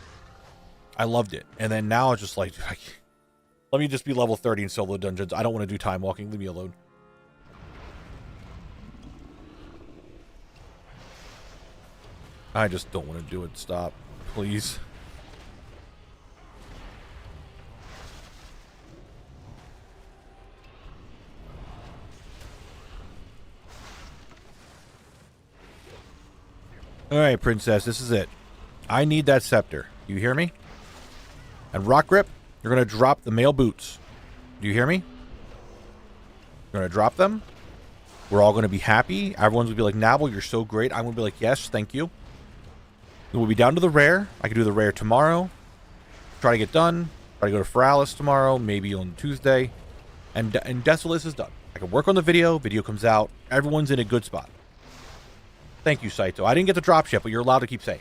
I loved it. And then now it's just like, let me just be level 30 in solo dungeons. I don't want to do time walking. Leave me alone. I just don't want to do it. Stop. Please. Alright, princess. This is it. I need that scepter. You hear me? And Rock Grip, you're going to drop the male boots. Do you hear me? You're going to drop them. We're all going to be happy. Everyone's going to be like, Knabble, you're so great. I'm going to be like, yes, thank you. Then we'll be down to the rare. I can do the rare tomorrow. Try to get done. Try to go to Feralis tomorrow. Maybe on Tuesday. And Desolus is done. I can work on the video. Video comes out. Everyone's in a good spot. Thank you, Saito. I didn't get the drops yet, but you're allowed to keep saying.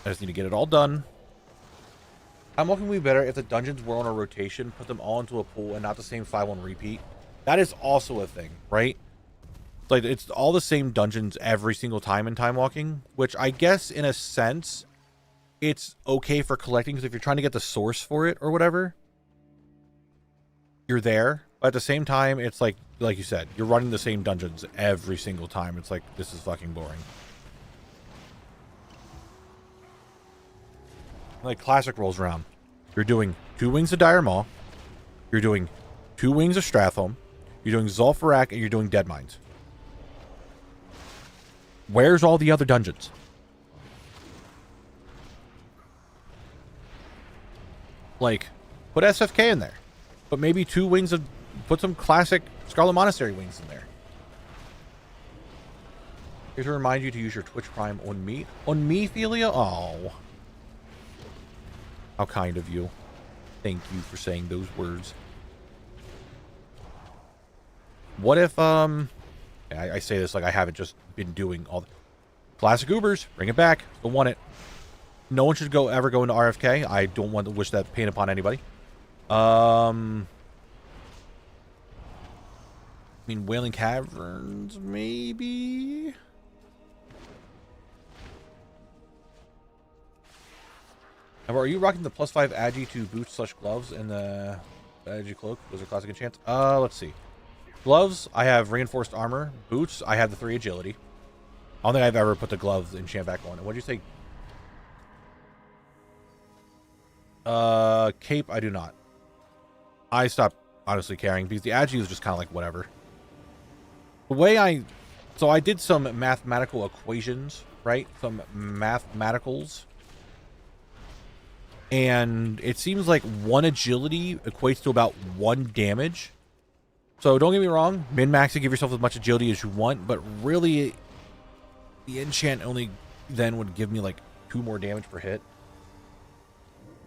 I just need to get it all done. I'm looking way better if the dungeons were on a rotation, put them all into a pool and not the same 5-1 repeat. That is also a thing, right? Like, it's all the same dungeons every single time in time walking, which I guess in a sense it's okay for collecting, because if you're trying to get the source for it or whatever, you're there. But at the same time, it's like you said, you're running the same dungeons every single time. It's like, this is fucking boring. Like Classic rolls around. You're doing 2 wings of Dire Maw. You're doing 2 wings of Stratholme. You're doing Zul'Farrak, and you're doing Dead Mines. Where's all the other dungeons? Like, put SFK in there. But maybe 2 wings of... Put some classic Scarlet Monastery wings in there. Here's to remind you to use your Twitch Prime on me. On me, Felia? Oh. How kind of you. Thank you for saying those words. What if, I say this like I haven't just been doing all the... Classic Ubers, bring it back. Don't want it. No one should ever go into RFK. I don't want to wish that pain upon anybody. I mean, Wailing Caverns, maybe? Now, are you rocking the +5 Agi to boots / gloves and the Agi cloak? Those are classic enchants. Let's see. Gloves, I have reinforced armor. Boots, I have the 3 agility. I don't think I've ever put the gloves enchant back on. What did you say? Cape, I do not. I stopped honestly caring because the Agi was just kind of like whatever. The way so I did some mathematical equations, right? Some mathematicals. And it seems like 1 agility equates to about 1 damage. So don't get me wrong, min-max to give yourself as much agility as you want, but really the enchant only then would give me like 2 more damage per hit.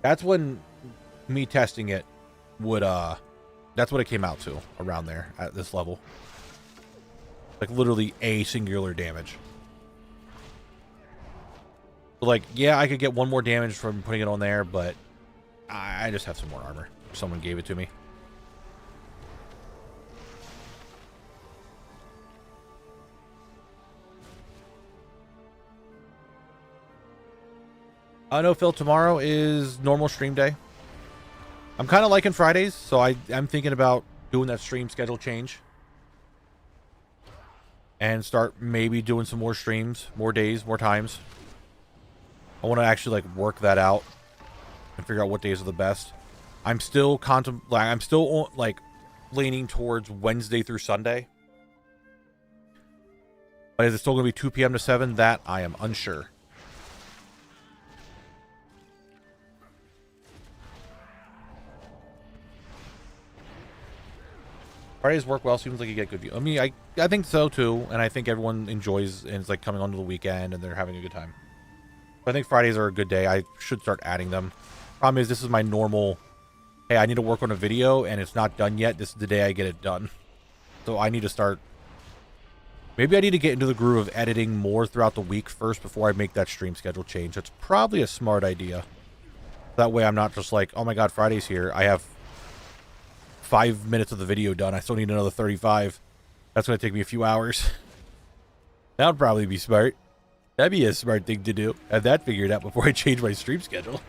That's when me testing it would that's what it came out to around there at this level. Like literally a singular damage. So like, yeah, I could get 1 more damage from putting it on there, but I just have some more armor. Someone gave it to me. No, Phil, tomorrow is normal stream day. I'm kind of liking Fridays, so I'm thinking about doing that stream schedule change. And start maybe doing some more streams, more days, more times. I want to actually like work that out and figure out what days are the best. I'm still like leaning towards Wednesday through Sunday. But is it still going to be 2 p.m. to 7? That I am unsure. Fridays work well. Seems like you get good view. I mean, I think so too, and I think everyone enjoys and it's like coming onto the weekend and they're having a good time. But I think Fridays are a good day. I should start adding them. Problem is, this is my normal. Hey, I need to work on a video and it's not done yet. This is the day I get it done. So I need to start. Maybe I need to get into the groove of editing more throughout the week first before I make that stream schedule change. That's probably a smart idea. That way I'm not just like, oh my god, Friday's here. I have 5 minutes of the video done. I still need another 35. That's going to take me a few hours. That would probably be smart. That'd be a smart thing to do. Have that figured out before I change my stream schedule.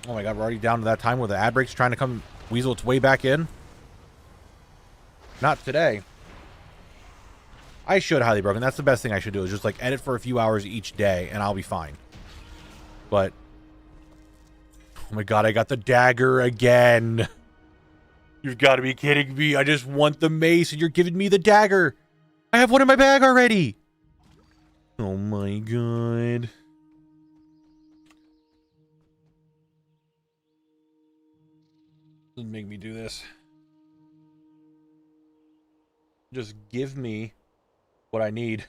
Oh my god, we're already down to that time where the ad break's trying to come weasel its way back in. Not today. I should highly broken. That's the best thing I should do is just like edit for a few hours each day and I'll be fine. But oh my god, I got the dagger again. You've got to be kidding me. I just want the mace and you're giving me the dagger. I have one in my bag already. Oh my god. Doesn't make me do this. Just give me what I need.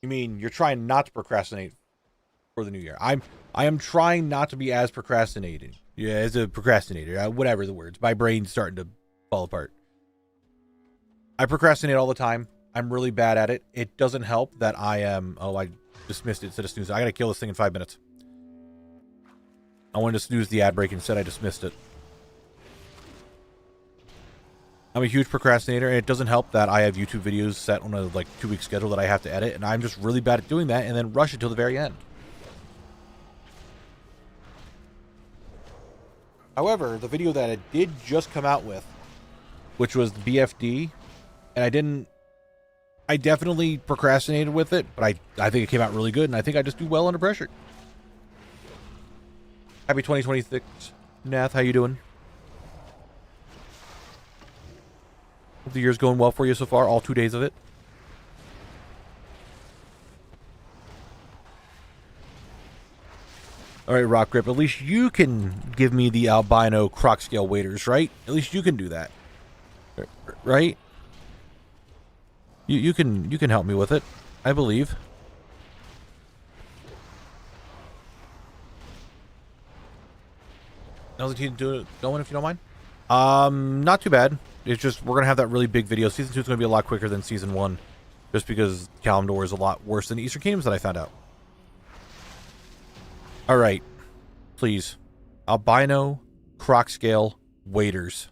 You mean you're trying not to procrastinate for the new year? I am trying not to be as procrastinating. Yeah, as a procrastinator, whatever the words. My brain's starting to fall apart. I procrastinate all the time. I'm really bad at it. It doesn't help that I am. Oh, I dismissed it instead of snoozing. I gotta kill this thing in 5 minutes. I wanted to snooze the ad break, instead I dismissed it. I'm a huge procrastinator, and it doesn't help that I have YouTube videos set on a like 2-week schedule that I have to edit, and I'm just really bad at doing that, and then rush it till the very end. However, the video that it did just come out with, which was the BFD, and I definitely procrastinated with it, but I think it came out really good, and I think I just do well under pressure. Happy 2026, Nath. How you doing? Hope the year's going well for you so far, all 2 days of it. All right, Rock Grip, at least you can give me the albino croc scale waders, right? At least you can do that. Right? You can help me with it, I believe. How's the team going, if you don't mind? Not too bad. It's just we're gonna have that really big video. Season 2 is gonna be a lot quicker than Season 1, just because Kalimdor is a lot worse than the Eastern Kingdoms that I found out. All right, please, albino croc scale waders.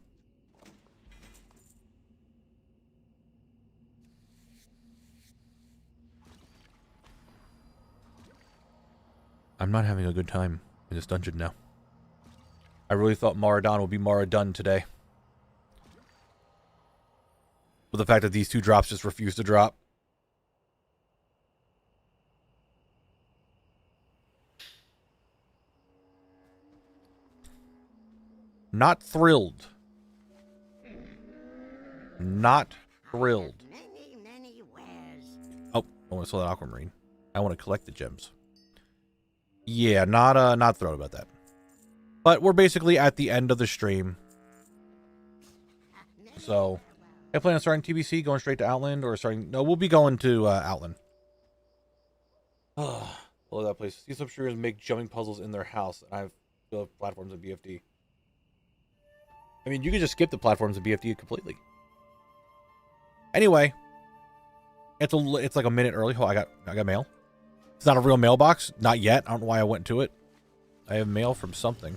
I'm not having a good time in this dungeon now. I really thought Maraudon would be Maraudone today. But the fact that these two drops just refuse to drop. Not thrilled. Not thrilled. Many wares. Oh, I want to sell that aquamarine. I want to collect the gems. Yeah, not thrilled about that. But we're basically at the end of the stream. So, I plan on starting TBC, going straight to Outland, or starting... No, we'll be going to Outland. Oh, love that place. See some streamers make jumping puzzles in their house, and I've built platforms in BFD. I mean, you could just skip the platforms in BFD completely. Anyway, it's like a minute early. Oh, I got mail. It's not a real mailbox. Not yet. I don't know why I went to it. I have mail from something.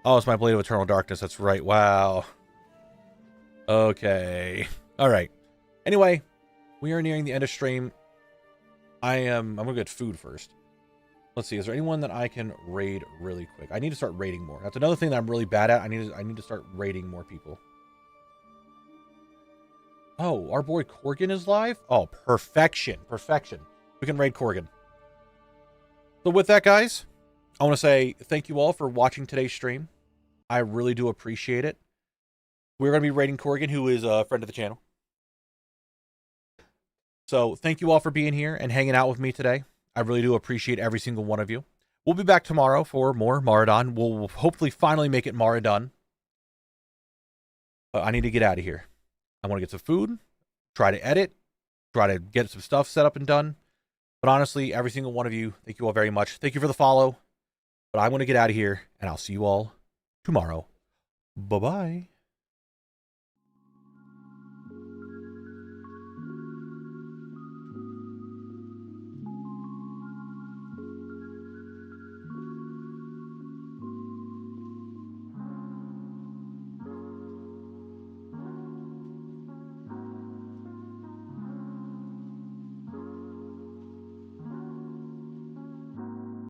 Oh, it's my Blade of Eternal Darkness. That's right. Wow. Okay. All right. Anyway, we are nearing the end of stream. I'm going to get food first. Let's see. Is there anyone that I can raid really quick? I need to start raiding more. That's another thing that I'm really bad at. I need to start raiding more people. Oh, our boy Corgan is live? Oh, perfection. Perfection. We can raid Corgan. So with that, guys, I want to say thank you all for watching today's stream. I really do appreciate it. We're going to be raiding Corgan, who is a friend of the channel. So thank you all for being here and hanging out with me today. I really do appreciate every single one of you. We'll be back tomorrow for more Maraudon. We'll hopefully finally make it Maraudon. I need to get out of here. I want to get some food, try to edit, try to get some stuff set up and done. But honestly, every single one of you, thank you all very much. Thank you for the follow. But I'm going to get out of here, and I'll see you all tomorrow. Bye-bye.